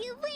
you win!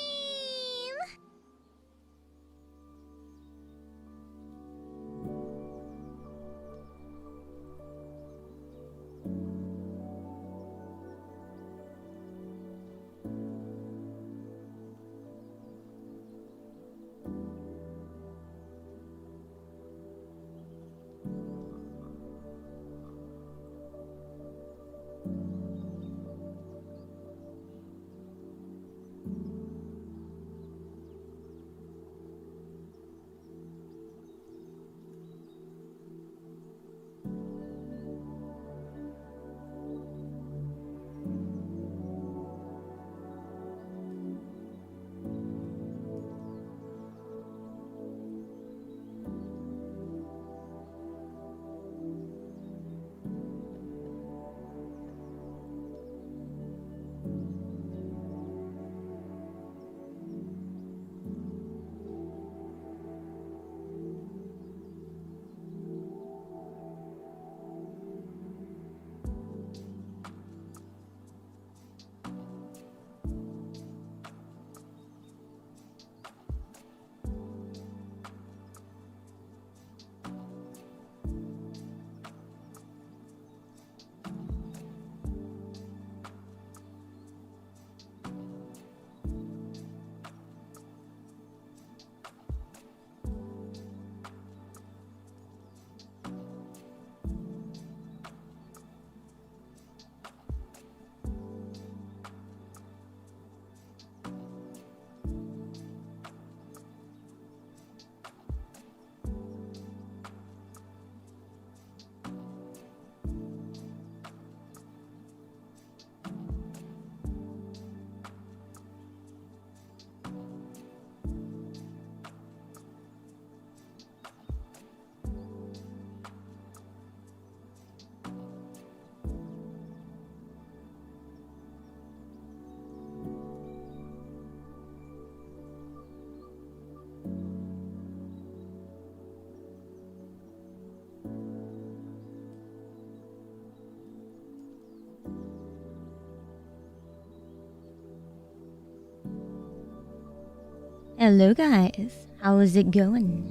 Hello guys, how is it going?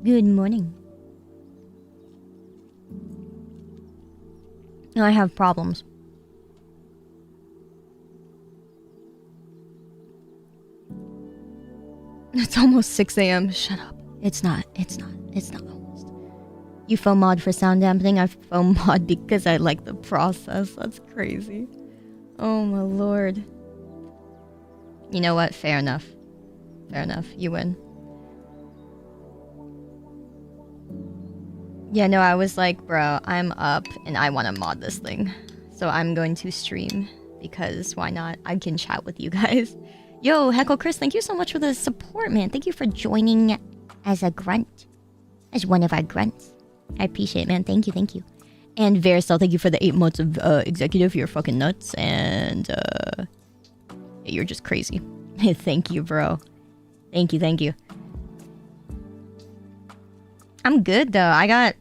Good morning. I have problems. It's almost 6 a.m. Shut up. It's not almost. You foam mod for sound dampening, I foam mod because I like the process. That's crazy. Oh my lord. You know what? Fair enough. Fair enough. You win. Yeah, no, I was like, bro, I'm up and I want to mod this thing. So I'm going to stream because why not? I can chat with you guys. Yo, Heckle Chris, thank you so much for the support, man. Thank you for joining as a grunt. As one of our grunts. I appreciate it, man. Thank you, thank you. And Veristel, thank you for the 8 months of executive. You're fucking nuts. And you're just crazy. Thank you, bro. Thank you, thank you. I'm good though. I got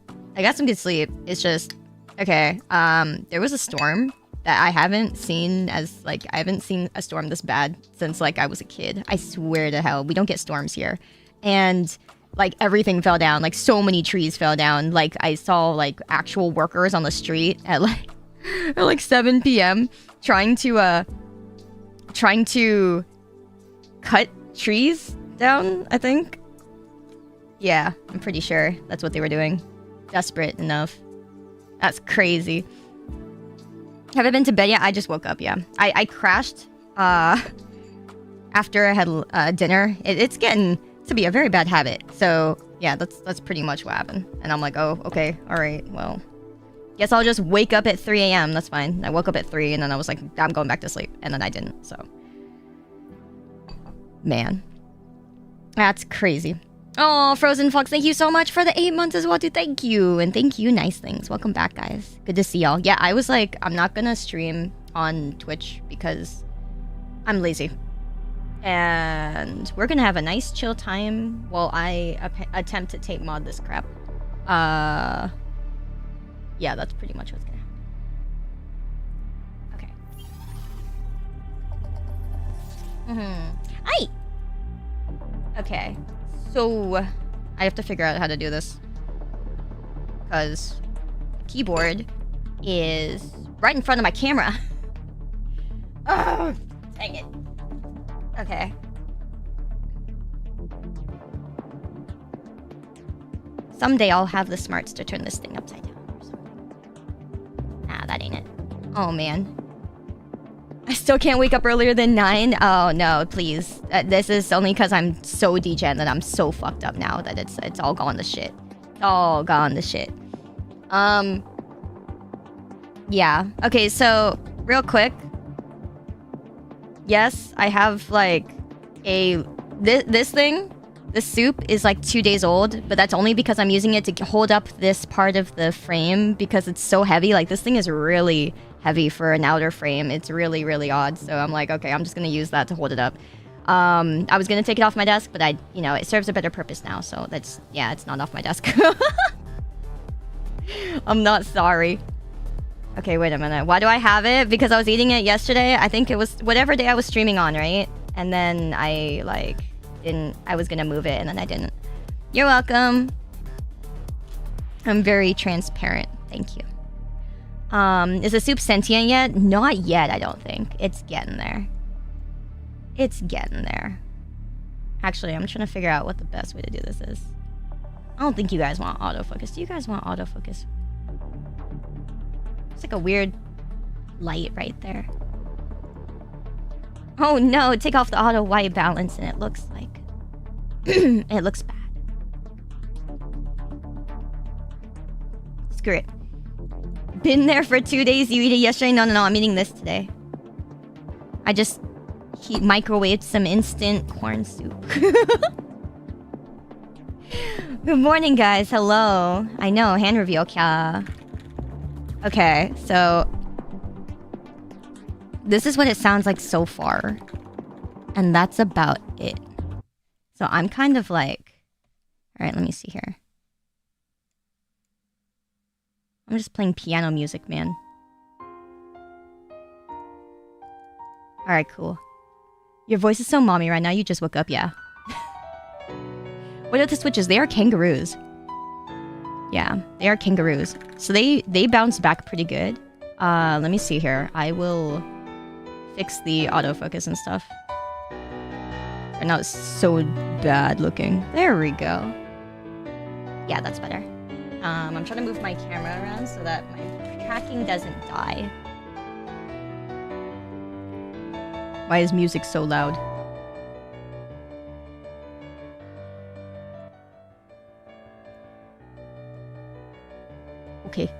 some good sleep. It's just okay. There was a storm that I haven't seen I haven't seen a storm this bad since like I was a kid. I swear to hell, we don't get storms here. And like everything fell down. Like so many trees fell down. Like I saw like actual workers on the street at like 7 p.m. trying to cut trees down, I think. Yeah, I'm pretty sure that's what they were doing. Desperate enough. That's crazy. Have I been to bed yet? I just woke up, yeah. I crashed after I had dinner. It's getting to be a very bad habit. So, yeah, that's pretty much what happened. And I'm like, oh, okay, alright, well. Guess I'll just wake up at 3 a.m. That's fine. I woke up at 3 and then I was like, I'm going back to sleep. And then I didn't, so. Man. That's crazy. Oh, Frozen Fox, thank you so much for the 8 months as well, dude. Thank you. And thank you, Nice Things. Welcome back, guys. Good to see y'all. Yeah, I was like, I'm not gonna stream on Twitch because I'm lazy. And we're gonna have a nice chill time while I attempt to tape mod this crap. Yeah, that's pretty much what's gonna happen. Okay. Aye! Okay. So, I have to figure out how to do this. Because keyboard is right in front of my camera. Oh, dang it. Okay. Someday I'll have the smarts to turn this thing upside down or something. Nah, that ain't it. Oh, man. I still can't wake up earlier than 9. Oh, no, please. This is only because I'm so degen that I'm so fucked up now that it's all gone to shit. It's all gone to shit. Yeah. Okay, so, real quick. Yes, I have, like, this thing. This soup is like 2 days old, but that's only because I'm using it to hold up this part of the frame because it's so heavy. Like, this thing is really heavy for an outer frame. It's really, really odd. So I'm like, okay, I'm just going to use that to hold it up. I was going to take it off my desk, but it serves a better purpose now. So that's, yeah, it's not off my desk. I'm not sorry. Okay, wait a minute. Why do I have it? Because I was eating it yesterday. I think it was whatever day I was streaming on, right? And then I, like... I was gonna move it and then I didn't. You're welcome. I'm very transparent. Thank you. Is the soup sentient yet? Not yet, I don't think. It's getting there. It's getting there. Actually, I'm trying to figure out what the best way to do this is. I don't think you guys want autofocus. Do you guys want autofocus? It's like a weird light right there. Oh no, take off the auto white balance and it looks like... it looks bad. Screw it. Been there for 2 days, you eat it yesterday? No, I'm eating this today. I just microwaved some instant corn soup. Good morning, guys. Hello. I know, hand reveal, kya. Okay, so... this is what it sounds like so far. And that's about it. So I'm kind of like... Alright, let me see here. I'm just playing piano music, man. Alright, cool. Your voice is so mommy right now, you just woke up, yeah. What are the switches? They are kangaroos. Yeah, they are kangaroos. So they bounce back pretty good. Let me see here. I will... fix the autofocus and stuff. Right now it's so bad looking. There we go. Yeah, that's better. I'm trying to move my camera around so that my tracking doesn't die. Why is music so loud? Okay.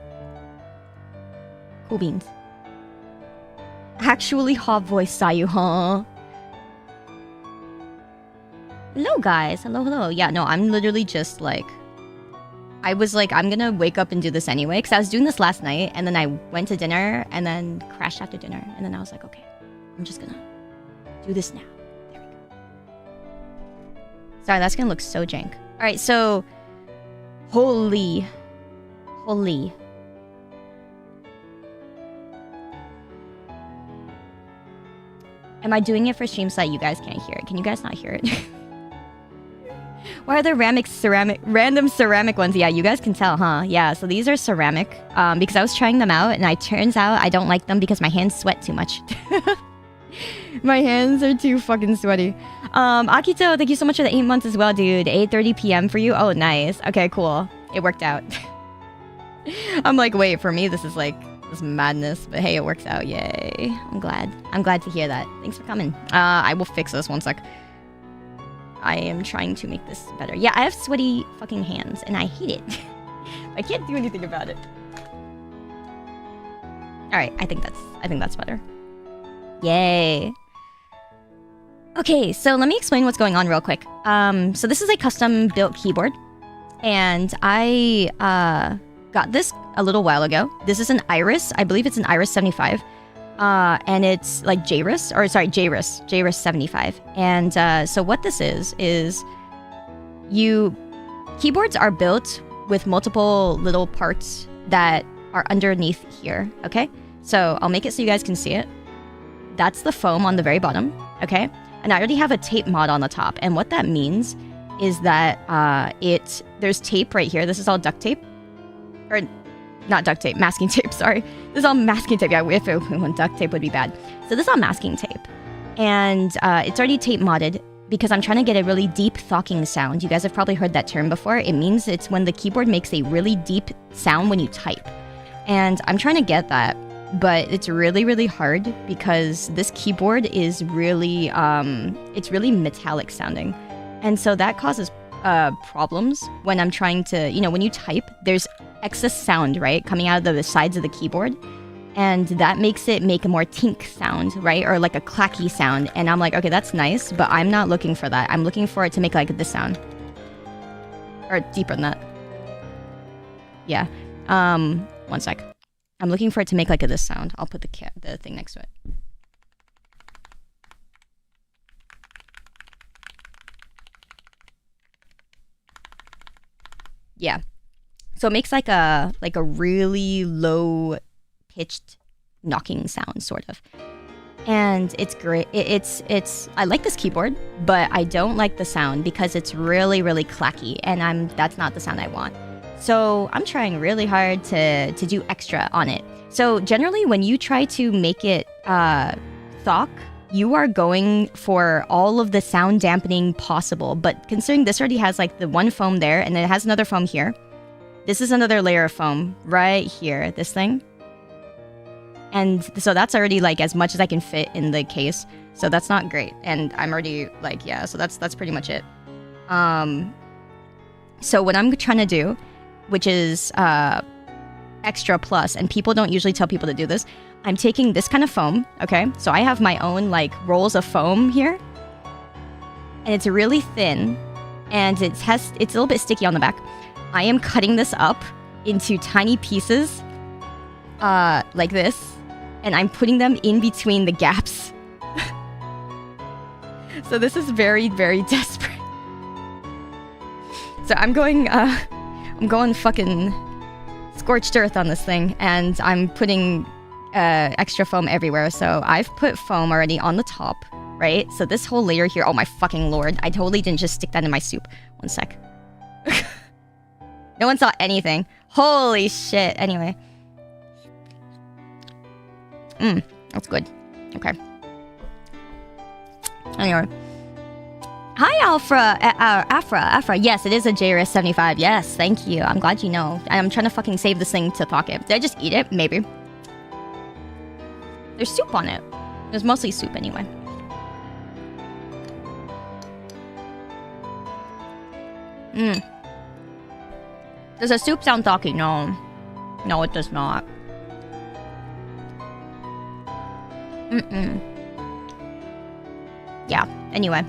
Cool beans. Actually hot voice Sayu, huh? Hello guys, hello. Yeah, no, I'm literally just like... I was like, I'm gonna wake up and do this anyway, because I was doing this last night, and then I went to dinner, and then crashed after dinner, and then I was like, okay, I'm just gonna do this now. There we go. Sorry, that's gonna look so jank. Alright, so... Holy. Am I doing it for stream so that you guys can't hear it? Can you guys not hear it? Why are there random ceramic ones? Yeah, you guys can tell, huh? Yeah, so these are ceramic. Because I was trying them out, and it turns out I don't like them because my hands sweat too much. My hands are too fucking sweaty. Akito, thank you so much for the 8 months as well, dude. 8:30 p.m. for you? Oh, nice. Okay, cool. It worked out. I'm like, wait, for me, this is like... this madness, but hey, it works out. Yay. I'm glad to hear that. Thanks for coming. I will fix this 1 sec. I am trying to make this better. Yeah, I have sweaty fucking hands and I hate it. I can't do anything about it. All right, I think that's better. Yay. Okay, so let me explain what's going on real quick. So this is a custom built keyboard, and I got this a little while ago. This is an Iris. I believe it's an Iris 75. And it's like JRIS 75. And so what this is keyboards are built with multiple little parts that are underneath here, okay? So I'll make it so you guys can see it. That's the foam on the very bottom, okay? and I already have a tape mod on the top. And what that means is that there's tape right here. This is all duct tape. Or not duct tape, masking tape, sorry. This is all masking tape. Yeah, if it went duct tape would be bad. So this is all masking tape. And it's already tape modded because I'm trying to get a really deep thocking sound. You guys have probably heard that term before. It means it's when the keyboard makes a really deep sound when you type. And I'm trying to get that, but it's really, really hard because this keyboard is really, it's really metallic sounding. And so that causes problems when I'm trying to, you know, when you type, there's excess sound, right, coming out of the sides of the keyboard. And that makes it make a more tink sound, right? Or like a clacky sound. And I'm like, okay, that's nice, but I'm not looking for that. I'm looking for it to make like this sound. Or deeper than that. Yeah. One sec. I'm looking for it to make like this sound. I'll put the thing next to it. Yeah. So it makes like a really low pitched knocking sound, sort of. And it's great. I like this keyboard, but I don't like the sound because it's really, really clacky, and that's not the sound I want. So I'm trying really hard to do extra on it. So generally when you try to make it thock, you are going for all of the sound dampening possible. But considering this already has like the one foam there, and then it has another foam here. This is another layer of foam right here, this thing. And so that's already like as much as I can fit in the case. So that's not great. And I'm already like, yeah, so that's pretty much it. So what I'm trying to do, which is extra plus, and people don't usually tell people to do this, I'm taking this kind of foam, okay? So I have my own like rolls of foam here. And it's really thin, and it's a little bit sticky on the back. I am cutting this up into tiny pieces like this. And I'm putting them in between the gaps. So this is very, very desperate. So I'm going fucking scorched earth on this thing, and I'm putting extra foam everywhere. So I've put foam already on the top, right? So this whole layer here, oh my fucking lord, I totally didn't just stick that in my soup. One sec. No one saw anything. Holy shit. Anyway. That's good. Okay. Anyway. Hi, Afra. Yes, it is a JRS75. Yes, thank you. I'm glad you know. I'm trying to fucking save this thing to thock it. Did I just eat it? Maybe. There's soup on it. There's mostly soup anyway. Does a soup sound thocky? No. No, it does not. Yeah, anyway.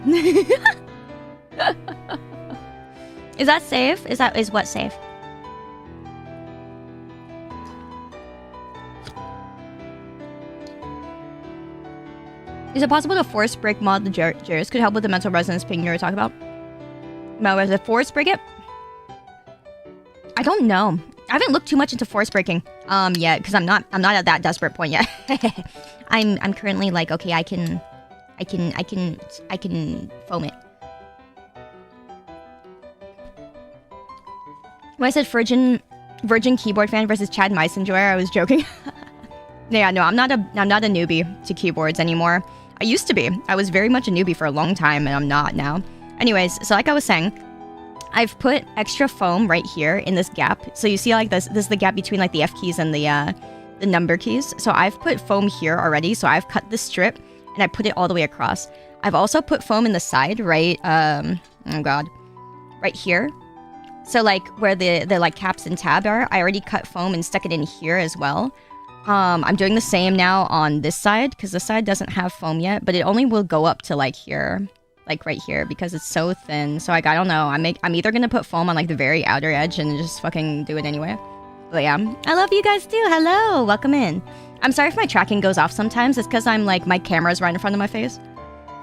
Is that safe? Is what safe? Is it possible to force break mod the Jers? Could help with the mental resonance ping you were talking about? No, is it force break it? I don't know. I haven't looked too much into force breaking yet, because I'm not at that desperate point yet. I'm currently like, okay, I can foam it. When I said virgin keyboard fan versus Chad mice enjoyer, I was joking. Yeah, no, I'm not a newbie to keyboards anymore. I used to be. I was very much a newbie for a long time, and I'm not now. Anyways, so like I was saying, I've put extra foam right here in this gap. So you see like this is the gap between like the F keys and the number keys. So I've put foam here already. So I've cut this strip and I put it all the way across. I've also put foam in the side, right? Oh god. Right here. So like where the like caps and tab are, I already cut foam and stuck it in here as well. I'm doing the same now on this side because this side doesn't have foam yet, but it only will go up to like here. Like right here, because it's so thin. So like, I don't know. I'm either gonna put foam on like the very outer edge and just fucking do it anyway. But yeah, I love you guys too. Hello, welcome in. I'm sorry if my tracking goes off sometimes. It's because I'm like, my camera's right in front of my face.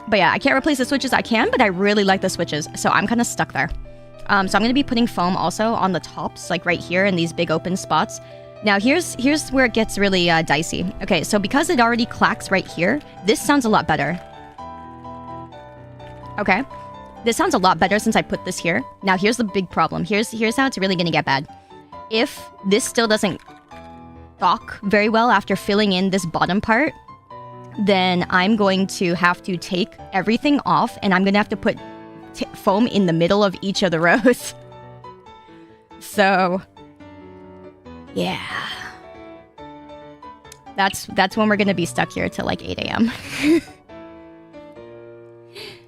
But yeah, I can't replace the switches. I can, but I really like the switches. So I'm kind of stuck there. So I'm gonna be putting foam also on the tops, like right here in these big open spots. Now here's where it gets really dicey. Okay, so because it already clacks right here, this sounds a lot better. Okay. This sounds a lot better since I put this here. Now here's the big problem. Here's how it's really gonna get bad. If this still doesn't thock very well after filling in this bottom part, then I'm going to have to take everything off and I'm gonna have to put foam in the middle of each of the rows. So, yeah. That's when we're gonna be stuck here till like 8 a.m.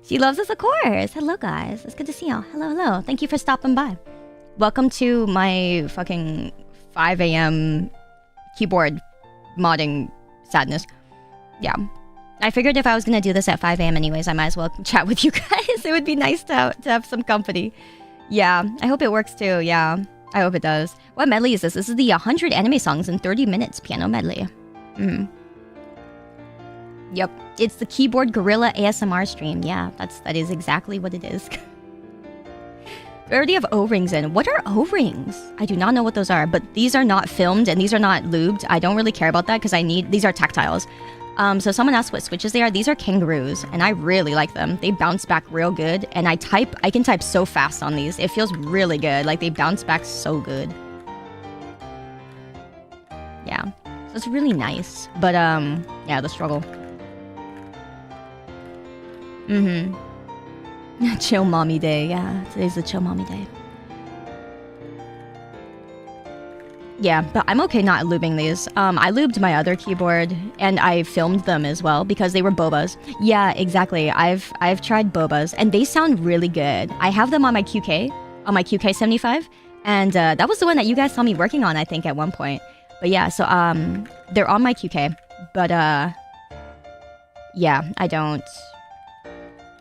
She loves us, of course. Hello, guys. It's good to see y'all. Hello, hello. Thank you for stopping by. Welcome to my fucking 5 a.m. keyboard modding sadness. Yeah. I figured if I was gonna do this at 5 a.m. anyways, I might as well chat with you guys. It would be nice to have some company. Yeah. I hope it works too. Yeah. I hope it does. What medley is this? This is the 100 anime songs in 30 minutes piano medley. Yep. It's the Keyboard Gorilla ASMR stream. Yeah, that is exactly what it is. We already have O-rings in. What are O-rings? I do not know what those are, but these are not filmed and these are not lubed. I don't really care about that because these are tactiles. So someone asked what switches they are. These are kangaroos, and I really like them. They bounce back real good, and I can type so fast on these. It feels really good. Like, they bounce back so good. Yeah. So it's really nice. But, yeah, the struggle. Chill mommy day. Yeah, today's the chill mommy day. Yeah, but I'm okay not lubing these. I lubed my other keyboard and I filmed them as well because they were bobas. Yeah, exactly. I've tried bobas and they sound really good. I have them on my QK75, and that was the one that you guys saw me working on, I think, at one point. But yeah, so they're on my QK, but yeah, I don't.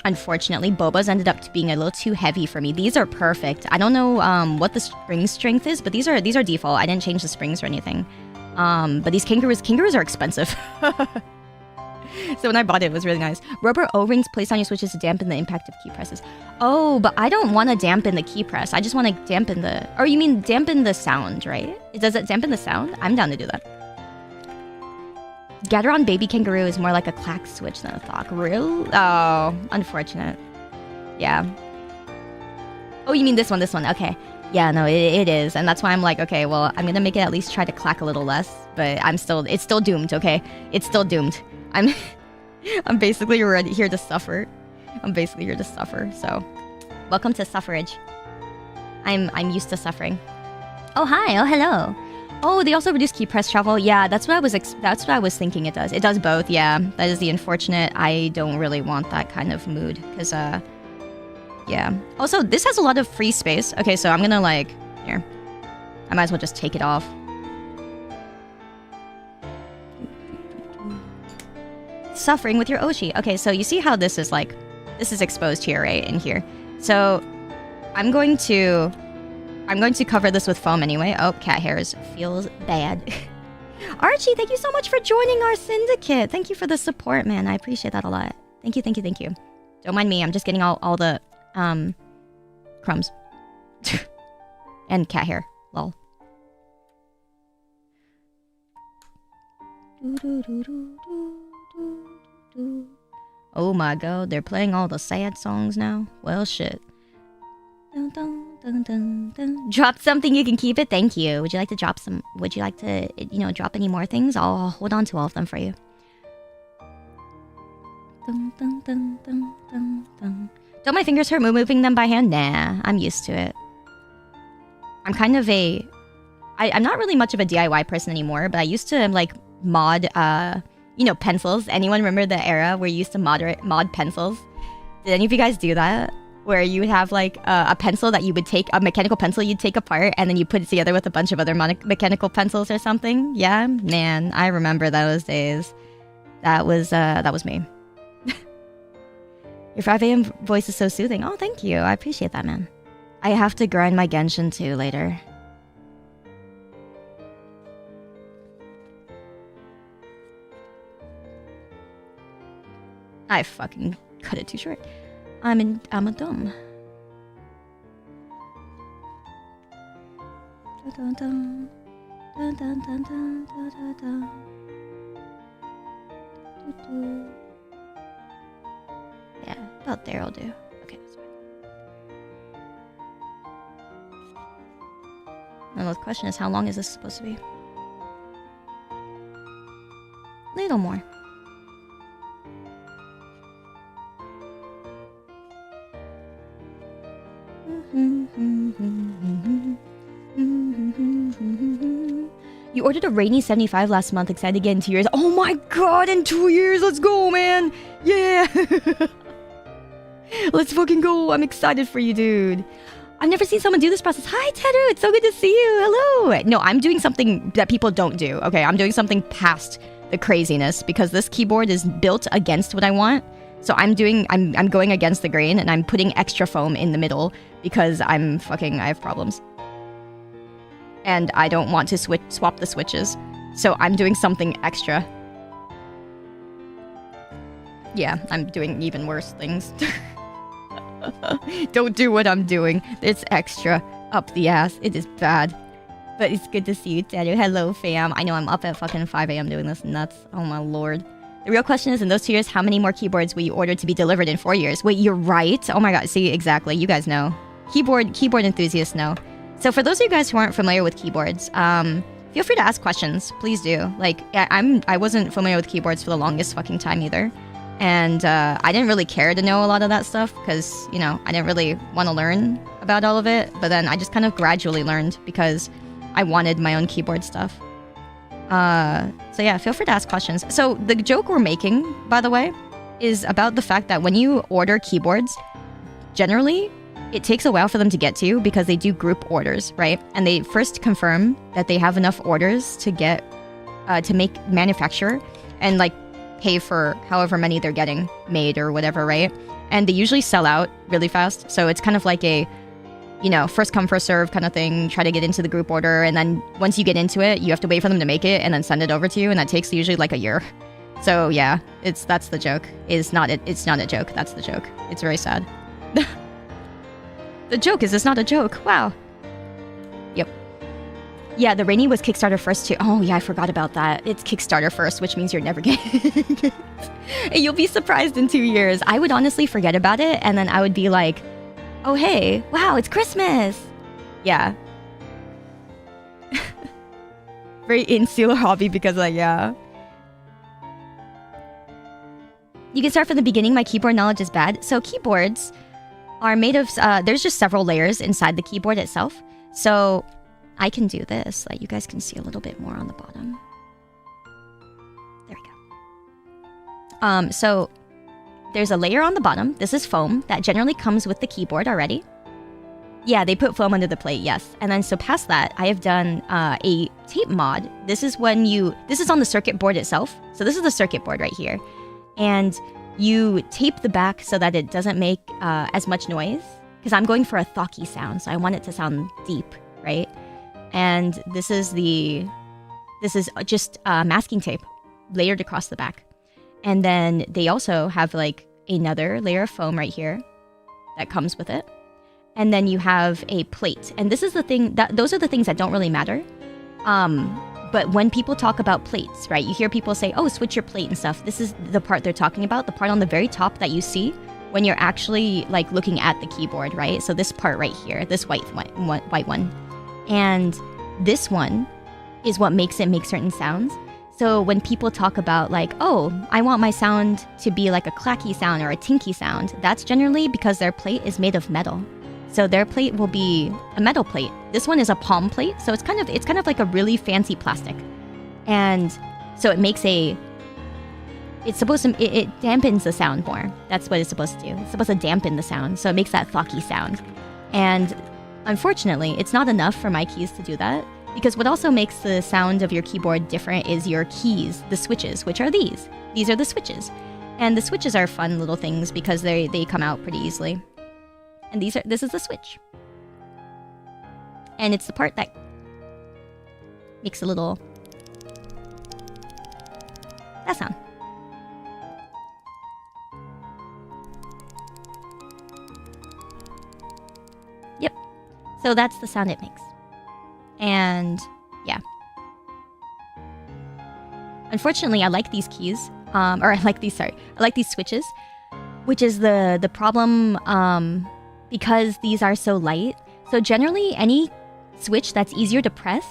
Unfortunately, bobas ended up being a little too heavy for me. These are perfect. I don't know what the spring strength is, but these are default. I didn't change the springs or anything. But these kangaroos are expensive. So when I bought it, it was really nice. Rubber O-rings placed on your switches to dampen the impact of key presses. Oh, but I don't want to dampen the key press. I just want to dampen the... Or you mean dampen the sound, right? Does it dampen the sound? I'm down to do that. Gateron Baby Kangaroo is more like a clack switch than a thock. Real? Oh, unfortunate. Yeah. Oh, you mean this one, Okay. Yeah, no, it is. And that's why I'm like, okay, well, I'm gonna make it at least try to clack a little less. But it's still doomed, okay? It's still doomed. I'm basically here to suffer. I'm basically here to suffer, so. Welcome to suffrage. I'm used to suffering. Oh, hi. Oh, hello. Oh, they also reduce key press travel. Yeah, that's what I was thinking it does. It does both, yeah. That is the unfortunate. I don't really want that kind of mood, because, yeah. Also, this has a lot of free space. Okay, so I'm gonna, like, here. I might as well just take it off. Suffering with your Oshi. Okay, so you see how this is, like, this is exposed here, right? In here. So, I'm going to cover this with foam anyway. Oh, cat hairs. Feels bad. Archie, thank you so much for joining our syndicate. Thank you for the support, man. I appreciate that a lot. Thank you, thank you, thank you. Don't mind me. I'm just getting all the, crumbs. And cat hair. Lol. Oh my god, they're playing all the sad songs now? Well, shit. Dun, dun, dun, dun, dun. Drop something, you can keep it. Thank you. Would you like to drop some? Would you like to, drop any more things? I'll hold on to all of them for you. Dun, dun, dun, dun, dun, dun. Don't my fingers hurt moving them by hand? Nah, I'm used to it. I'm kind of I'm not really much of a DIY person anymore, but I used to, like, mod, pencils. Anyone remember the era where you used to mod pencils? Did any of you guys do that? Where you would have, like, a pencil that you would take, a mechanical pencil you'd take apart, and then you put it together with a bunch of other mechanical pencils or something? Yeah? Man, I remember those days. That was me. Your 5 a.m. voice is so soothing. Oh, thank you. I appreciate that, man. I have to grind my Genshin too later. I fucking cut it too short. I'm a dumb. Dun, dun, dun, dun, dun, dun, dun, dun. Yeah. About there, I'll do. Okay, that's fine. Now the question is, how long is this supposed to be? Little more. You ordered a rainy 75 last month. Excited to get in 2 years. Oh my god, in 2 years! Let's go, man! Yeah! Let's fucking go! I'm excited for you, dude. I've never seen someone do this process. Hi, Teru! It's so good to see you! Hello! No, I'm doing something that people don't do. Okay, I'm doing something past the craziness because this keyboard is built against what I want. So I'm going against the grain and I'm putting extra foam in the middle because I have problems. And I don't want to swap the switches. So I'm doing something extra. Yeah, I'm doing even worse things. Don't do what I'm doing. It's extra up the ass. It is bad. But it's good to see you, Teru. Hello, fam. I know I'm up at fucking 5 a.m. doing this nuts. Oh my lord. The real question is, in those 2 years, how many more keyboards will you order to be delivered in 4 years? Wait, you're right. Oh my god. See, exactly. You guys know. Keyboard enthusiasts know. So for those of you guys who aren't familiar with keyboards, feel free to ask questions. Please do. Like, I wasn't familiar with keyboards for the longest fucking time either. And I didn't really care to know a lot of that stuff because, you know, I didn't really want to learn about all of it. But then I just kind of gradually learned because I wanted my own keyboard stuff. So yeah, feel free to ask questions. So the joke we're making, by the way, is about the fact that when you order keyboards, generally, it takes a while for them to get to you because they do group orders, right? And they first confirm that they have enough orders to get, to make manufacture and like pay for however many they're getting made or whatever, right? And they usually sell out really fast. So it's kind of like a, you know, first come, first serve kind of thing. Try to get into the group order. And then once you get into it, you have to wait for them to make it and then send it over to you. And that takes usually like a year. So yeah, that's the joke. It's not a joke. That's the joke. It's very sad. The joke is it's not a joke. Wow. Yep. Yeah, the rainy was Kickstarter first too. Oh yeah, I forgot about that. It's Kickstarter first, which means you're never getting it. You'll be surprised in 2 years. I would honestly forget about it and then I would be like, oh hey, wow, it's Christmas. Yeah. Very insular hobby because like, yeah. You can start from the beginning. My keyboard knowledge is bad. So keyboards are made of, there's just several layers inside the keyboard itself. So I can do this, so that you guys can see a little bit more on the bottom. There we go. So there's a layer on the bottom. This is foam that generally comes with the keyboard already. Yeah, they put foam under the plate, yes. And then so past that, I have done a tape mod. This is on the circuit board itself. So this is the circuit board right here. And you tape the back so that it doesn't make as much noise. Because I'm going for a thocky sound, so I want it to sound deep, right? And this is just masking tape layered across the back. And then they also have like another layer of foam right here that comes with it. And then you have a plate. And this is the thing those are the things that don't really matter. But when people talk about plates, right? You hear people say, "Oh, switch your plate and stuff." This is the part they're talking about, the part on the very top that you see when you're actually like looking at the keyboard, right? So this part right here, this white one. And this one is what makes it make certain sounds. So when people talk about like, oh, I want my sound to be like a clacky sound or a tinky sound, that's generally because their plate is made of metal. So their plate will be a metal plate. This one is a palm plate, so it's kind of like a really fancy plastic. And so it makes it dampens the sound more. That's what it's supposed to do. It's supposed to dampen the sound, so it makes that thocky sound. And unfortunately, it's not enough for my keys to do that. Because what also makes the sound of your keyboard different is your keys, the switches, which are these. These are the switches. And the switches are fun little things because they come out pretty easily. And this is the switch. And it's the part that makes a little... that sound. Yep. So that's the sound it makes. And yeah. Unfortunately, I like these keys. I like these switches. which is the problem because these are so light. So generally, any switch that's easier to press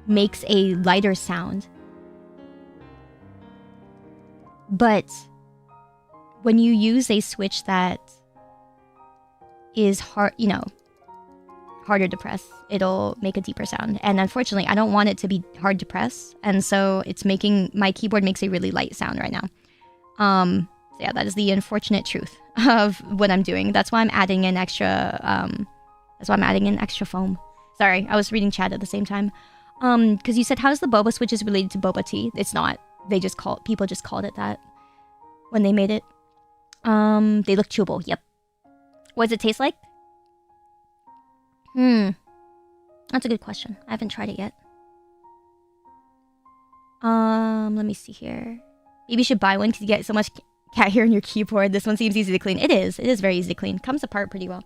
makes a lighter sound. But when you use a switch that is hard, you know, harder to press, it'll make a deeper sound. And unfortunately, I don't want it to be hard to press, and so it's making my keyboard makes a really light sound right now. So yeah, that is the unfortunate truth of what I'm doing. That's why I'm adding in extra. That's why I'm adding in extra foam. Sorry, I was reading chat at the same time. Because you said, how's the boba switches related to boba tea? It's not. People just called it that when they made it. They look chewable. Yep. What does it taste like? That's a good question. I haven't tried it yet. Let me see here. Maybe you should buy one because you get so much cat hair in your keyboard. This one seems easy to clean. It is. It is very easy to clean. Comes apart pretty well.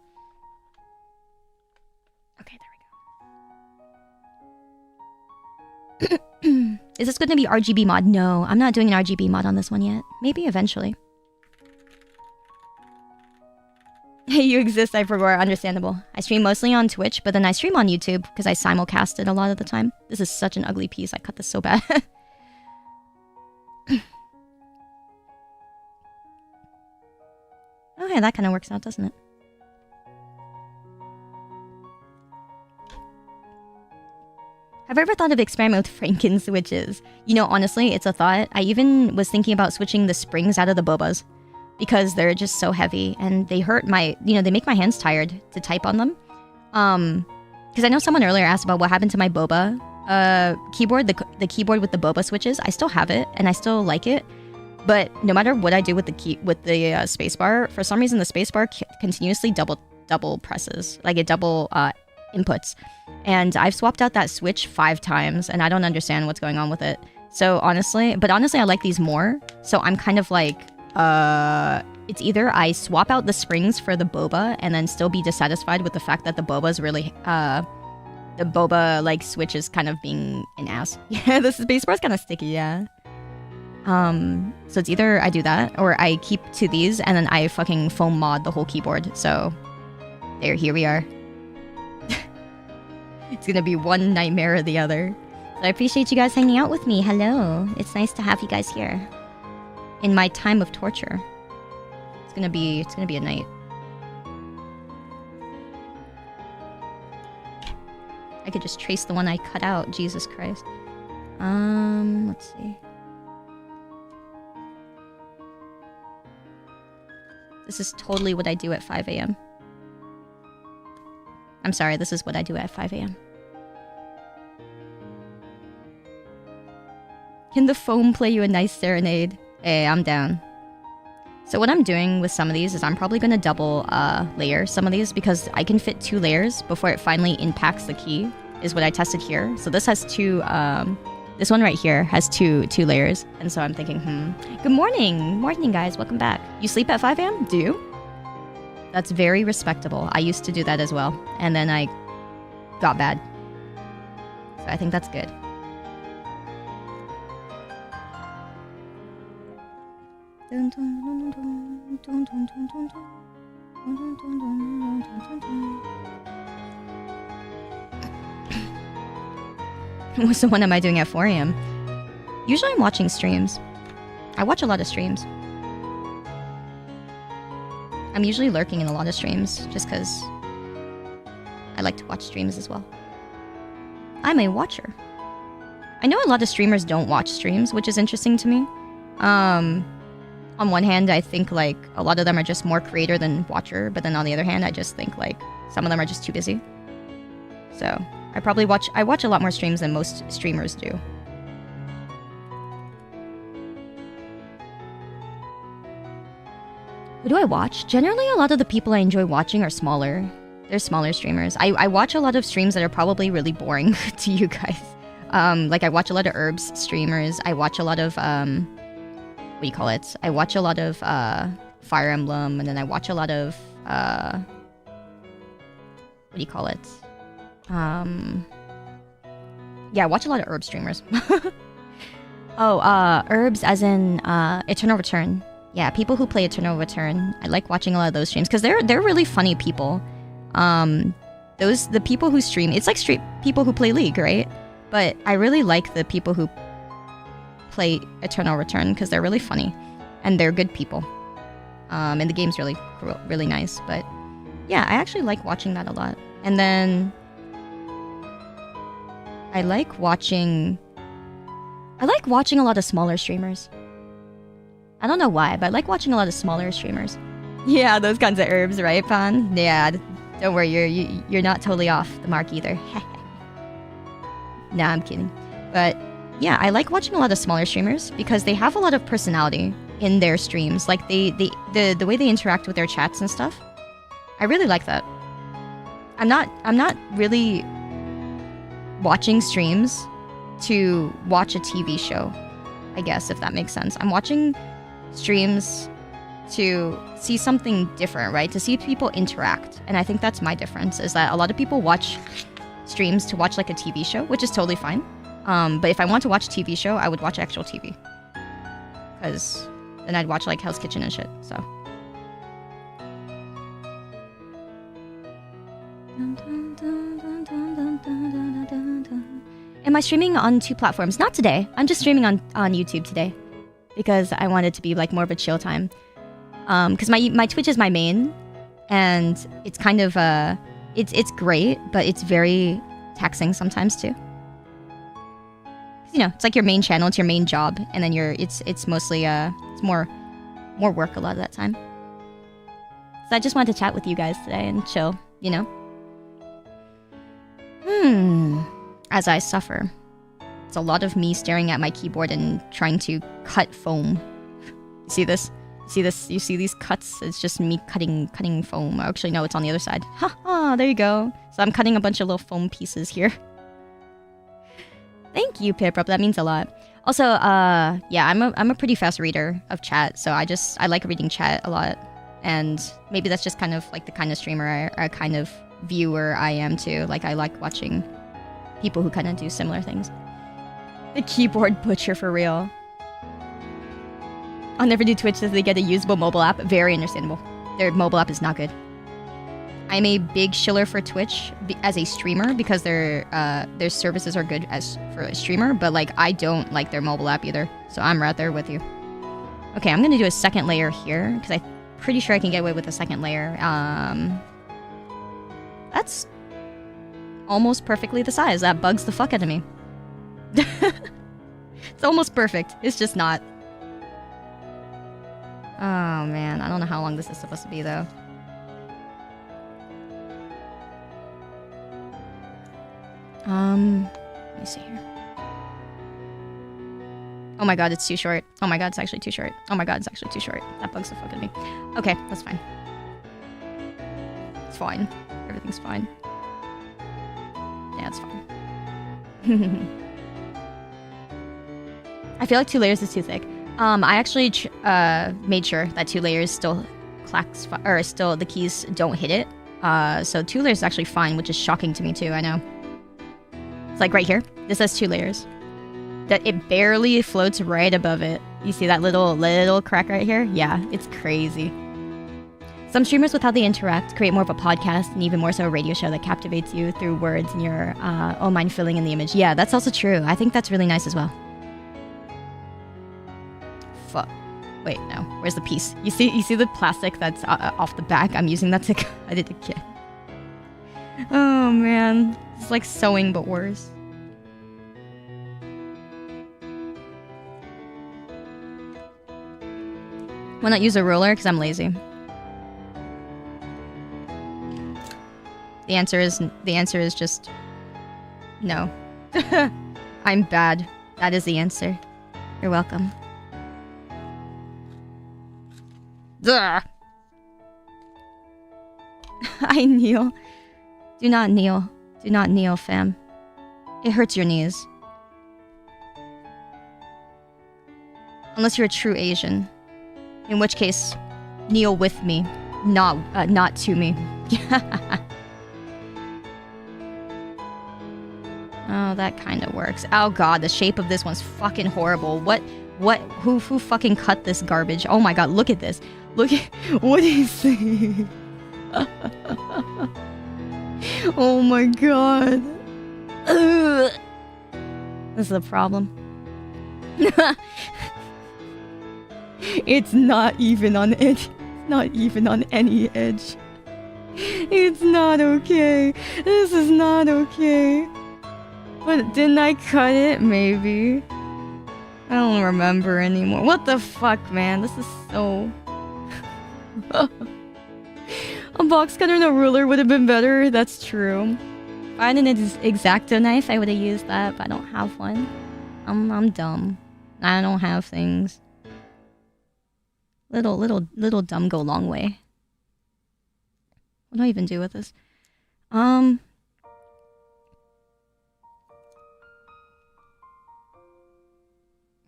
Okay, there we go. Is this going to be RGB mod? No, I'm not doing an RGB mod on this one yet. Maybe eventually. Hey, you exist, I forgot. Understandable. I stream mostly on Twitch, but then I stream on YouTube because I simulcast it a lot of the time. This is such an ugly piece. I cut this so bad. Oh, yeah, that kind of works out, doesn't it? Have I ever thought of experimenting with Franken switches? You know, honestly, it's a thought. I even was thinking about switching the springs out of the bobas, because they're just so heavy and they hurt my, you know, they make my hands tired to type on them. Because I know someone earlier asked about what happened to my boba keyboard, the keyboard with the boba switches. I still have it and I still like it, but no matter what I do with the spacebar, for some reason the spacebar continuously double presses, like it double inputs, and I've swapped out that switch 5 times and I don't understand what's going on with it. So honestly, I like these more. So I'm kind of like, it's either I swap out the springs for the boba and then still be dissatisfied with the fact that the boba's really, the boba, like, switch is kind of being an ass. Yeah, the spacebar's kind of sticky, yeah. So it's either I do that, or I keep to these, and then I fucking foam mod the whole keyboard, so... here we are. It's gonna be one nightmare or the other. So I appreciate you guys hanging out with me. Hello. It's nice to have you guys here. In my time of torture. It's gonna be a night. I could just trace the one I cut out. Jesus Christ. Let's see. This is totally what I do at 5 a.m. I'm sorry, this is what I do at 5 a.m. Can the foam play you a nice serenade? Hey, I'm down. So what I'm doing with some of these is I'm probably going to double layer some of these because I can fit 2 layers before it finally impacts the key, is what I tested here. So this has 2, this one right here has two layers. And so I'm thinking, Good morning! Morning, guys, welcome back. You sleep at 5 a.m.? Do you? That's very respectable. I used to do that as well. And then I got bad. So I think that's good. So what am I doing at 4 a.m.? Usually I'm watching streams. I watch a lot of streams. I'm usually lurking in a lot of streams just because I like to watch streams as well. I'm a watcher. I know a lot of streamers don't watch streams, which is interesting to me. On one hand, I think like a lot of them are just more creator than watcher, but then on the other hand, I just think like some of them are just too busy. So I watch a lot more streams than most streamers do. Who do I watch? Generally, a lot of the people I enjoy watching are smaller. They're smaller streamers. I watch a lot of streams that are probably really boring to you guys. Like I watch a lot of herbs streamers. I watch a lot of what do you call it? I watch a lot of Fire Emblem, and then I watch a lot of what do you call it? Yeah, I watch a lot of herb streamers. Oh, herbs as in Eternal Return. Yeah, people who play Eternal Return. I like watching a lot of those streams because they're really funny people. The people who stream, it's like people who play League, right? But I really like the people who play Eternal Return because they're really funny and they're good people. And the game's really nice. But yeah, I actually like watching that a lot. And then I like watching a lot of smaller streamers. I don't know why, but I like watching a lot of smaller streamers. Yeah, those kinds of herbs, right, Pan? Yeah, don't worry, you're not totally off the mark either. Nah, I'm kidding. But yeah, I like watching a lot of smaller streamers because they have a lot of personality in their streams. Like the way they interact with their chats and stuff. I really like that. I'm not really watching streams to watch a TV show, I guess, if that makes sense. I'm watching streams to see something different, right? To see people interact. And I think that's my difference, is that a lot of people watch streams to watch like a TV show, which is totally fine. But if I want to watch a TV show, I would watch actual TV. Because then I'd watch like Hell's Kitchen and shit, so. Am I streaming on 2 platforms? Not today. I'm just streaming on YouTube today. Because I want it to be like more of a chill time. Because my Twitch is my main, and it's kind of it's great, but it's very taxing sometimes too. You know, it's like your main channel, it's your main job, and then it's mostly it's more work a lot of that time. So I just wanted to chat with you guys today and chill, you know. As I suffer. It's a lot of me staring at my keyboard and trying to cut foam. You see this? See this? You see these cuts? It's just me cutting foam. Actually, no, it's on the other side. Ha! There you go. So I'm cutting a bunch of little foam pieces here. Thank you, Piprup. That means a lot. Also, yeah, I'm a pretty fast reader of chat, so I like reading chat a lot. And maybe that's just kind of like the kind of streamer or kind of viewer I am too. Like, I like watching people who kind of do similar things. The keyboard butcher for real. I'll never do Twitch until they get a usable mobile app. Very understandable. Their mobile app is not good. I'm a big shiller for Twitch as a streamer because their services are good as for a streamer, but like I don't like their mobile app either. So I'm right there with you. Okay, I'm gonna do a second layer here because I'm pretty sure I can get away with a second layer. That's almost perfectly the size. That bugs the fuck out of me. It's almost perfect. It's just not. Oh man, I don't know how long this is supposed to be though. Let me see here. Oh my god, it's too short. Oh my god, it's actually too short. Oh my god, it's actually too short. That bugs the fuck out of me. Okay, that's fine. It's fine. Everything's fine. Yeah, it's fine. I feel like 2 layers is too thick. I actually made sure that 2 layers still clacks, or still the keys don't hit it. So 2 layers is actually fine, which is shocking to me too, I know. It's like right here. This has 2 layers. That it barely floats right above it. You see that little crack right here? Yeah, it's crazy. Some streamers, with how they interact, create more of a podcast and even more so a radio show that captivates you through words and your own mind filling in the image. Yeah, that's also true. I think that's really nice as well. Fuck. Wait, no. Where's the piece? You see the plastic that's off the back? I'm using that to cut it again. Oh man, it's like sewing but worse. Why not use a ruler? Because I'm lazy. The answer is just no. I'm bad. That is the answer. You're welcome. Duh. I kneel. Do not kneel. Do not kneel, fam. It hurts your knees. Unless you're a true Asian. In which case, kneel with me. Not to me. Oh, that kind of works. Oh god, the shape of this one's fucking horrible. What What? Who fucking cut this garbage? Oh my god, look at this. Look at... What is this? Oh my god. Ugh. This is a problem. It's not even on edge. Not even on any edge. It's not okay. This is not okay. But didn't I cut it? Maybe. I don't remember anymore. What the fuck, man? This is so... A box cutter and a ruler would have been better. That's true. If I had an X-Acto knife, I would have used that, but I don't have one. I'm dumb. I don't have things. Little dumb go a long way. What do I even do with this?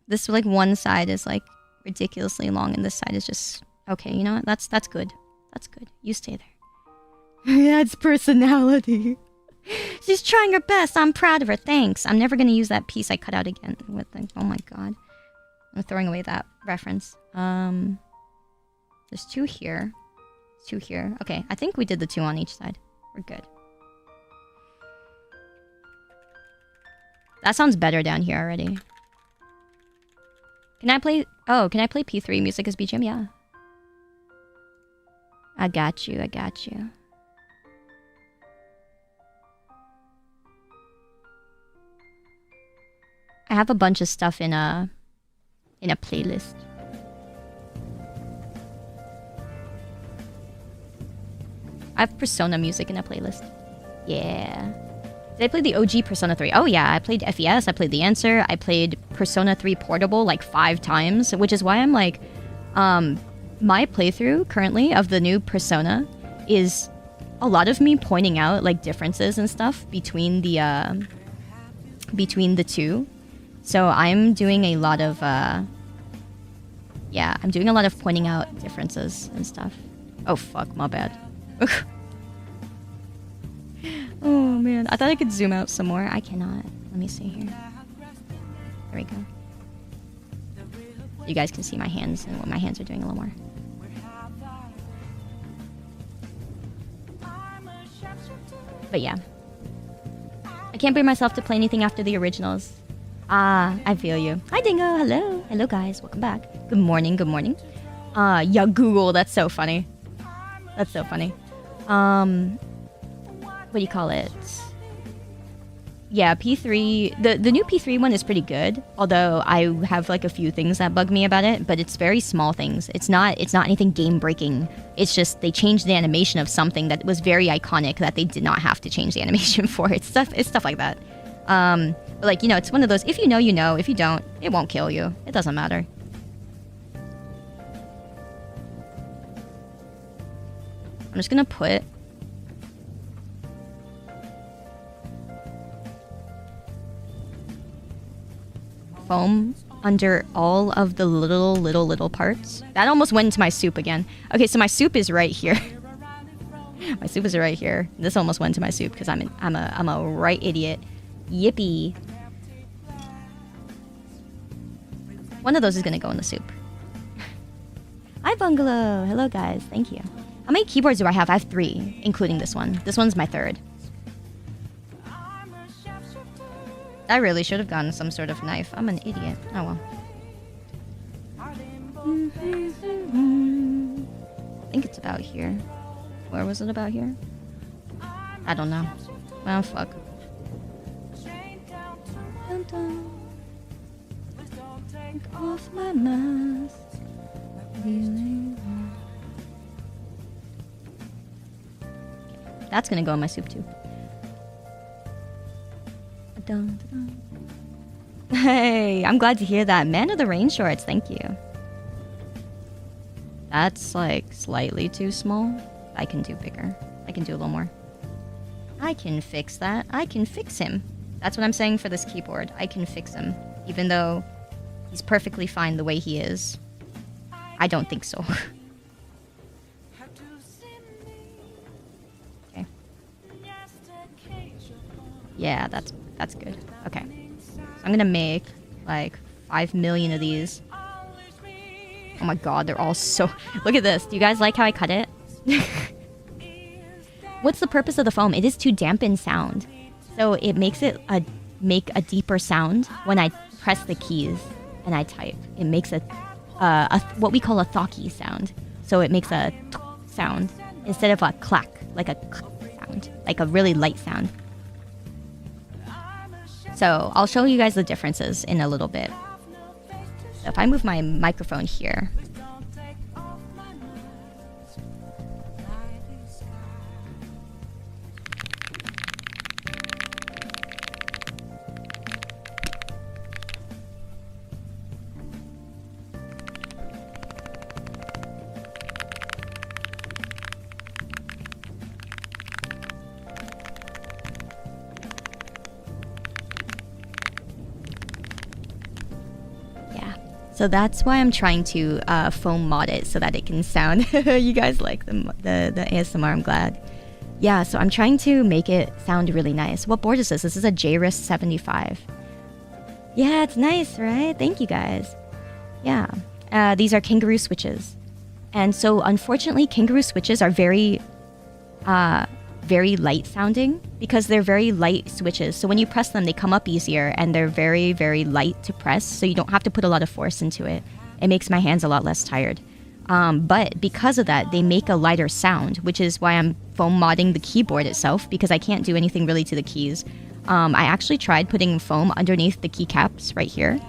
This like one side is like ridiculously long and this side is just okay, you know what? That's good. That's good. You stay there. Yeah, it's personality. She's trying her best. I'm proud of her. Thanks. I'm never gonna use that piece I cut out again with the, oh my god. I'm throwing away that reference. There's 2 here. 2 here. Okay, I think we did the 2 on each side. We're good. That sounds better down here already. Can I play... Oh, can I play P3 music as BGM? Yeah. I got you, I got you. I have a bunch of stuff in a playlist. I have Persona music in a playlist. Yeah. Did I play the OG Persona 3? Oh yeah, I played FES, I played The Answer, I played Persona 3 Portable like 5 times, which is why I'm like, my playthrough currently of the new Persona is a lot of me pointing out like differences and stuff between the two. So I'm doing a lot of, yeah, I'm doing a lot of pointing out differences and stuff. Oh fuck, my bad. Oh man, I thought I could zoom out some more. I cannot. Let me see here. There we go. You guys can see my hands and what my hands are doing a little more. But yeah. I can't bring myself to play anything after the originals. Ah, I feel you. Hi Dingo, hello. Hello guys, welcome back. Good morning, good morning. Yeah, Google, that's so funny. That's so funny. What do you call it? Yeah, P3... The new P3 one is pretty good. Although I have like a few things that bug me about it. But it's very small things. It's not anything game-breaking. It's just they changed the animation of something that was very iconic that they did not have to change the animation for. It's stuff like that. But like, you know, it's one of those... If you know, you know. If you don't, it won't kill you. It doesn't matter. I'm just gonna put... foam under all of the little parts. That almost went into my soup again. Okay, so my soup is right here. My soup is right here. This almost went into my soup because I'm a right idiot. Yippee. One of those is gonna go in the soup. Hi Bungalow. Hello guys. Thank you. How many keyboards do I have? I have 3, including this one. This one's my 3rd. I really should have gotten some sort of knife. I'm an idiot. Oh well. I think it's about here. Where was it about here? I don't know. Well, fuck. Take off my mask. That's gonna go in my soup too. Hey, I'm glad to hear that. Man of the Rain shorts, thank you. That's like slightly too small. I can do bigger. I can do a little more. I can fix that. I can fix him. That's what I'm saying for this keyboard. I can fix him. Even though he's perfectly fine the way he is. I don't think so. Okay. Yeah, that's good. Okay. So I'm gonna make like 5 million of these. Oh my god, they're all so... Look at this. Do you guys like how I cut it? What's the purpose of the foam? It is to dampen sound. So it makes it make a deeper sound when I press the keys and I type. It makes a what we call a thocky sound. So it makes a sound instead of a clack, like a sound, like a really light sound. So I'll show you guys the differences in a little bit. So if I move my microphone here. So that's why I'm trying to foam mod it so that it can sound. You guys like the ASMR, I'm glad. Yeah, so I'm trying to make it sound really nice. What board is this? This is a JRIS 75. Yeah, it's nice, right? Thank you guys. Yeah, these are kangaroo switches. And so unfortunately, kangaroo switches are very light sounding because they're very light switches. So when you press them, they come up easier and they're very, very light to press. So you don't have to put a lot of force into it. It makes my hands a lot less tired. But because of that, they make a lighter sound, which is why I'm foam modding the keyboard itself because I can't do anything really to the keys. I actually tried putting foam underneath the keycaps right here.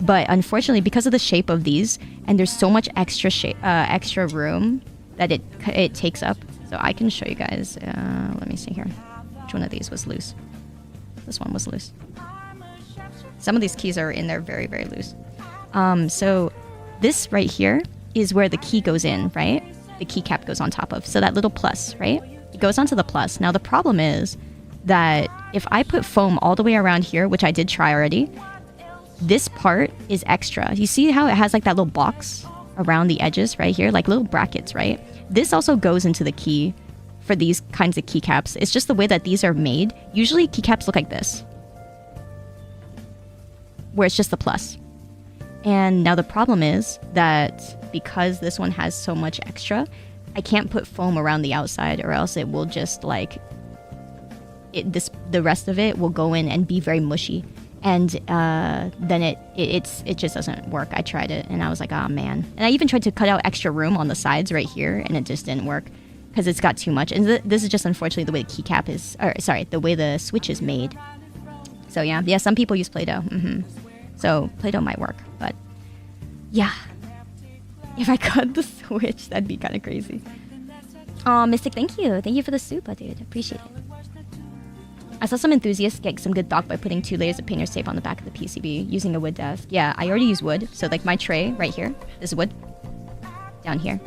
But unfortunately, because of the shape of these, and there's so much extra room that it takes up. So I can show you guys. Let me see here. Which one of these was loose? This one was loose. Some of these keys are in there very, very loose. So this right here is where the key goes in, right? The keycap goes on top of. So that little plus, right? It goes onto the plus. Now the problem is that if I put foam all the way around here, which I did try already, this part is extra. You see how it has like that little box around the edges right here? Like little brackets, right? This also goes into the key for these kinds of keycaps. It's just the way that these are made. Usually keycaps look like this, where it's just the plus. And now the problem is that because this one has so much extra, I can't put foam around the outside or else it will just like... the rest of it will go in and be very mushy. And then it just doesn't work. I tried it and I was like, oh man. And I even tried to cut out extra room on the sides right here and it just didn't work because it's got too much. And this is just unfortunately the way the keycap is, or sorry, the way the switch is made. So yeah, some people use Play-Doh. So Play-Doh might work, but yeah. If I cut the switch, that'd be kind of crazy. Oh, Mystic, thank you. Thank you for the super, dude. Appreciate it. I saw some enthusiasts get some good thock by putting 2 layers of painter's tape on the back of the PCB using a wood desk. Yeah, I already use wood. So like my tray right here is wood down here.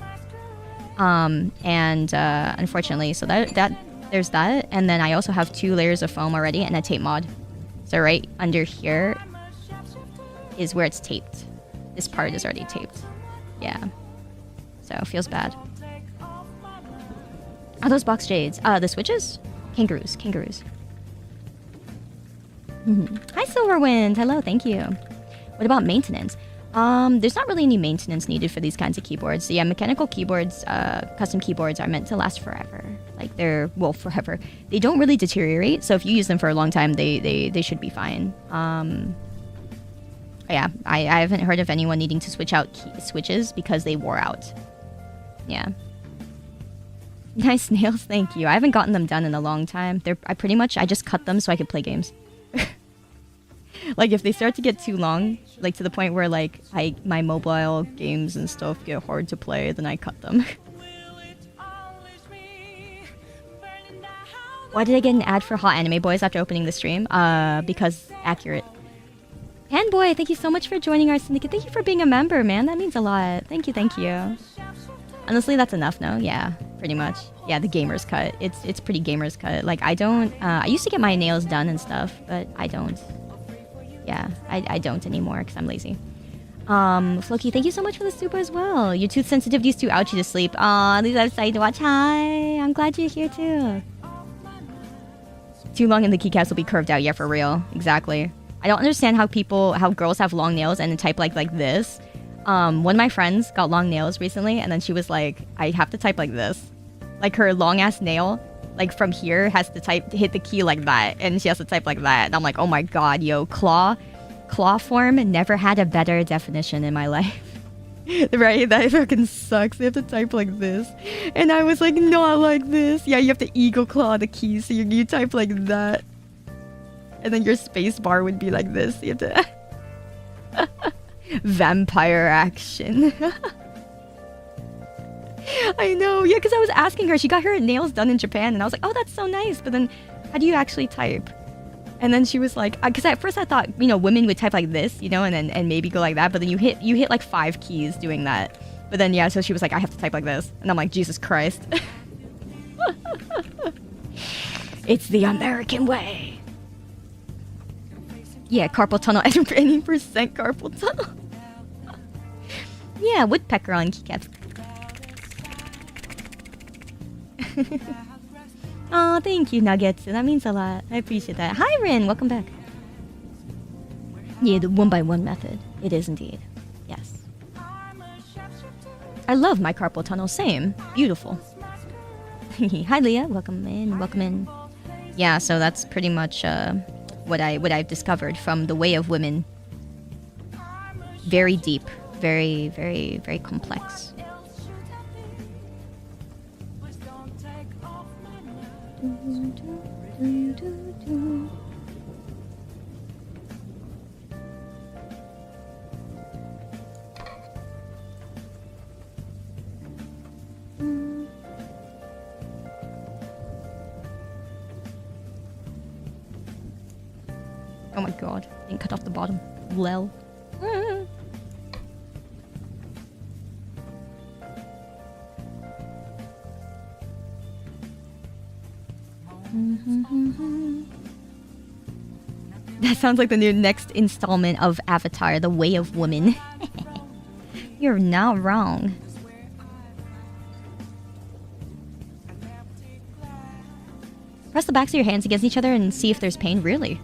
Unfortunately, so that there's that. And then I also have 2 layers of foam already and a tape mod. So right under here is where it's taped. This part is already taped. Yeah. So it feels bad. Are those box jades? The switches? Kangaroos. Hi, Silverwind. Hello, thank you. What about maintenance? There's not really any maintenance needed for these kinds of keyboards. So yeah, mechanical keyboards, custom keyboards are meant to last forever. Like they're, well, forever. They don't really deteriorate, so if you use them for a long time, they should be fine. Yeah, I haven't heard of anyone needing to switch out switches because they wore out. Yeah. Nice nails, thank you. I haven't gotten them done in a long time. I just cut them so I could play games. Like if they start to get too long, like to the point where like my mobile games and stuff get hard to play, then I cut them. Why did I get an ad for Hot Anime Boys after opening the stream? Because accurate. Panboy, thank you so much for joining our syndicate. Thank you for being a member, man. That means a lot. Thank you. Honestly, that's enough, no? Yeah, pretty much. Yeah, the gamer's cut. It's pretty gamer's cut. Like I don't. I used to get my nails done and stuff, but I don't. Yeah, I don't anymore because I'm lazy. Floki, thank you so much for the super as well. Your tooth sensitivity is too ouchy to sleep. Aw, these are excited to watch. Hi, I'm glad you're here too. Too long and the keycaps will be curved out. Yeah, for real. Exactly. I don't understand how girls have long nails and type like this. One of my friends got long nails recently, and then she was like, I have to type like this. Like her long ass nail, like from here has to hit the key like that, and she has to type like that. And I'm like, oh my god, yo, claw form never had a better definition in my life. Right? That fucking sucks. They have to type like this. And I was like, not like this. Yeah, you have to eagle claw the keys, so you type like that. And then your space bar would be like this. You have to... Vampire action. I know. Yeah, because I was asking her. She got her nails done in Japan. And I was like, oh, that's so nice. But then, how do you actually type? And then she was like, because at first I thought, you know, women would type like this, you know, and maybe go like that. But then you hit like 5 keys doing that. But then, yeah, so she was like, I have to type like this. And I'm like, Jesus Christ. It's the American way. Yeah, carpal tunnel. Any percent carpal tunnel. Yeah, woodpecker on keycaps. Oh, thank you, Nuggets. That means a lot. I appreciate that. Hi, Rin. Welcome back. Yeah, the 1x1 method. It is indeed. Yes. I love my carpal tunnel. Same. Beautiful. Hi, Leah. Welcome in. Welcome in. Yeah, so that's pretty much what I've discovered from the way of women. Very deep. Very, very, very complex. Oh my god, didn't cut off the bottom. Lel. That sounds like the new next installment of Avatar, The Way of Woman. You're not wrong. Press the backs of your hands against each other and see if there's pain. Really?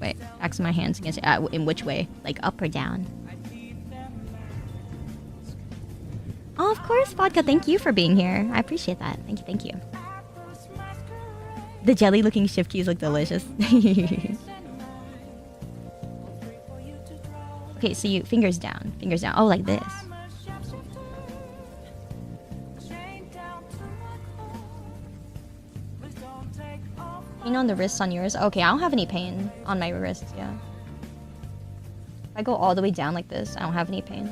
Wait, backs of my hands against... in which way? Like up or down? Oh, of course, Vodka. Thank you for being here. I appreciate that. Thank you, thank you. The jelly-looking shift keys look delicious. Okay, so you... Fingers down. Fingers down. Oh, like this. Pain on the wrists on yours? Okay, I don't have any pain on my wrists, yeah. If I go all the way down like this, I don't have any pain.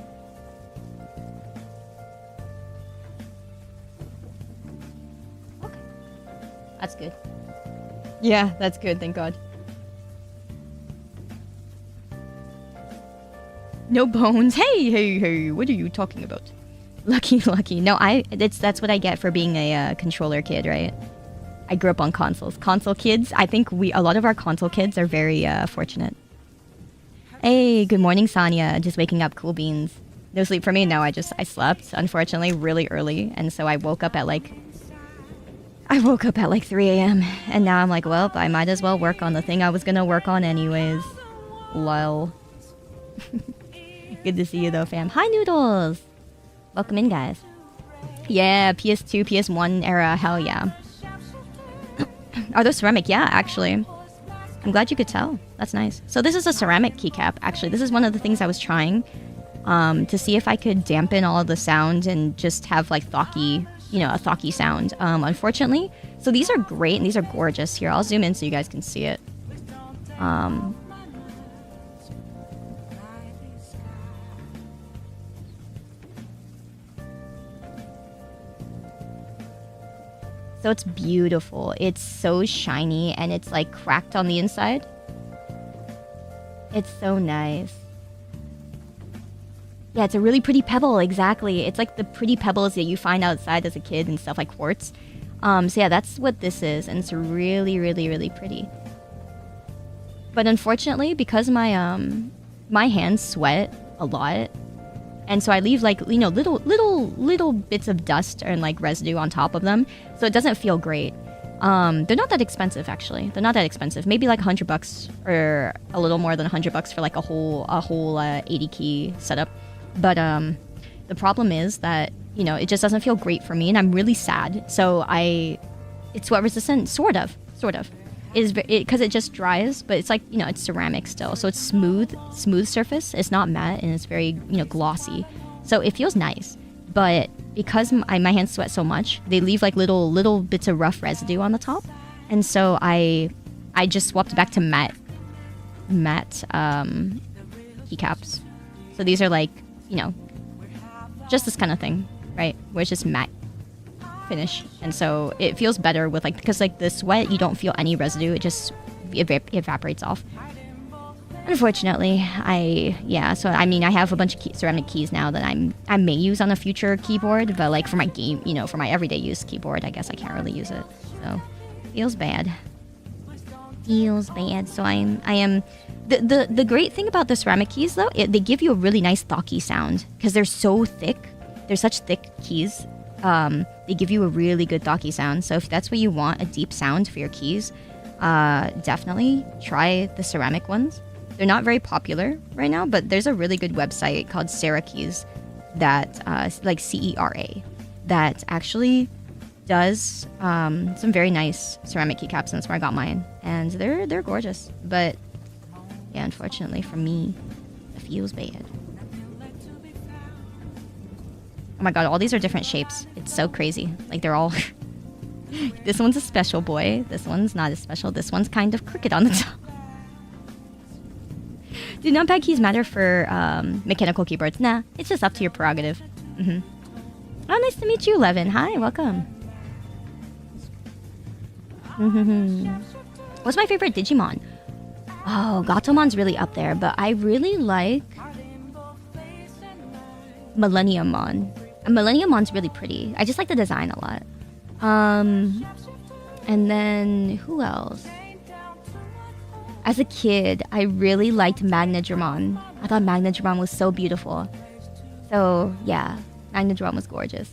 Okay. That's good. Yeah, that's good, thank God. No bones. Hey, what are you talking about? Lucky. No, that's what I get for being a controller kid, right? I grew up on consoles. Console kids, I think a lot of our console kids are very fortunate. Hey, good morning, Sonia. Just waking up, cool beans. No sleep for me? No, I slept, unfortunately, really early. And so I woke up at like 3 a.m. And now I'm like, well, I might as well work on the thing I was gonna work on anyways. Lol. Good to see you though, fam. Hi, Noodles! Welcome in, guys. Yeah, PS2, PS1 era, hell yeah. Are those ceramic? Yeah, actually. I'm glad you could tell. That's nice. So this is a ceramic keycap, actually. This is one of the things I was trying to see if I could dampen all of the sound and just have like thocky, you know, a thocky sound. Unfortunately. So these are great and these are gorgeous. Here, I'll zoom in so you guys can see it. So it's beautiful. It's so shiny and it's like cracked on the inside. It's so nice. Yeah, it's a really pretty pebble, exactly. It's like the pretty pebbles that you find outside as a kid and stuff, like quartz. So yeah, that's what this is, and it's really, really, really pretty. But unfortunately, because my hands sweat a lot, and so I leave like, you know, little bits of dust and like residue on top of them, so it doesn't feel great. They're not that expensive, actually. They're not that expensive. Maybe like $100 or a little more than $100 for like a whole 80 key setup. But the problem is that, you know, it just doesn't feel great for me, and I'm really sad. So it's sweat resistant, sort of. Is because it just dries, but it's like, you know, it's ceramic still, so it's smooth surface. It's not matte, and it's very, you know, glossy. So it feels nice, but because my hands sweat so much, they leave like little bits of rough residue on the top, and so I just swapped back to matte keycaps. So these are like, you know, just this kind of thing, right? Where it's just matte finish, and so it feels better with like, because like the sweat, you don't feel any residue. It just evaporates off. Unfortunately, so I mean, I have a bunch of ceramic keys now that I may use on a future keyboard, but like for my game, you know, for my everyday use keyboard, I guess I can't really use it. So feels bad. So I am the great thing about the ceramic keys though, they give you a really nice thocky sound because they're so thick. They're such thick keys. They give you a really good thocky sound. So if that's what you want, a deep sound for your keys, definitely try the ceramic ones. They're not very popular right now, but there's a really good website called Cera Keys that, like CERA, that actually does some very nice ceramic keycaps, and that's where I got mine. And they're gorgeous. But yeah, unfortunately for me, it feels bad. Oh my god, all these are different shapes. It's so crazy. Like, they're all... This one's a special boy. This one's not as special. This one's kind of crooked on the top. Do numpad keys matter for mechanical keyboards? Nah, it's just up to your prerogative. Oh, nice to meet you, Levin. Hi, welcome. What's my favorite Digimon? Oh, Gatomon's really up there, but I really like Millenniummon. Millenniummon's really pretty. I just like the design a lot. And then who else? As a kid, I really liked Magnadramon. I thought Magnadramon was so beautiful. So yeah, Magnadramon was gorgeous.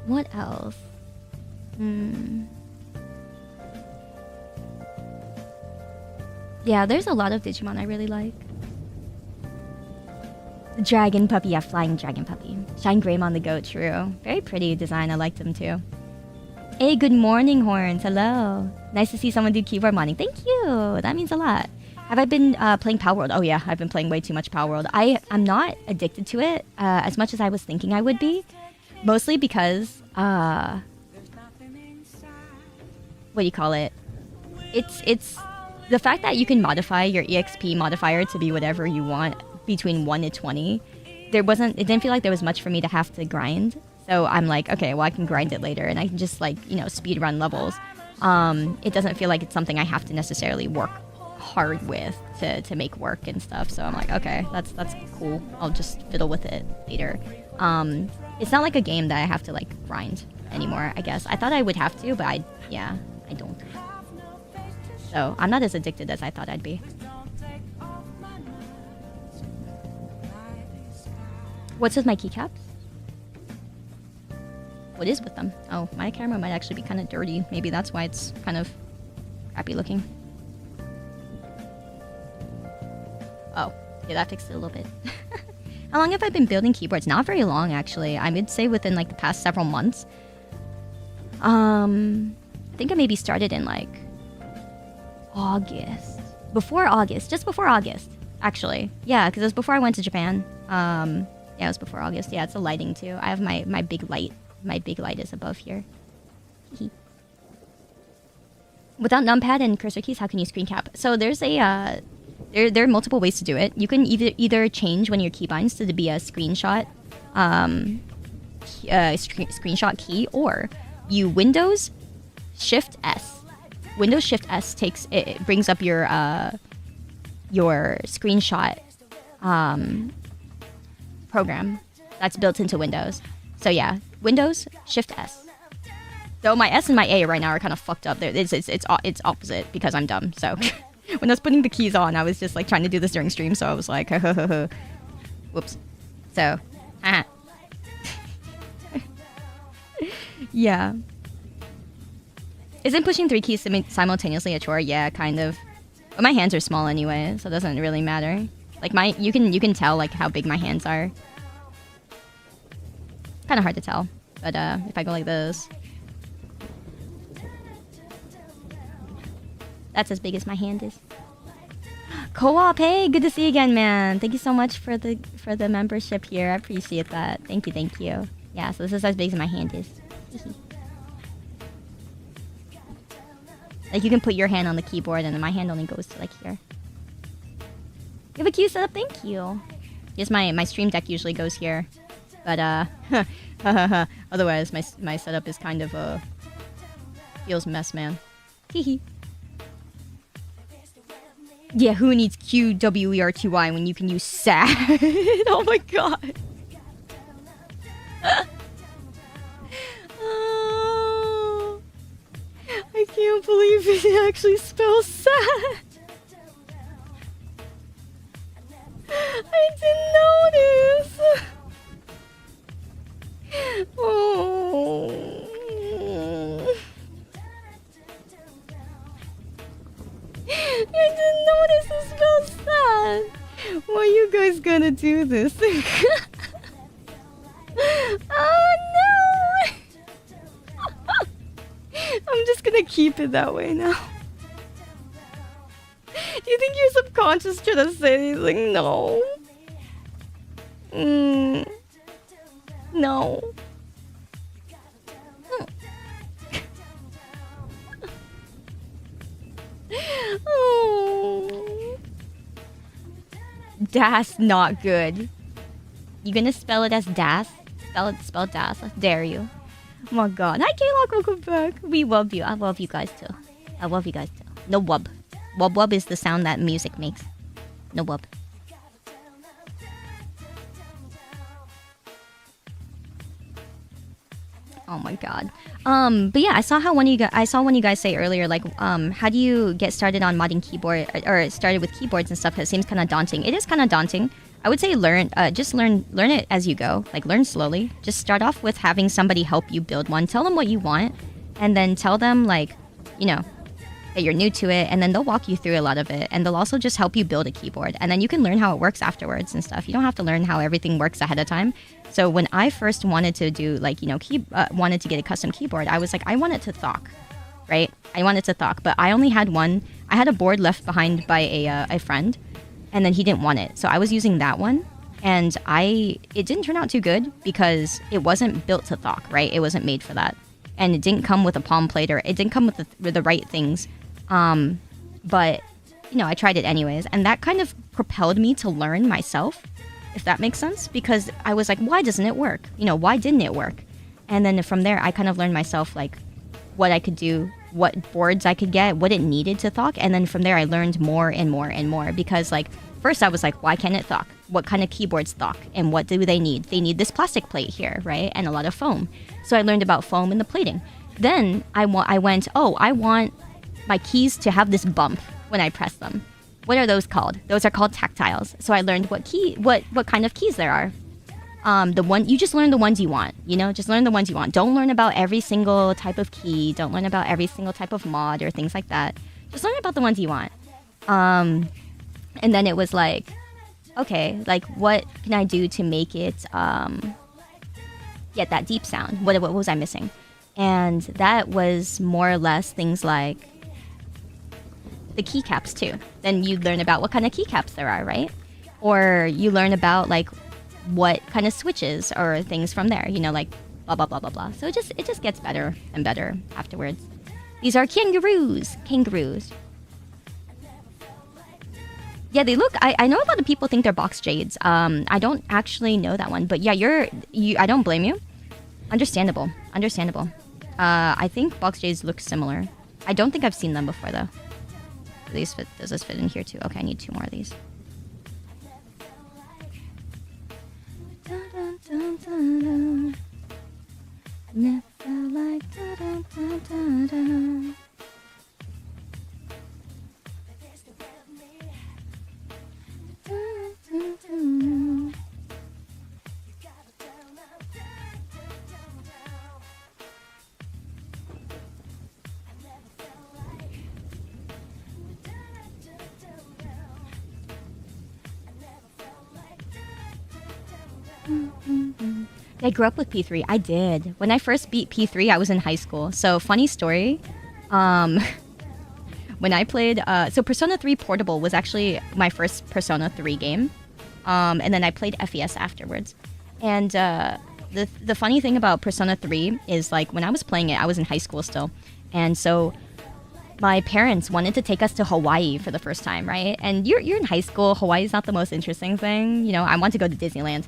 What else? Yeah, there's a lot of Digimon I really like. The Dragon Puppy, yeah, Flying Dragon Puppy. Shine Greymon the Goat, true. Very pretty design, I liked them too. Hey, good morning, Horns, hello. Nice to see someone do keyboard modding. Thank you, that means a lot. Have I been playing Power World? Oh yeah, I've been playing way too much Power World. I'm not addicted to it as much as I was thinking I would be. Mostly because, what do you call it? It's the fact that you can modify your EXP modifier to be whatever you want between 1 to 20. It didn't feel like there was much for me to have to grind. So I'm like, okay, well, I can grind it later and I can just, like, you know, speed run levels. It doesn't feel like it's something I have to necessarily work hard with to make work and stuff. So I'm like, okay, that's cool. I'll just fiddle with it later. It's not like a game that I have to, like, grind anymore, I guess. I thought I would have to, but I don't. So I'm not as addicted as I thought I'd be. What's with my keycaps? What is with them? Oh, my camera might actually be kind of dirty. Maybe that's why it's kind of crappy looking. Oh, yeah, that fixed it a little bit. How long have I been building keyboards? Not very long, actually. I would say within, like, the past several months. I think I maybe started in, like, August. Just before August, actually. Yeah, because it was before I went to Japan. Yeah, it was before August. Yeah, it's the lighting, too. I have my big light. My big light is above here. Without numpad and cursor keys, how can you screen cap? So there's a... There are multiple ways to do it. You can either change one of your keybinds to be a screenshot, screenshot key, or you Windows Shift S. Windows Shift S it brings up your screenshot program that's built into Windows. So yeah, Windows Shift S. Though my S and my A right now are kind of fucked up. It's opposite because I'm dumb. So. When I was putting the keys on, I was just like trying to do this during stream, so I was like, whoops. So, Yeah. Isn't pushing 3 keys simultaneously a chore? Yeah, kind of. But my hands are small anyway, so it doesn't really matter. Like you can tell like how big my hands are. Kind of hard to tell, but if I go like this, that's as big as my hand is. Co-op, hey, good to see you again, man. Thank you so much for the membership here. I appreciate that. Thank you, thank you. Yeah, so this is as big as my hand is. Like you can put your hand on the keyboard, and then my hand only goes to like here. You have a cute setup, thank you. Yes, my stream deck usually goes here, but otherwise my setup is kind of feels mess, man. Hehe. Yeah, who needs QWERTY when you can use sad? Oh my god. Oh, I can't believe it actually spells sad. I didn't notice. Oh. I didn't notice it spelled sad. Why are you guys gonna do this? Oh no! I'm just gonna keep it that way now. Do you think your subconscious should have said anything? No. No. Oh. Das not good. You gonna spell it as das? Spell das. I dare you. Oh my god. Hi K-Lock, welcome back. We love you. I love you guys too. I love you guys too. No wub. Wub wub is the sound that music makes. No wub. Oh my god. But yeah, I saw one of you guys say earlier, like, how do you get started on modding keyboard or started with keyboards and stuff? It seems kind of daunting. It is kind of daunting. I would say just learn it as you go. Like learn slowly. Just start off with having somebody help you build one. Tell them what you want, and then tell them like, you know, that you're new to it, and then they'll walk you through a lot of it, and they'll also just help you build a keyboard, and then you can learn how it works afterwards and stuff. You don't have to learn how everything works ahead of time. So when I first wanted to do like, you know, wanted to get a custom keyboard, I was like, I want it to thock, right? I wanted to thock, but I only had one. I had a board left behind by a friend, and then he didn't want it, so I was using that one, and it didn't turn out too good because it wasn't built to thock, right? It wasn't made for that, and it didn't come with a palm plate, or it didn't come with the right things. But you know, I tried it anyways, and that kind of propelled me to learn myself, if that makes sense, because I was like, why doesn't it work? You know, why didn't it work? And then from there, I kind of learned myself, like, what I could do, what boards I could get, what it needed to thock, and then from there, I learned more and more and more, because, like, first I was like, why can't it thock? What kind of keyboards thock? And what do they need? They need this plastic plate here, right? And a lot of foam. So I learned about foam and the plating. Then I went, oh, I want my keys to have this bump when I press them. What are those called? Those are called tactiles. So I learned what kind of keys there are. You just learn the ones you want, you know, just learn the ones you want. Don't learn about every single type of key. Don't learn about every single type of mod or things like that. Just learn about the ones you want. And then it was like, okay, like what can I do to make it get that deep sound? What was I missing? And that was more or less things like the keycaps too. Then you learn about what kind of keycaps there are, right? Or you learn about like what kind of switches or things from there, you know, like blah blah blah blah blah. So it just gets better and better afterwards. These are kangaroos. Yeah, they look. I know a lot of people think they're box jades. I don't actually know that one, but yeah, I don't blame you. Understandable. I think box jades look similar. I don't think I've seen them before though. Does this fit in here too? Okay, I need 2 more of these. I grew up with P3. I did. When I first beat P3, I was in high school. So funny story. When I played, so Persona 3 Portable was actually my first Persona 3 game. And then I played FES afterwards. And the funny thing about Persona 3 is, like, when I was playing it, I was in high school still. And so my parents wanted to take us to Hawaii for the first time, right? And you're in high school. Hawaii is not the most interesting thing. You know, I want to go to Disneyland.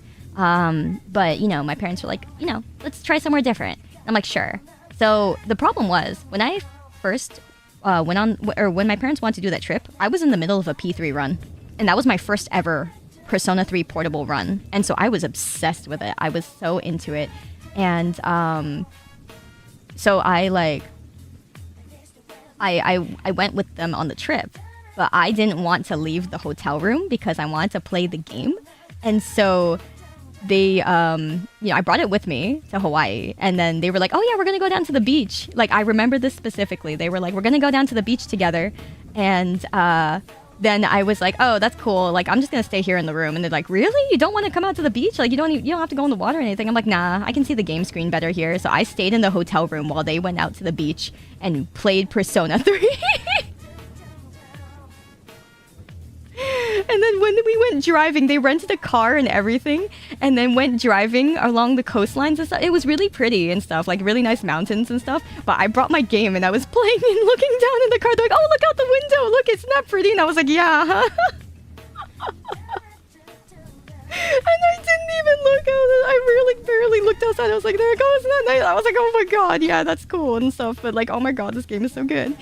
But, you know, my parents were like, you know, let's try somewhere different. I'm like, sure. So the problem was, when I first went on, or when my parents wanted to do that trip, I was in the middle of a P3 run. And that was my first ever Persona 3 Portable run. And so I was obsessed with it. I was so into it. And so I went with them on the trip, but I didn't want to leave the hotel room because I wanted to play the game. And so they, you know, I brought it with me to Hawaii, and then they were like, oh yeah, we're gonna go down to the beach. Like, I remember this specifically. They were like, we're gonna go down to the beach together. And then I was like, oh, that's cool. Like, I'm just gonna stay here in the room. And they're like, really? You don't want to come out to the beach? Like, you don't have to go in the water or anything. I'm like, nah, I can see the game screen better here. So I stayed in the hotel room while they went out to the beach and played Persona 3. And then when we went driving, they rented a car and everything, and then went driving along the coastlines and stuff. It was really pretty and stuff, like really nice mountains and stuff. But I brought my game and I was playing and looking down in the car. They're like, oh, look out the window. Look, it's not pretty. And I was like, yeah. And I didn't even look out. I really barely looked outside. I was like, there it goes. Isn't that nice? I was like, oh my god, yeah, that's cool and stuff. But like, oh my god, this game is so good.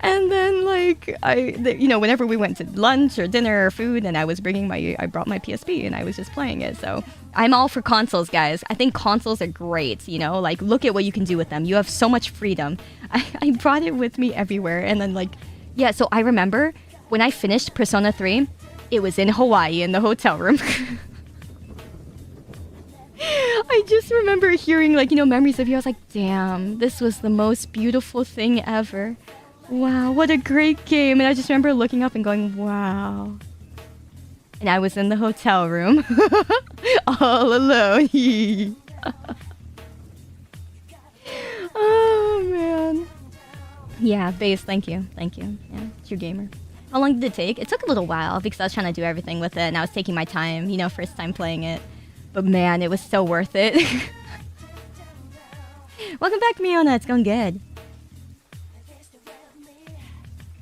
And then like, you know, whenever we went to lunch or dinner or food, and I brought my PSP and I was just playing it. So I'm all for consoles, guys. I think consoles are great. You know, like, look at what you can do with them. You have so much freedom. I brought it with me everywhere. And then like, yeah. So I remember when I finished Persona 3. It was in Hawaii in the hotel room. I just remember hearing, like, you know, memories of you. I was like, damn, this was the most beautiful thing ever. Wow, what a great game. And I just remember looking up and going, wow. And I was in the hotel room. All alone. Oh, man. Yeah, base, thank you. Thank you. Yeah, true gamer. How long did it take? It took a little while because I was trying to do everything with it and I was taking my time, you know, first time playing it. But man, it was so worth it. Welcome back, Miona. It's going good.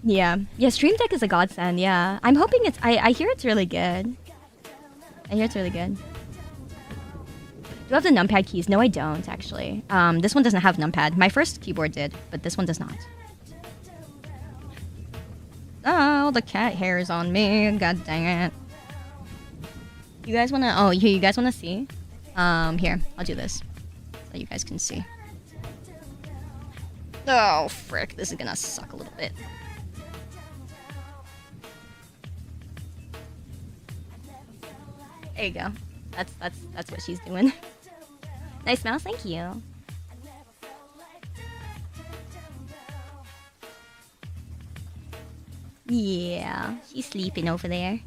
Yeah. Yeah, Stream Deck is a godsend, yeah. I'm hoping it's... I hear it's really good. I hear it's really good. Do you have the numpad keys? No, I don't, actually. This one doesn't have numpad. My first keyboard did, but this one does not. Oh, the cat hair is on me. God dang it. You guys wanna... Oh, you guys wanna see? Here. I'll do this. So you guys can see. Oh, frick. This is gonna suck a little bit. There you go. That's what she's doing. Nice mouse, thank you. Yeah, she's sleeping over there.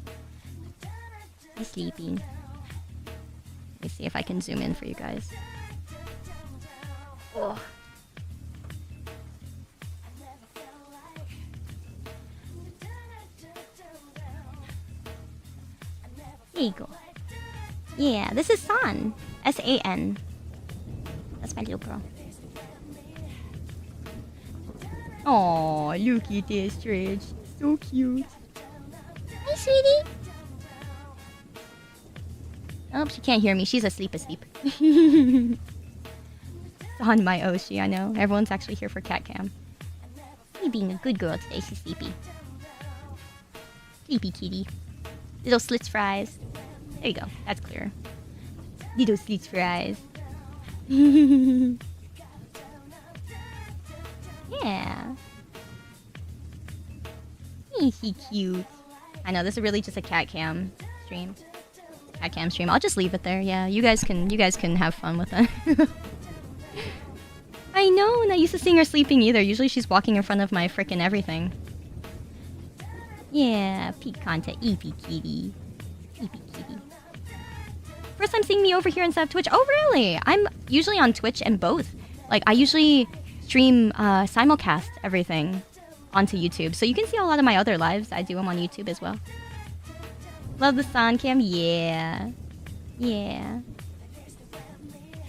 She's sleeping. Let me see if I can zoom in for you guys. Oh. There you go. Yeah, this is San. S-A-N. That's my little girl. Oh, look at this stretch. So cute. Hi, sweetie. Oh, she can't hear me. She's asleep. On my Oshi, I know. Everyone's actually here for cat cam. You being a good girl today. She's sleepy. Sleepy kitty. Little slits fries. There you go. That's clear. Little slits fries. Yeah. Is he cute? I know this is really just a cat cam stream. Cat cam stream. I'll just leave it there. Yeah, you guys can have fun with it. I know, not used to seeing her sleeping either. Usually she's walking in front of my frickin' everything. Yeah, peak content. Eepy kitty. Eepy kitty. First time seeing me over here instead of Twitch. Oh, really? I'm usually on Twitch and both. Like, I usually stream simulcast everything onto YouTube. So you can see a lot of my other lives. I do them on YouTube as well. Love the San Cam. Yeah. Yeah.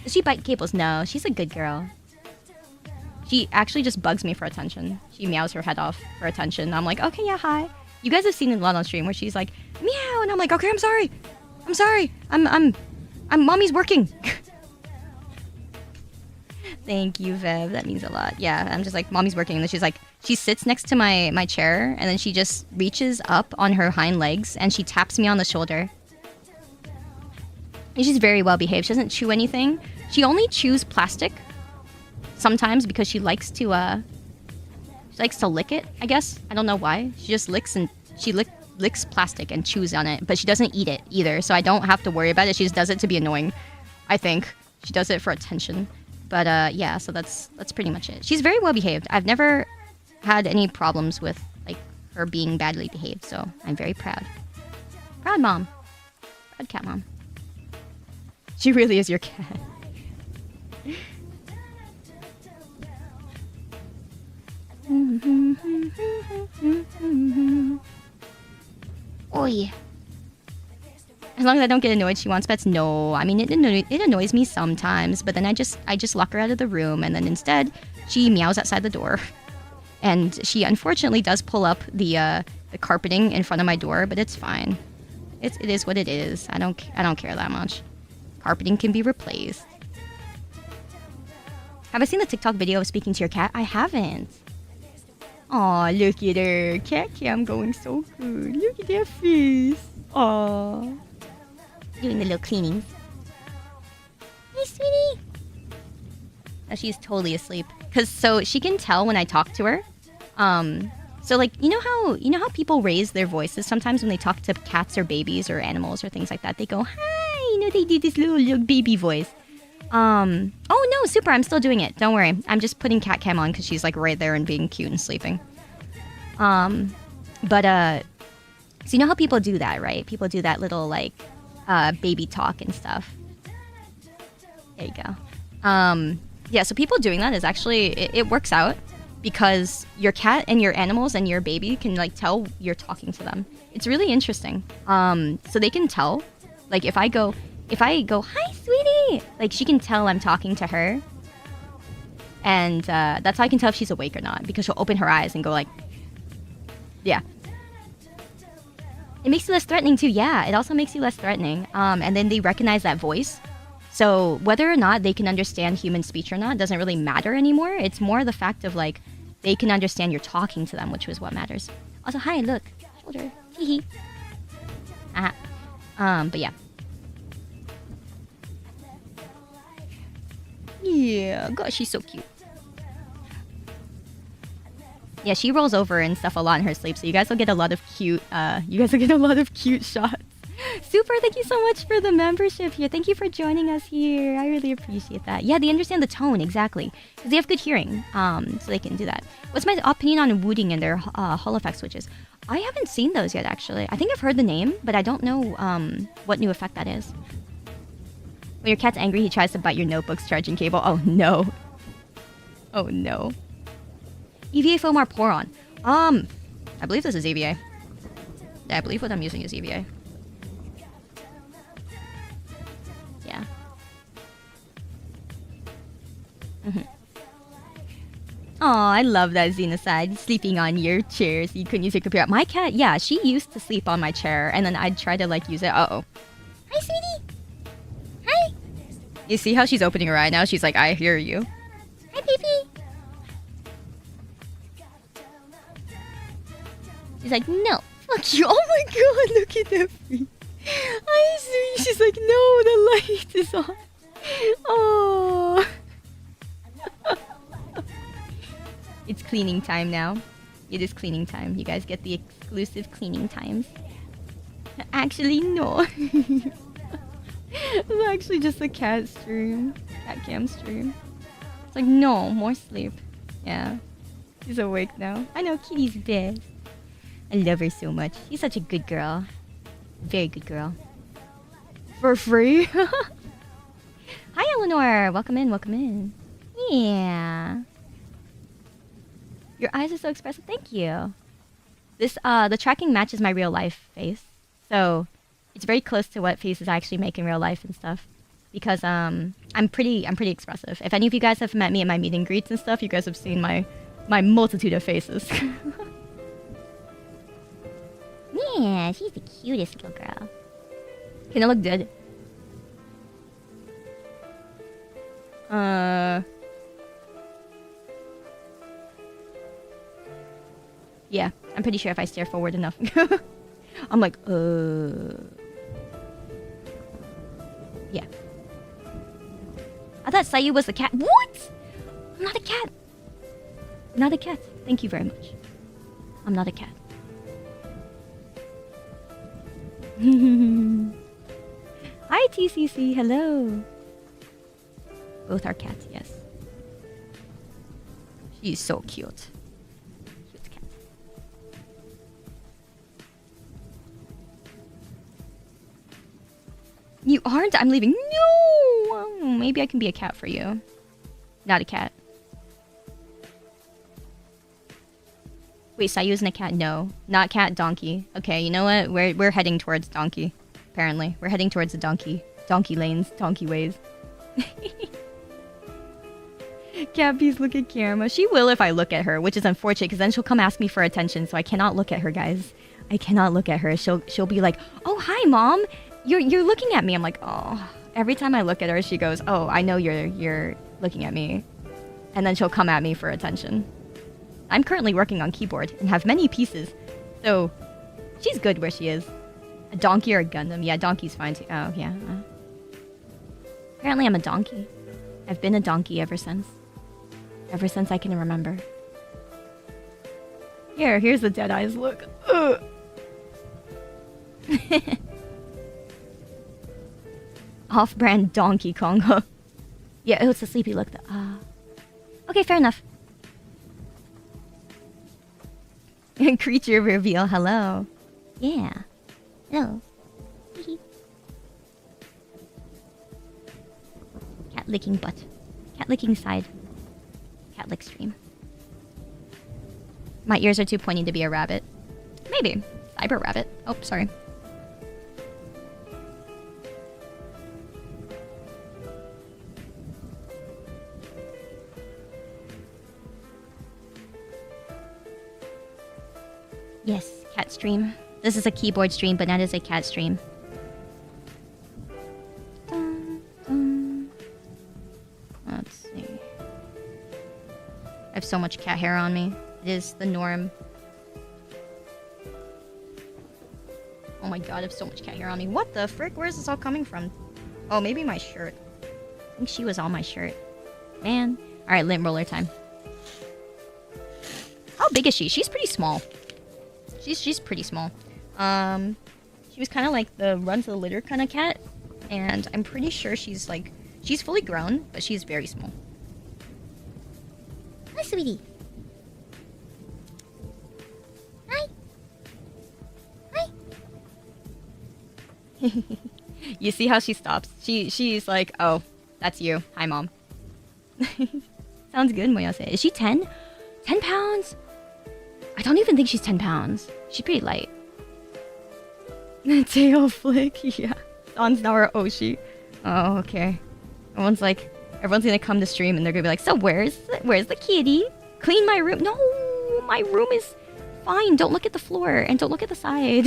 Does she bite cables? No, she's a good girl. She actually just bugs me for attention. She meows her head off for attention. I'm like, okay, yeah, hi. You guys have seen it a lot on stream where she's like, meow, and I'm like, okay, I'm sorry. I'm sorry. I'm mommy's working. Thank you, Vev. That means a lot. Yeah, I'm just like, mommy's working. And then she's like, she sits next to my chair, and then she just reaches up on her hind legs, and she taps me on the shoulder. And she's very well behaved. She doesn't chew anything. She only chews plastic sometimes because she likes to lick it, I guess. I don't know why. She just licks and she licks plastic and chews on it, but she doesn't eat it either. So I don't have to worry about it. She just does it to be annoying. I think she does it for attention. But yeah, so that's pretty much it. She's very well behaved. I've never had any problems with like her being badly behaved, so I'm very proud. Proud mom. Proud cat mom. She really is your cat. Oh yeah. As long as I don't get annoyed, she wants pets. No, I mean it annoys me sometimes, but then I just lock her out of the room, and then instead she meows outside the door, and she unfortunately does pull up the carpeting in front of my door, but it's fine. It is what it is. I don't care that much. Carpeting can be replaced. Have I seen the TikTok video of speaking to your cat? I haven't. Aw, look at her. Cat cam going so good. Look at that face. Aw. Doing the little cleanings. Hey, sweetie. Oh, she's totally asleep. So she can tell when I talk to her. So like, you know how people raise their voices sometimes when they talk to cats or babies or animals or things like that? They go, hi, you know, they do this little baby voice. Oh no, super, I'm still doing it. Don't worry. I'm just putting cat cam on because she's like right there and being cute and sleeping. So you know how people do that, right? People do that little like baby talk and stuff. There you go. Yeah, so people doing that is actually, it works out because your cat and your animals and your baby can like tell you're talking to them. It's really interesting. So they can tell, like if I go, hi, sweetie, like she can tell I'm talking to her. And that's how I can tell if she's awake or not, because she'll open her eyes and go like, yeah. It makes you less threatening too. Yeah, it also makes you less threatening. And then they recognize that voice. So whether or not they can understand human speech or not doesn't really matter anymore. It's more the fact of like, they can understand you're talking to them, which is what matters. Also, hi, look, shoulder, hee hee. But yeah. Yeah, gosh, she's so cute. Yeah, she rolls over and stuff a lot in her sleep, so you guys will get a lot of cute, shots. Super, thank you so much for the membership here. Thank you for joining us here. I really appreciate that. Yeah, they understand the tone, exactly. Because they have good hearing, so they can do that. What's my opinion on Wooting and their Hall effect switches? I haven't seen those yet, actually. I think I've heard the name, but I don't know what new effect that is. When your cat's angry, he tries to bite your notebook's charging cable. Oh, no. Oh, no. EVA Fomar Poron. I believe this is EVA. Yeah, I believe what I'm using is EVA. Yeah. Aw, I love that Xenocide. Sleeping on your chair so you couldn't use your computer. My cat, yeah, she used to sleep on my chair, and then I'd try to, like, use it. Uh-oh. Hi, sweetie. Hi. You see how she's opening her eye now? She's like, I hear you. Hi, baby. She's like, no, fuck you. Oh my god, look at that face. I see. She's like, no, the light is on. Oh. It's cleaning time now. It is cleaning time. You guys get the exclusive cleaning times. Actually, no. It's actually just a cat stream. Cat cam stream. It's like, no, more sleep. Yeah. She's awake now. I know, Kitty's best. I love her so much. She's such a good girl. Very good girl. For free? Hi, Eleanor. Welcome in, welcome in. Yeah. Your eyes are so expressive. Thank you. This, the tracking matches my real life face. So, it's very close to what faces I actually make in real life and stuff. Because, I'm pretty expressive. If any of you guys have met me at my meet and greets and stuff, you guys have seen my multitude of faces. Yeah, she's the cutest little girl. Can it look good? Yeah, I'm pretty sure if I stare forward enough. I'm like, yeah. I thought Sayu was the cat. What? I'm not a cat. Not a cat. Thank you very much. I'm not a cat. Hi, TCC. Hello. Both are cats, yes. She's so cute. Cute cat. You aren't? I'm leaving. No! Maybe I can be a cat for you. Not a cat. Wait, Sayu isn't a cat? No. Not cat, donkey. Okay, you know what? We're heading towards donkey. Apparently. We're heading towards the donkey. Donkey lanes. Donkey ways. Cat, please look at camera. She will if I look at her, which is unfortunate because then she'll come ask me for attention, so I cannot look at her, guys. I cannot look at her. She'll be like, "Oh, hi, mom. You're looking at me." I'm like, "Oh." Every time I look at her, she goes, "Oh, I know you're looking at me." And then she'll come at me for attention. I'm currently working on keyboard and have many pieces, so she's good where she is. A donkey or a Gundam? Yeah, donkey's fine too. Oh, yeah. Apparently I'm a donkey. I've been a donkey ever since. Ever since I can remember. Here's the dead eyes look. Off-brand Donkey Kong. Yeah, oh, it's a sleepy look. Okay, fair enough. Creature reveal. Hello. Yeah. Hello. Cat licking butt. Cat licking side. Cat lick stream. My ears are too pointy to be a rabbit. Maybe. Cyber rabbit. Oh, sorry. Yes, cat stream. This is a keyboard stream, but that is a cat stream. Let's see. I have so much cat hair on me. It is the norm. Oh my god, I have so much cat hair on me. What the frick? Where is this all coming from? Oh, maybe my shirt. I think she was on my shirt. Man. Alright, lint roller time. How big is she? She's pretty small. She's pretty small. She was kind of like the run to the litter kind of cat. And I'm pretty sure she's like... She's fully grown, but she's very small. Hi, sweetie. Hi. Hi. You see how she stops? She's like, oh, that's you. Hi, mom. Sounds good, Moyase. Is she 10? 10 pounds? I don't even think she's 10 pounds. She's pretty light. Tail flick, yeah. Don's now our Oshi. Oh, okay. Everyone's gonna come to stream and they're gonna be like, so where's the kitty? Clean my room. No, my room is fine. Don't look at the floor and don't look at the side.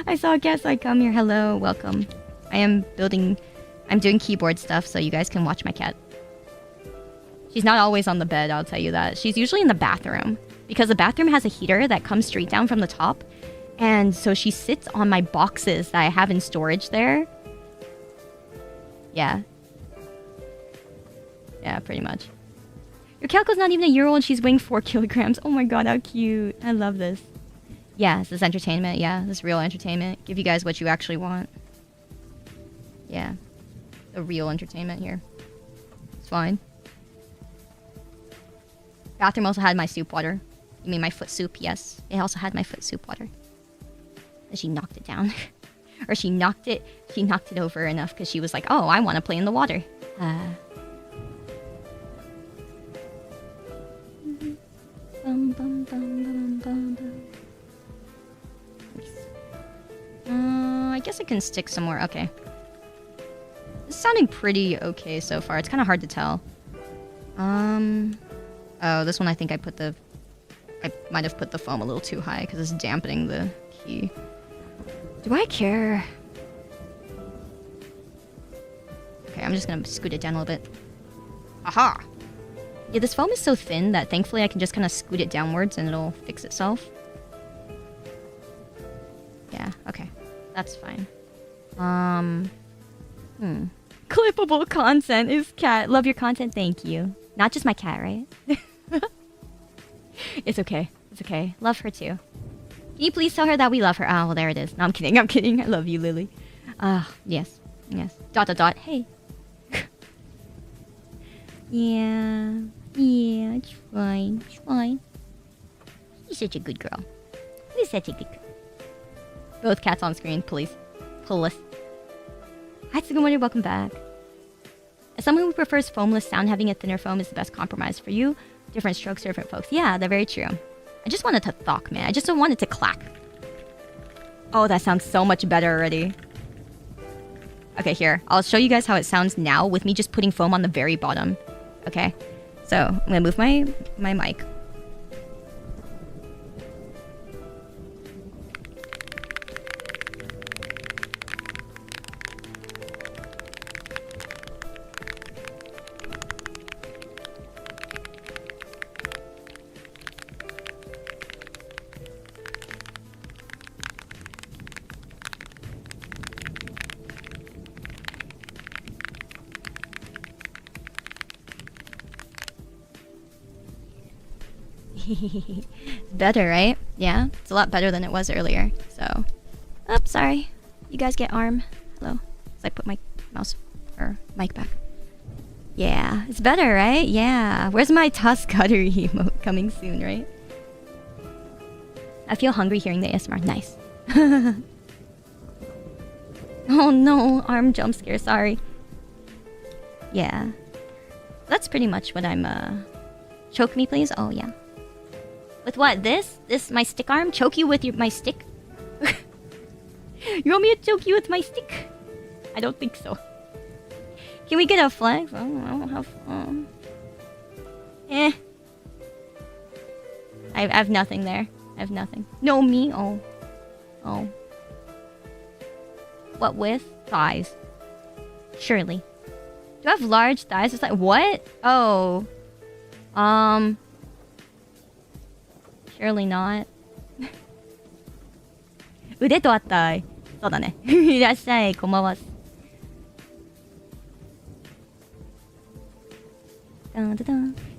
I saw a cat, so I come here. Hello, welcome. I'm doing keyboard stuff, so you guys can watch my cat. She's not always on the bed, I'll tell you that. She's usually in the bathroom. Because the bathroom has a heater that comes straight down from the top. And so she sits on my boxes that I have in storage there. Yeah. Yeah, pretty much. Your Calco's not even a year old. She's weighing 4 kilograms. Oh my god, how cute. I love this. Yeah, this is entertainment. Yeah, this is real entertainment. Give you guys what you actually want. Yeah. The real entertainment here. It's fine. Bathroom also had my soup water. You mean my foot soup? Yes. It also had my foot soup water. And she knocked it down. Or she knocked it over enough because she was like, oh, I want to play in the water. I guess I can stick some more. Okay. This is sounding pretty okay so far. It's kind of hard to tell. Oh, this one I think I might have put the foam a little too high because it's dampening the key. Do I care? Okay, I'm just gonna scoot it down a little bit. Aha! Yeah, this foam is so thin that thankfully I can just kind of scoot it downwards and it'll fix itself. Yeah, okay. That's fine. Clippable content is cat. Love your content, thank you. Not just my cat, right? It's okay. It's okay. Love her too. Can you please tell her that we love her? Oh, well, there it is. No, I'm kidding. I'm kidding. I love you, Lily. Yes. Yes. ... Hey. Yeah. Yeah, it's fine. It's fine. You're such a good girl. You're such a good girl. Both cats on screen, please. Please. Hi, Sugimori, welcome back. As someone who prefers foamless sound, having a thinner foam is the best compromise for you. Different strokes for different folks. Yeah, they're very true. I just wanted to thock, man. I just don't want it to clack. Oh, that sounds so much better already. Okay, here. I'll show you guys how it sounds now with me just putting foam on the very bottom. Okay? So, I'm gonna move my mic. Better, right? Yeah, it's a lot better than it was earlier. So, oh, sorry. You guys get arm. Hello. So I put my mouse or mic back. Yeah, it's better, right? Yeah. Where's my toss cutter emote coming soon, right? I feel hungry hearing the ASMR. Nice. Oh no, arm jump scare. Sorry. Yeah. That's pretty much what I'm. Choke me, please. Oh yeah. With what? This? This my stick arm? Choke you with my stick? You want me to choke you with my stick? I don't think so. Can we get a flag? Oh, I don't have I have nothing there. I have nothing. No, me? Oh. Oh. What with? Thighs. Surely. Do I have large thighs? It's like, what? Oh. Surely not. 腕とあったい。そうだね。いらっしゃい。こんばんは。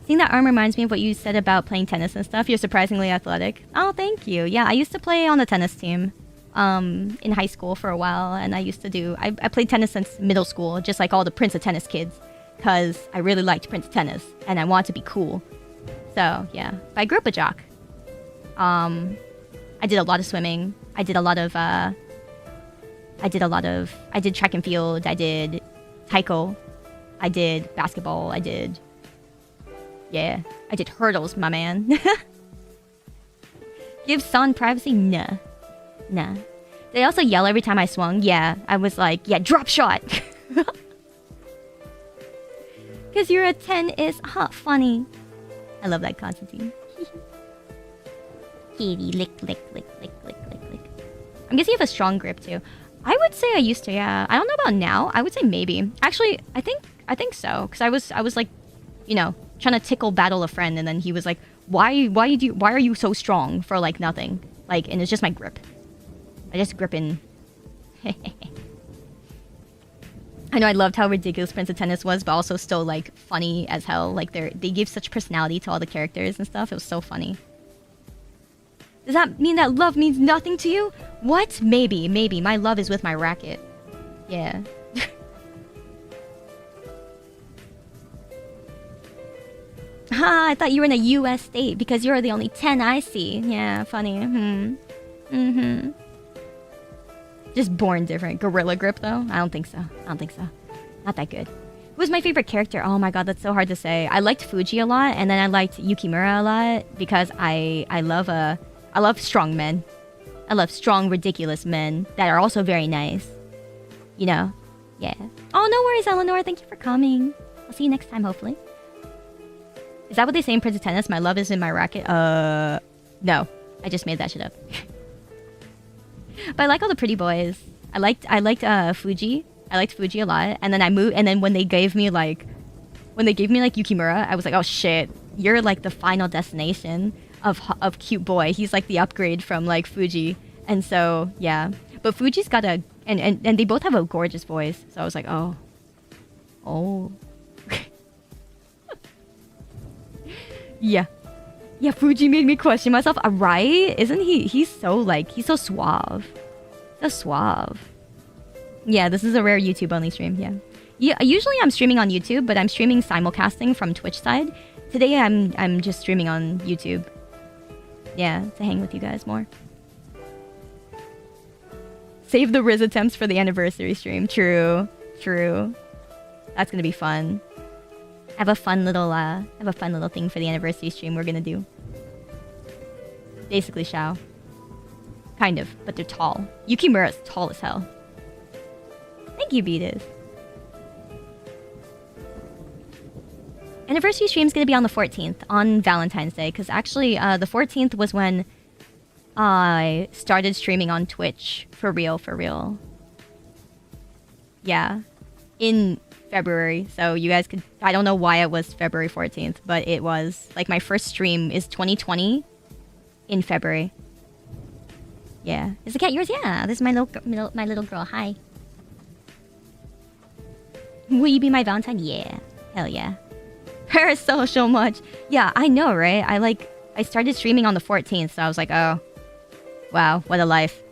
Seeing that arm reminds me of what you said about playing tennis and stuff. You're surprisingly athletic. Oh, thank you. Yeah, I used to play on the tennis team in high school for a while. And I used to do... I played tennis since middle school, just like all the Prince of Tennis kids. Because I really liked Prince of Tennis. And I wanted to be cool. So, yeah. But I grew up a jock. I did a lot of swimming. I did track and field. I did taiko. I did basketball. I did hurdles, my man. Give son privacy? Nah. Did I also yell every time I swung? Yeah. I was like, yeah, drop shot. Because you're a 10 is hot funny. I love that, Constantine. Kitty, lick. I'm guessing you have a strong grip too. I would say I used to, yeah. I don't know about now. I would say maybe. Actually, I think so. Because I was like, you know, trying to tickle battle a friend, and then he was like, why are you so strong for like nothing? Like, and it's just my grip. I just grip in. I know I loved how ridiculous Prince of Tennis was, but also still like funny as hell. Like they give such personality to all the characters and stuff. It was so funny. Does that mean that love means nothing to you? What? Maybe. My love is with my racket. Yeah. I thought you were in a US state because you're the only 10 I see. Yeah, funny. Just born different. Gorilla Grip, though? I don't think so. I don't think so. Not that good. Who was my favorite character? Oh my god, that's so hard to say. I liked Fuji a lot, and then I liked Yukimura a lot because I love strong men. I love strong, ridiculous men that are also very nice. You know? Yeah. Oh, no worries, Eleanor. Thank you for coming. I'll see you next time, hopefully. Is that what they say in Prince of Tennis? My love is in my racket? No. I just made that shit up. But I like all the pretty boys. I liked Fuji. I liked Fuji a lot. And then I moved, and then when they gave me like Yukimura, I was like, oh shit, you're like the final destination of cute boy. He's like the upgrade from like Fuji. And so yeah. But Fuji's got a and they both have a gorgeous voice. So I was like, oh. Yeah. Yeah, Fuji made me question myself. Right? Isn't he? He's so suave. So suave. Yeah, this is a rare YouTube only stream. Yeah. Usually I'm streaming on YouTube, but I'm streaming simulcasting from Twitch side. Today I'm just streaming on YouTube. Yeah, to hang with you guys more. Save the Riz attempts for the anniversary stream. True. That's gonna be fun. I have a fun little thing for the anniversary stream we're gonna do. Basically Shao. Kind of, but they're tall. Yukimura's tall as hell. Thank you, Beatus. Anniversary stream's gonna be on the 14th, on Valentine's Day, because actually the 14th was when I started streaming on Twitch for real. Yeah. In February, so you guys could... I don't know why it was February 14th, but it was. Like, my first stream is 2020 in February. Yeah. Is the cat yours? Yeah. This is my little girl. Hi. Will you be my Valentine? Yeah. Hell yeah. Her so much. Yeah, I know, right? I started streaming on the 14th, so I was like, oh. Wow, what a life.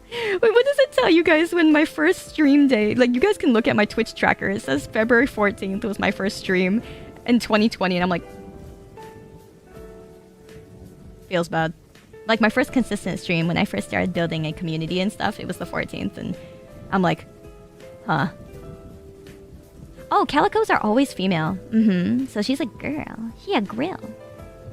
Wait, what does it tell you guys when my first stream day... Like, you guys can look at my Twitch tracker. It says February 14th was my first stream in 2020, and I'm like... Feels bad. Like, my first consistent stream when I first started building a community and stuff, it was the 14th, and I'm like... Huh. Oh, calicos are always female. So she's a girl. She a grill.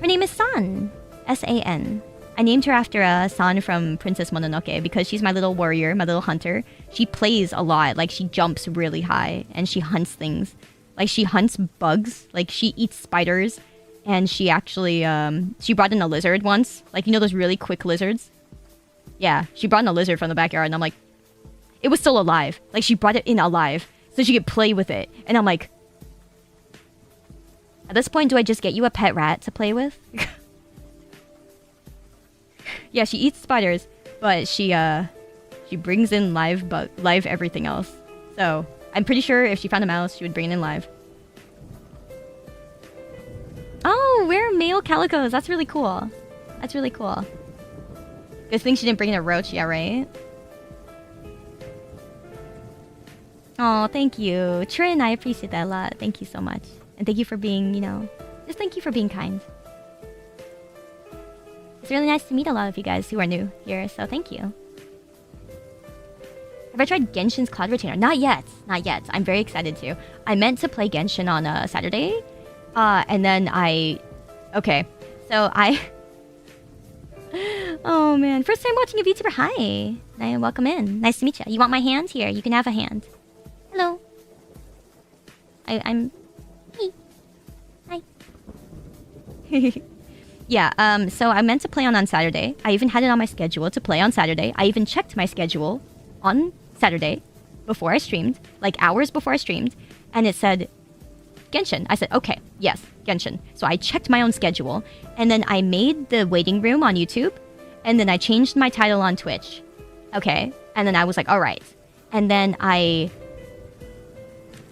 Her name is San. S-A-N. I named her after San from Princess Mononoke because she's my little warrior, my little hunter. She plays a lot. Like, she jumps really high and she hunts things. Like, she hunts bugs. Like, she eats spiders. And she actually, she brought in a lizard once. Like, you know those really quick lizards? Yeah, she brought in a lizard from the backyard and I'm like... It was still alive. Like, she brought it in alive so she could play with it. And I'm like... At this point, do I just get you a pet rat to play with? Yeah, she eats spiders, but she brings in live everything else. So, I'm pretty sure if she found a mouse, she would bring it in live. Oh, we're male calicos. That's really cool. That's really cool. Good thing she didn't bring in a roach, yeah, right? Oh, thank you. Trin, I appreciate that a lot. Thank you so much. And thank you for being, you know, just thank you for being kind. It's really nice to meet a lot of you guys who are new here, so thank you. Have I tried Genshin's Cloud Retainer? Not yet. Not yet. I'm very excited to. I meant to play Genshin on Saturday. And then okay. So oh man. First time watching a Vtuber. Hi. Welcome in. Nice to meet you. You want my hand? Here, you can have a hand. Hello. I'm... Hey. Hi. Yeah, so I meant to play on Saturday. I even had it on my schedule to play on Saturday. I even checked my schedule on Saturday before I streamed, like hours before I streamed, and it said Genshin. I said, okay, yes, Genshin. So I checked my own schedule, and then I made the waiting room on YouTube, and then I changed my title on Twitch. Okay, and then I was like, all right. And then I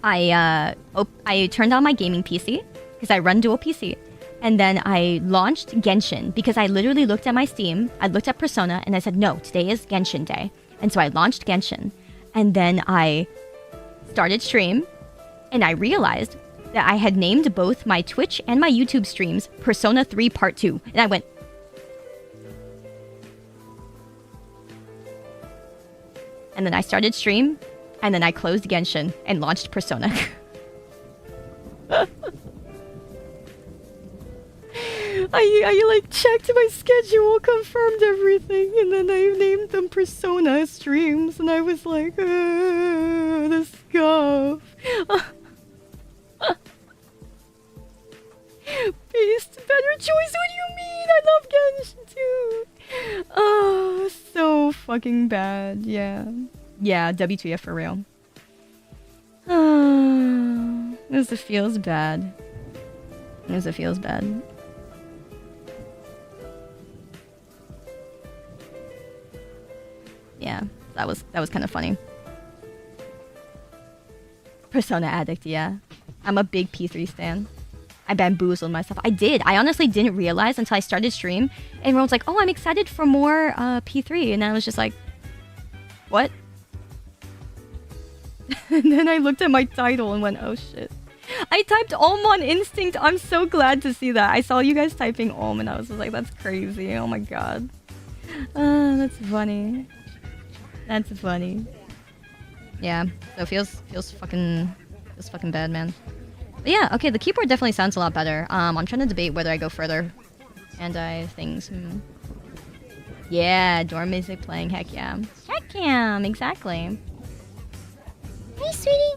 turned on my gaming PC, because I run dual PC. And then I launched Genshin because I literally looked at my Steam, I looked at Persona, and I said, no, today is Genshin Day. And so I launched Genshin. And then I started stream, and I realized that I had named both my Twitch and my YouTube streams Persona 3 Part 2. And I went... and then I started stream, and then I closed Genshin and launched Persona. I like checked my schedule, confirmed everything, and then I named them Persona streams, and I was like, the scuff. Beast, better choice, what do you mean? I love Genshin too. Oh, so fucking bad, yeah. Yeah, WTF for real. This feels bad. This feels bad. Yeah, that was kind of funny. Persona addict, yeah. I'm a big P3 stan. I bamboozled myself. I did. I honestly didn't realize until I started stream. And everyone's like, oh, I'm excited for more P3. And I was just like, what? And then I looked at my title and went, oh shit. I typed Om on instinct. I'm so glad to see that. I saw you guys typing Om and I was just like, that's crazy. Oh my god. That's funny. That's funny. Yeah, so feels fucking bad, man. But yeah, okay, the keyboard definitely sounds a lot better. I'm trying to debate whether I go further. And things. Yeah, dorm music playing, heck yeah. Heck yeah, exactly. Hey, sweetie.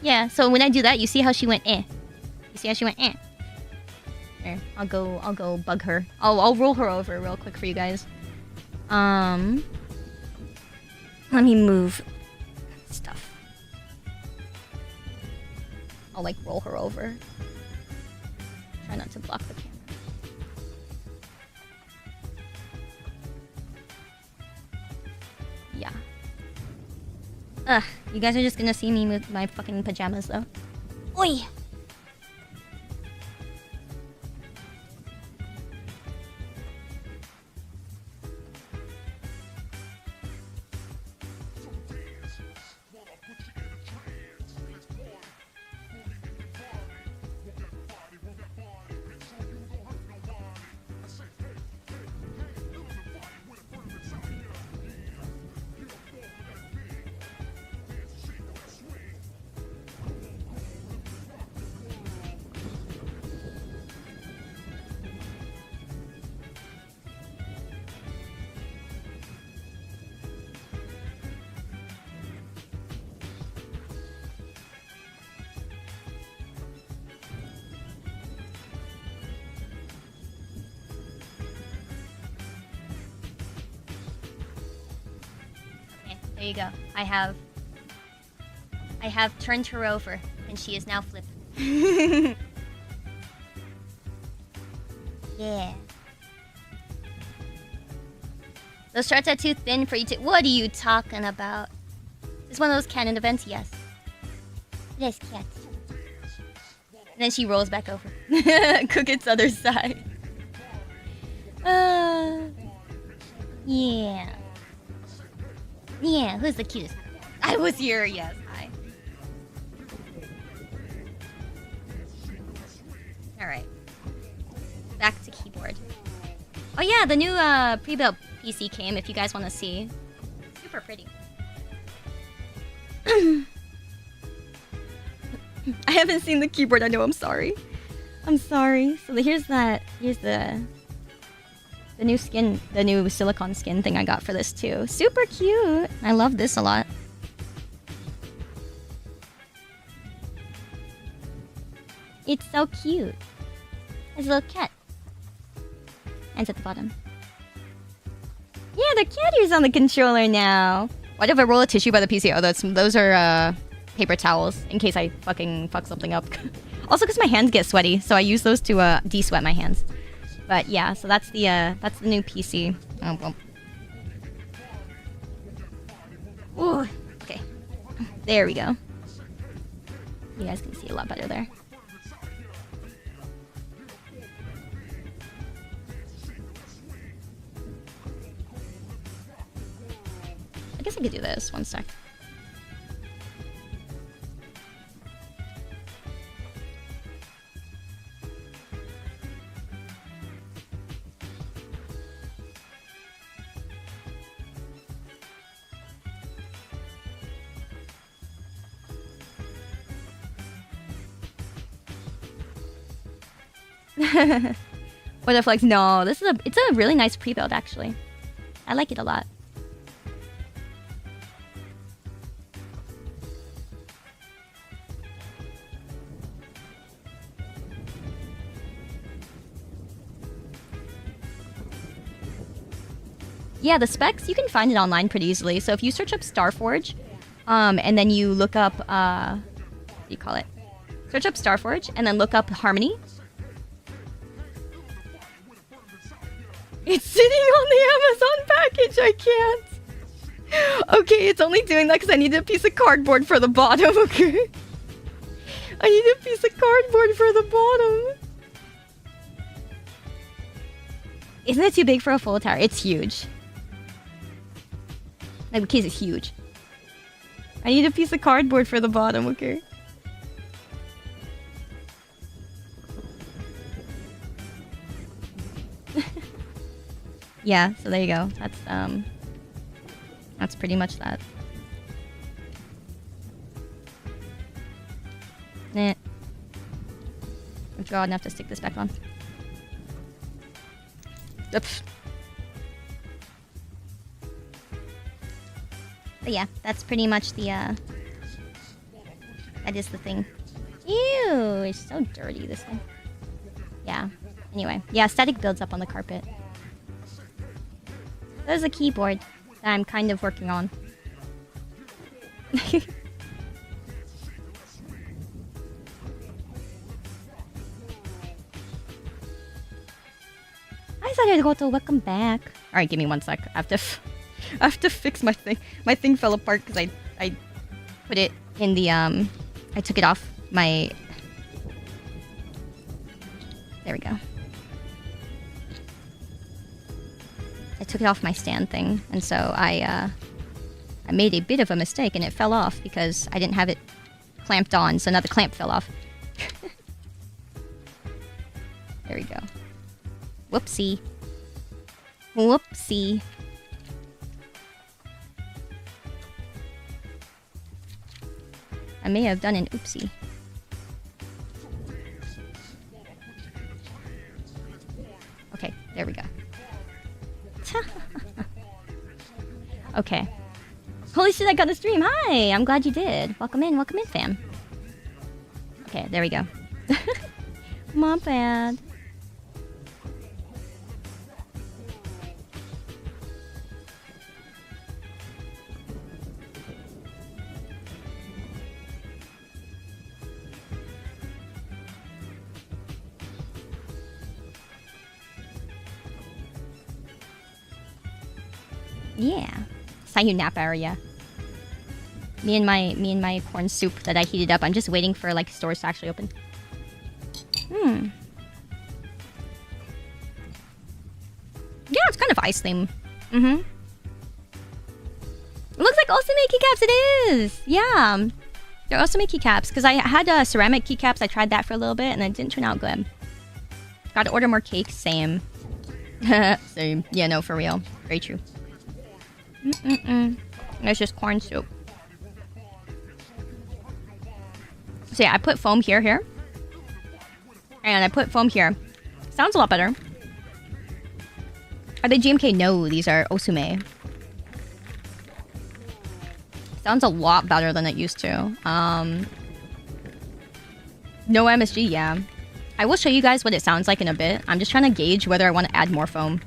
Yeah, so when I do that, you see how she went eh. You see how she went eh. There, I'll go bug her. I'll roll her over real quick for you guys. Let me move stuff. I'll like roll her over. Try not to block the camera. Yeah. Ugh, you guys are just gonna see me with my fucking pajamas though. Oi! There you go. I have turned her over, and she is now flipped. Yeah. Those shorts are too thin for you to... What are you talking about? It's one of those canon events, yes. Yes, cat. And then she rolls back over. Cook its other side. Yeah. Yeah, who's the cutest? I was here, yes. Hi. Alright. Back to keyboard. Oh yeah, the new pre-built PC came if you guys want to see. Super pretty. I haven't seen the keyboard, I know, I'm sorry. I'm sorry. So here's the new skin, the new silicone skin thing I got for this too. Super cute. I love this a lot. It's so cute. It's a little cat. And at the bottom. Yeah, the cat ears on the controller now. Why did I roll a tissue by the PC? Oh, those are paper towels in case I fucking fuck something up. Also, because my hands get sweaty, so I use those to de-sweat my hands. But yeah, so that's the new PC. Oh, well. Ooh, okay. There we go. You guys can see a lot better there. I guess I could do this. One sec. Or the flex? No, it's a really nice pre-build actually. I like it a lot. Yeah, the specs, you can find it online pretty easily. So if you search up Starforge, and then you look up, what do you call it? Search up Starforge, and then look up Harmony. It's sitting on the Amazon package, I can't. Okay, it's only doing that because I need a piece of cardboard for the bottom, okay? I need a piece of cardboard for the bottom. Isn't it too big for a full tower? It's huge. Like, the case is huge. I need a piece of cardboard for the bottom, okay? Yeah, so there you go. That's pretty much that. Nah. I'm gonna have to stick this back on. Oops. But yeah, that's pretty much the, that is the thing. Ew, it's so dirty, this thing. Yeah. Anyway, yeah, static builds up on the carpet. There's a keyboard that I'm kind of working on. Hi, Sayu, welcome back. Alright, give me 1 sec. I have to fix my thing. My thing fell apart because I put it in the, I took it off my... There we go. I took it off my stand thing, and so I made a bit of a mistake, and it fell off because I didn't have it clamped on, so now the clamp fell off. There we go. Whoopsie. Whoopsie. I may have done an oopsie. Okay, there we go. Okay. Holy shit, I got a stream. Hi, I'm glad you did. Welcome in, fam. Okay, there we go. My bad. Yeah. Sayu nap area. Me and my corn soup that I heated up. I'm just waiting for like stores to actually open. Yeah, it's kind of ice theme. It looks like also make keycaps. It is. Yeah. They're also make keycaps because I had ceramic keycaps. I tried that for a little bit and it didn't turn out good. Gotta order more cake. Same. Same. Yeah, no, for real. Very true. It's just corn soup. So yeah, I put foam here. And I put foam here. Sounds a lot better. Are they GMK? No, these are Osume. Sounds a lot better than it used to. No MSG, yeah. I will show you guys what it sounds like in a bit. I'm just trying to gauge whether I want to add more foam.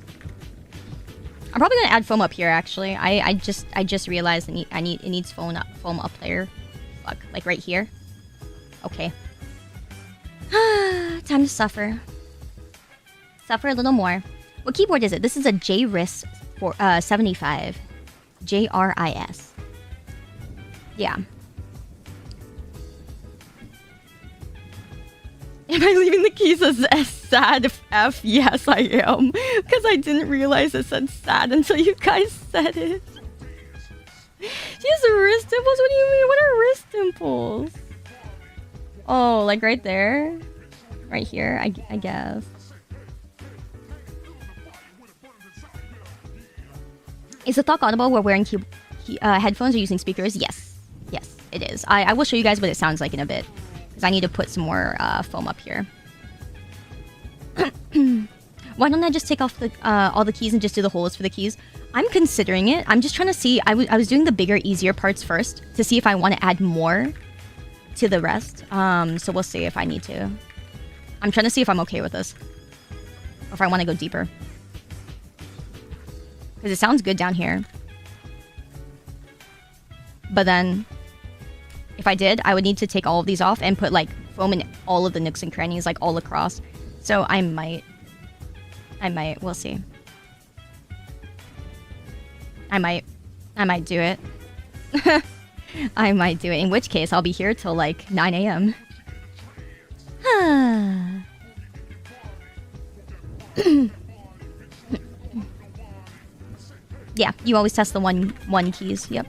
I'm probably gonna add foam up here. Actually, I just realized it needs foam up there. Fuck, like right here. Okay. Time to suffer. Suffer a little more. What keyboard is it? This is a JRIS for 75. JRIS. Yeah. Am I leaving the keys as sad F? Yes, I am. Because I didn't realize it said sad until you guys said it. She has wrist dimples? What do you mean? What are wrist dimples? Oh, like right there? Right here, I guess. Is the thock audible? We're wearing headphones or using speakers? Yes. Yes, it is. I will show you guys what it sounds like in a bit. Because I need to put some more foam up here. Why don't I just take off the all the keys and just do the holes for the keys? I'm considering it. I'm just trying to see. I was doing the bigger, easier parts first to see if I want to add more to the rest. So we'll see if I need to. I'm trying to see if I'm okay with this. Or if I want to go deeper. Because it sounds good down here. But then, if I did, I would need to take all of these off and put, like, foam in all of the nooks and crannies, like, all across. So I might, we'll see. I might do it. I might do it, in which case I'll be here till, like, 9 a.m. Yeah, you always test the one keys, yep.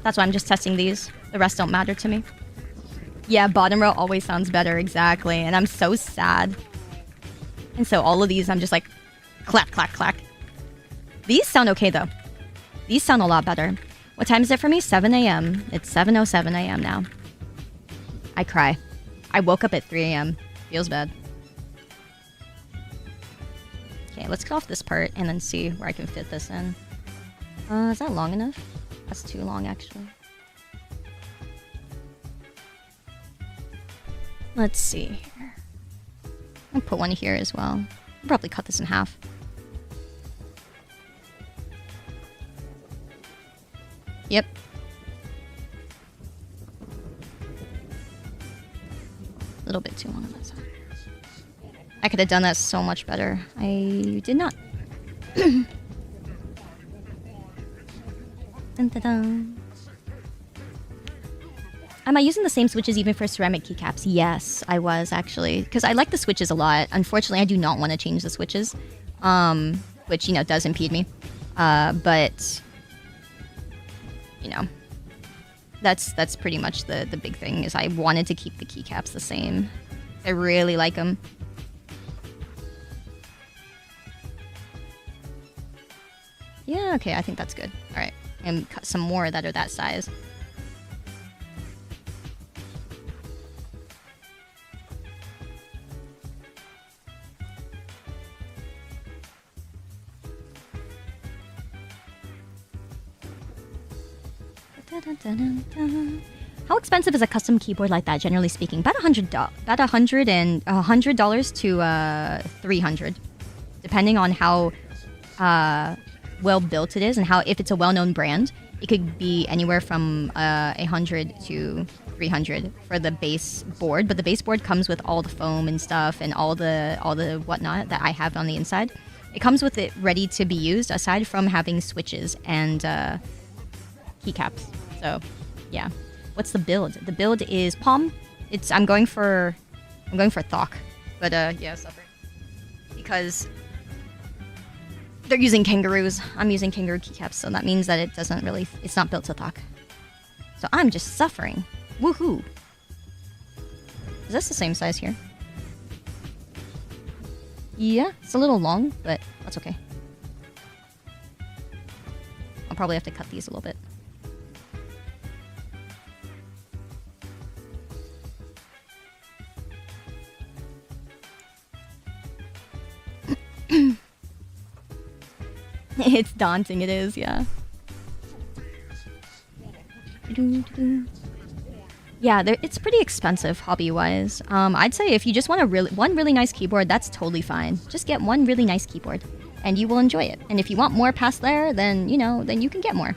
That's why I'm just testing these. The rest don't matter to me. Yeah, bottom row always sounds better, exactly. And I'm so sad. And so all of these, I'm just like, clack, clack, clack. These sound okay, though. These sound a lot better. What time is it for me? 7 a.m. It's 7:07 a.m. now. I cry. I woke up at 3 a.m. Feels bad. Okay, let's get off this part and then see where I can fit this in. Is that long enough? That's too long, actually. Let's see here. I'll put one here as well. I'll probably cut this in half. Yep. A little bit too long on that side. I could have done that so much better. I did not. Dun, dun, dun. Am I using the same switches even for ceramic keycaps? Yes, I was actually. Because I like the switches a lot. Unfortunately, I do not want to change the switches. Which, you know, does impede me. But... you know, that's pretty much the big thing, is I wanted to keep the keycaps the same. I really like them. Yeah, okay, I think that's good. Alright, and cut some more that are that size. How expensive is a custom keyboard like that, generally speaking? About $100 to $300, depending on how well built it is and how, if it's a well-known brand, it could be anywhere from $100 to $300 for the base board. But the base board comes with all the foam and stuff and all the whatnot that I have on the inside. It comes with it ready to be used, aside from having switches and keycaps. So, yeah. What's the build? The build is Palm. I'm going for thock, but yeah, suffering because they're using kangaroos. I'm using kangaroo keycaps, so that means that it's not built to thock. So I'm just suffering. Woohoo! Is this the same size here? Yeah, it's a little long, but that's okay. I'll probably have to cut these a little bit. It's daunting, it is, yeah. Yeah, it's pretty expensive hobby-wise. I'd say if you just want one really nice keyboard, that's totally fine. Just get one really nice keyboard, and you will enjoy it. And if you want more past there, then, you know, then you can get more.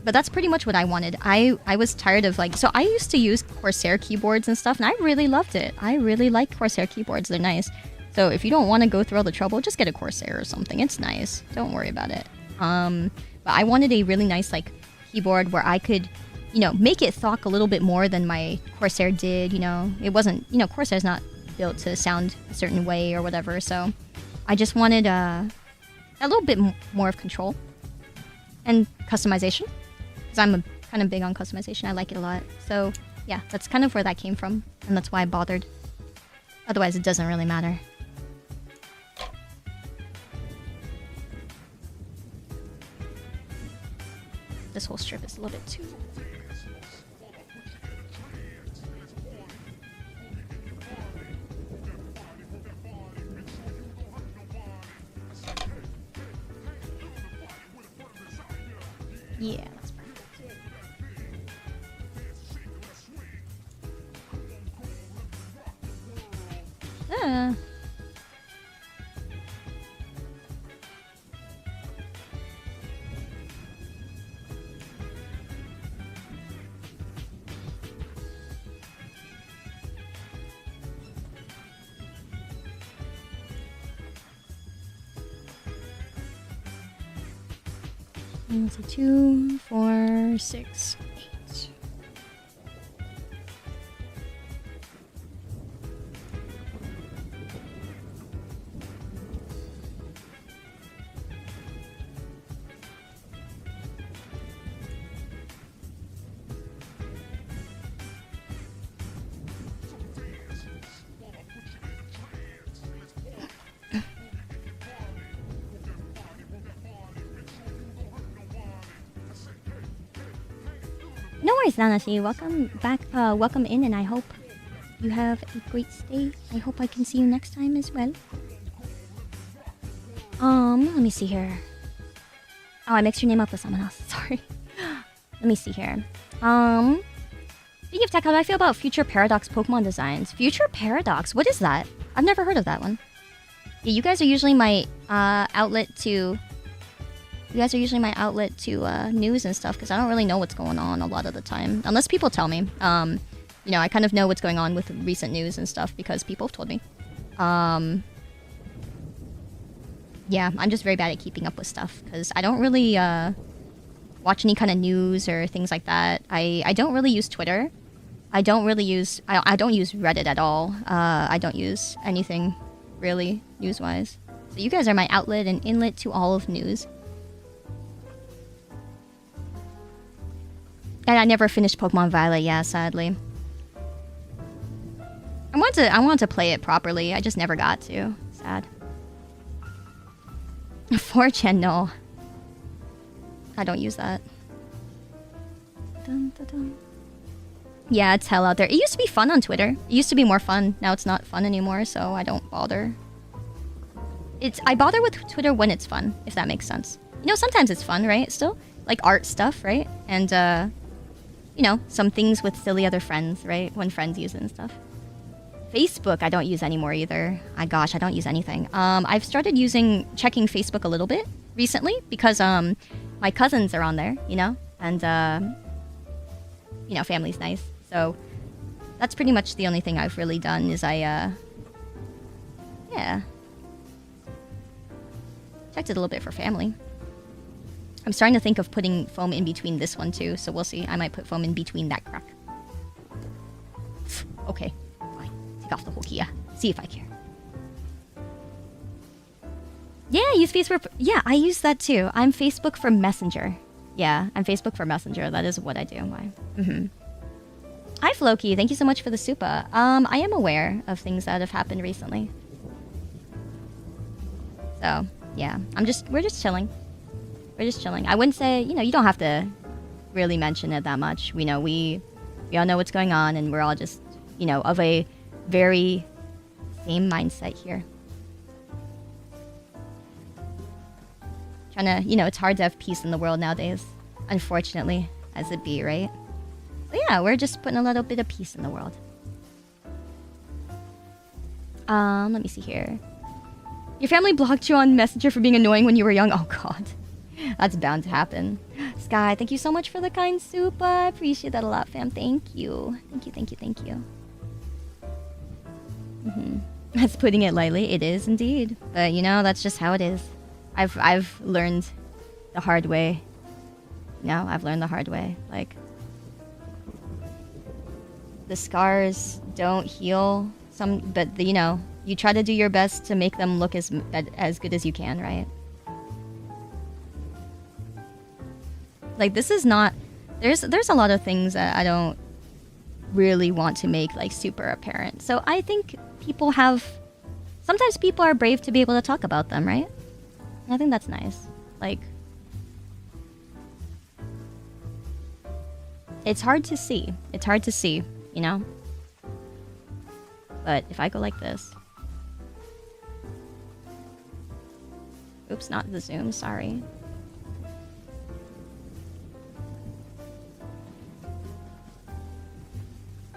But that's pretty much what I wanted. I was tired of, like... So I used to use Corsair keyboards and stuff, and I really loved it. I really like Corsair keyboards. They're nice. So if you don't want to go through all the trouble, just get a Corsair or something. It's nice. Don't worry about it. But I wanted a really nice, like, keyboard where I could, you know, make it thock a little bit more than my Corsair did, you know. It wasn't... You know, Corsair's not built to sound a certain way or whatever, so... I just wanted a little bit more of control. And customization. Because I'm kind of big on customization. I like it a lot. So, yeah, that's kind of where that came from. And that's why I bothered. Otherwise, it doesn't really matter. This whole strip is a little bit too... Yeah, that's perfect. Ah. So 2, 4, 6, 8. No worries, Nanashi. Welcome back. Welcome in, and I hope you have a great stay. I hope I can see you next time as well. Let me see here. Oh, I mixed your name up with someone else. Sorry. Let me see here. Speaking of tech, how do I feel about Future Paradox Pokemon designs? Future Paradox? What is that? I've never heard of that one. Yeah, you guys are usually my outlet to... You guys are usually my outlet to news and stuff, because I don't really know what's going on a lot of the time. Unless people tell me. You know, I kind of know what's going on with recent news and stuff, because people have told me. Yeah, I'm just very bad at keeping up with stuff, because I don't really watch any kind of news or things like that. I don't really use Twitter. I don't really use... I don't use Reddit at all. I don't use anything, really, news-wise. So you guys are my outlet and inlet to all of news. And I never finished Pokemon Violet, yeah, sadly. I wanted to play it properly, I just never got to. Sad. 4chan, no. I don't use that. Dun, dun, dun. Yeah, it's hell out there. It used to be fun on Twitter. It used to be more fun. Now it's not fun anymore, so I don't bother. I bother with Twitter when it's fun, if that makes sense. You know, sometimes it's fun, right? Still? Like art stuff, right? And, you know, some things with silly other friends, right? When friends use it and stuff. Facebook, I don't use anymore either. Gosh, I don't use anything. I've started checking Facebook a little bit recently because my cousins are on there, you know, and you know, family's nice. So that's pretty much the only thing I've really done is yeah, checked it a little bit for family. I'm starting to think of putting foam in between this one too, so we'll see. I might put foam in between that crack. Okay, fine. Take off the whole Kia. See if I care. Yeah, I use Facebook. Yeah, I use that too. I'm Facebook for Messenger. Yeah, I'm Facebook for Messenger. That is what I do. Why? Hi, Floki. Thank you so much for the supa. I am aware of things that have happened recently. So, yeah. We're just chilling. We're just chilling. I wouldn't say, you know, you don't have to really mention it that much. We know we all know what's going on, and we're all just, you know, of a very same mindset here. Trying to, you know, it's hard to have peace in the world nowadays, unfortunately, as it be, right? So yeah, we're just putting a little bit of peace in the world. Let me see here. Your family blocked you on Messenger for being annoying when you were young. Oh god. That's bound to happen. Sky, thank you so much for the kind soup. I appreciate that a lot, fam. Thank you. Thank you, thank you, thank you. That's putting it lightly. It is indeed. But you know, that's just how it is. I've learned the hard way. No, I've learned the hard way. Like, the scars don't heal but you know, you try to do your best to make them look as good as you can, right? Like, this is not... There's a lot of things that I don't really want to make, like, super apparent. So I think people have... Sometimes people are brave to be able to talk about them, right? And I think that's nice. Like... It's hard to see. It's hard to see, you know? But if I go like this... Oops, not the zoom, sorry.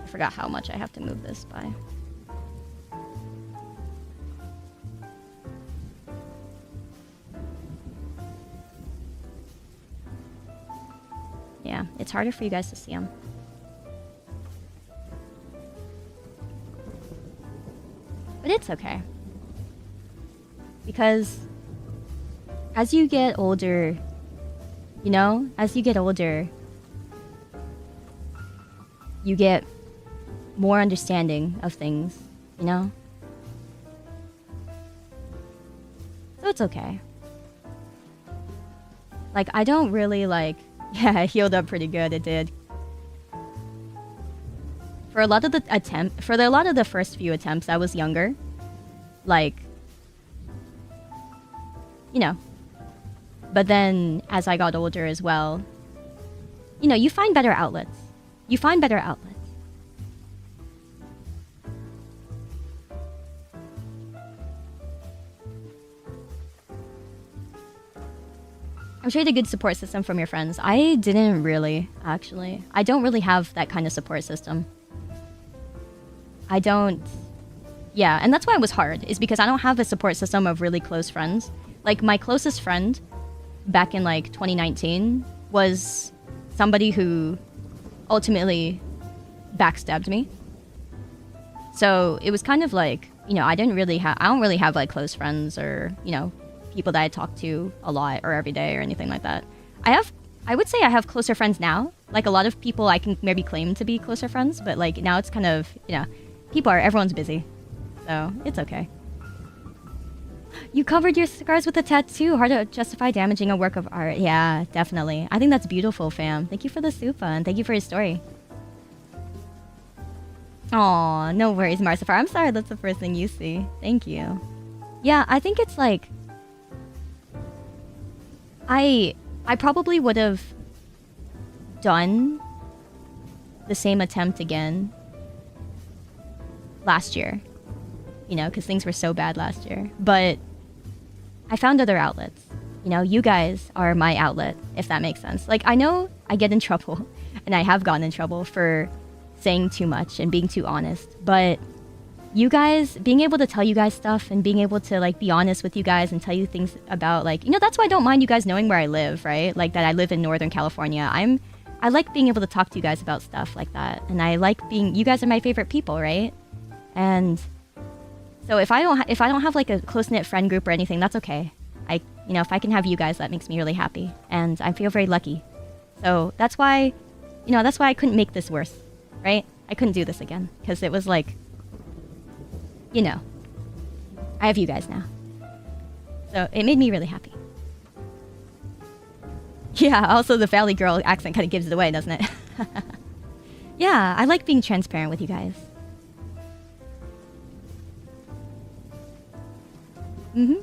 forgot how much I have to move this by. Yeah, it's harder for you guys to see them. But it's okay. Because as you get older, you know, as you get older, you get more understanding of things, you know? So it's okay. Like, I don't really like... Yeah, it healed up pretty good, it did. For a lot of the first few attempts, I was younger. Like, you know. But then, as I got older as well, you know, you find better outlets. You find better outlets. I'm sure you had a good support system from your friends. I didn't really, actually. I don't really have that kind of support system. I don't... Yeah, and that's why it was hard, is because I don't have a support system of really close friends. Like, my closest friend back in, like, 2019 was somebody who ultimately backstabbed me. So it was kind of like, you know, I don't really have, like, close friends or, you know, people that I talk to a lot or every day or anything like that. I would say I have closer friends now. Like, a lot of people I can maybe claim to be closer friends, but, like, now it's kind of, you know, everyone's busy. So, it's okay. You covered your scars with a tattoo. Hard to justify damaging a work of art. Yeah, definitely. I think that's beautiful, fam. Thank you for the supa, and thank you for your story. Aw, no worries, Marcifer. I'm sorry that's the first thing you see. Thank you. Yeah, I think it's like... I probably would have done the same attempt again last year. You know, because things were so bad last year. But I found other outlets. You know, you guys are my outlet, if that makes sense. Like, I know I get in trouble, and I have gotten in trouble for saying too much and being too honest. But you guys, being able to tell you guys stuff and being able to, like, be honest with you guys and tell you things about, like, you know, that's why I don't mind you guys knowing where I live, right? Like, that I live in Northern California. I like being able to talk to you guys about stuff like that. And I like being... You guys are my favorite people, right? And... So if I don't have like a close-knit friend group or anything, that's okay. You know, if I can have you guys, that makes me really happy. And I feel very lucky. So that's why, you know, that's why I couldn't make this worse, right? I couldn't do this again. Because it was like, you know, I have you guys now. So it made me really happy. Yeah, also the Valley Girl accent kind of gives it away, doesn't it? Yeah, I like being transparent with you guys. Mm-hmm.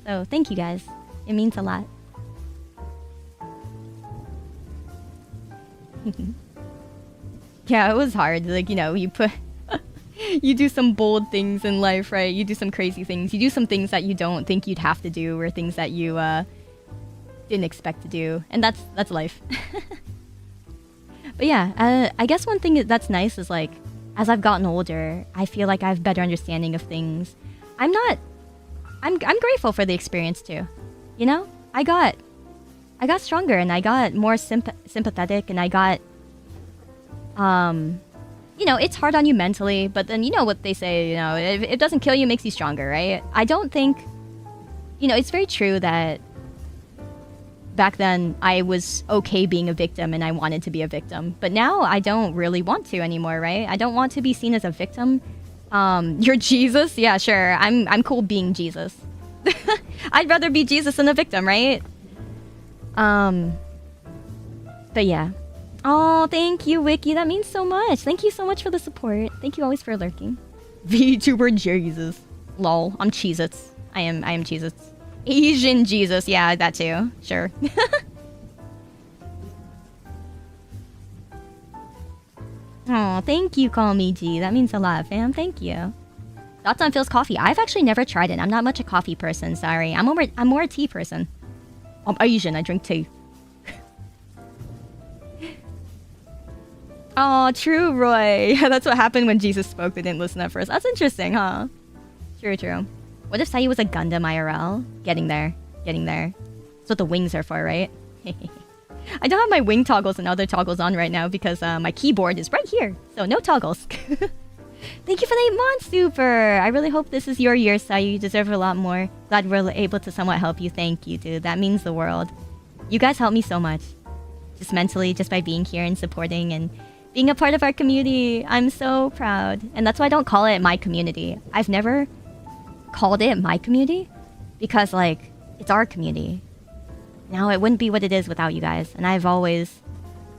So, thank you guys. It means a lot. Yeah, it was hard. Like, you know, you do some bold things in life, right? You do some crazy things. You do some things that you don't think you'd have to do, or things that you didn't expect to do. And that's life. But yeah, I guess one thing that's nice is, like, as I've gotten older, I feel like I have better understanding of things. I'm grateful for the experience too. You know? I got stronger, and I got more sympathetic, and I got you know, it's hard on you mentally, but then you know what they say, you know, if it doesn't kill you, it makes you stronger, right? I don't think, you know, it's very true that back then I was okay being a victim and I wanted to be a victim. But now I don't really want to anymore, right? I don't want to be seen as a victim. You're Jesus? Yeah, sure. I'm cool being Jesus. I'd rather be Jesus than a victim, right? But yeah. Oh, thank you, Wiki. That means so much. Thank you so much for the support. Thank you always for lurking. VTuber Jesus. Lol. I'm Cheez-Its. I am Cheez-Its. Asian Jesus. Yeah, that too. Sure. Oh, thank you, Call Me G. That means a lot, fam. Thank you. Thoughts on Phil's coffee? I've actually never tried it. I'm not much a coffee person. Sorry. I'm more a tea person. I'm Asian. I drink tea. Oh, true, Roy. That's what happened when Jesus spoke. They didn't listen at first. That's interesting, huh? True, true. What if Sayu was a Gundam IRL? Getting there. Getting there. That's what the wings are for, right? I don't have my wing toggles and other toggles on right now because my keyboard is right here. So no toggles. Thank you for the 8 months, Super. I really hope this is your year, Sayu. You deserve a lot more. Glad we're able to somewhat help you. Thank you, dude. That means the world. You guys help me so much. Just mentally, just by being here and supporting and being a part of our community. I'm so proud. And that's why I don't call it my community. I've never called it my community because, like, it's our community. Now, it wouldn't be what it is without you guys. And I've always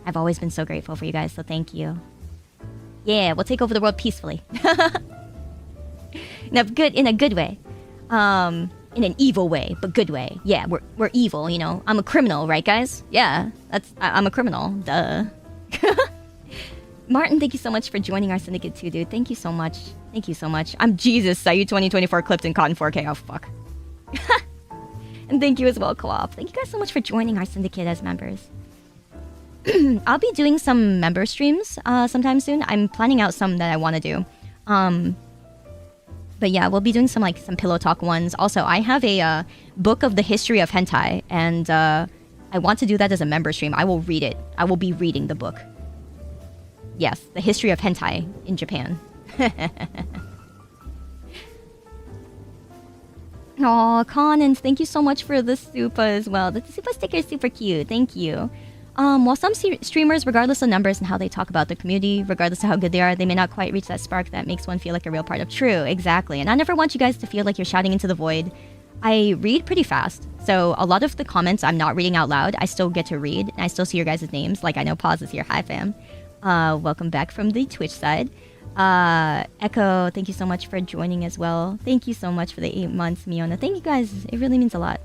been so grateful for you guys, so thank you. Yeah, we'll take over the world peacefully. in a good way. In an evil way, but good way. Yeah, we're evil, you know. I'm a criminal, right, guys? Yeah, I'm a criminal. Duh. Martin, thank you so much for joining our syndicate too, dude. Thank you so much. Thank you so much. I'm Jesus, Sayu 2024 clipped in Cotton 4K. Oh, fuck. And thank you as well, Co-op. Thank you guys so much for joining our syndicate as members. I'll be doing some member streams sometime soon. I'm planning out some that I want to do. But yeah, we'll be doing some pillow talk ones. Also, I have a book of the history of hentai, and I want to do that as a member stream. I will read it. I will be reading the book. Yes, the history of hentai in Japan. Aw, Connins, thank you so much for the Supa as well. The Supa sticker is super cute. Thank you. While some streamers, regardless of numbers and how they talk about the community, regardless of how good they are, they may not quite reach that spark that makes one feel like a real part of. True, exactly. And I never want you guys to feel like you're shouting into the void. I read pretty fast, so a lot of the comments I'm not reading out loud, I still get to read, and I still see your guys' names. Like, I know Pause is here. Hi, fam. Welcome back from the Twitch side. Echo, thank you so much for joining as well. Thank you so much for the 8 months, Miona. Thank you guys. It really means a lot.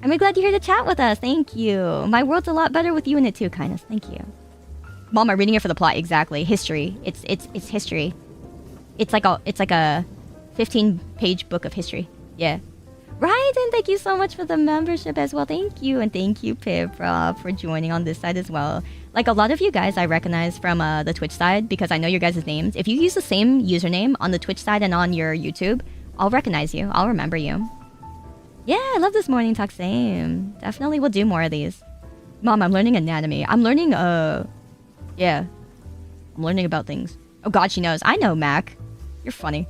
I'm really glad you're here to chat with us. Thank you. My world's a lot better with you in it too, Kindness. Thank you. Mom, I'm reading it for the plot. Exactly. History. It's history. It's like a 15-page book of history. Yeah. Right, and thank you so much for the membership as well. Thank you, and thank you, Pip, for joining on this side as well. Like, a lot of you guys I recognize from the Twitch side because I know your guys' names. If you use the same username on the Twitch side and on your YouTube, I'll recognize you. I'll remember you. Yeah, I love this morning talk. Same. Definitely will do more of these. Mom, I'm learning anatomy. I'm learning, yeah. I'm learning about things. Oh god, she knows. I know, Mac. You're funny.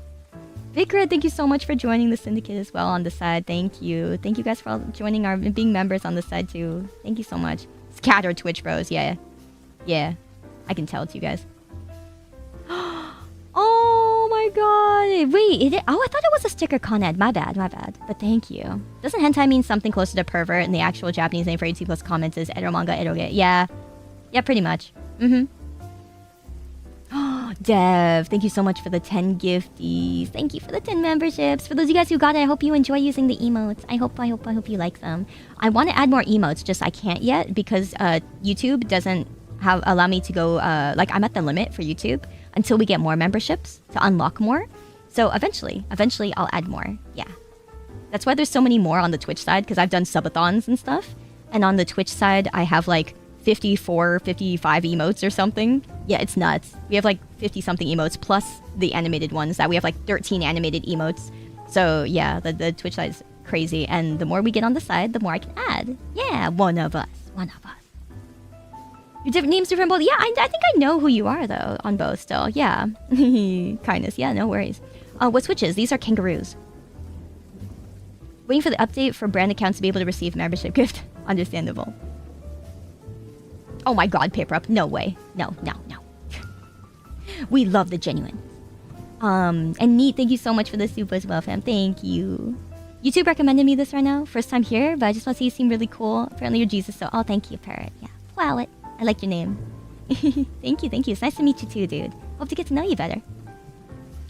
Big Red, thank you so much for joining the syndicate as well on the side. Thank you. Thank you guys for all joining our being members on the side too. Thank you so much. Scatter Twitch bros, yeah. Yeah. I can tell it's you guys. Oh my god. Wait, oh, I thought it was a sticker, Coned. My bad. But thank you. Doesn't hentai mean something closer to pervert, and the actual Japanese name for 80 plus comments is eromanga eroge? Yeah. Yeah, pretty much. Mm-hmm. Dev, thank you so much for the 10 gifties. Thank you for the 10 memberships. For those of you guys who got it, I hope you enjoy using the emotes. I hope you like them. I want to add more emotes, just I can't yet because YouTube doesn't allow me to go, like, I'm at the limit for YouTube until we get more memberships to unlock more. So eventually I'll add more. Yeah. That's why there's so many more on the Twitch side, because I've done subathons and stuff. And on the Twitch side, I have like 54, 55 emotes or something. Yeah, it's nuts. We have like 50-something emotes plus the animated ones that we have like 13 animated emotes. So yeah, the Twitch side is crazy. And the more we get on the side, the more I can add. Yeah, one of us. Your different names, different both. Yeah, I think I know who you are though on both still. Yeah. Kindness. Yeah, no worries. What switches? These are kangaroos. Waiting for the update for brand accounts to be able to receive membership gift. Understandable. Oh my god, Paperup. No way. No. We love the genuine. And Neat, thank you so much for the soup as well, fam. Thank you. YouTube recommended me this right now. First time here, but I just want to say you seem really cool. Apparently you're Jesus, so... Oh, thank you, Parrot. Yeah. Wow, it. I like your name. Thank you. It's nice to meet you too, dude. Hope to get to know you better.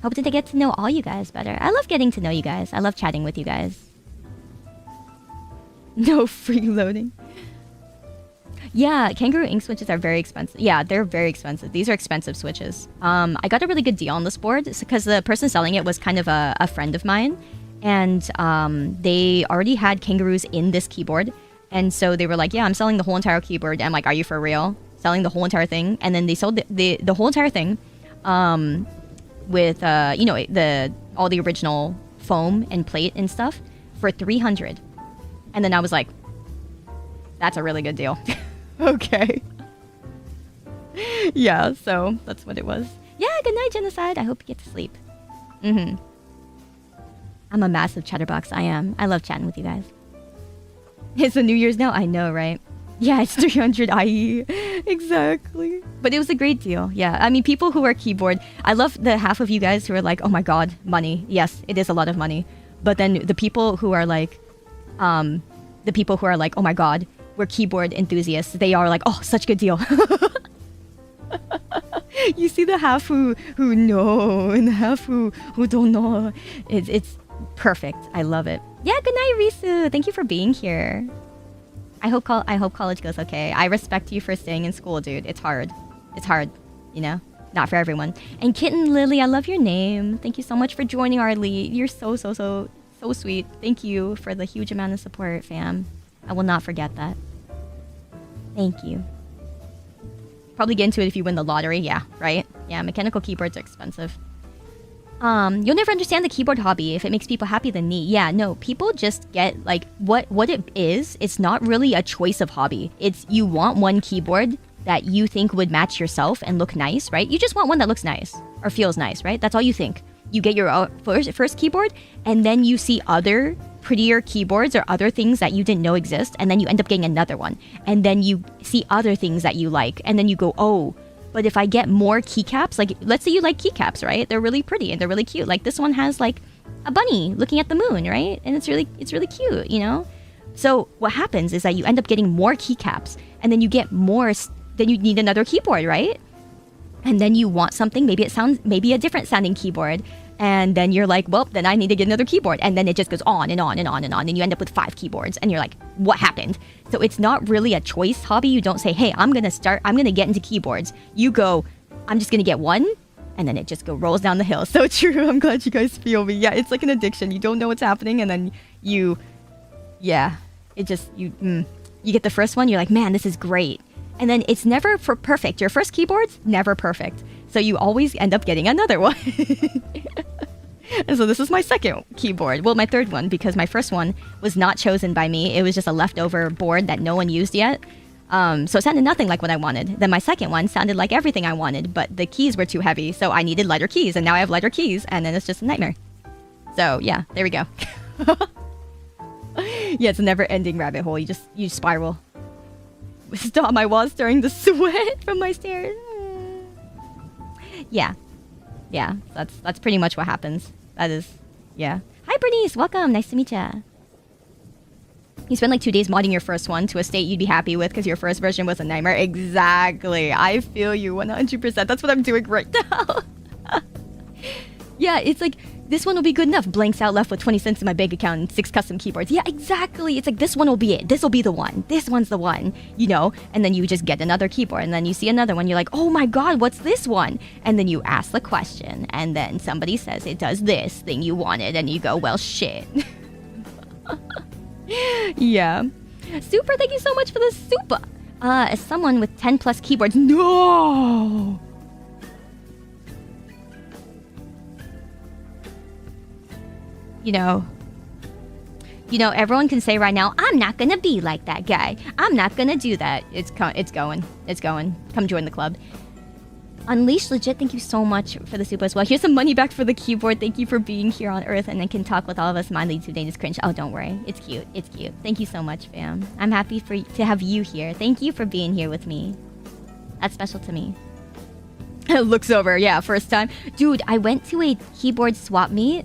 Hope to get to know all you guys better. I love getting to know you guys. I love chatting with you guys. No freeloading. Yeah, kangaroo ink switches are very expensive. Yeah, they're very expensive. These are expensive switches. I got a really good deal on this board because the person selling it was kind of a friend of mine. And they already had kangaroos in this keyboard. And so they were like, yeah, I'm selling the whole entire keyboard. I'm like, are you for real? selling the whole entire thing, and then they sold the whole entire thing, with you know, all the original foam and plate and stuff for 300. And then I was like, that's a really good deal. Okay. Yeah, so that's what it was. Yeah, good night, Genocide. I hope you get to sleep. I'm a massive chatterbox. I am. I love chatting with you guys. It's the New Year's now. I know, right? Yeah, it's 300 IE. Exactly. But it was a great deal. Yeah, I mean, people who are keyboard, I love the half of you guys who are like, oh my god, money. Yes, it is a lot of money. But then the people who are like, oh my god, we're keyboard enthusiasts. They are like, oh, such good deal. You see the half who know and the half who don't know. It's perfect. I love it. Yeah, good night, Risu. Thank you for being here. I hope college goes okay. I respect you for staying in school, dude. It's hard. It's hard, you know? Not for everyone. And Kitten Lily, I love your name. Thank you so much for joining our lead. You're so sweet. Thank you for the huge amount of support, fam. I will not forget that. Thank you. Probably get into it if you win the lottery. Yeah, right? Yeah, mechanical keyboards are expensive. You'll never understand the keyboard hobby. If it makes people happy, then neat. Yeah, no, people just get, like, what it is, it's not really a choice of hobby. It's you want one keyboard that you think would match yourself and look nice, right? You just want one that looks nice or feels nice, right? That's all you think. You get your first keyboard, and then you see other prettier keyboards or other things that you didn't know exist, and then you end up getting another one. And then you see other things that you like, and then you go, oh, but if I get more keycaps, like, let's say you like keycaps, right? They're really pretty and they're really cute. Like, this one has, like, a bunny looking at the moon, right? And it's really cute, you know? So what happens is that you end up getting more keycaps, and then you get more, then you need another keyboard, right? And then you want something, maybe a different sounding keyboard. And then you're like, well, then I need to get another keyboard. And then it just goes on and on and on and on. And you end up with 5 keyboards. And you're like, what happened? So it's not really a choice hobby. You don't say, hey, I'm going to get into keyboards. You go, I'm just going to get one. And then it just rolls down the hill. So true. I'm glad you guys feel me. Yeah, it's like an addiction. You don't know what's happening. And then you get the first one. You're like, man, this is great. And then it's never perfect. Your first keyboard's never perfect. So you always end up getting another one. And so this is my second keyboard. Well, my third one, because my first one was not chosen by me. It was just a leftover board that no one used yet. So it sounded nothing like what I wanted. Then my second one sounded like everything I wanted, but the keys were too heavy. So I needed lighter keys, and now I have lighter keys, and then it's just a nightmare. So yeah, there we go. Yeah, it's a never-ending rabbit hole. You spiral. Stop my wall stirring the sweat from my stairs. Yeah, that's pretty much what happens. That is, yeah. Hi, Bernice, welcome. Nice to meet ya. You spent like 2 days modding your first one to a state you'd be happy with because your first version was a nightmare. Exactly. I feel you 100%. That's what I'm doing right now. Yeah, it's like, this one will be good enough. Blanks out left with 20 cents in my bank account and 6 custom keyboards. Yeah, exactly. It's like, this one will be it. This will be the one. This one's the one, you know? And then you just get another keyboard, and then you see another one. You're like, oh my god, what's this one? And then you ask the question, and then somebody says it does this thing you wanted, and you go, well, shit. Yeah. Super, thank you so much for the super. As someone with 10 plus keyboards, no! You know, everyone can say right now, I'm not gonna be like that guy. I'm not gonna do that. It's going. Come join the club. Unleash Legit, thank you so much for the super as well. Here's some money back for the keyboard. Thank you for being here on Earth, and I can talk with all of us. My lead today is cringe. Oh, don't worry. It's cute. It's cute. Thank you so much, fam. I'm happy to have you here. Thank you for being here with me. That's special to me. Looks over. Yeah, first time. Dude, I went to a keyboard swap meet.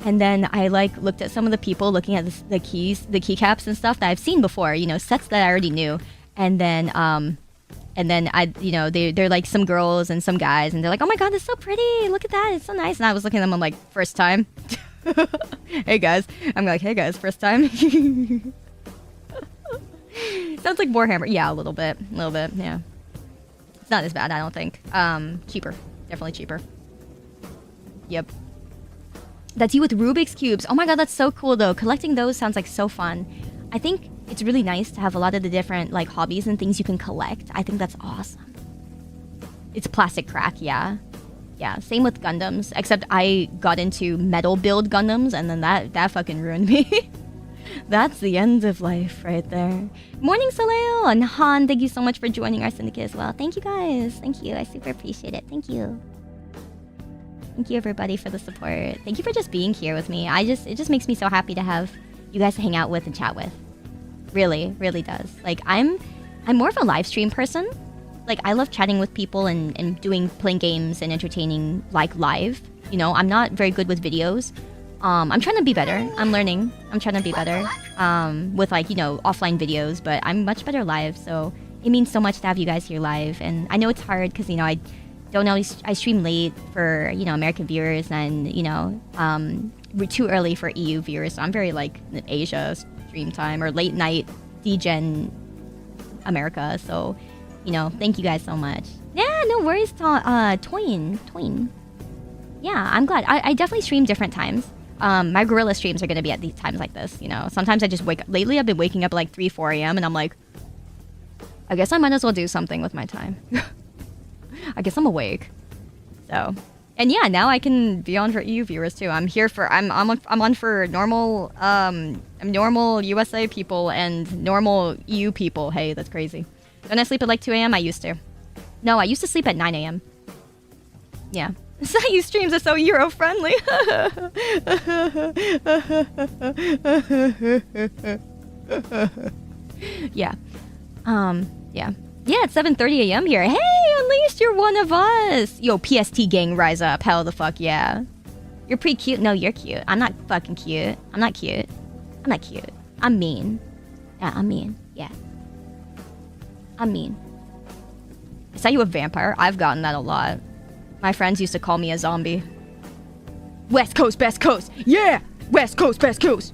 And then I like looked at some of the people looking at the keycaps and stuff that I've seen before, you know, sets that I already knew. And then they're like some girls and some guys, and they're like, oh my god, that's so pretty. Look at that, it's so nice. And I was looking at them, I'm like, first time. Hey guys. I'm like, hey guys, first time. Sounds like Warhammer. Yeah, a little bit, yeah. It's not as bad, I don't think. Cheaper, definitely cheaper. Yep. That's you with Rubik's Cubes. Oh my god, that's so cool though. Collecting those sounds like so fun. I think it's really nice to have a lot of the different like hobbies and things you can collect. I think that's awesome. It's plastic crack, yeah. Yeah, same with Gundams, except I got into metal build Gundams and then that fucking ruined me. That's the end of life right there. Morning, Saleo and Han, thank you so much for joining our syndicate as well. Thank you guys. Thank you. I super appreciate it. Thank you. Thank you everybody for the support. Thank you for just being here with me. It just makes me so happy to have you guys to hang out with and chat with. Really, really does. Like I'm more of a live stream person. Like I love chatting with people and playing games and entertaining like live. You know, I'm not very good with videos. I'm trying to be better. I'm learning. I'm trying to be better with like, you know, offline videos, but I'm much better live. So it means so much to have you guys here live. And I know it's hard because, you know, I don't always, I stream late for, you know, American viewers and, you know, we're too early for EU viewers. So I'm very like Asia stream time or late night DGen America. So, you know, thank you guys so much. Yeah, no worries, Toyin. Yeah, I'm glad. I definitely stream different times. My gorilla streams are going to be at these times like this, you know. Sometimes I just wake up. Lately, I've been waking up at like 3, 4 a.m. and I'm like, I guess I might as well do something with my time. I guess I'm awake. So, and yeah, now I can be on for EU viewers too. I'm here for I'm on for normal normal USA people and normal EU people. Hey, that's crazy. Don't I sleep at like 2 a.m.? I used to. No, I used to sleep at 9 a.m. Yeah. Sayu streams are so Euro-friendly. Yeah. Yeah. Yeah, it's 7:30 a.m. here. Hey, at least you're one of us. Yo, PST gang, rise up. Hell the fuck yeah. You're pretty cute. No, you're cute. I'm not fucking cute. I'm not cute. I'm not cute. I'm mean. Yeah, I'm mean. Yeah. I'm mean. Is that you a vampire? I've gotten that a lot. My friends used to call me a zombie. West Coast, Best Coast. Yeah! West Coast, Best Coast.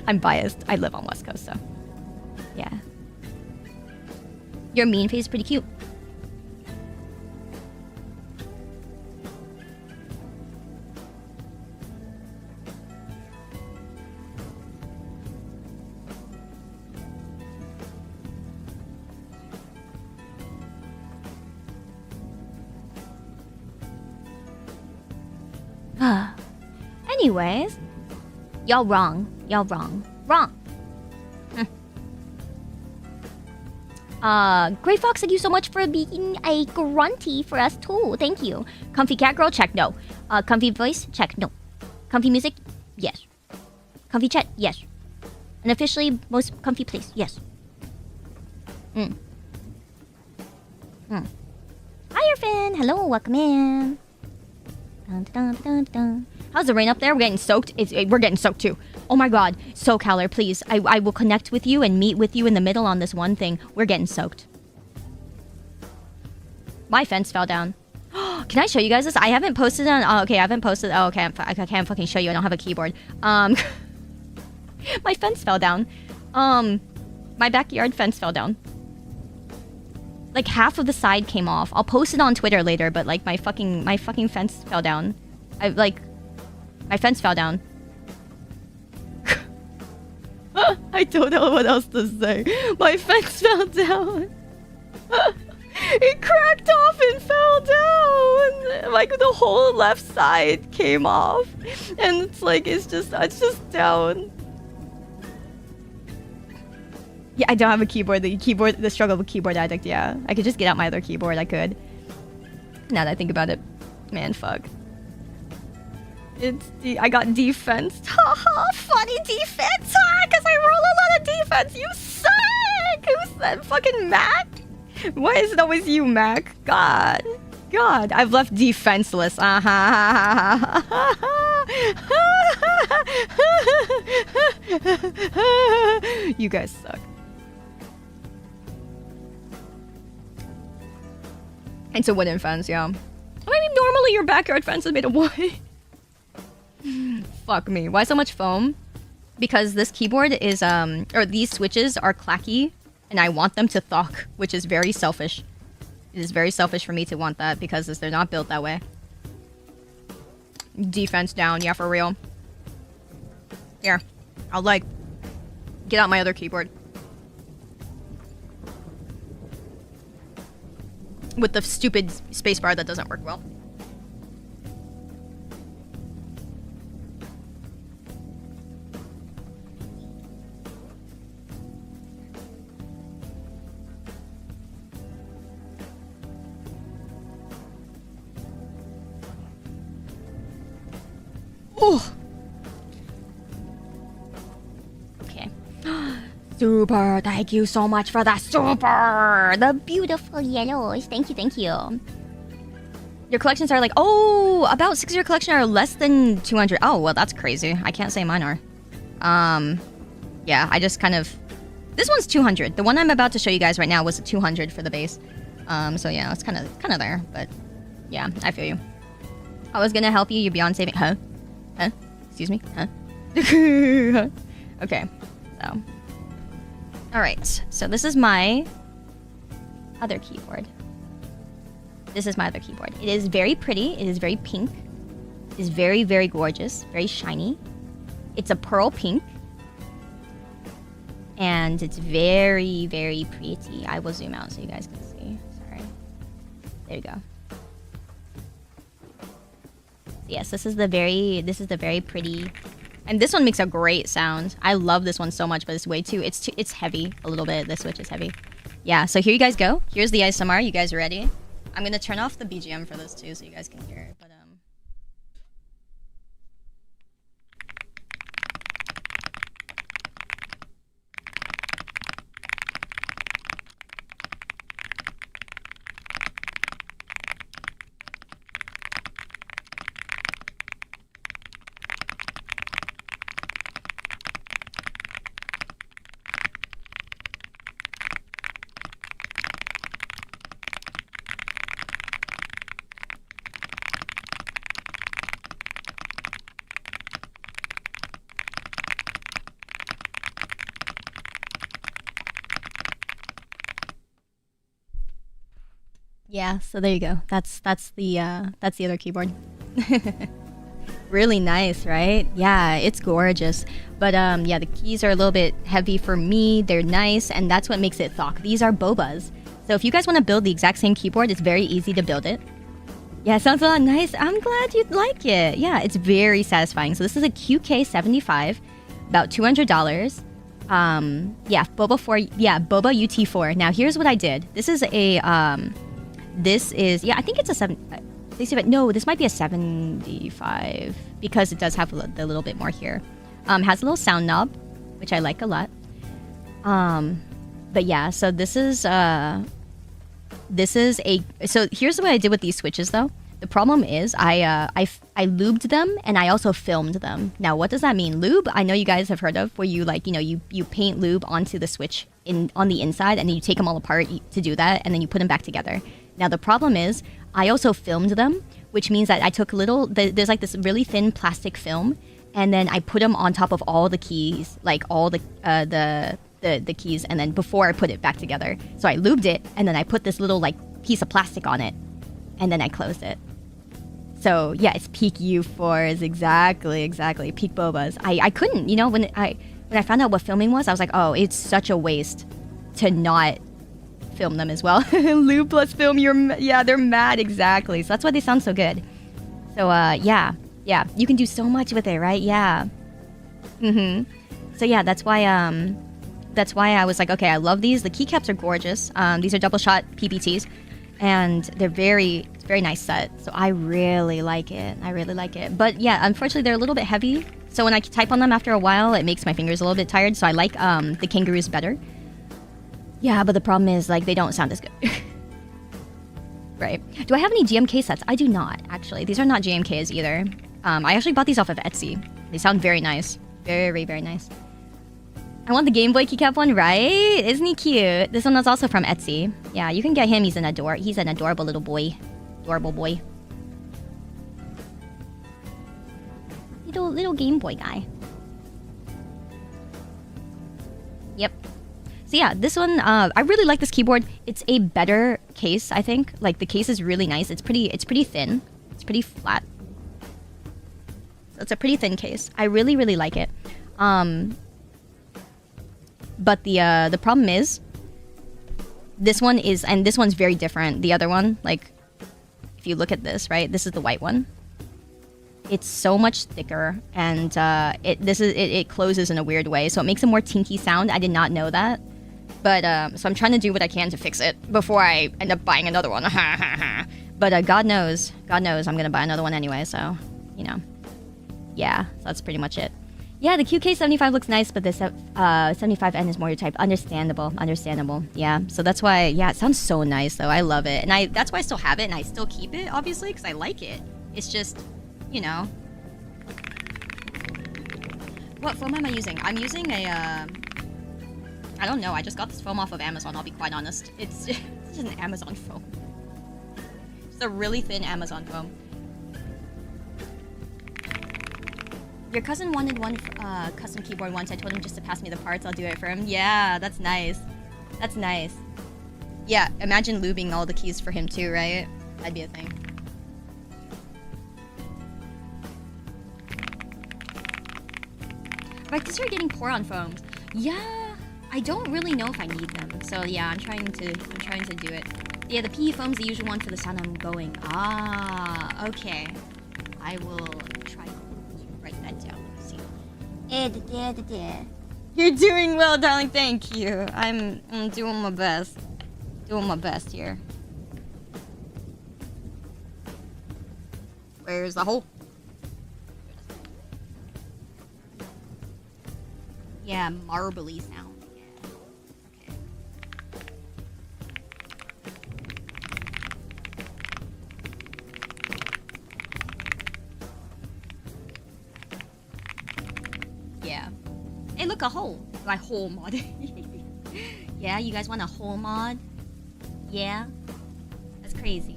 I'm biased. I live on West Coast, so. Yeah. Your mean face is pretty cute. Anyways, y'all wrong. Y'all wrong. Wrong. Grey Fox, thank you so much for being a grunty for us too. Thank you. Comfy cat girl, check, no. Comfy voice, check, no. Comfy music, yes. Comfy chat, yes. And officially most comfy place, yes. Hi, Irfan. Hello, welcome in. Dun, dun, dun, dun. How's the rain up there? We're getting soaked. We're getting soaked too. Oh my god. SoCaler, please. I will connect with you and meet with you in the middle on this one thing. We're getting soaked. My fence fell down. Can I show you guys this? I haven't posted on... Oh, okay, I haven't posted... Oh, okay, I can't fucking show you. I don't have a keyboard. My fence fell down. My backyard fence fell down. Like, half of the side came off. I'll post it on Twitter later, but, like, my fucking fence fell down. My fence fell down. I don't know what else to say. My fence fell down. It cracked off and fell down. Like, the whole left side came off. And it's like, it's just down. Yeah, I don't have a keyboard. The struggle with keyboard addict, yeah. I could just get out my other keyboard, I could. Now that I think about it. Man, fuck. I got defense. Haha, funny defense. Because I roll a lot of defense. You suck. Who's that? Fucking Mac? Why is it always you, Mac? God. I've left defenseless. You guys suck. It's a wooden fence, yeah. I mean, normally your backyard fence is made of wood. Fuck me. Why so much foam? Because this keyboard is, or these switches are clacky, and I want them to thock, which is very selfish. It is very selfish for me to want that, because they're not built that way. Defense down, yeah, for real. Here. I'll, like, Get out my other keyboard. With the stupid spacebar that doesn't work well. Oh. Okay. Super, thank you so much for that super! The beautiful yellows. Thank you, thank you. Your collections are like, oh, about 6 of your collection are less than 200. Oh, well, that's crazy. I can't say mine are. Yeah, I just kind of... This one's 200. The one I'm about to show you guys right now was a 200 for the base. So yeah, it's kind of there, but yeah, I feel you. I was gonna help you, you're beyond saving... Huh? Huh? Excuse me? Huh? Okay, so... Alright, so this is my other keyboard. This is my other keyboard. It is very pretty. It is very pink. It is very, very gorgeous. Very shiny. It's a pearl pink. And it's very, very pretty. I will zoom out so you guys can see. Sorry. There you go. Yes, this is the very pretty... And this one makes a great sound. I love this one so much, but it's way too... It's heavy a little bit. This switch is heavy. Yeah, so here you guys go. Here's the ASMR. You guys ready? I'm gonna turn off the BGM for this too so you guys can hear it, but yeah, so there you go. That's the other keyboard. Really nice, right? Yeah, it's gorgeous. But yeah, the keys are a little bit heavy for me. They're nice, and that's what makes it thock. These are bobas. So if you guys want to build the exact same keyboard, it's very easy to build it. Yeah, it sounds a lot nice. I'm glad you like it. Yeah, it's very satisfying. So this is a QK75, about $200. Yeah, Boba 4. Yeah, Boba UT4. Now here's what I did. This is a This is, yeah, I think it's a 65. No, this might be a 75 because it does have a little bit more here. Has a little sound knob, which I like a lot. But yeah, so this is a. So here's what I did with these switches though. The problem is I lubed them and I also filmed them. Now, what does that mean? Lube, I know you guys have heard of, where you like, you know, you paint lube onto the switch on the inside and then you take them all apart to do that and then you put them back together. Now, the problem is I also filmed them, which means that I took there's like this really thin plastic film and then I put them on top of all the keys, like all the keys, and then before I put it back together. So I lubed it and then I put this little like piece of plastic on it and then I closed it. So yeah, it's peak U4s, exactly, peak bobas. I couldn't, you know, when I found out what filming was, I was like, oh, it's such a waste to not film them as well. Lube plus film, they're mad, exactly. So that's why they sound so good. So yeah, you can do so much with it, right? Yeah. So yeah, that's why I was like, okay, I love these. The keycaps are gorgeous. These are double shot PPTs, and they're very nice set. So I really like it. But yeah, unfortunately, they're a little bit heavy. So when I type on them after a while, it makes my fingers a little bit tired. So I like the kangaroos better. Yeah, but the problem is, like, they don't sound as good. Right. Do I have any GMK sets? I do not, actually. These are not GMKs either. I actually bought these off of Etsy. They sound very nice. Very, very nice. I want the Game Boy keycap one, right? Isn't he cute? This one is also from Etsy. Yeah, you can get him. He's an adorable little boy. Adorable boy. Little Game Boy guy. Yep. So yeah, this one, I really like this keyboard. It's a better case, I think. Like, the case is really nice. It's pretty thin. It's pretty flat. So it's a pretty thin case. I really, really like it. But the problem is, this one is, and this one's very different. The other one, like, if you look at this, right? This is the white one. It's so much thicker, and it closes in a weird way, so it makes a more tinky sound. I did not know that, but so I'm trying to do what I can to fix it before I end up buying another one. But God knows, I'm gonna buy another one anyway. So, you know, yeah, so that's pretty much it. Yeah, the QK75 looks nice, but the 75N is more your type. Understandable. Yeah, so that's why. Yeah, it sounds so nice though. I love it, and that's why I still have it, and I still keep it, obviously, because I like it. It's just, you know. What foam am I using? I'm using a, I don't know. I just got this foam off of Amazon, I'll be quite honest. It's just an Amazon foam. It's a really thin Amazon foam. Your cousin wanted one custom keyboard once. I told him just to pass me the parts. I'll do it for him. Yeah, that's nice. That's nice. Yeah, imagine lubing all the keys for him too, right? That'd be a thing. Like, these are getting poor on foams. Yeah, I don't really know if I need them. So yeah, I'm trying to do it. Yeah, the PE foam's the usual one for the sound I'm going. Ah, okay. I will try to write that down. Let's see. You're doing well, darling. Thank you. I'm doing my best. Doing my best here. Where's the hole? Yeah, marbly sound. Yeah. Okay. Yeah. Hey, look, a hole. My hole mod. Yeah, you guys want a hole mod? Yeah? That's crazy.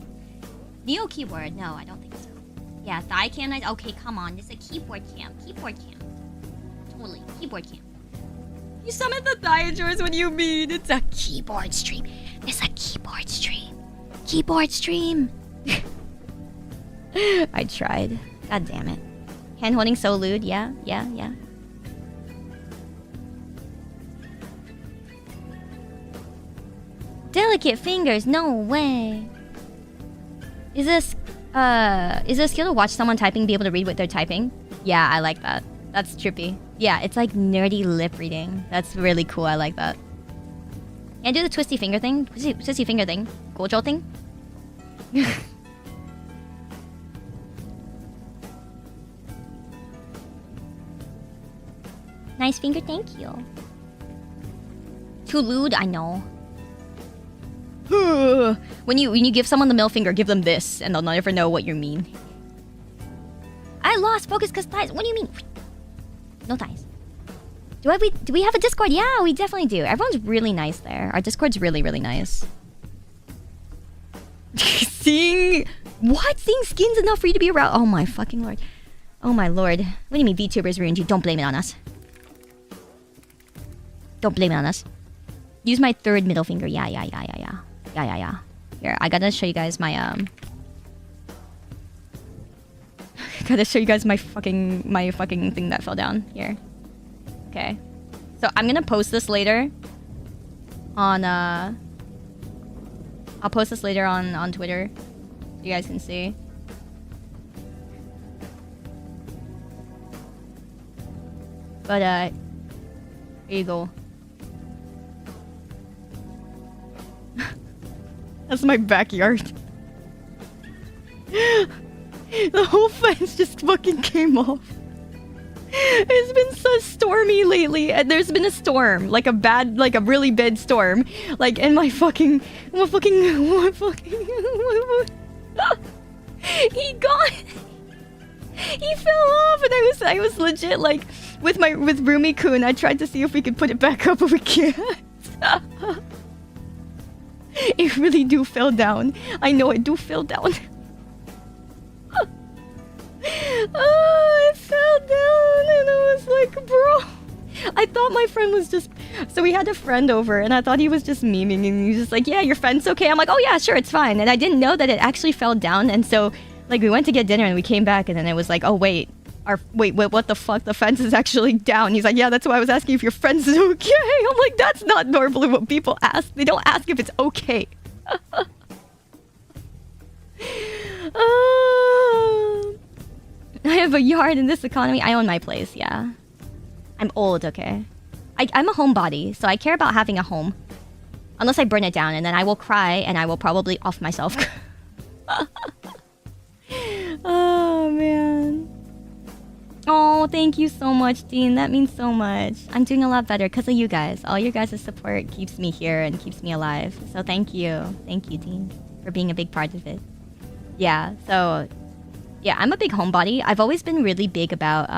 Neo keyboard? No, I don't think so. Yeah, thigh cam. Okay, come on. This is a keyboard cam. Keyboard cam. Totally. Keyboard cam. You summon the thigh of yours when you mean it's a keyboard stream. It's a keyboard stream. Keyboard stream. I tried. God damn it. Hand holding so lewd. Yeah. Delicate fingers. No way. Is this a skill to watch someone typing, be able to read what they're typing? Yeah, I like that. That's trippy. Yeah, it's like nerdy lip reading. That's really cool. I like that. Can I do the twisty finger thing? Twisty finger thing? Gojo thing? Nice finger, thank you. Too lewd, I know. When you give someone the middle finger, give them this, and they'll never know what you mean. I lost focus because thighs. What do you mean? No thighs. Do we have a Discord? Yeah, we definitely do. Everyone's really nice there. Our Discord's really, really nice. Seeing skins enough for you to be around? Oh my fucking lord. Oh my lord. What do you mean VTubers ruined you? Don't blame it on us. Don't blame it on us. Use my third middle finger. Yeah. Here, I gotta show you guys my gotta show you guys my fucking thing that fell down here. Okay. So I'm gonna post this later on I'll post this later on Twitter so you guys can see. But here you go. That's my backyard. The whole fence just fucking came off. It's been so stormy lately, and there's been a storm, like a really bad storm, like in my fucking. He got. He fell off, and I was legit like with Rumi-kun. I tried to see if we could put it back up, but we can't. It really do fell down. I know it do fell down. Oh, it fell down, and I was like, bro. I thought my friend was just. So we had a friend over, and I thought he was just memeing, and he was just like, yeah, your fence okay? I'm like, oh yeah, sure, it's fine. And I didn't know that it actually fell down, and so like we went to get dinner, and we came back, and then it was like, oh wait, Wait, what the fuck? The fence is actually down. He's like, yeah, that's why I was asking if your fence is okay. I'm like, that's not normally what people ask. They don't ask if it's okay. I have a yard in this economy. I own my place, yeah. I'm old, okay? I'm a homebody, so I care about having a home. Unless I burn it down, and then I will cry, and I will probably off myself. Oh, man. Oh, thank you so much, Dean. That means so much. I'm doing a lot better because of you guys. All your guys' support keeps me here and keeps me alive. So thank you. Thank you, Dean, for being a big part of it. Yeah, so... Yeah, I'm a big homebody. I've always been really big about,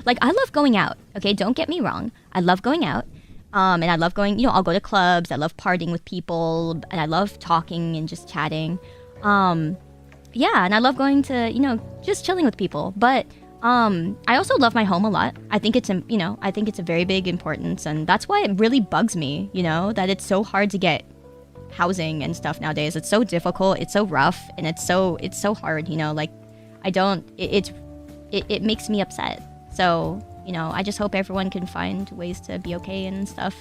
like, I love going out, okay? Don't get me wrong. I love going out. And I love going, you know, I'll go to clubs. I love partying with people. And I love talking and just chatting. Yeah, and I love going to, you know, just chilling with people. But I also love my home a lot. I think it's, you know, I think it's a very big importance. And that's why it really bugs me, you know, that it's so hard to get housing and stuff nowadays. It's so difficult. It's so rough. And it's so hard, you know, like, it makes me upset. So, you know, I just hope everyone can find ways to be okay and stuff.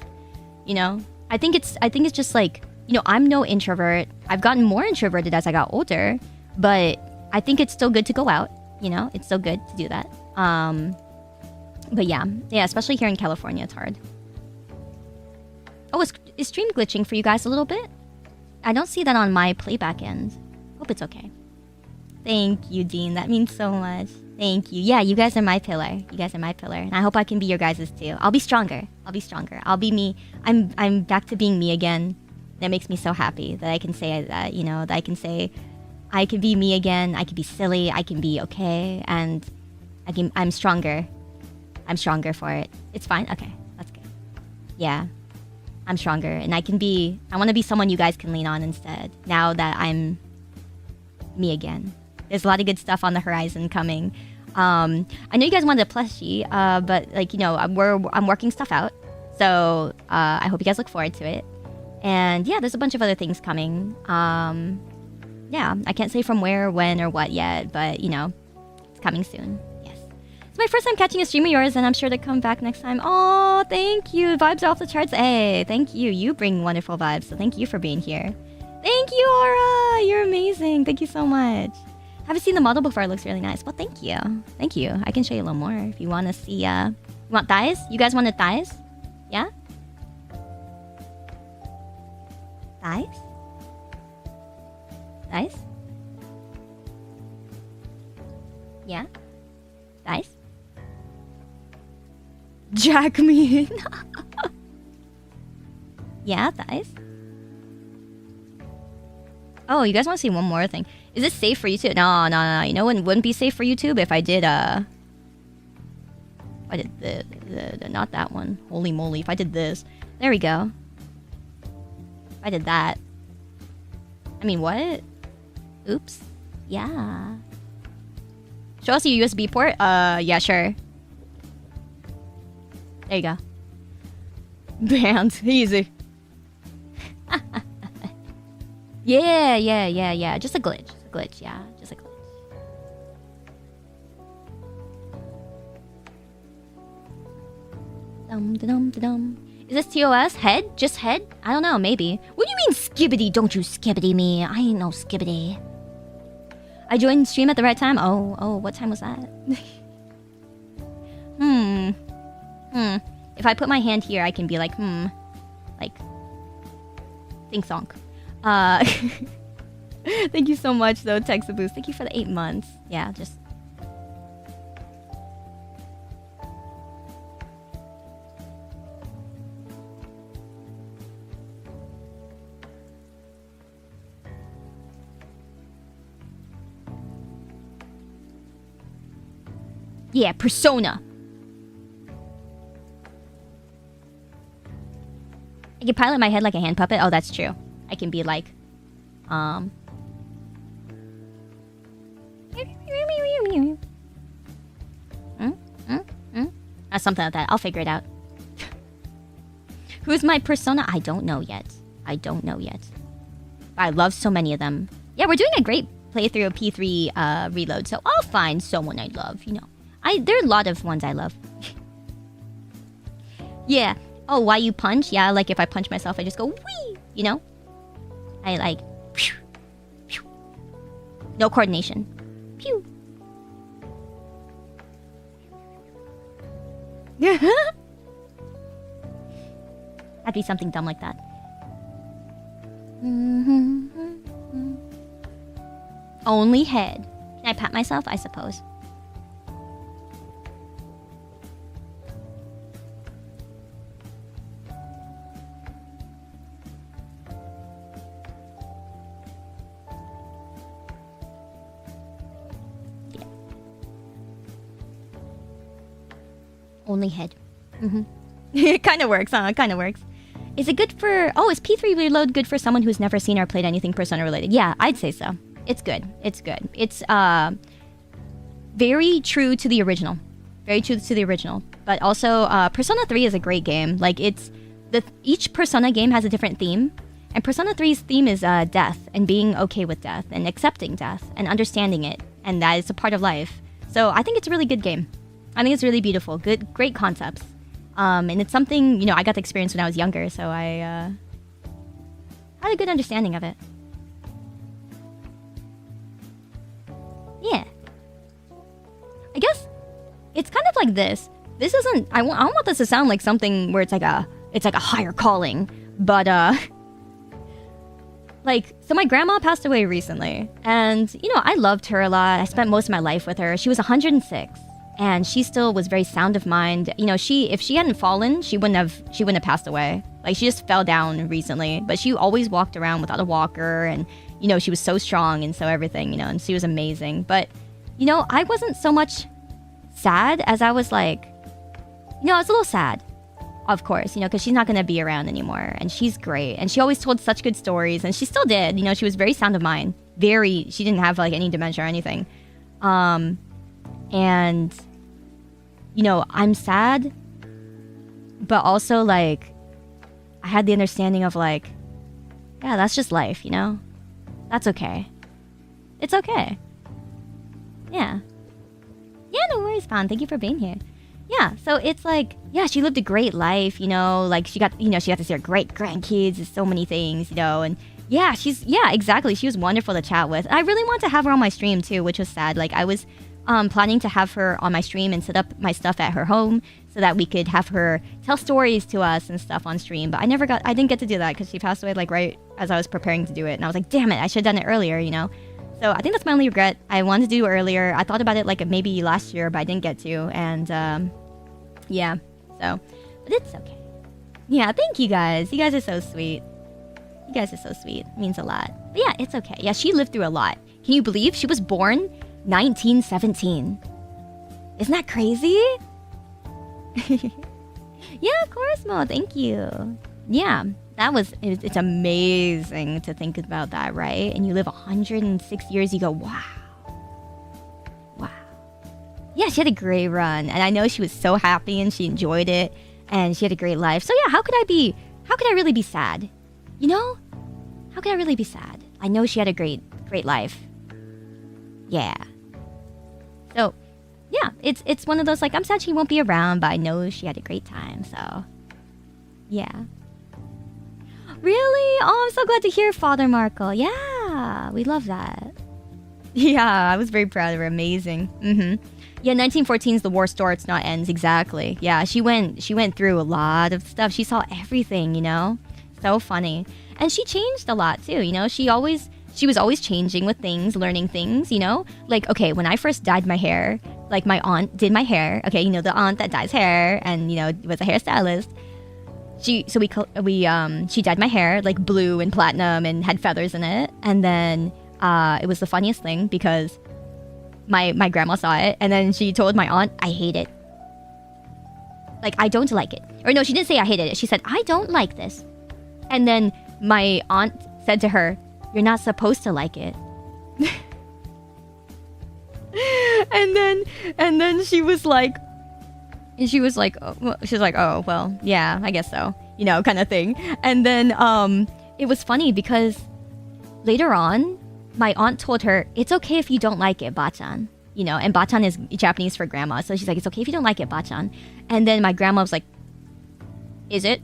You know, I think it's just like, you know, I'm no introvert. I've gotten more introverted as I got older, but I think it's still good to go out. You know, it's still good to do that. But yeah, especially here in California, it's hard. Oh, is stream glitching for you guys a little bit? I don't see that on my playback end. Hope it's okay. Thank you, Dean. That means so much. Thank you. Yeah, you guys are my pillar. You guys are my pillar. And I hope I can be your guys' too. I'll be stronger. I'll be stronger. I'll be me. I'm back to being me again. That makes me so happy that I can say that, you know, that I can say I can be me again. I can be silly. I can be okay. And I'm stronger. I'm stronger for it. It's fine. Okay. That's good. Yeah. I'm stronger. And I want to be someone you guys can lean on instead. Now that I'm me again. There's a lot of good stuff on the horizon coming. I know you guys wanted a plushie, but like, you know, I'm working stuff out. So I hope you guys look forward to it. And yeah, there's a bunch of other things coming. Yeah, I can't say from where, when, or what yet, but you know, it's coming soon. Yes. It's my first time catching a stream of yours, and I'm sure to come back next time. Oh, thank you. Vibes are off the charts. Hey, thank you. You bring wonderful vibes, so thank you for being here. Thank you, Aura. You're amazing. Thank you so much. Haven't seen the model before. It looks really nice. Well, thank you. Thank you. I can show you a little more if you want to see. You want thighs? You guys wanted thighs? Yeah? Thighs? Thighs? Yeah? Thighs? Jack me in. Yeah, thighs? Oh, you guys want to see one more thing? Is this safe for YouTube? No. You know it wouldn't be safe for YouTube if I did, I did the not that one. Holy moly, if I did this. There we go. If I did that. I mean, what? Oops. Yeah. Show us your USB port? Yeah, sure. There you go. Banned. Easy. Yeah. Just a glitch. Yeah. Just a glitch. Dum. Is this TOS? Head? Just head? I don't know, maybe. What do you mean skibbity? Don't you skibbity me. I ain't no skibbity. I joined stream at the right time? Oh, what time was that? If I put my hand here, I can be like, like, think sonk. Thank you so much, though, Texaboost. Thank you for the 8 months. Yeah, just... Yeah, persona. I can pilot my head like a hand puppet. Oh, that's true. I can be like, something like that. I'll figure it out. Who's my persona? I don't know yet. I love so many of them. Yeah, we're doing a great playthrough of P3 reload, so I'll find someone I love, you know. There are a lot of ones I love. Yeah. Oh, why you punch? Yeah, like if I punch myself, I just go wee. You know. I like. Phew, phew. No coordination. Pew. That'd be something dumb like that. Only head. Can I pat myself? I suppose. Yeah. Only head. It kind of works, huh? It kind of works. Is it good for... Oh, is P3 Reload good for someone who's never seen or played anything Persona related? Yeah, I'd say so. It's good. It's good. It's very true to the original. Very true to the original. But also, Persona 3 is a great game. Like, it's... each Persona game has a different theme. And Persona 3's theme is death. And being okay with death. And accepting death. And understanding it. And that is a part of life. So, I think it's a really good game. I think it's really beautiful. Great concepts. And it's something, you know, I got to experience when I was younger, so I had a good understanding of it. Yeah. I guess it's kind of like this. This isn't... I don't want this to sound like something where it's like a higher calling. But, like, so my grandma passed away recently. And, you know, I loved her a lot. I spent most of my life with her. She was 106. And she still was very sound of mind. You know, if she hadn't fallen, she wouldn't have passed away. Like, she just fell down recently. But she always walked around without a walker. And, you know, she was so strong and so everything, you know. And she was amazing. But, you know, I wasn't so much sad as I was like... You know, I was a little sad. Of course, you know, because she's not going to be around anymore. And she's great. And she always told such good stories. And she still did. You know, she was very sound of mind. She didn't have, like, any dementia or anything. And... You know, I'm sad, but also, like, I had the understanding of, like, yeah, that's just life, you know? That's okay. It's okay. Yeah. Yeah, no worries, Pon. Thank you for being here. Yeah, so it's like, yeah, she lived a great life, you know? Like, she got to see her great-grandkids and so many things, you know? And, yeah, exactly. She was wonderful to chat with. I really wanted to have her on my stream, too, which was sad. Like, I was... planning to have her on my stream and set up my stuff at her home so that we could have her tell stories to us and stuff on stream. But I didn't get to do that because she passed away like right as I was preparing to do it. And I was like, damn it, I should have done it earlier, you know? So I think that's my only regret. I wanted to do it earlier. I thought about it like maybe last year, but I didn't get to. And yeah, so, but it's okay. Yeah, thank you guys. You guys are so sweet. You guys are so sweet. It means a lot. But yeah, it's okay. Yeah, she lived through a lot. Can you believe she was born 1917? Isn't that crazy? Yeah, of course, Mo. Thank you. Yeah, it's amazing to think about that, right? And you live 106 years, you go, wow. Wow. Yeah, she had a great run. And I know she was so happy and she enjoyed it. And she had a great life. So yeah, how could I really be sad? You know? How could I really be sad? I know she had a great life. Yeah. So, yeah, it's one of those, like, I'm sad she won't be around, but I know she had a great time, so... Yeah. Really? Oh, I'm so glad to hear, Father Marco. Yeah, we love that. Yeah, I was very proud of her. Amazing. Yeah, 1914 is the war starts, not ends. Exactly. Yeah, she went through a lot of stuff. She saw everything, you know? So funny. And she changed a lot, too, you know? She was always changing with things, learning things, you know? Like, okay, when I first dyed my hair, like my aunt did my hair. Okay, you know, the aunt that dyes hair and, you know, was a hairstylist. She dyed my hair like blue and platinum and had feathers in it. And then it was the funniest thing because my grandma saw it and then she told my aunt, I hate it. Like, I don't like it. Or no, she didn't say I hated it. She said, I don't like this. And then my aunt said to her, you're not supposed to like it. and then she was like, oh, well, yeah, I guess so, you know, kind of thing. And then it was funny because later on, my aunt told her, it's okay if you don't like it, Bachan. you know, and bachan is Japanese for grandma. So she's like, it's okay if you don't like it, bachan. And then my grandma was like, is it?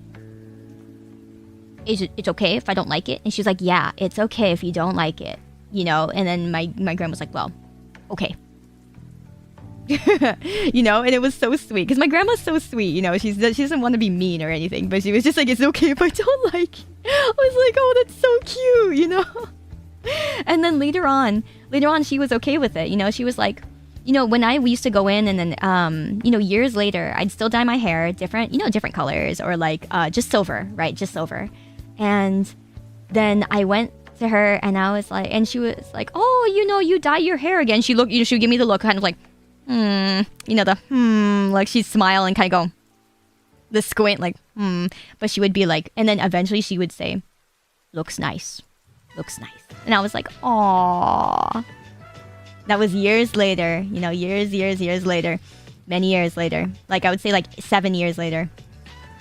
It's okay if I don't like it? And she's like, yeah, it's okay if you don't like it, you know. And then my grandma was like, well, okay. You know, and it was so sweet because my grandma's so sweet, you know. She doesn't want to be mean or anything, but she was just like, it's okay if I don't like it. I was like, oh, that's so cute, you know. And then later on she was okay with it, you know. She was like, you know, when we used to go in, and then you know, years later I'd still dye my hair different, you know, different colors, or like just silver, right, just silver. And then I went to her and I was like, and she was like, oh, you know, you dye your hair again. She looked, you know, she would give me the look kind of like, you know, the like she'd smile and kind of go the squint like but she would be like, and then eventually she would say, looks nice, and I was like, aww. That was years later, you know, years later, many years later, like I would say like 7 years later.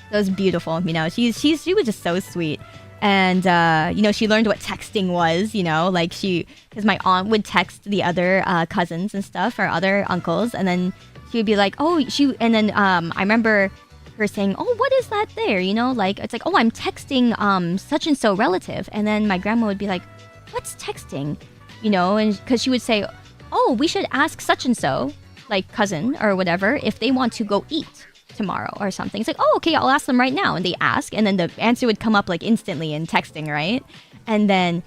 It was beautiful, you know. She was just so sweet. And you know, she learned what texting was, you know, like because my aunt would text the other cousins and stuff, or other uncles, and then she would be like, oh, and then I remember her saying, oh, what is that there, you know, like it's like, oh, I'm texting such and so relative. And then my grandma would be like, what's texting, you know, and because she would say, oh, we should ask such and so, like cousin or whatever, if they want to go eat tomorrow or something. It's like, oh, okay, I'll ask them right now. And they ask, and then the answer would come up like instantly in texting, right? And then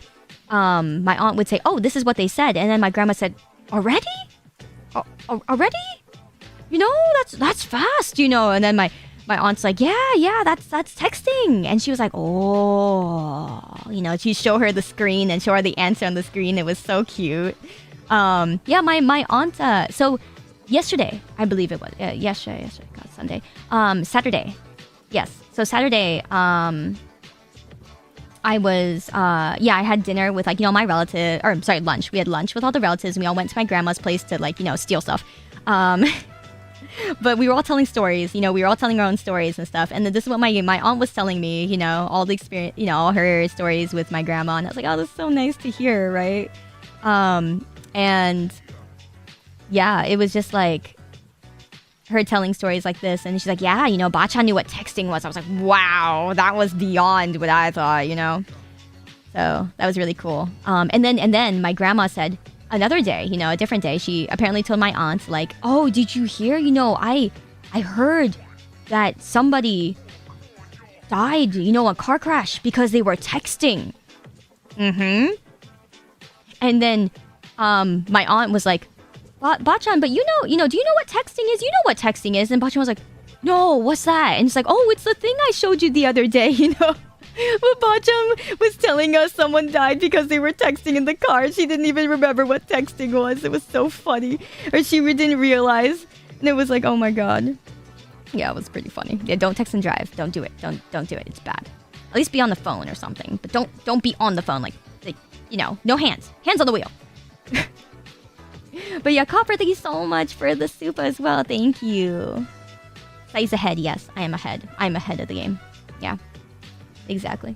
my aunt would say, oh, this is what they said. And then my grandma said, already? Already? You know, that's fast, you know. And then my aunt's like, yeah, that's texting. And she was like, oh, you know, she'd show her the screen and show her the answer on the screen. It was so cute. Yeah, my aunt, so yesterday, I believe it was. Yesterday, God, Sunday. Saturday. Yes. So Saturday, I was, I had dinner with, like, you know, my relative, or sorry, lunch. We had lunch with all the relatives, and we all went to my grandma's place to, like, you know, steal stuff. But we were all telling stories, you know, we were all telling our own stories and stuff. And then this is what my aunt was telling me, you know, all the experience, you know, all her stories with my grandma. And I was like, oh, that's so nice to hear, right? And yeah, it was just like her telling stories like this. And she's like, yeah, you know, Bachan knew what texting was. I was like, wow, that was beyond what I thought, you know? So that was really cool. And then my grandma said another day, you know, a different day, she apparently told my aunt, like, oh, did you hear? You know, I heard that somebody died, you know, a car crash because they were texting. Mm-hmm. And then my aunt was like, Bachan, but you know, do you know what texting is? You know what texting is? And Bachan was like, no, what's that? And it's like, oh, it's the thing I showed you the other day, you know? But Bachan was telling us someone died because they were texting in the car. She didn't even remember what texting was. It was so funny. Or she didn't realize. And it was like, oh my god. Yeah, it was pretty funny. Yeah, don't text and drive. Don't do it. Don't do it. It's bad. At least be on the phone or something. But don't be on the phone, like you know, no hands. Hands on the wheel. But yeah, Copper, thank you so much for the super as well. Thank you. Sayu's ahead. Yes, I am ahead. I'm ahead of the game. Yeah. Exactly.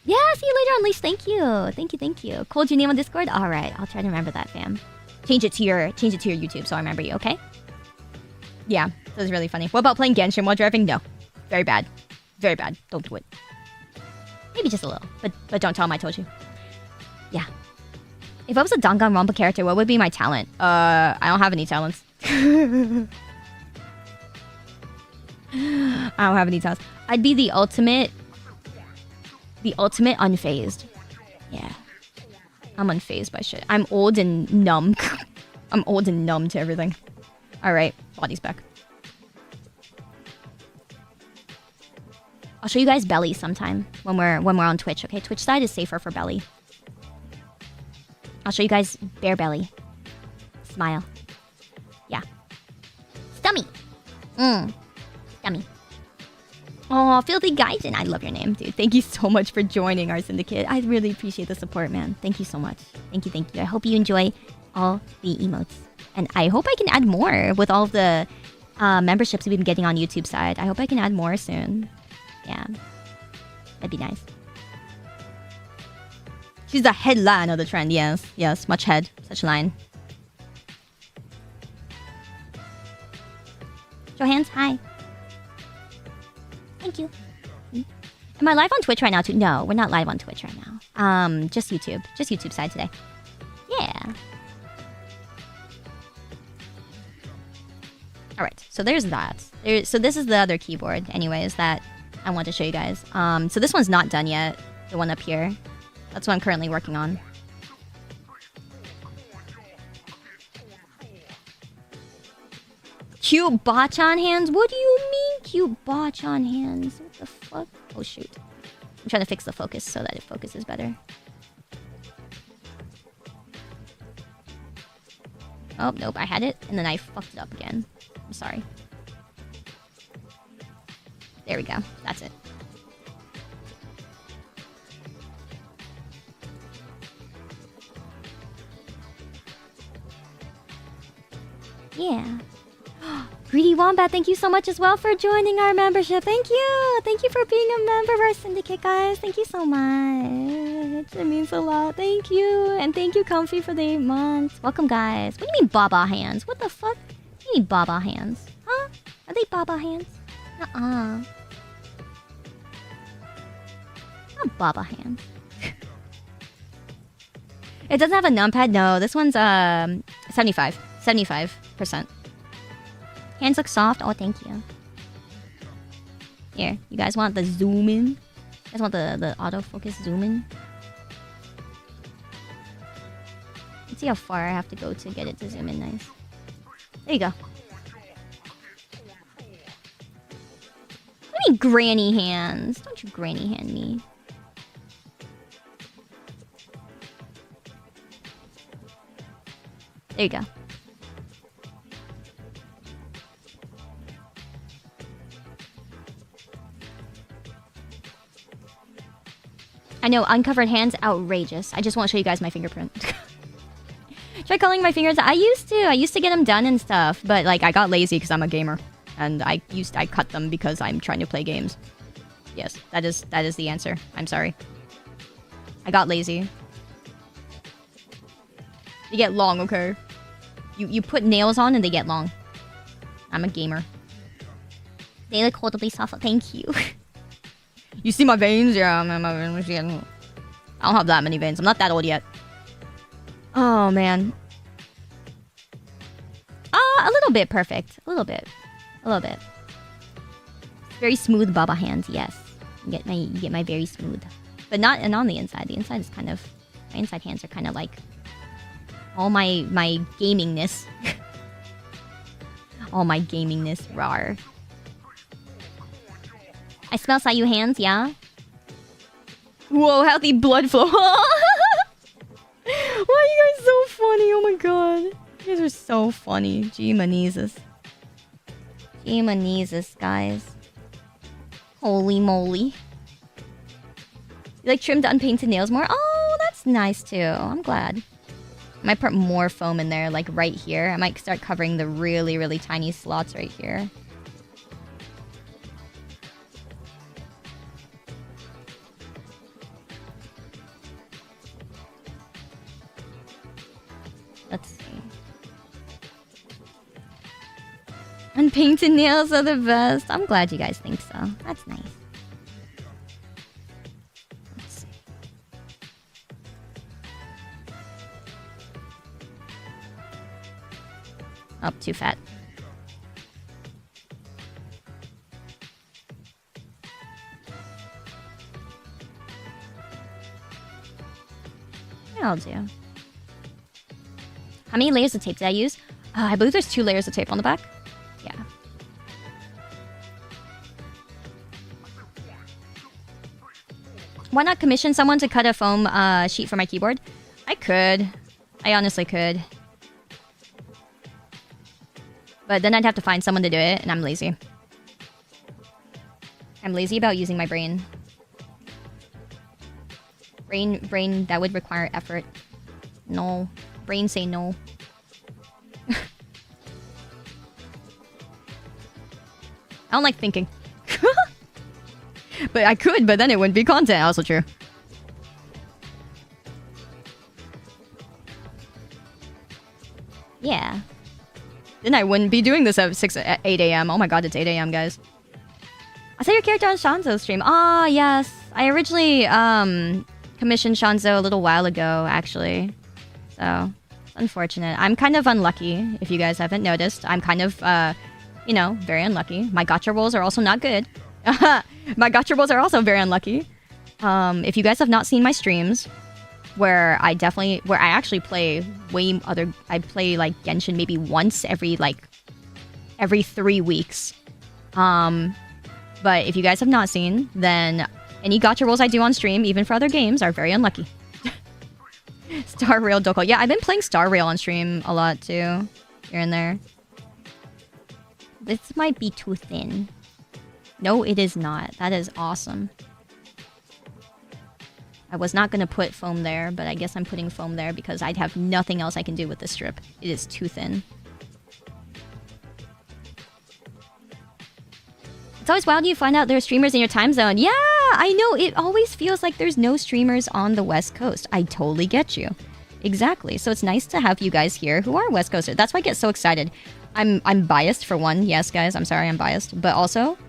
Yeah, see you later, Unleashed. Thank you. Thank you. Called your name on Discord? Alright, I'll try to remember that, fam. Change it to your YouTube so I remember you, okay? Yeah, that was really funny. What about playing Genshin while driving? No. Very bad. Very bad. Don't do it. Maybe just a little. But don't tell him I told you. Yeah. If I was a Danganronpa character, what would be my talent? I don't have any talents. I don't have any talents. I'd be the ultimate unfazed. Yeah. I'm unfazed by shit. I'm old and numb. I'm old and numb to everything. Alright, body's back. I'll show you guys belly sometime when we're on Twitch, okay? Twitch side is safer for belly. I'll show you guys bare belly. Smile. Yeah. Stummy. Stummy. Oh, Filthy Gaijin. I love your name, dude. Thank you so much for joining our syndicate. I really appreciate the support, man. Thank you so much. Thank you. I hope you enjoy all the emotes. And I hope I can add more with all of the memberships we've been getting on YouTube side. I hope I can add more soon. Yeah. That'd be nice. She's the headline of the trend, yes. Yes, much head. Such line. Hands, hi. Thank you. Am I live on Twitch right now too? No, we're not live on Twitch right now. Just YouTube. Just YouTube side today. Yeah. Alright, so there's that. So this is the other keyboard, anyways, that I want to show you guys. So this one's not done yet. The one up here. That's what I'm currently working on. Cute botch-on hands? What do you mean cute botch-on hands? What the fuck? Oh shoot. I'm trying to fix the focus so that it focuses better. Oh, nope, I had it, and then I fucked it up again. I'm sorry. There we go. That's it. Yeah. Greedy Wombat, thank you so much as well for joining our membership. Thank you. Thank you for being a member of our syndicate, guys. Thank you so much. It means a lot. Thank you. And thank you, Comfy, for the 8 months. Welcome, guys. What do you mean, Baba hands? What the fuck? What do you mean, Baba hands? Huh? Are they Baba hands? Nuh-uh. Not Baba hands. It doesn't have a numpad? No, this one's 75%. Hands look soft. Oh, thank you. Here, you guys want the zoom in? You guys want the autofocus zoom in? Let's see how far I have to go to get it to zoom in nice. There you go. What do you mean granny hands? Don't you granny hand me. There you go. I know, uncovered hands, outrageous. I just want to show you guys my fingerprint. Try coloring my fingers. I used to get them done and stuff, but like I got lazy because I'm a gamer, and I cut them because I'm trying to play games. Yes, that is the answer. I'm sorry. I got lazy. They get long, okay? You put nails on and they get long. I'm a gamer. They look horribly soft. Thank you. You see my veins? Yeah, I don't have that many veins. I'm not that old yet. Oh, man. A little bit perfect. A little bit. Very smooth Baba hands, yes. You get my very smooth. But not and on the inside. The inside is kind of... My inside hands are kind of like... All my gamingness. All my gamingness, rawr. I smell Sayu hands, yeah? Whoa, healthy blood flow. Why are you guys so funny? Oh my god. You guys are so funny. Jeemaneezus. Jeemaneezus, guys. Holy moly. You like trimmed unpainted nails more? Oh, that's nice too. I'm glad. I might put more foam in there, like right here. I might start covering the really, really tiny slots right here. Let's see. Unpainted nails are the best. I'm glad you guys think so. That's nice. Let's see. Oh, too fat. Yeah, I'll do. How many layers of tape did I use? I believe there's 2 layers of tape on the back. Yeah. Why not commission someone to cut a foam sheet for my keyboard? I could. I honestly could. But then I'd have to find someone to do it, and I'm lazy. I'm lazy about using my brain. Brain that would require effort. No. Brain say no. I don't like thinking. But I could, but then it wouldn't be content. Also true. Yeah. Then I wouldn't be doing this at 8 a.m. Oh my god, it's 8 a.m. guys. I saw your character on Shanzo's stream. Ah, yes. I originally commissioned Shanzo a little while ago, actually. So, it's unfortunate. I'm kind of unlucky, if you guys haven't noticed. I'm kind of, you know, very unlucky. My gacha rolls are also not good. My gacha rolls are also very unlucky. If you guys have not seen my streams, where I actually play I play like Genshin maybe once every 3 weeks. But if you guys have not seen, then any gacha rolls I do on stream, even for other games, are very unlucky. Star Rail Doko. Yeah, I've been playing Star Rail on stream a lot too, here and there. This might be too thin. No, it is not. That is awesome. I was not going to put foam there, but I guess I'm putting foam there because I'd have nothing else I can do with this strip. It is too thin. It's always wild you find out there are streamers in your time zone. Yeah, I know. It always feels like there's no streamers on the West Coast. I totally get you. Exactly. So it's nice to have you guys here who are West Coasters. That's why I get so excited. I'm biased for one. Yes, guys. I'm sorry I'm biased. But also,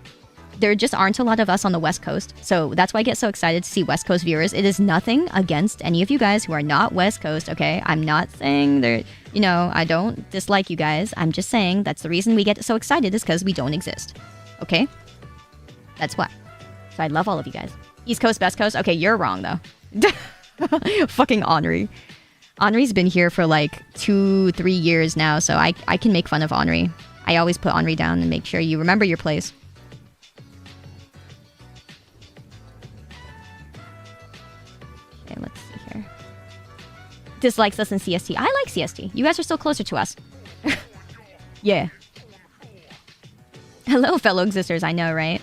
there just aren't a lot of us on the West Coast. So that's why I get so excited to see West Coast viewers. It is nothing against any of you guys who are not West Coast, okay? I'm not saying they're, you know, I don't dislike you guys. I'm just saying that's the reason we get so excited is because we don't exist. Okay? That's why. So I love all of you guys. East Coast, West Coast? Okay, you're wrong though. Fucking Henri. Henri's been here for like 2-3 years now, so I can make fun of Henri. I always put Henri down and make sure you remember your place. Okay, let's see here. Dislikes us in CST. I like CST. You guys are still closer to us. Yeah. Hello, fellow existers. I know, right?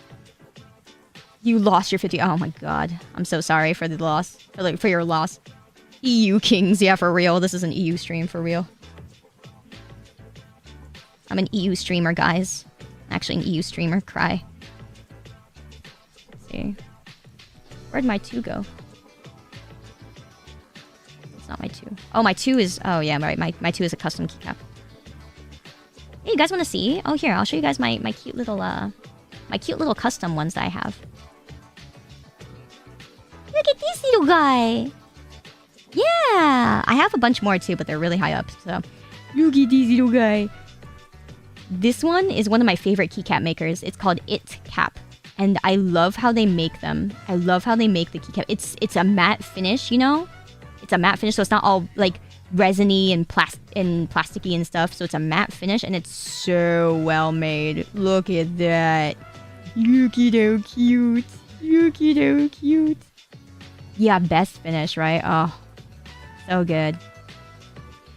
You lost your 50. Oh my god. I'm so sorry for the loss. For your loss. EU kings. Yeah, for real. This is an EU stream for real. I'm an EU streamer, guys. Actually, an EU streamer. Cry. Let's see. Where'd my 2 go? It's not my 2. Oh, my 2 is... Oh, yeah, right. My 2 is a custom keycap. Hey, you guys want to see? Oh, here. I'll show you guys my cute little... my cute little custom ones that I have. Look at this little guy! Yeah! I have a bunch more too, but they're really high up, so... Look at this little guy! This one is one of my favorite keycap makers. It's called It Cap. And I love how they make them. I love how they make the keycap. It's a matte finish, you know? It's a matte finish, so it's not all, like, resiny and plasticky and stuff. So it's a matte finish, and it's so well made. Look at that. Look at how cute. Look at how cute. Yeah, best finish, right? Oh, so good.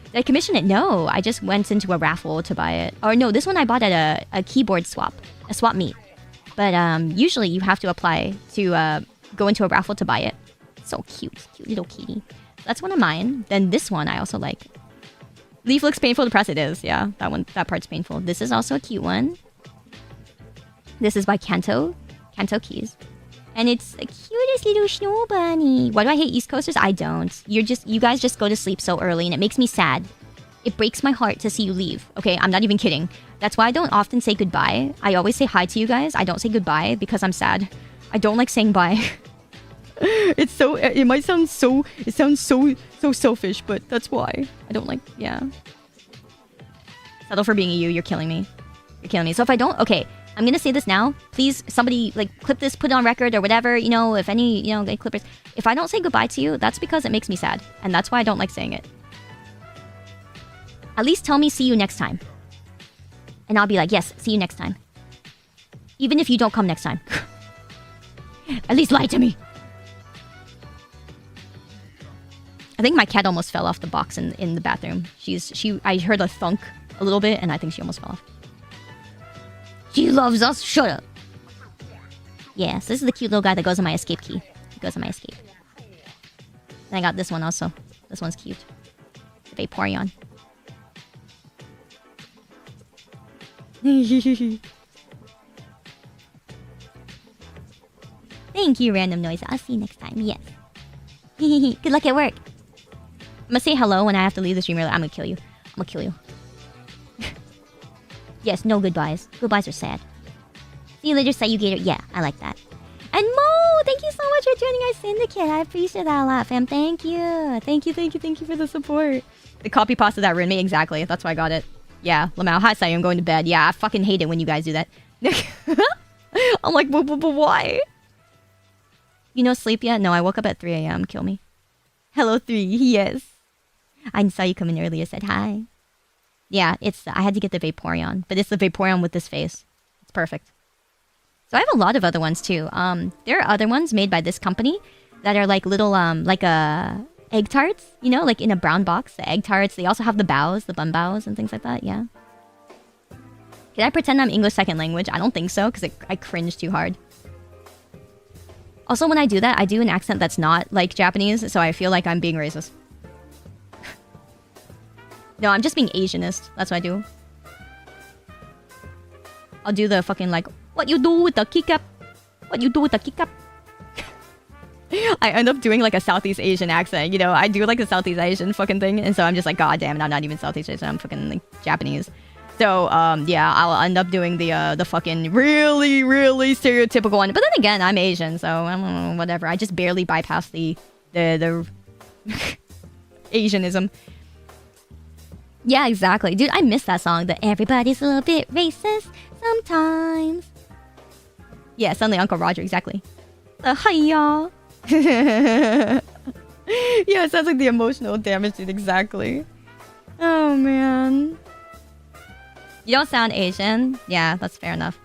Did I commission it? No, I just went into a raffle to buy it. Or no, this one I bought at a keyboard swap. A swap meet. But usually you have to apply to go into a raffle to buy it. So cute. Cute little kitty. That's one of mine. Then this one I also like. Leaf looks painful to press. It is, yeah. That part's painful. This is also a cute one. This is by Kanto Keys. And it's the cutest little snow bunny. Why do I hate East Coasters? I don't. You guys just go to sleep so early and it makes me sad. It breaks my heart to see you leave. Okay, I'm not even kidding. That's why I don't often say goodbye. I always say hi to you guys. I don't say goodbye because I'm sad. I don't like saying bye. It might sound so... It sounds so selfish, but that's why. I don't like... Yeah. Settle for being a you. You're killing me. You're killing me. So if I don't... Okay. I'm gonna say this now. Please, somebody, like, clip this, put it on record or whatever, you know, if any, you know, like, clippers. If I don't say goodbye to you, that's because it makes me sad. And that's why I don't like saying it. At least tell me see you next time. And I'll be like, yes, see you next time. Even if you don't come next time. At least lie to me. I think my cat almost fell off the box in the bathroom. I heard a thunk a little bit, and I think she almost fell off. She loves us. Shut up. Yeah, so this is the cute little guy that goes on my escape key. He goes on my escape. And I got this one also. This one's cute. Vaporeon. Thank you, random noise. I'll see you next time. Yes. Good luck at work. I'm gonna say hello when I have to leave the stream early. I'm gonna kill you. I'm gonna kill you. Yes, no goodbyes. Goodbyes are sad. See you later, Sayu Gator. Yeah, I like that. And Mo, thank you so much for joining our syndicate. I appreciate that a lot, fam. Thank you. Thank you for the support. The copy pasta that ruined me. Exactly. That's why I got it. Yeah, Lamau. Hi, Sayu. I'm going to bed. Yeah, I fucking hate it when you guys do that. I'm like, but why? You no sleep yet? No, I woke up at 3 a.m. Kill me. Hello, 3. Yes. I saw you come in earlier. Said hi. Yeah, I had to get the Vaporeon. But it's the Vaporeon with this face. It's perfect. So I have a lot of other ones too. There are other ones made by this company that are like little, egg tarts. You know, like in a brown box. The egg tarts. They also have the bows, the bun bows and things like that. Yeah. Can I pretend I'm English second language? I don't think so, because I cringe too hard. Also, when I do that, I do an accent that's not like Japanese, so I feel like I'm being racist. No, I'm just being Asianist. That's what I do. I'll do the fucking like, what you do with the keycap? What you do with the keycap? I end up doing like a Southeast Asian accent, you know? I do like a Southeast Asian fucking thing, and so I'm just like, god damn it, I'm not even Southeast Asian, I'm fucking like Japanese. So, yeah, I'll end up doing the fucking really, really stereotypical one. But then again, I'm Asian, so I don't know, whatever. I just barely bypass the Asianism. Yeah, exactly. Dude, I miss that song. The everybody's a little bit racist sometimes. Yeah, suddenly Uncle Roger, exactly. Hiya. Yeah, it sounds like the emotional damage, dude, exactly. Oh, man. You don't sound Asian. Yeah, that's fair enough.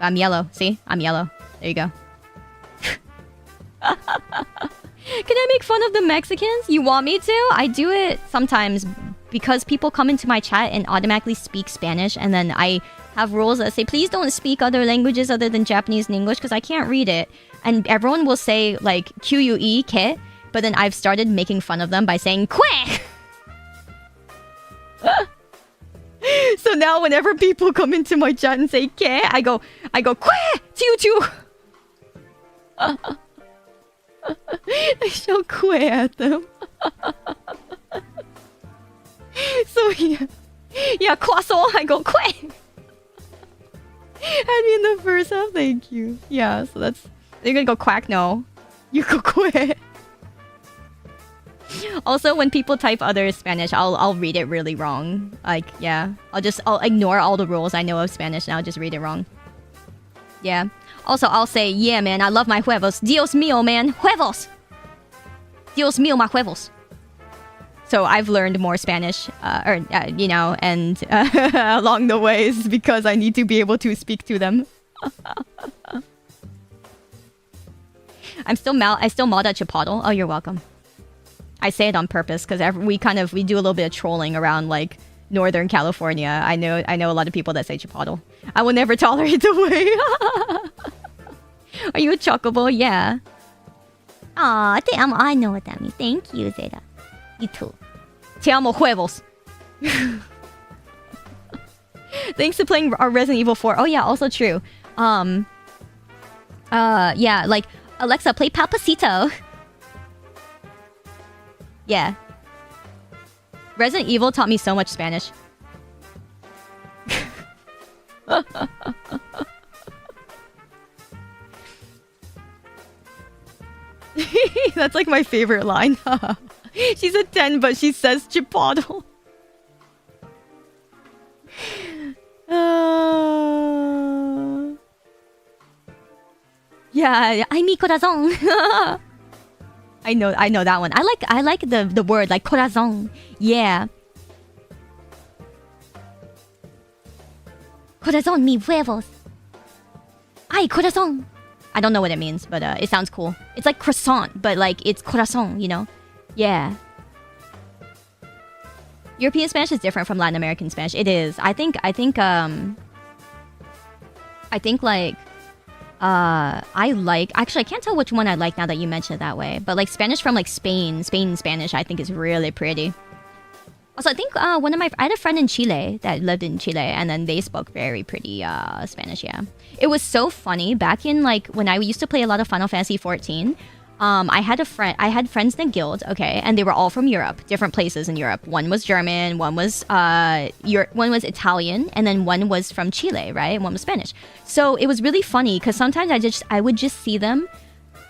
I'm yellow. See? I'm yellow. There you go. Can I make fun of the Mexicans? You want me to? I do it sometimes because people come into my chat and automatically speak Spanish, and then I have rules that say, please don't speak other languages other than Japanese and English because I can't read it. And everyone will say, like, Q-U-E, ke, but then I've started making fun of them by saying, que! So now whenever people come into my chat and say ke, I go que to you too. I shout que at them. So yeah, croissant. I go que. Had me in the first half. Thank you. Yeah, so that's you're gonna go quack. No, you go que. Also, when people type other Spanish, I'll read it really wrong. Like, yeah. I'll ignore all the rules I know of Spanish and I'll just read it wrong. Yeah. Also, I'll say, yeah, man, I love my huevos. Dios mío, man. Huevos! Dios mío, my huevos. So I've learned more Spanish, you know, and along the ways because I need to be able to speak to them. I still mod at Chipotle. Oh, you're welcome. I say it on purpose because we do a little bit of trolling around like Northern California. I know a lot of people that say Chipotle. I will never tolerate the way. Are you a chocobo? Yeah. Aw, damn, I know what that means. Thank you, Zeta. You too. Te amo huevos. Thanks to playing our Resident Evil 4. Oh yeah, also true. Yeah, like Alexa, play Papacito. Yeah. Resident Evil taught me so much Spanish. That's like my favorite line. She's a 10, but she says Chipotle. Yeah, ay mi corazón. I know that one. I like the word like corazón. Yeah. Corazón mi huevos. Ay, corazón. I don't know what it means, but it sounds cool. It's like croissant, but like it's corazón, you know? Yeah. European Spanish is different from Latin American Spanish. It is. I think like I like, actually I can't tell which one I like now that you mention it that way, but like Spanish from like Spain Spanish I think is really pretty. Also I think I had a friend in Chile that lived in Chile, and then they spoke very pretty Spanish. Yeah, it was so funny back in like when I used to play a lot of Final Fantasy 14. I had friends in a guild, okay, and they were all from Europe, different places in Europe. One was German, one was one was Italian, and then one was from Chile, right? And one was Spanish. So it was really funny because sometimes I would just see them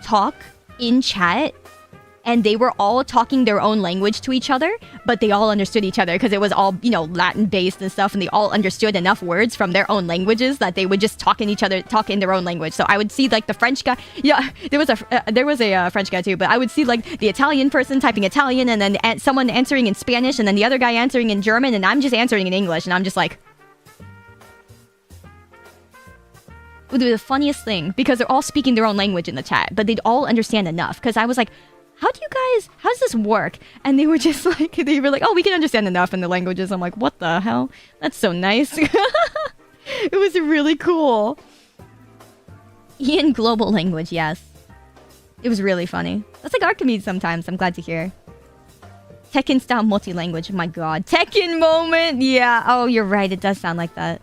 talk in chat, and they were all talking their own language to each other, but they all understood each other because it was all, you know, Latin based and stuff, and they all understood enough words from their own languages that they would just talk in their own language. So I would see like the French guy, yeah, there was a French guy too, but I would see like the Italian person typing Italian, and then someone answering in Spanish, and then the other guy answering in German, and I'm just answering in English, and I'm just like, it would be the funniest thing because they're all speaking their own language in the chat, but they'd all understand enough. Because I was like, how does this work? And they were just like, oh, we can understand enough in the languages. I'm like, what the hell? That's so nice. It was really cool. In global language, yes. It was really funny. That's like Archimedes sometimes. I'm glad to hear. Tekken style multi-language. Oh my god. Tekken moment. Yeah. Oh, you're right. It does sound like that.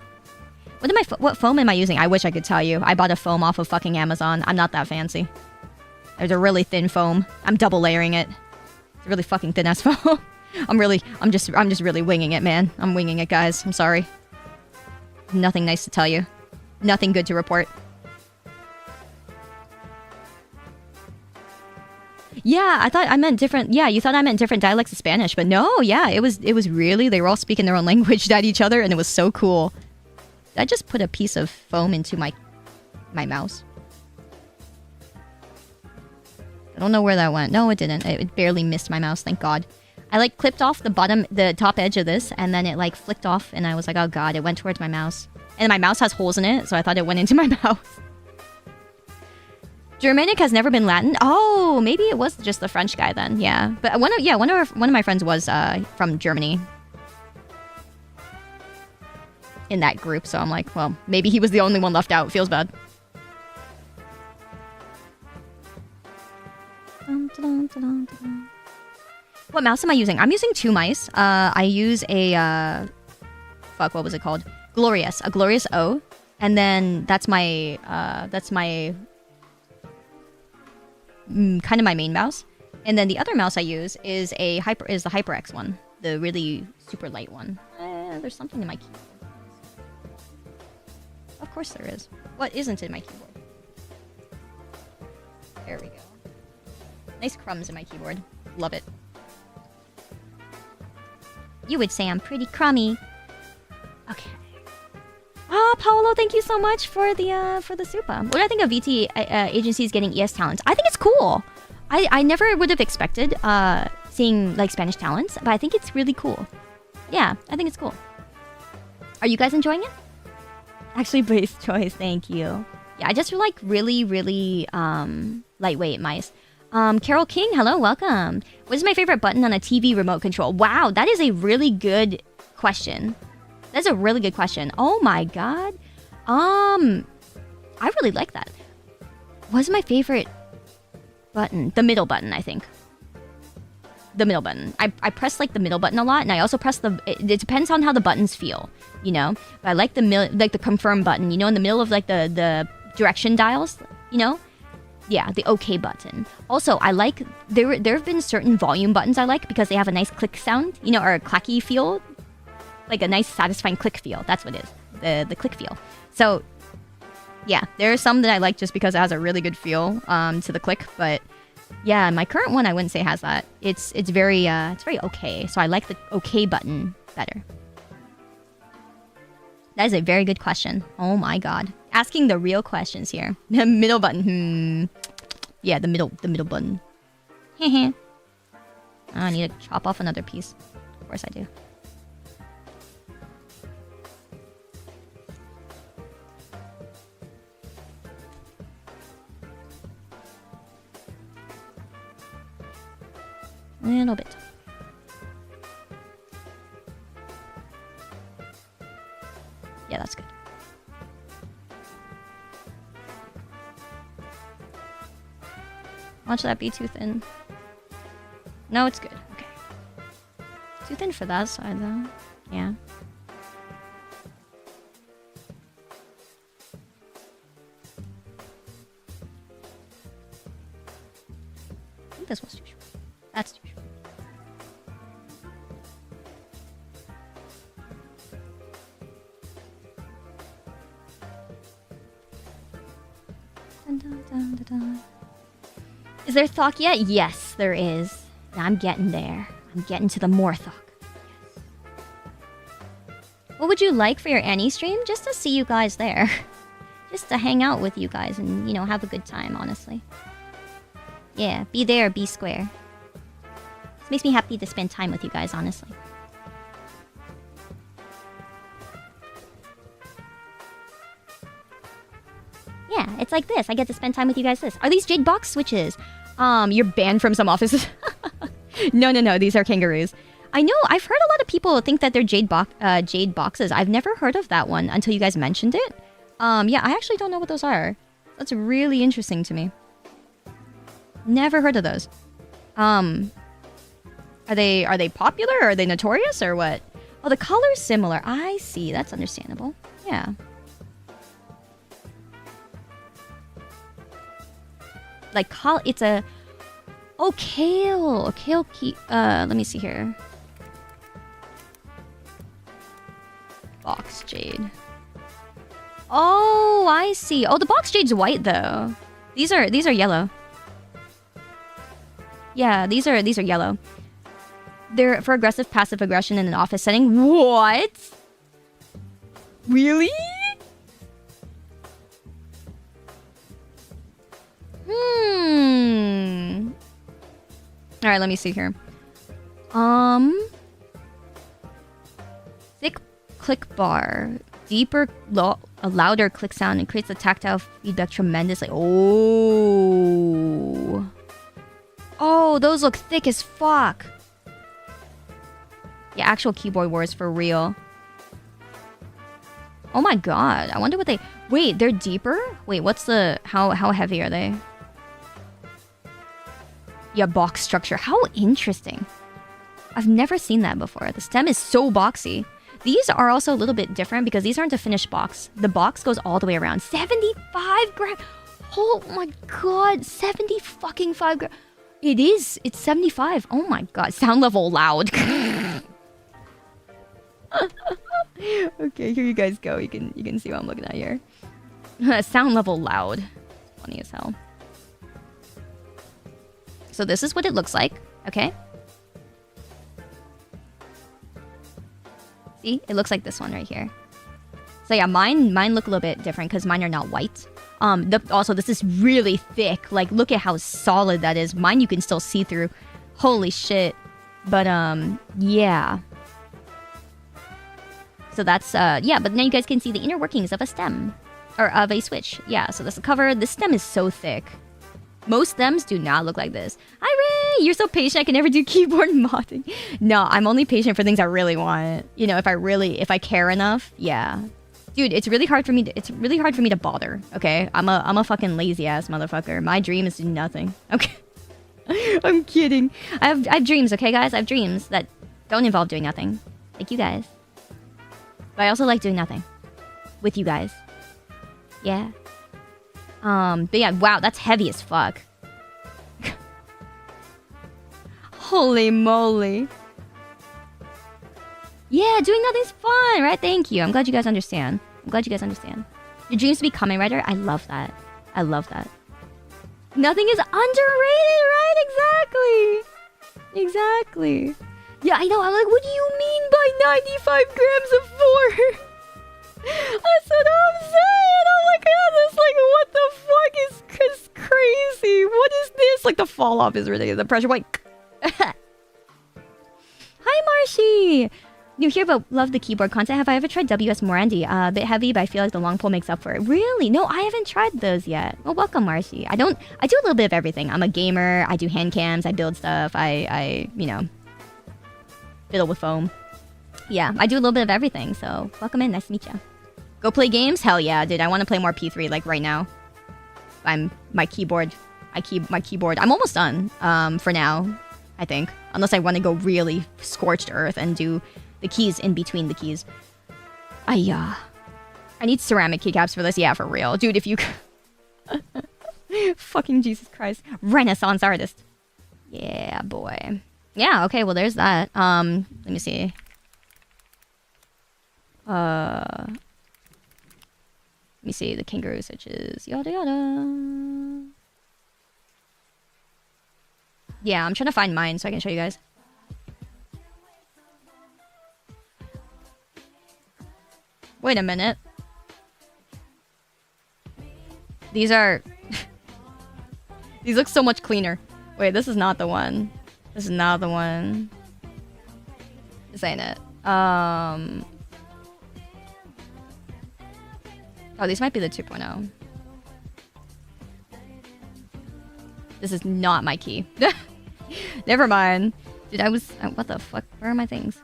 What foam am I using? I wish I could tell you. I bought a foam off of fucking Amazon. I'm not that fancy. There's a really thin foam. I'm double layering it. It's a really fucking thin ass foam. I'm just really winging it, man. I'm winging it, guys. I'm sorry. Nothing nice to tell you. Nothing good to report. Yeah, I thought I meant different. Yeah, you thought I meant different dialects of Spanish, but no, yeah, it was really, they were all speaking their own language at each other, and it was so cool. Did I just put a piece of foam into my mouse? I don't know where that went. No, it didn't. It barely missed my mouse, thank god. I like clipped off the top edge of this, and then it like flicked off, and I was like, oh god, it went towards my mouse. And my mouse has holes in it, so I thought it went into my mouse. Germanic has never been Latin? Oh, maybe it was just the French guy then, yeah. But one of my friends was from Germany. In that group, so I'm like, well, maybe he was the only one left out. Feels bad. What mouse am I using? I'm using two mice. I use a fuck, what was it called? A Glorious O, and then that's my kind of my main mouse. And then the other mouse I use is the HyperX one, the really super light one. There's something in my keyboard. Of course there is. What isn't in my keyboard? There we go. Nice crumbs in my keyboard. Love it. You would say I'm pretty crummy. Okay. Ah, Paolo, thank you so much for the super. What do I think of VT agencies getting ES talents? I think it's cool. I never would have expected seeing like Spanish talents, but I think it's really cool. Yeah, I think it's cool. Are you guys enjoying it? Actually, Brace choice, thank you. Yeah, I just like really, really lightweight mice. Carol King, hello, welcome. What is my favorite button on a TV remote control? Wow, that is a really good question. That's a really good question. Oh my god. I really like that. What's my favorite button? The middle button, I think. The middle button. I press like the middle button a lot, and I also press it depends on how the buttons feel, you know? But I like the confirm button, you know, in the middle of like the direction dials, you know? Yeah, the OK button. Also, I like there have been certain volume buttons I like because they have a nice click sound, you know, or a clacky feel. Like a nice satisfying click feel. That's what it is. The click feel. So yeah, there are some that I like just because it has a really good feel to the click, but yeah, my current one I wouldn't say has that. It's very okay. So I like the OK button better. That is a very good question. Oh my god. Asking the real questions here. Middle button. Yeah, the middle button. I need to chop off another piece. Of course I do. A little bit. Yeah, that's good. Why should that be too thin? No, it's good. Okay. Too thin for that side, though. Yeah. Dun, dun, dun, dun, dun. Is there thock yet? Yes, there is. I'm getting there. I'm getting to the more thock. Yes. What would you like for your Annie stream? Just to see you guys there. Just to hang out with you guys and, you know, have a good time, honestly. Yeah, be there, be square. This makes me happy to spend time with you guys, honestly. Yeah, it's like this. I get to spend time with you guys this. Are these jade box switches? You're banned from some offices. No. These are kangaroos. I know. I've heard a lot of people think that they're jade boxes. I've never heard of that one until you guys mentioned it. Yeah, I actually don't know what those are. That's really interesting to me. Never heard of those. Are they popular? Or are they notorious or what? Oh, the color's similar. I see. That's understandable. Yeah. Like it's a kale key. Let me see here. Box jade. Oh, I see. Oh, the box jade's white though. These are yellow. Yeah, these are yellow. They're for aggressive passive aggression in an office setting. What? Really? All right, let me see here. Thick click bar, deeper, a louder click sound, and creates the tactile feedback tremendously. Oh, those look thick as fuck. Yeah, actual keyboard wars for real. Oh my god, I wonder what they... Wait, they're deeper? Wait, what's the... How heavy are they? Yeah, box structure. How interesting. I've never seen that before. The stem is so boxy. These are also a little bit different because these aren't a finished box. The box goes all the way around. 75 grams. Oh my god. 70 fucking 5 grams. It is. It's 75. Oh my god. Sound level loud. Okay, here you guys go. You can see what I'm looking at here. Sound level loud. Funny as hell. So this is what it looks like, okay? See? It looks like this one right here. So yeah, mine look a little bit different because mine are not white. Also, this is really thick. Like, look at how solid that is. Mine you can still see through. Holy shit. But, yeah. So that's, yeah, but now you guys can see the inner workings of a stem. Or of a switch. Yeah, so that's the cover. This stem is so thick. Most stems do not look like this. Hi, Ray! You're so patient, I can never do keyboard modding. No, I'm only patient for things I really want. You know, if I care enough, yeah. Dude, it's really hard for me to bother, okay? I'm a fucking lazy ass motherfucker. My dream is to do nothing. Okay. I'm kidding. I have dreams, okay guys? I have dreams that don't involve doing nothing. Like you guys. But I also like doing nothing. With you guys. Yeah. But yeah, wow, that's heavy as fuck. Holy moly. Yeah, doing nothing's fun, right? Thank you. I'm glad you guys understand. Your dreams to be Kamen Rider? I love that. I love that. Nothing is underrated, right? Exactly. Yeah, I know. I'm like, what do you mean by 95 grams of 4? That's what I'm saying. Oh my goodness, like what the fuck is crazy? What is this? Like the fall off is ridiculous. The pressure point. Hi Marshy. New here, but love the keyboard content. Have I ever tried WS Morandi? A bit heavy, but I feel like the long pole makes up for it. Really? No, I haven't tried those yet. Well, welcome Marshy. I do a little bit of everything. I'm a gamer. I do hand cams. I build stuff. I you know, fiddle with foam. Yeah, I do a little bit of everything. So welcome in. Nice to meet you. Go play games? Hell yeah, dude. I want to play more P3 like right now. My keyboard. I'm almost done. For now, I think. Unless I want to go really scorched earth and do the keys in between the keys. I need ceramic keycaps for this. Yeah, for real. Dude, if you... Fucking Jesus Christ. Renaissance artist. Yeah, boy. Yeah, okay, well there's that. Let me see. Let me see the kangaroo switches. Yada yada. Yeah, I'm trying to find mine so I can show you guys. Wait a minute. These are... These look so much cleaner. Wait, this is not the one. This is not the one. This ain't it. Oh, these might be the 2.0. This is not my key. Never mind. Dude, I was... what the fuck? Where are my things?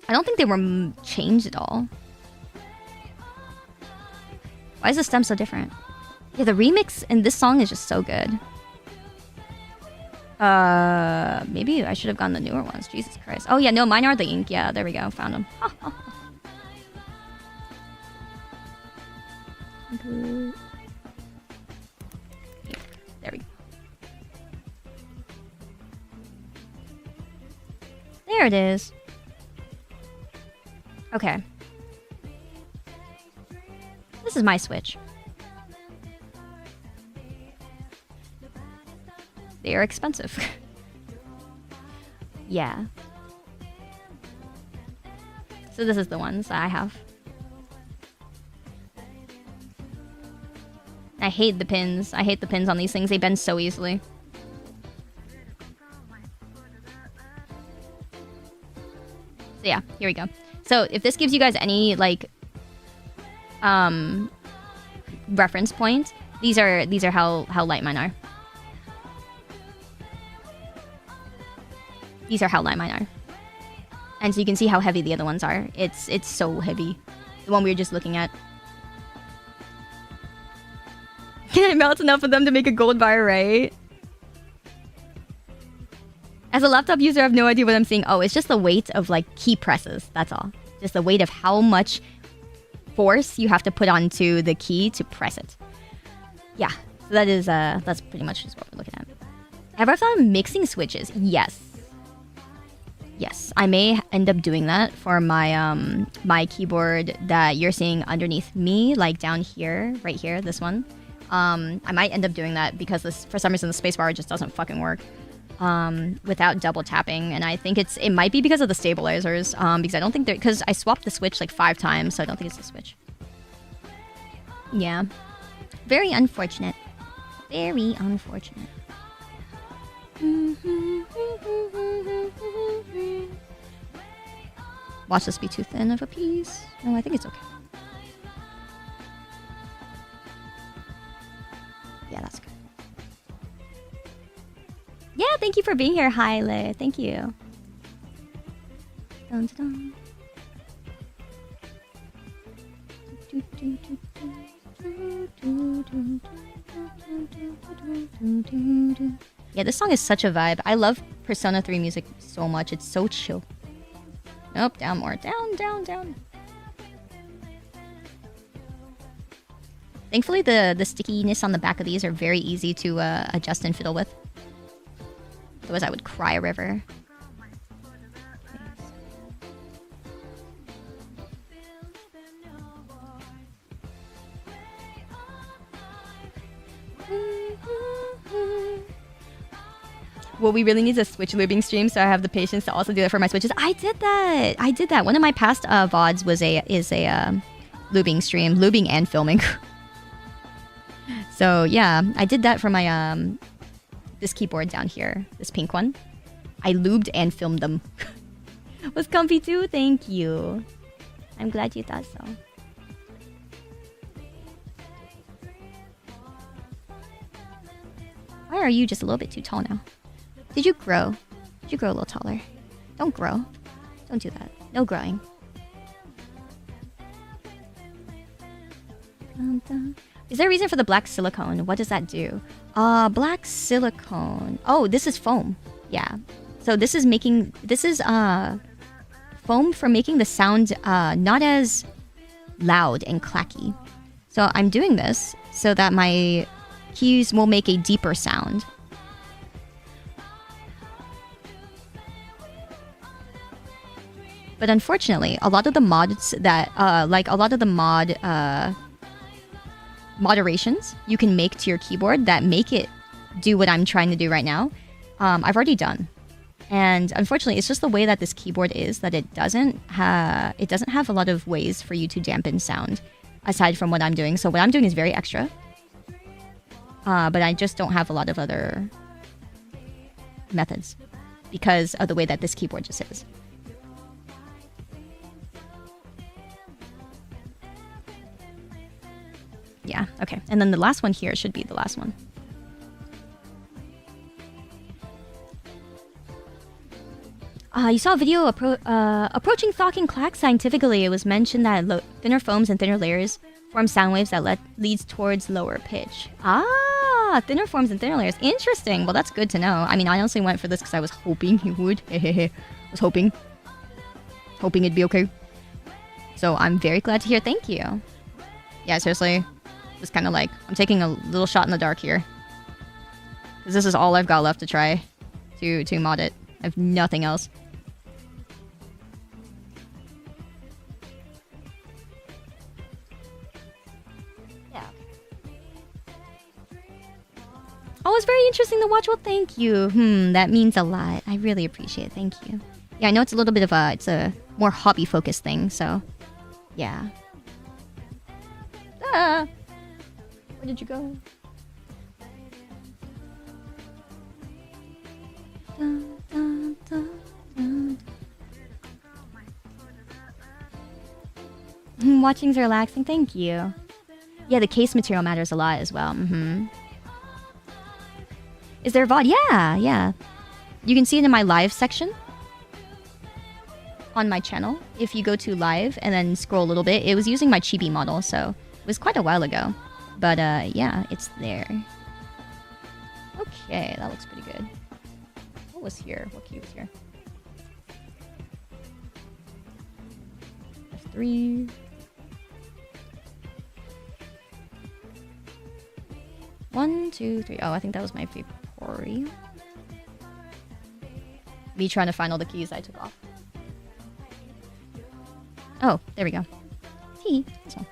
I don't think they were changed at all. Why is the stem so different? Yeah, the remix in this song is just so good. Maybe I should have gotten the newer ones. Jesus Christ. Oh yeah, no, mine are the ink. Yeah, there we go. Found them. There we go. There it is. Okay. This is my Switch. They are expensive. Yeah. So this is the ones that I have. I hate the pins. I hate the pins on these things. They bend so easily. So yeah, here we go. So if this gives you guys any like reference point, these are how light mine are. These are how light mine are. And so you can see how heavy the other ones are. It's so heavy. The one we were just looking at. Can I melt enough of them to make a gold bar, right? As a laptop user, I have no idea what I'm seeing. Oh, it's just the weight of like key presses. That's all. Just the weight of how much force you have to put onto the key to press it. Yeah. So that is that's pretty much just what we're looking at. Have I thought of mixing switches? Yes. Yes, I may end up doing that for my my keyboard that you're seeing underneath me, like down here, right here, this one. I might end up doing that because this, for some reason, the spacebar just doesn't fucking work without double tapping, and I think it might be because of the stabilizers, because I don't think because I swapped the switch like 5 times, so I don't think it's the switch. Yeah, very unfortunate. Very unfortunate. Watch this be too thin of a piece. No, I think it's okay. Yeah, that's good. Yeah, thank you for being here, Hyla. Thank you. Dun, dun, dun. Yeah, this song is such a vibe. I love Persona 3 music so much. It's so chill. Nope, down more. Down, down, down. Thankfully, the stickiness on the back of these are very easy to adjust and fiddle with. Otherwise, I would cry a river. Well, we really need a Switch lubing stream, so I have the patience to also do that for my Switches. I did that. I did that. One of my past VODs is a lubing stream, lubing and filming. So yeah, I did that for my this keyboard down here, this pink one. I lubed and filmed them. Was comfy too. Thank you. I'm glad you thought so. Why are you just a little bit too tall now? Did you grow? Did you grow a little taller? Don't grow. Don't do that. No growing. Is there a reason for the black silicone? What does that do? Black silicone. Oh, this is foam. Yeah. So this is foam for making the sound not as loud and clacky. So I'm doing this so that my keys will make a deeper sound. But unfortunately, a lot of the mods that, like a lot of the moderations you can make to your keyboard that make it do what I'm trying to do right now, I've already done. And unfortunately, it's just the way that this keyboard is that it doesn't have a lot of ways for you to dampen sound aside from what I'm doing. So what I'm doing is very extra. But I just don't have a lot of other methods because of the way that this keyboard just is. Yeah, okay. And then the last one here should be the last one. You saw a video approaching thock and clack scientifically. It was mentioned that thinner foams and thinner layers form sound waves that leads towards lower pitch. Ah, thinner forms and thinner layers. Interesting. Well, that's good to know. I mean, I honestly went for this because I was hoping he would. I was hoping it'd be okay. So I'm very glad to hear. Thank you. Yeah, seriously. Just kind of like, I'm taking a little shot in the dark here. Because this is all I've got left to try to mod it. I have nothing else. Yeah. Oh, it's very interesting to watch. Well, thank you. That means a lot. I really appreciate it. Thank you. Yeah, I know it's a little bit of it's a more hobby-focused thing, so... Yeah. Ah! Where did you go? Watching's relaxing, thank you. Yeah, the case material matters a lot as well. Is there a VOD? Yeah. You can see it in my live section on my channel. If you go to live and then scroll a little bit, it was using my chibi model, so it was quite a while ago. But yeah, it's there. Okay, that looks pretty good. What was here? What key was here? F3. 1, 2, 3. Oh, I think that was my Vipori. Me trying to find all the keys I took off. Oh, there we go. T. This one.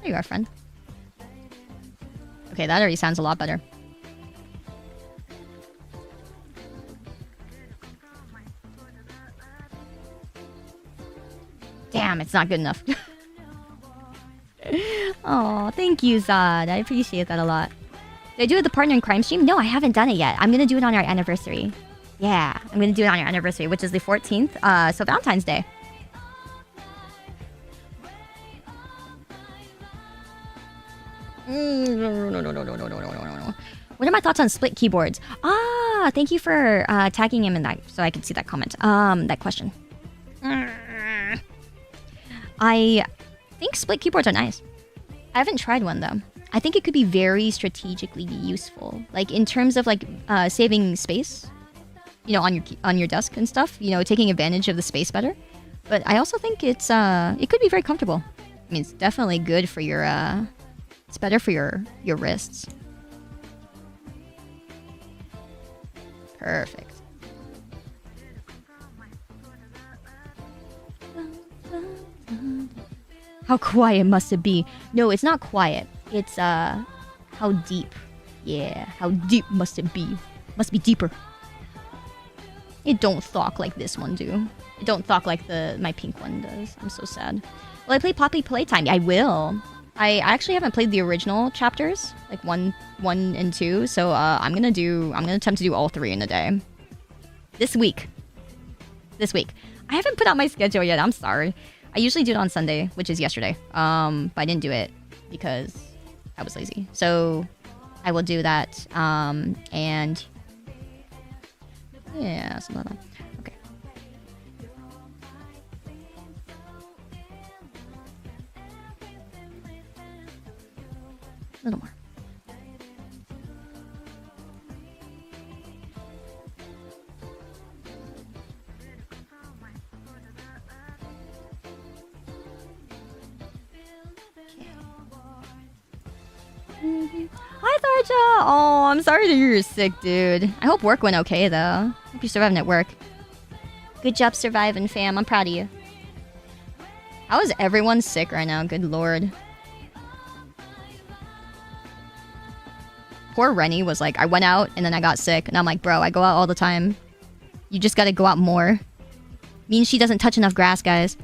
There you are, friend. Okay, that already sounds a lot better. Damn, it's not good enough. Oh, thank you, Zod. I appreciate that a lot. Did I do it the partner in crime stream? No, I haven't done it yet. I'm gonna do it on our anniversary. Yeah, I'm gonna do it on our anniversary, which is the 14th. So Valentine's Day. What are my thoughts on split keyboards? Ah, thank you for tagging him in that so I could see that comment. That question. I think split keyboards are nice. I haven't tried one though. I think it could be very strategically useful, like in terms of like saving space, you know, on your desk and stuff. You know, taking advantage of the space better. But I also think it could be very comfortable. I mean, it's definitely good for your it's better for your wrists. Perfect. How quiet must it be? No, it's not quiet. It's how deep. Yeah, how deep must it be? Must be deeper. It don't thock like this one do. It don't thock like my pink one does. I'm so sad. Will I play Poppy Playtime? I will. I actually haven't played the original chapters, like 1 and 2. So I'm gonna attempt to do all 3 in a day. This week. I haven't put out my schedule yet. I'm sorry. I usually do it on Sunday, which is yesterday. But I didn't do it because I was lazy. So I will do that. And yeah, something like that. Okay. A little more. Hi, Tharja! Oh, I'm sorry to hear you're sick, dude. I hope work went okay, though. Hope you're surviving at work. Good job surviving, fam. I'm proud of you. How is everyone sick right now? Good lord. Poor Rennie was like, I went out and then I got sick. And I'm like, bro, I go out all the time. You just gotta go out more. Means she doesn't touch enough grass, guys.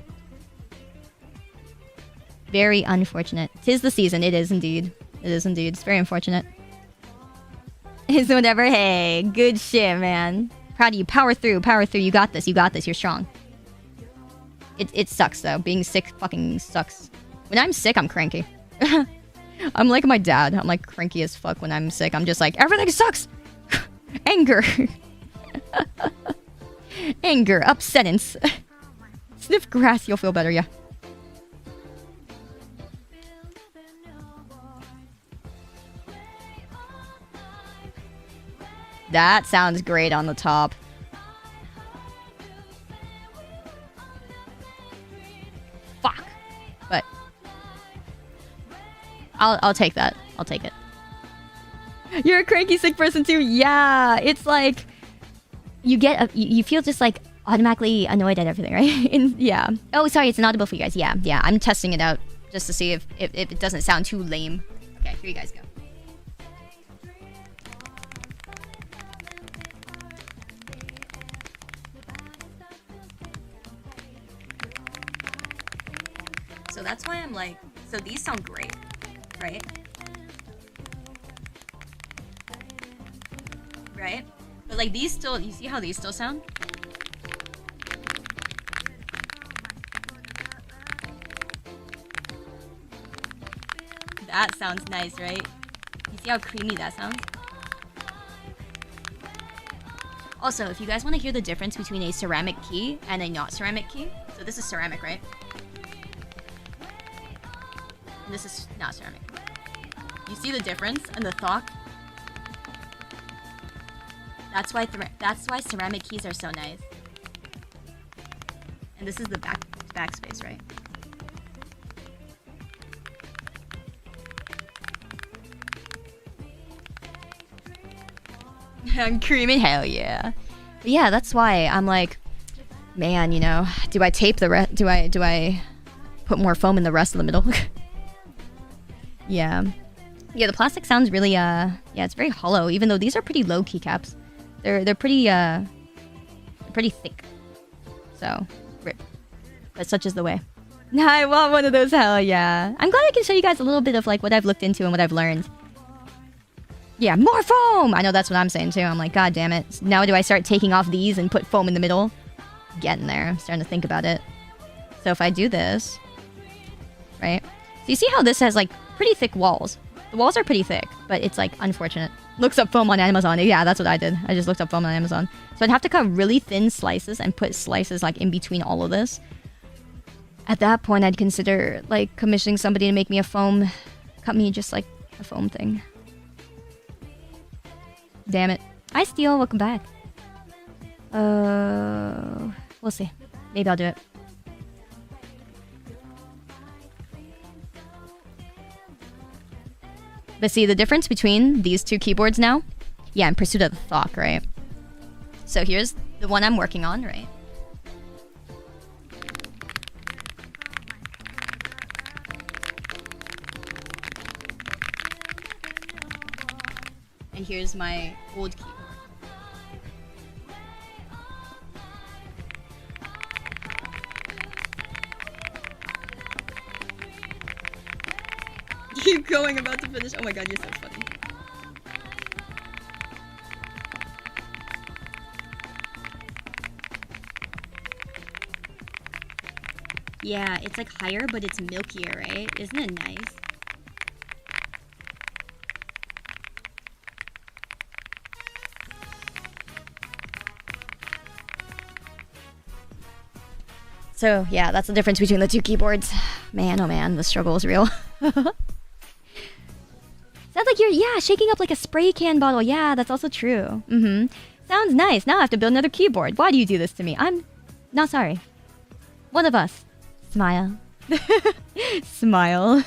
Very unfortunate. 'Tis the season. It is indeed. It is indeed. It's very unfortunate. It's whatever. Hey, good shit, man. Proud of you. Power through. Power through. You got this. You got this. You're strong. It sucks, though. Being sick fucking sucks. When I'm sick, I'm cranky. I'm like my dad. I'm like cranky as fuck when I'm sick. I'm just like, everything sucks. Anger. Anger. Upsettance. Sniff grass. You'll feel better, yeah. That sounds great on the top. Fuck. But I'll take that. I'll take it. You're a cranky sick person too. Yeah, it's like you get you feel just like automatically annoyed at everything, right? Yeah. Oh, sorry, it's inaudible for you guys. Yeah, yeah. I'm testing it out just to see if it doesn't sound too lame. Okay, here you guys go. So that's why I'm like, so these sound great, right? Right? But like these still, you see how these still sound? That sounds nice, right? You see how creamy that sounds? Also, if you guys want to hear the difference between a ceramic key and a not ceramic key, so this is ceramic, right? And this is not ceramic. You see the difference in the thock? That's why ceramic keys are so nice. And this is the backspace, right? I'm creaming, hell yeah. But yeah, that's why I'm like, man, you know, do I tape the rest? Do I put more foam in the rest of the middle? Yeah. Yeah, the plastic sounds really, yeah, it's very hollow, even though these are pretty low keycaps. They're pretty thick. So, rip. But such is the way. I want one of those, hell yeah. I'm glad I can show you guys a little bit of like what I've looked into and what I've learned. Yeah, more foam! I know that's what I'm saying too. I'm like, god damn it. Now do I start taking off these and put foam in the middle? Getting there. I'm starting to think about it. So if I do this, right? So you see how this has like pretty thick walls. The walls are pretty thick, but it's like unfortunate. Looks up foam on Amazon. Yeah, that's what I did. I just looked up foam on Amazon. So I'd have to cut really thin slices and put slices like in between all of this. At that point, I'd consider like commissioning somebody to make me a foam, cut me just like a foam thing. Damn it. Hi, Steel. Welcome back. We'll see. Maybe I'll do it. But see the difference between these two keyboards now? Yeah, in pursuit of the thock, right? So here's the one I'm working on, right? And here's my old keyboard. Keep going, about to finish. Oh my god, you're so funny. Yeah, it's like higher, but it's milkier, right? Isn't it nice? So, yeah, that's the difference between the two keyboards. Man, oh man, the struggle is real. Sounds like you're, yeah, shaking up like a spray can bottle. Yeah, that's also true. Sounds nice. Now I have to build another keyboard. Why do you do this to me? I'm not sorry. One of us. Smile. Smile.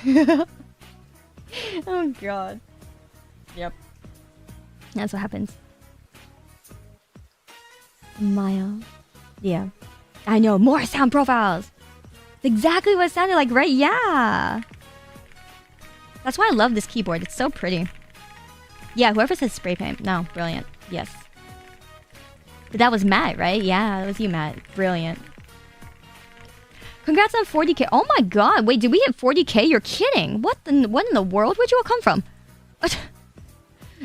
Oh god. Yep. That's what happens. Mile. Yeah. I know, more sound profiles! It's exactly what it sounded like, right? Yeah! That's why I love this keyboard, it's so pretty. Yeah, whoever said spray paint. No, brilliant. Yes. But that was Matt, right? Yeah, that was you, Matt. Brilliant. Congrats on 40k. Oh my god, wait, did we hit 40k? You're kidding. What in the world? Where'd you all come from? What?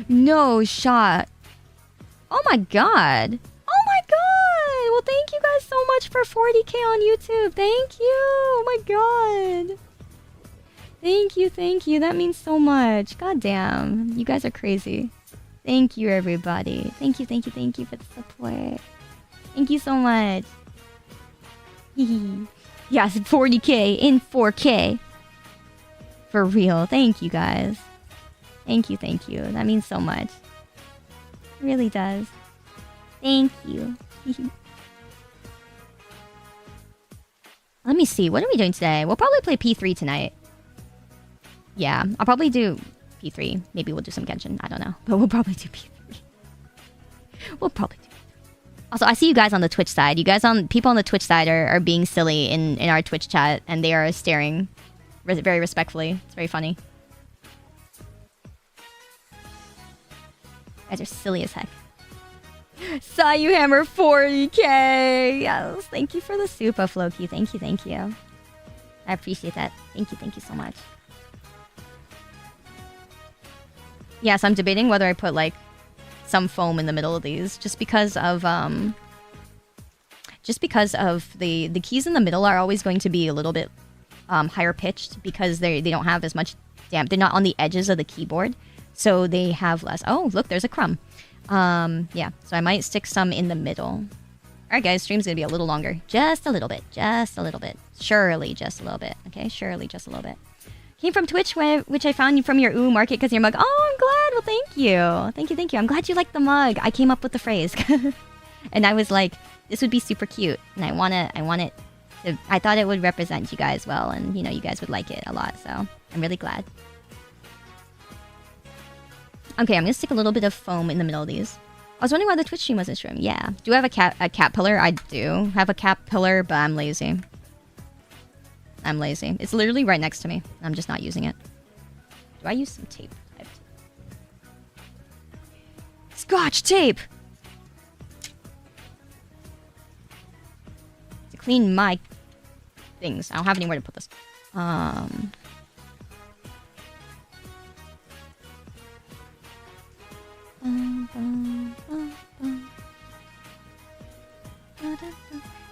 No shot. Oh my god. Oh my god. Well, thank you guys so much for 40k on YouTube. Thank you. Oh my god. Thank you, thank you. That means so much. God damn. You guys are crazy. Thank you, everybody. Thank you, thank you, thank you for the support. Thank you so much. Yes, 40k in 4k. For real. Thank you, guys. Thank you, thank you. That means so much. It really does. Thank you. Let me see. What are we doing today? We'll probably play P3 tonight. Yeah, I'll probably do P3. Maybe we'll do some Genshin. I don't know. But we'll probably do P3. We'll probably do P3. Also, I see you guys on the Twitch side. People on the Twitch side are being silly in our Twitch chat. And they are staring very respectfully. It's very funny. You guys are silly as heck. Sayu Hammer 40k! Yes, thank you for the super, Floki. Thank you, thank you. I appreciate that. Thank you so much. Yes, I'm debating whether I put, like, some foam in the middle of these. Just because of the keys in the middle are always going to be a little bit higher pitched because they don't have as much damp. They're not on the edges of the keyboard, so they have less. Oh, look, there's a crumb. Yeah, so I might stick some in the middle. Alright guys, stream's gonna be a little longer. Just a little bit. Just a little bit. Surely just a little bit. Okay, surely just a little bit. Came from Twitch, which I found from your market because your mug. Oh, I'm glad. Well, thank you. Thank you, thank you. I'm glad you like the mug. I came up with the phrase. And I was like, this would be super cute. And I thought it would represent you guys well. And, you know, you guys would like it a lot. So I'm really glad. Okay, I'm going to stick a little bit of foam in the middle of these. I was wondering why the Twitch stream wasn't streamed. Yeah. Do I have a cap pillar? I do have a cap pillar, but I'm lazy. I'm lazy. It's literally right next to me. I'm just not using it. Do I use some tape? Scotch tape! To clean my things. I don't have anywhere to put this.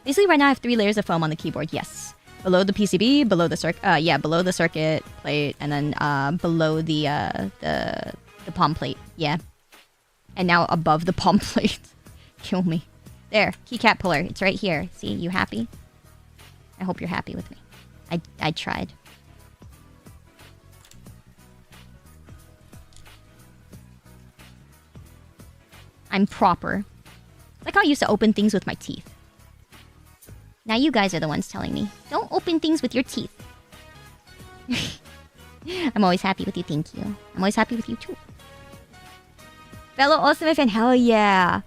Basically, right now I have 3 layers of foam on the keyboard. Yes. Below the PCB, below the below the circuit plate, and then below the palm plate. Yeah. And now above the palm plate. Kill me. There, keycap puller. It's right here. See, you happy? I hope you're happy with me. I tried. I'm proper. It's like how I used to open things with my teeth. Now you guys are the ones telling me, don't open things with your teeth. I'm always happy with you, thank you. I'm always happy with you too. Fellow Ultimate fan, hell yeah.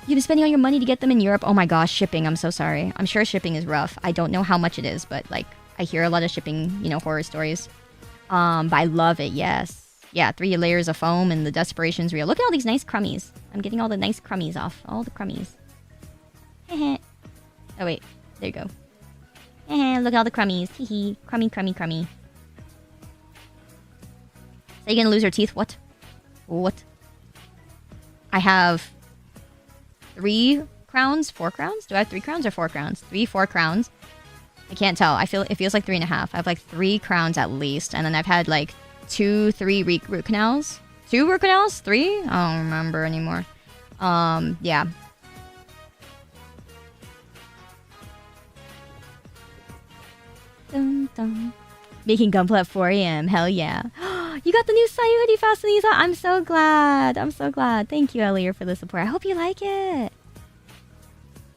You've been spending all your money to get them in Europe. Oh my gosh, shipping, I'm so sorry. I'm sure shipping is rough. I don't know how much it is, but like, I hear a lot of shipping, you know, horror stories. But I love it, yes. Yeah, 3 layers of foam and the desperation's real. Look at all these nice crummies. I'm getting all the nice crummies off. All the crummies. Oh wait, there you go. Look at all the crummies. Hee crummy, crummy, crummy. So you're gonna lose your teeth? What? What? I have 3 crowns? 4 crowns? Do I have 3 crowns or 4 crowns? 3, 4 crowns. I can't tell. It feels like 3.5. I have like 3 crowns at least, and then I've had like 2, 3 root canals. 2 root canals? 3? I don't remember anymore. Yeah. Dun, dun. Making gunplay at 4 a.m. Hell yeah. You got the new Sayu hoodie fastenings on. I'm so glad. I'm so glad. Thank you, Elliot, for the support. I hope you like it.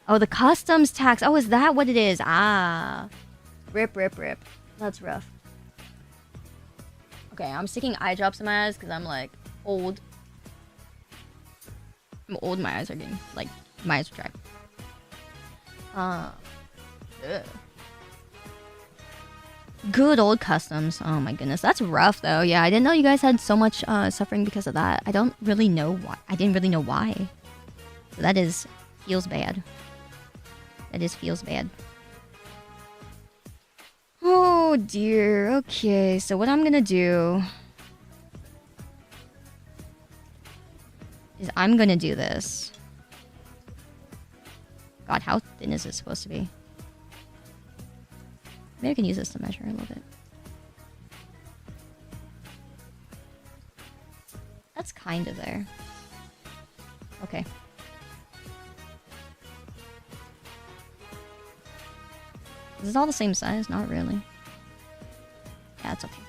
Oh, the customs tax. Oh, is that what it is? Ah. Rip, rip, rip. That's rough. Okay, I'm sticking eye drops in my eyes because I'm like old. I'm old. My eyes are getting like my eyes are dry. Ugh. Good old customs. Oh my goodness, that's rough though. Yeah, I didn't know you guys had so much suffering because of that. I don't really know why. I didn't really know why. So that is feels bad. That is feels bad. Oh dear. Okay, so what I'm gonna do is I'm gonna do this. God, how thin is it supposed to be? Maybe I can use this to measure a little bit. That's kind of there. Okay. Is this all the same size? Not really. Yeah, it's okay.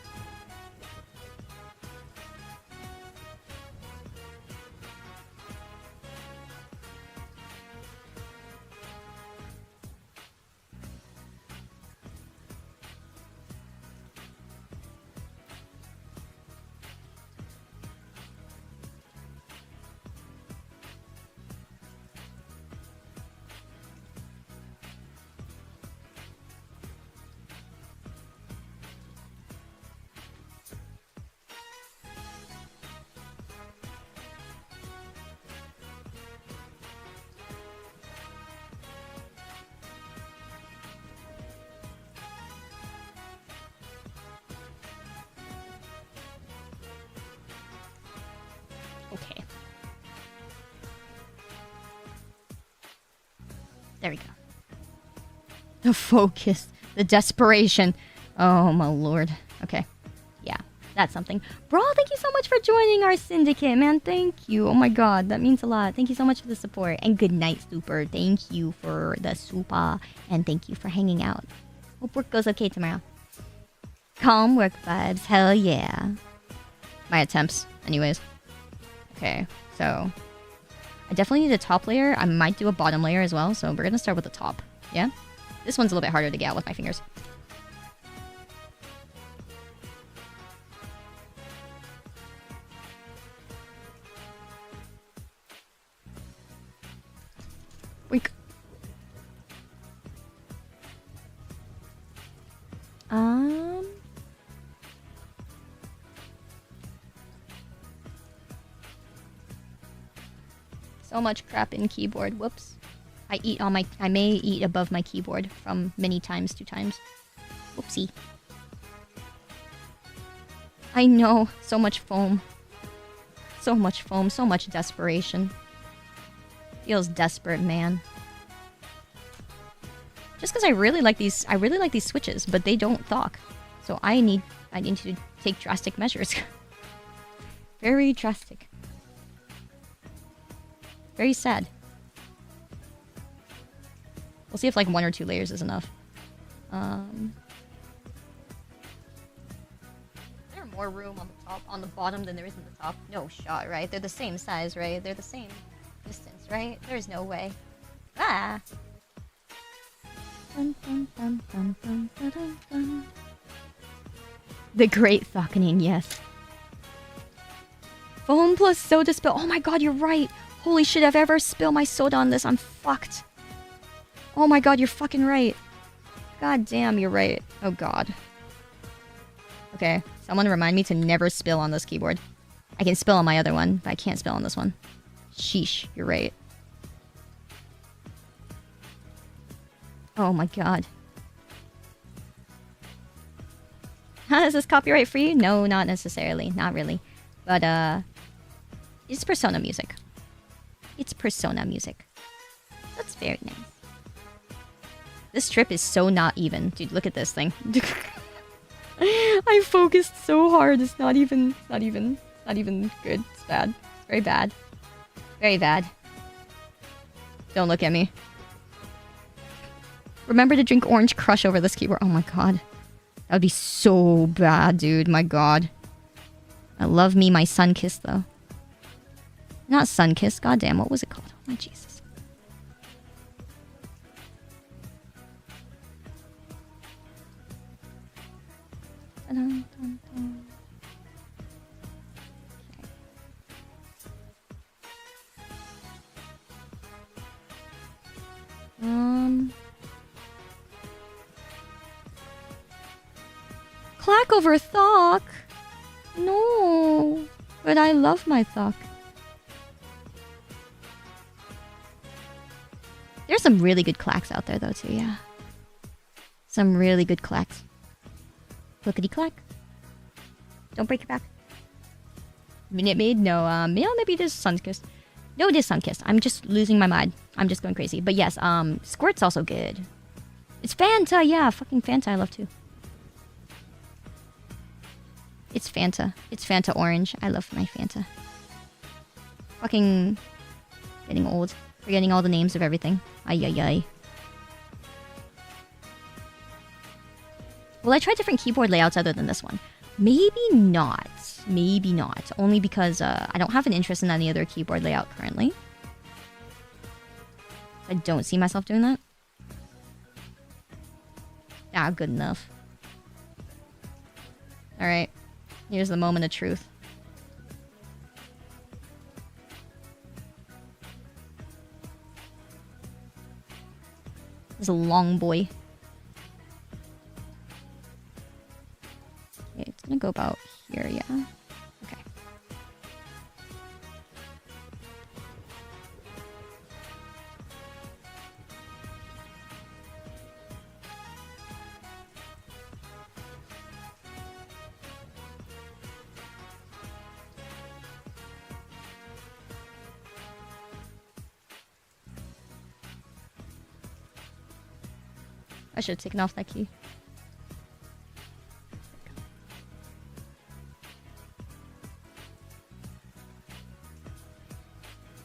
Okay. There we go. The focus. The desperation. Oh my lord. Okay. Yeah. That's something. Bro, thank you so much for joining our syndicate, man. Thank you. Oh my god. That means a lot. Thank you so much for the support. And good night, Super. Thank you for the super. And thank you for hanging out. Hope work goes okay tomorrow. Calm work vibes. Hell yeah. My attempts. Anyways. Okay. So, I definitely need a top layer. I might do a bottom layer as well. So we're gonna start with the top. Yeah? This one's a little bit harder to get out with my fingers. Weak. So much crap in keyboard. Whoops. I may eat above my keyboard from many times, 2 times. Whoopsie. I know. So much foam. So much foam. So much desperation. Feels desperate, man. Just because I really like these switches, but they don't thock. So I need to take drastic measures. Very drastic. Very sad. We'll see if like 1 or 2 layers is enough. Is there more room on the bottom than there is in the top? No shot, right? They're the same size, right? They're the same distance, right? There's no way. Ah! Dun, dun, dun, dun, dun, dun, dun, dun. The great thockening, yes. Foam plus soda spill. Oh my god, you're right. Holy shit, if I ever spill my soda on this, I'm fucked. Oh my god, you're fucking right. God damn, you're right. Oh god. Okay, someone remind me to never spill on this keyboard. I can spill on my other one, but I can't spill on this one. Sheesh, you're right. Oh my god. Is this copyright free? No, not necessarily. Not really. But, it's Persona music. It's Persona music. That's very nice. This trip is so not even. Dude, look at this thing. I focused so hard. It's not even good. It's bad. It's very bad. Very bad. Don't look at me. Remember to drink Orange Crush over this keyboard. Oh my god. That would be so bad, dude. My god. I love me my Sunkiss, though. Not Sunkiss. Goddamn, what was it called? Oh my Jesus. back over thock. No. But I love my thock. There's some really good clacks out there though too, yeah. Some really good clacks. Clickety clack. Don't break your back. Minute Maid? No, maybe it is Sunkissed. No, it is Sunkissed. I'm just losing my mind. I'm just going crazy. But yes, Squirt's also good. It's Fanta, yeah, fucking Fanta I love too. It's Fanta. It's Fanta Orange. I love my Fanta. Fucking getting old. Forgetting all the names of everything. Ay ay ay. Will I try different keyboard layouts other than this one? Maybe not. Maybe not. Only because I don't have an interest in any other keyboard layout currently. I don't see myself doing that. Ah, good enough. Alright. Here's the moment of truth. This is a long boy. Okay, it's gonna go about here, yeah. Okay. I should have taken off that key.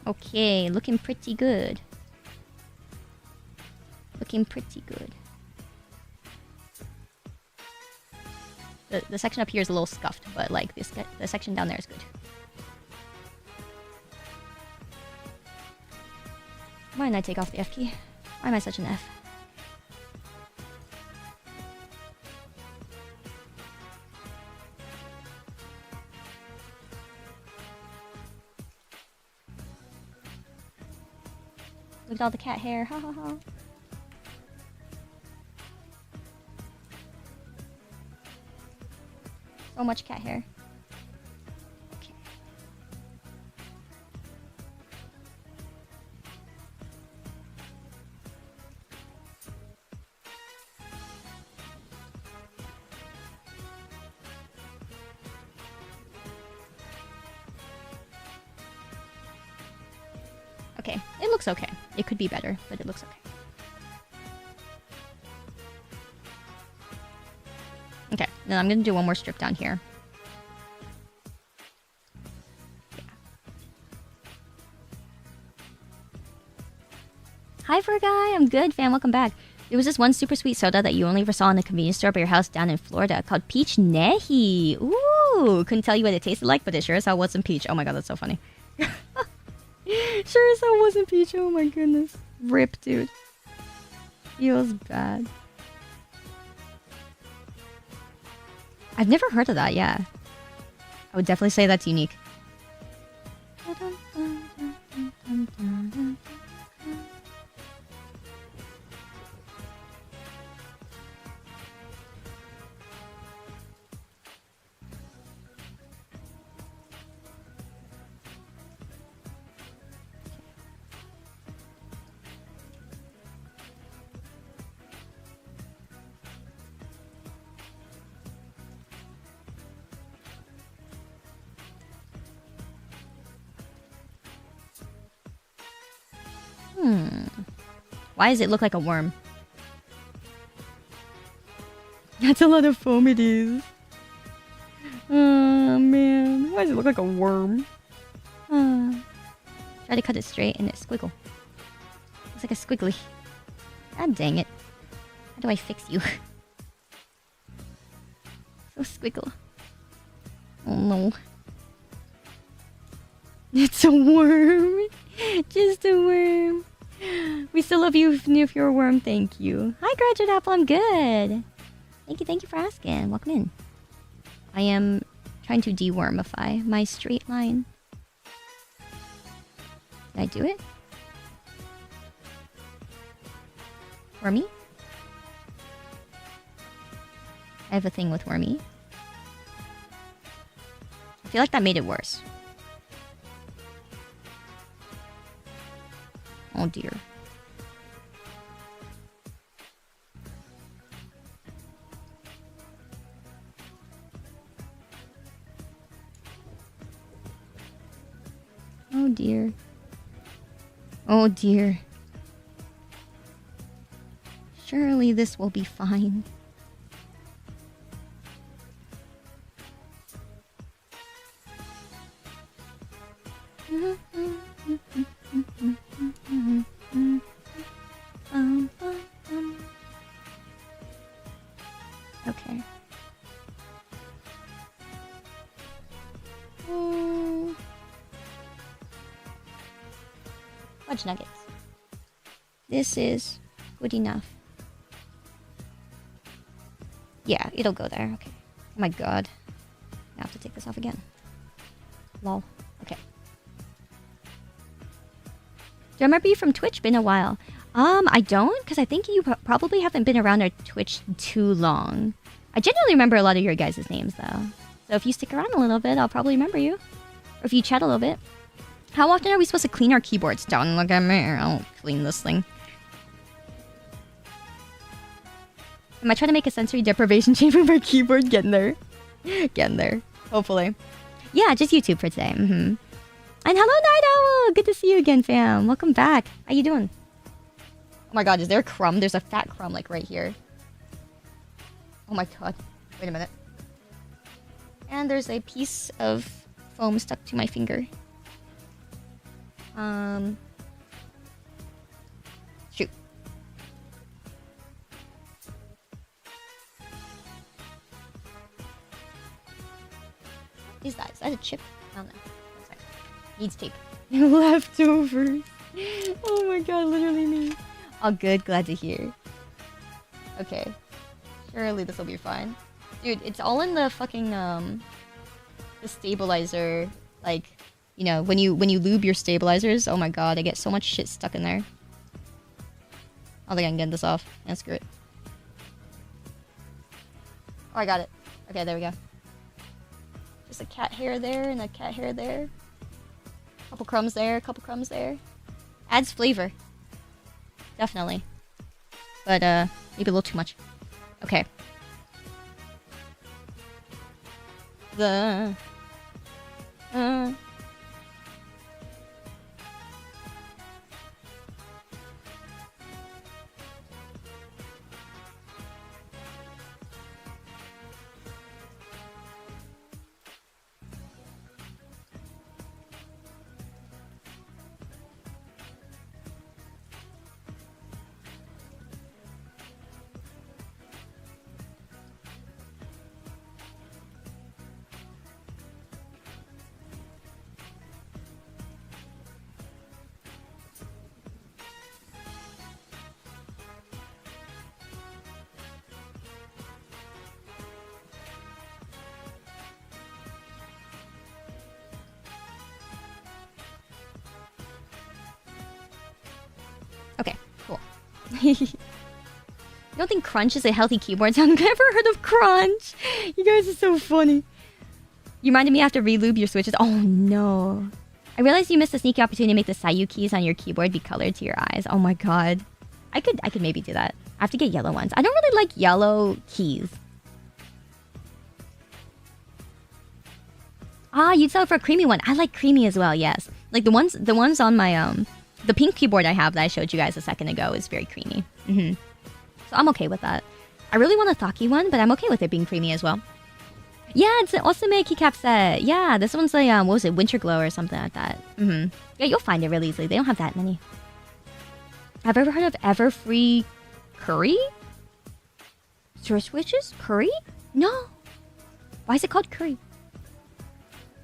Okay, looking pretty good. Looking pretty good. The section up here is a little scuffed, but like the section down there is good. Why didn't I take off the F key? Why am I such an F? Look at all the cat hair, ha ha ha. So much cat hair. Okay. Okay, it looks okay. It could be better, but it looks okay. Okay, then I'm gonna do one more strip down here. Yeah. Hi, Fur Guy. I'm good, fam. Welcome back. There was this one super sweet soda that you only ever saw in the convenience store by your house down in Florida called Peach Nehi. Ooh, couldn't tell you what it tasted like, but it sure as hell wasn't peach. Oh my god, that's so funny. Sure as hell wasn't peach. Oh my goodness. Rip, dude. Feels bad. I've never heard of that, yeah. I would definitely say that's unique. Why does it look like a worm? That's a lot of foamities. Oh man, why does it look like a worm? Try to cut it straight and it squiggle. Looks like a squiggly. God dang it. How do I fix you? So squiggle. Oh no. It's a worm. Just a worm. We still love you even if you're a worm, thank you. Hi, Graduate Apple, I'm good. Thank you for asking. Welcome in. I am trying to dewormify my straight line. Did I do it? Wormy? I have a thing with Wormy. I feel like that made it worse. Oh dear. Oh dear. Oh dear. Surely this will be fine. Okay. Fudge nuggets. This is good enough. Yeah, it'll go there. Okay. Oh my god. I have to take this off again. Lol. Okay. Do I remember you from Twitch? Been a while. I don't, because I think you probably haven't been around our Twitch too long. I genuinely remember a lot of your guys' names, though. So if you stick around a little bit, I'll probably remember you. Or if you chat a little bit. How often are we supposed to clean our keyboards? Don't look at me. I'll clean this thing. Am I trying to make a sensory deprivation chamber for my keyboard? Getting there. Getting there. Hopefully. Yeah, just YouTube for today. And hello, Night Owl! Good to see you again, fam. Welcome back. How you doing? Oh my god, is there a crumb? There's a fat crumb, like, right here. Oh my god. Wait a minute. And there's a piece of foam stuck to my finger. Shoot. What is that? Is that a chip? I don't know. Needs tape. Leftovers. Oh my god, literally me. Oh good, glad to hear. Okay. Surely this will be fine. Dude, it's all in the fucking, the stabilizer. Like, you know, when you lube your stabilizers, oh my god, I get so much shit stuck in there. I don't think I can get this off. And screw it. Oh, I got it. Okay, there we go. Just a cat hair there and a cat hair there. Couple crumbs there, couple crumbs there. Adds flavor. Definitely. But, maybe a little too much. Okay. Okay, cool. You don't think crunch is a healthy keyboard sound? I've never heard of crunch. You guys are so funny. You reminded me I have to relube your switches. Oh no. I realized you missed a sneaky opportunity to make the Sayu keys on your keyboard be colored to your eyes. Oh my god. I could maybe do that. I have to get yellow ones. I don't really like yellow keys. Ah, you'd sell for a creamy one. I like creamy as well, yes. Like the ones on my the pink keyboard I have that I showed you guys a second ago is very creamy. So I'm okay with that. I really want a thocky one, but I'm okay with it being creamy as well. Yeah, it's an awesome keycap set. Yeah, this one's like, what was it? Winter Glow or something like that. Yeah, you'll find it really easily. They don't have that many. Have you ever heard of Everfree Curry? Switches? Curry? No. Why is it called curry?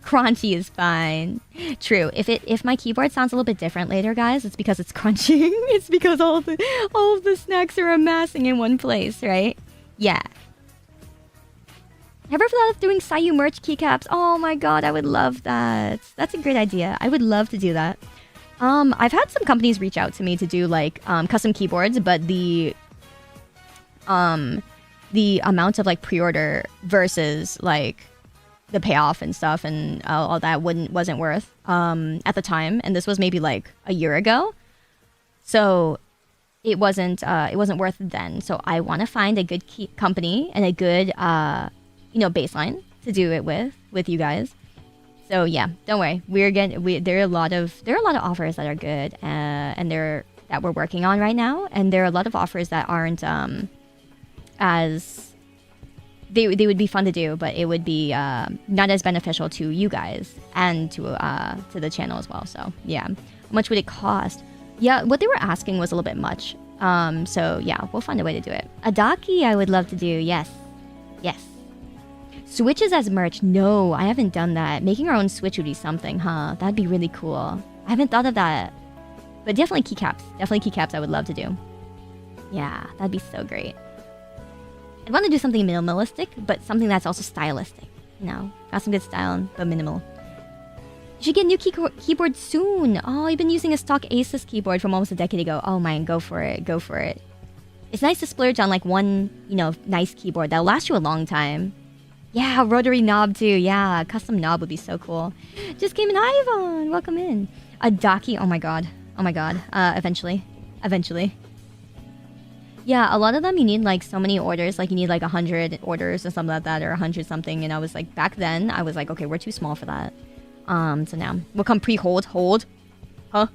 Crunchy is fine. True. If my keyboard sounds a little bit different later, guys, it's because it's crunching. It's because all of the snacks are amassing in one place, right? Yeah. Ever thought of doing Sayu merch keycaps? Oh my god, I would love that. That's a great idea. I would love to do that. I've had some companies reach out to me to do like custom keyboards, but the amount of like pre-order versus like the payoff and stuff and all that wasn't worth at the time. And this was maybe like a year ago. So it wasn't worth it then. So I want to find a good company and a good baseline to do it with you guys. So yeah, don't worry. There are a lot of offers that are good and that we're working on right now, and there are a lot of offers that aren't as they would be fun to do, but it would be not as beneficial to you guys and to the channel as well. So yeah, how much would it cost? Yeah, what they were asking was a little bit much. So yeah, we'll find a way to do it. Adaki, I would love to do. Yes. Switches as merch? No, I haven't done that. Making our own Switch would be something, huh? That'd be really cool. I haven't thought of that. But definitely keycaps. Definitely keycaps I would love to do. Yeah, that'd be so great. I'd want to do something minimalistic, but something that's also stylistic. You know, got some good style, but minimal. You should get a new keyboard soon. Oh, I've been using a stock Asus keyboard from almost a decade ago. Oh man, go for it. Go for it. It's nice to splurge on like one, nice keyboard that'll last you a long time. Yeah, rotary knob too. Yeah, custom knob would be so cool. Just came in, Ivan. Welcome in. A Daki. Oh my god. Eventually. Yeah, a lot of them you need like so many orders. Like you need like 100 orders or something like that, or 100 something. And I was like, back then I was like, okay, we're too small for that. So now we'll come hold. Huh?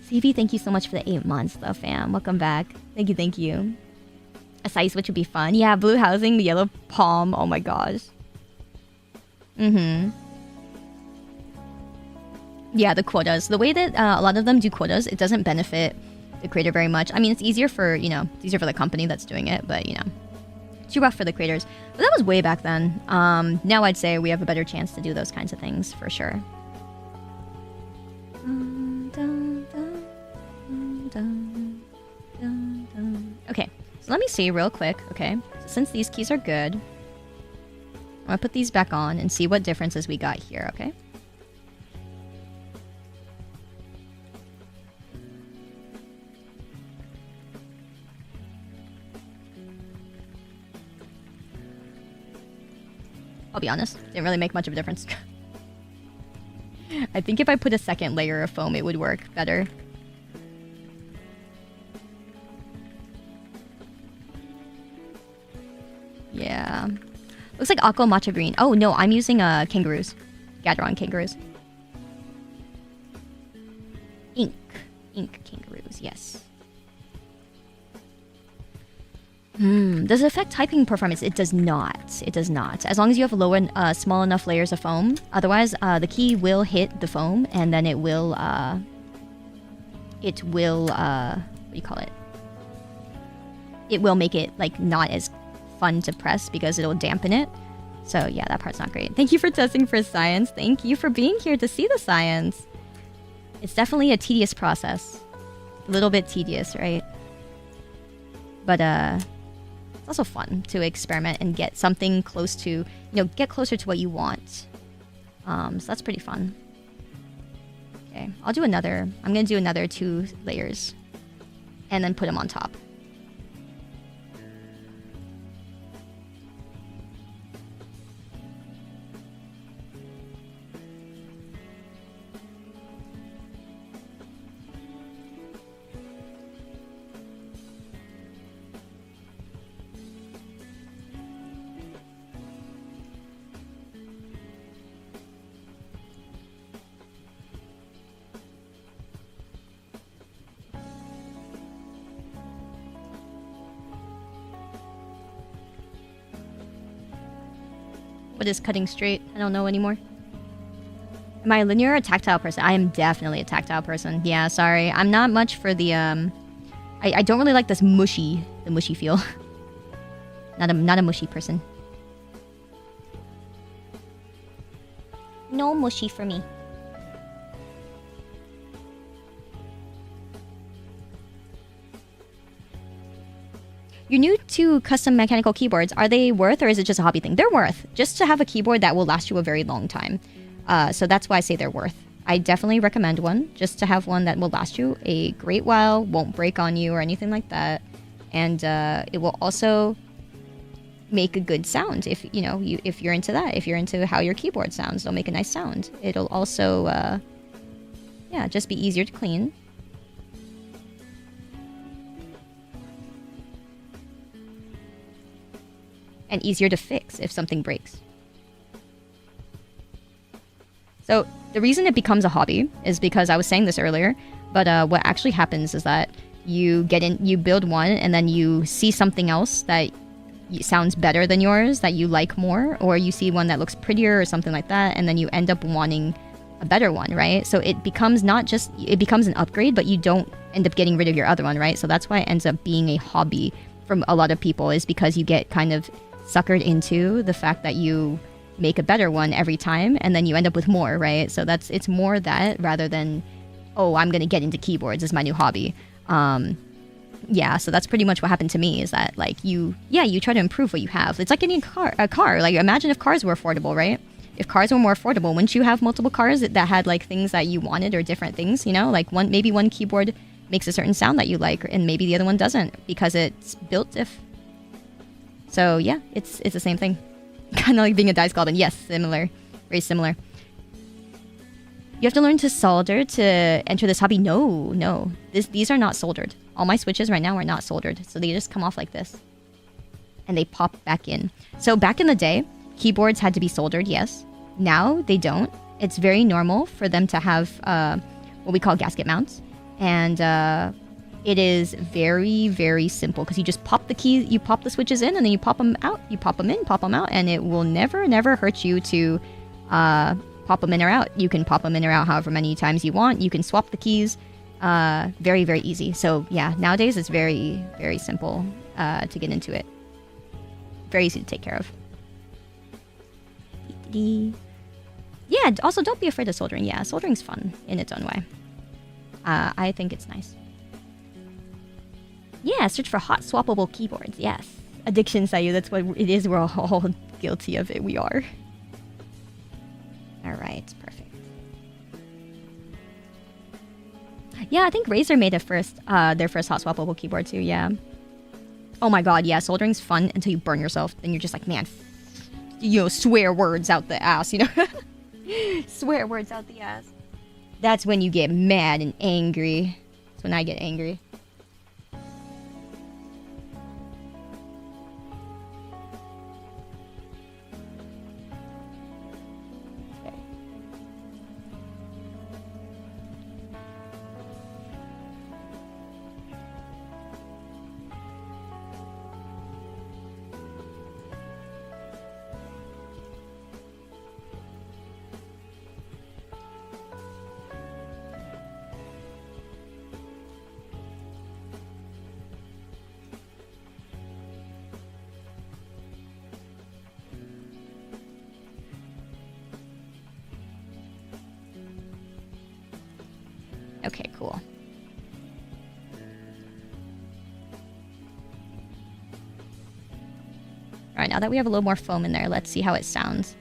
CV, thank you so much for the 8 months though, fam. Welcome back. Thank you. A size switch would be fun. Yeah, blue housing, the yellow palm. Oh my gosh. Yeah, the quotas. The way that a lot of them do quotas, it doesn't benefit the creator very much. I mean, it's easier for, it's easier for the company that's doing it, but, too rough for the creators. But that was way back then. Now I'd say we have a better chance to do those kinds of things, for sure. Okay, so let me see real quick, okay? So since these keys are good, I'm gonna put these back on and see what differences we got here, okay? I'll be honest, didn't really make much of a difference. I think if I put a second layer of foam, it would work better. Yeah. Looks like aqua matcha green. Oh no, I'm using kangaroos. Gateron kangaroos. Ink kangaroos, yes. Does it affect typing performance? It does not. It does not. As long as you have low and small enough layers of foam. Otherwise, the key will hit the foam, and then it will, what do you call it? It will make it, like, not as fun to press because it'll dampen it. So, yeah, that part's not great. Thank you for testing for science. Thank you for being here to see the science. It's definitely a tedious process. A little bit tedious, right? But, it's also fun to experiment and get something close to, get closer to what you want. So that's pretty fun. Okay, I'm gonna do another 2 layers. And then put them on top. What is cutting straight? I don't know anymore. Am I a linear or a tactile person? I am definitely a tactile person. Yeah, sorry. I'm not much for the, I don't really like this the mushy feel. not a mushy person. No mushy for me. You're new to custom mechanical keyboards. Are they worth, or is it just a hobby thing? They're worth. Just to have a keyboard that will last you a very long time. So that's why I say they're worth. I definitely recommend one. Just to have one that will last you a great while, won't break on you or anything like that. And it will also make a good sound. If you know, if you're into that, if you're into how your keyboard sounds, it'll make a nice sound. It'll also, yeah, just be easier to clean. And easier to fix if something breaks. So the reason it becomes a hobby is because I was saying this earlier, but what actually happens is that you build one, and then you see something else that sounds better than yours, that you like more, or you see one that looks prettier or something like that, and then you end up wanting a better one, right? So it becomes it becomes an upgrade, but you don't end up getting rid of your other one, right? So that's why it ends up being a hobby from a lot of people, is because you get kind of suckered into the fact that you make a better one every time, and then you end up with more, right? So it's more that rather than, oh, I'm gonna get into keyboards as my new hobby. Yeah, so that's pretty much what happened to me, is that like you try to improve what you have. It's like getting a car. Like, imagine if cars were affordable, right? If cars were more affordable, wouldn't you have multiple cars that had like things that you wanted, or different things, you know? Like maybe one keyboard makes a certain sound that you like, and maybe the other one doesn't, because it's built So yeah, it's the same thing. Kind of like being a dice goblin. Yes, similar. Very similar. You have to learn to solder to enter this hobby. No. These are not soldered. All my switches right now are not soldered. So they just come off like this. And they pop back in. So back in the day, keyboards had to be soldered, yes. Now they don't. It's very normal for them to have what we call gasket mounts. And it is very, very simple, because you just pop the keys, you pop the switches in, and then you pop them out. You pop them in, pop them out, and it will never, never hurt you to pop them in or out. You can pop them in or out however many times you want. You can swap the keys. Very, very easy. So yeah, nowadays it's very, very simple to get into it. Very easy to take care of. Yeah, also don't be afraid of soldering. Yeah, soldering's fun in its own way. I think it's nice. Yeah, search for hot swappable keyboards. Yes. Addiction, Sayu. That's what it is. We're all guilty of it. We are. Alright, perfect. Yeah, I think Razer made their first hot swappable keyboard too, yeah. Oh my god, yeah, soldering's fun until you burn yourself. Then you're just like, man, you know, swear words out the ass, you know? Swear words out the ass. That's when you get mad and angry. That's when I get angry. Okay, cool. Alright, now that we have a little more foam in there, let's see how it sounds.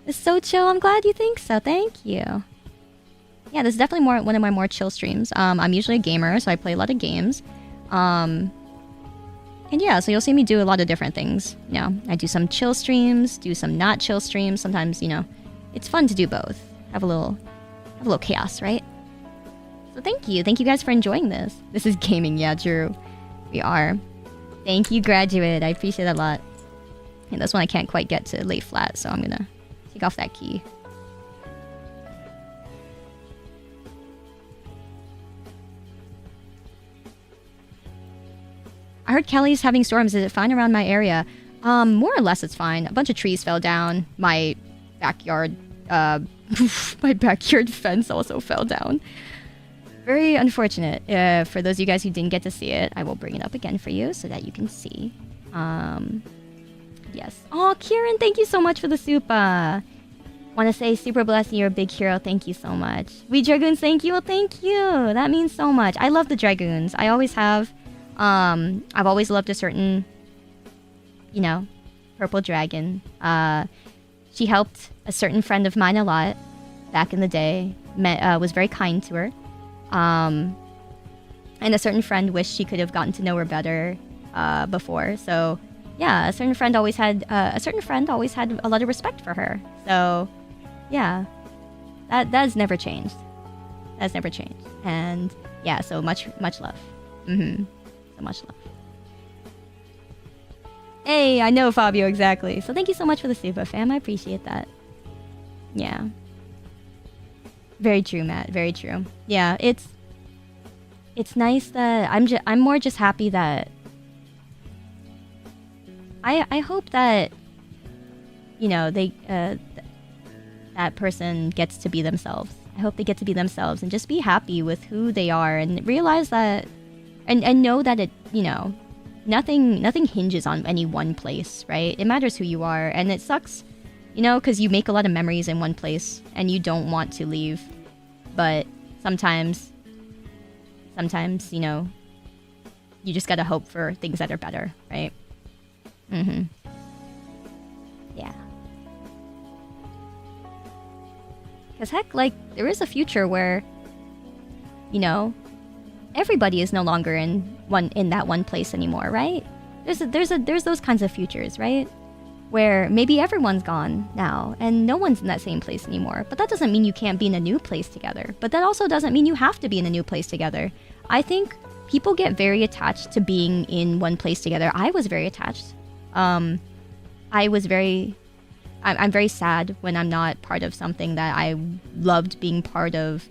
It's so chill. I'm glad you think so. Thank you. Yeah, this is definitely one of my more chill streams. I'm usually a gamer, so I play a lot of games. And yeah, so you'll see me do a lot of different things. You know, I do some chill streams, do some not chill streams. Sometimes, you know, it's fun to do both. Have a little chaos, right? So thank you guys for enjoying this. This is gaming, yeah, true. We are. Thank you, Graduate. I appreciate it a lot. And this one I can't quite get to lay flat, so I'm gonna take off that key. I heard Kelly's having storms. Is it fine around my area? More or less it's fine. A bunch of trees fell down. My backyard, my backyard fence also fell down. Very unfortunate. For those of you guys who didn't get to see it, I will bring it up again for you so that you can see. Yes. Oh, Kieran, thank you so much for the soup. Want to say super blessed, you're a big hero. Thank you so much. We Dragoons, thank you. Well, thank you. That means so much. I love the Dragoons. I always have. I've always loved a certain, you know, purple dragon. She helped a certain friend of mine a lot back in the day, was very kind to her. And a certain friend wished she could have gotten to know her better before. So yeah, a certain friend always had a lot of respect for her. So yeah, that has never changed. That's never changed. And yeah, so much love. So much love. Hey, I know Fabio, exactly. So thank you so much for the super, fam. I appreciate that. Yeah. Very true, Matt. Very true. Yeah, it's nice that I'm more just happy that I hope that, you know, they that person gets to be themselves. I hope they get to be themselves and just be happy with who they are and realize that and know that it, you know, nothing hinges on any one place, right? It matters who you are, and it sucks, you know, because you make a lot of memories in one place and you don't want to leave. But sometimes, you know, you just gotta hope for things that are better, right? Yeah. Because heck, like, there is a future where, you know, everybody is no longer in that one place anymore, right? There's those kinds of futures, right? Where maybe everyone's gone now and no one's in that same place anymore. But that doesn't mean you can't be in a new place together. But that also doesn't mean you have to be in a new place together. I think people get very attached to being in one place together. I was very attached. I'm very sad when I'm not part of something that I loved being part of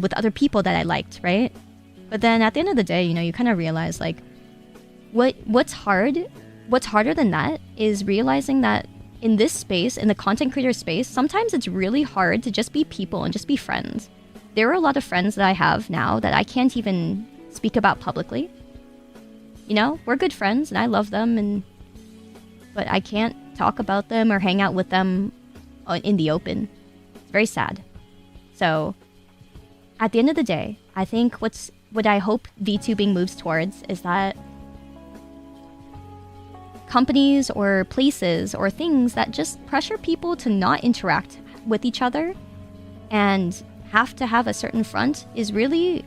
with other people that I liked, right? But then at the end of the day, you know, you kind of realize, like, what's harder than that is realizing that in this space, in the content creator space, sometimes it's really hard to just be people and just be friends. There are a lot of friends that I have now that I can't even speak about publicly. You know, we're good friends and I love them, but I can't talk about them or hang out with them in the open. It's very sad. So at the end of the day, I think what I hope VTubing moves towards is that companies or places or things that just pressure people to not interact with each other and have to have a certain front is really,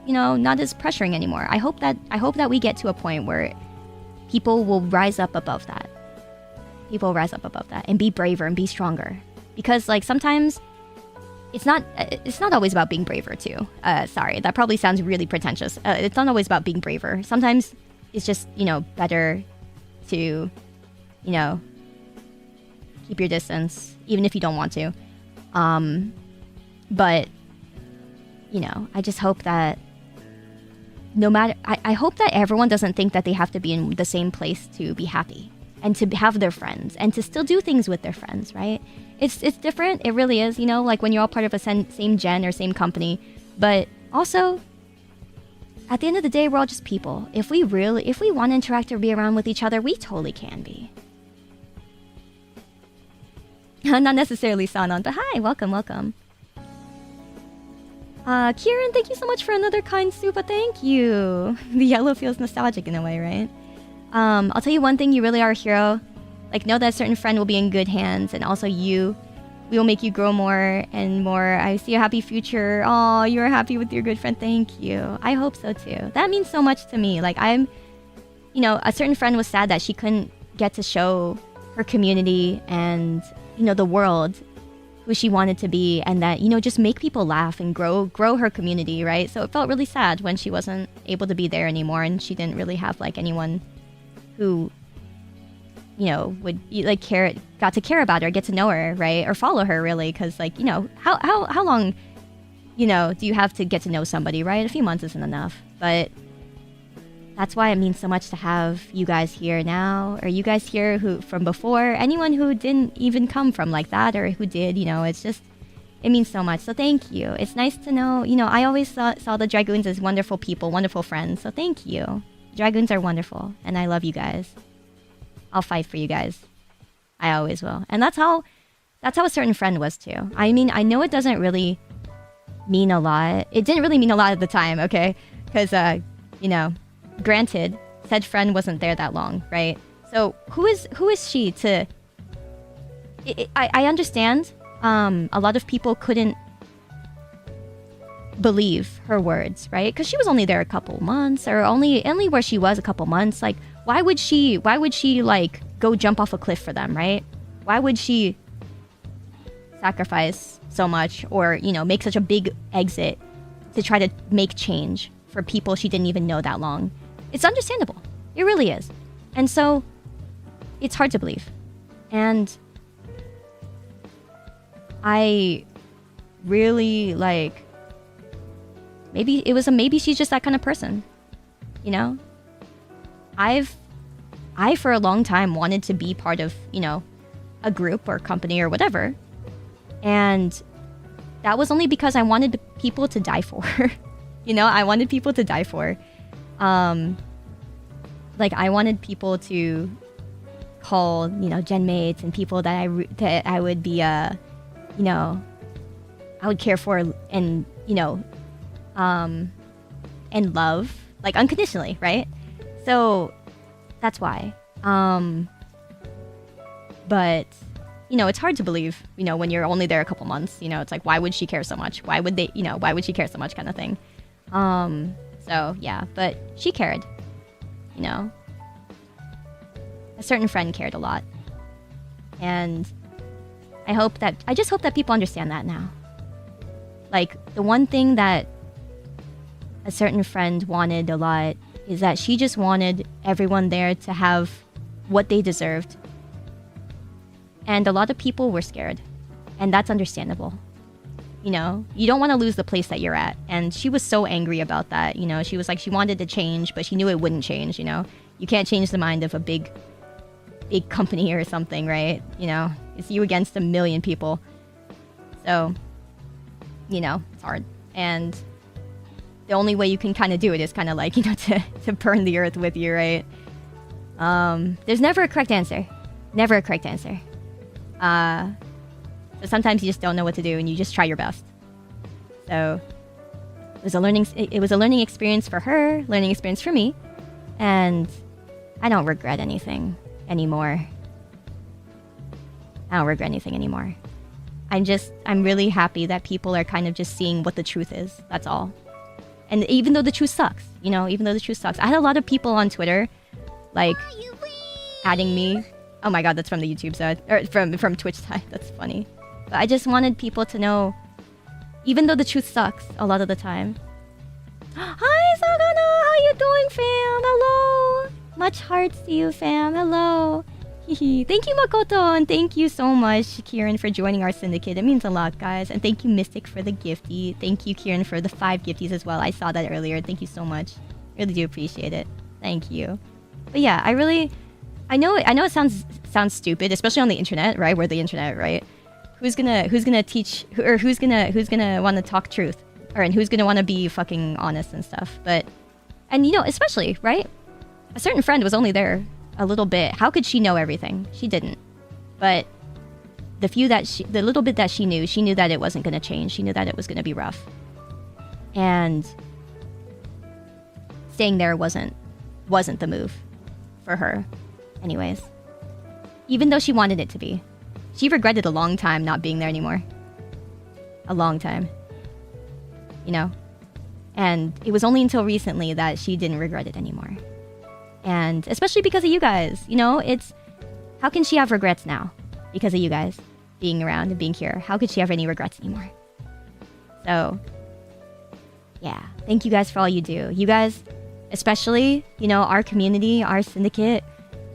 you know, not as pressuring anymore. I hope that we get to a point where people will rise up above that. People rise up above that and be braver and be stronger. Because, like, sometimes it's not always about being braver too. Sorry, that probably sounds really pretentious. It's not always about being braver. Sometimes it's just, you know, better to, you know, keep your distance, even if you don't want to. But, you know, I just hope that no matter... I hope that everyone doesn't think that they have to be in the same place to be happy and to have their friends and to still do things with their friends, right? It's different. It really is, you know, like when you're all part of a same gen or same company. But also, at the end of the day, we're all just people. If we want to interact or be around with each other, we totally can be. Not necessarily Sanon, but hi, welcome. Kieran, thank you so much for another kind super. Thank you. The yellow feels nostalgic in a way, right? I'll tell you one thing, you really are a hero. Like, know that a certain friend will be in good hands, and also we will make you grow more and more. I see a happy future. Oh, you're happy with your good friend. Thank you. I hope so too. That means so much to me. Like, you know, a certain friend was sad that she couldn't get to show her community and, you know, the world who she wanted to be, and that, you know, just make people laugh and grow her community, right? So it felt really sad when she wasn't able to be there anymore, and she didn't really have, like, anyone who, you know, would, like, got to care about her, get to know her, right? Or follow her, really, because, like, you know, how long, you know, do you have to get to know somebody, right? A few months isn't enough. But that's why it means so much to have you guys here now, or you guys here who from before, anyone who didn't even come from like that, or who did, you know, it's just, it means so much. So thank you. It's nice to know, you know, I always saw the Dragoons as wonderful people, wonderful friends. So thank you. Dragoons are wonderful, and I love you guys. I'll fight for you guys. I always will. And that's how a certain friend was too. I mean, I know it doesn't really mean a lot. It didn't really mean a lot at the time, okay? Because, you know, granted, said friend wasn't there that long, right? So who is she to I understand. A lot of people couldn't believe her words, right? Because she was only there a couple months, or only where she was a couple months. Like, why would she like go jump off a cliff for them, right? Why would she sacrifice so much, or, you know, make such a big exit to try to make change for people she didn't even know that long? It's understandable. It really is. And so it's hard to believe. And I really, like, maybe she's just that kind of person, you know? I for a long time wanted to be part of, you know, a group or company or whatever. And that was only because I wanted people to die for. You know, I wanted people to die for. Like, I wanted people to call, you know, gen mates and people that I would be, you know, I would care for and, you know, and love, like, unconditionally, right? So that's why. But, you know, it's hard to believe, you know, when you're only there a couple months. You know, it's like, why would she care so much? Why would she care so much, kind of thing. So yeah, but she cared, you know. A certain friend cared a lot. And I just hope that people understand that now. Like, the one thing that a certain friend wanted a lot is that she just wanted everyone there to have what they deserved. And a lot of people were scared. And that's understandable. You know, you don't want to lose the place that you're at. And she was so angry about that. You know, she was like, she wanted to change, but she knew it wouldn't change, you know. You can't change the mind of a big company or something, right? You know, it's you against a million people. So, you know, it's hard. And the only way you can kind of do it is kind of like, you know, to burn the earth with you, right? There's never a correct answer. Never a correct answer. So sometimes you just don't know what to do and you just try your best. So it was a learning experience for her, learning experience for me, and I don't regret anything anymore. I don't regret anything anymore. I'm really happy that people are kind of just seeing what the truth is. That's all. And even though the truth sucks, you know, I had a lot of people on Twitter, like, adding me. Oh my god, that's from the YouTube side, or from Twitch side. That's funny. But I just wanted people to know, even though the truth sucks a lot of the time. Hi, Sagana! How you doing, fam? Hello! Much hearts to you, fam. Hello! Thank you, Makoto, and thank you so much, Kieran, for joining our syndicate. It means a lot, guys. And thank you, Mystic, for the gifty. Thank you, Kieran, for the 5 gifties as well. I saw that earlier. Thank you so much. Really do appreciate it. Thank you. But yeah, I know it sounds stupid, especially on the internet, right? We're the internet, right? Who's gonna teach, or who's gonna want to talk truth, and who's gonna want to be fucking honest and stuff? But, and you know, especially, right? A certain friend was only there a little bit. How could she know everything? She didn't. But the little bit that she knew that it wasn't gonna change. She knew that it was gonna be rough. And staying there wasn't the move for her. Anyways, even though she wanted it to be, she regretted a long time not being there anymore. A long time. You know? And it was only until recently that she didn't regret it anymore. And especially because of you guys, you know, how can she have regrets now? Because of you guys being around and being here. How could she have any regrets anymore? So, yeah. Thank you guys for all you do. You guys, especially, you know, our community, our syndicate,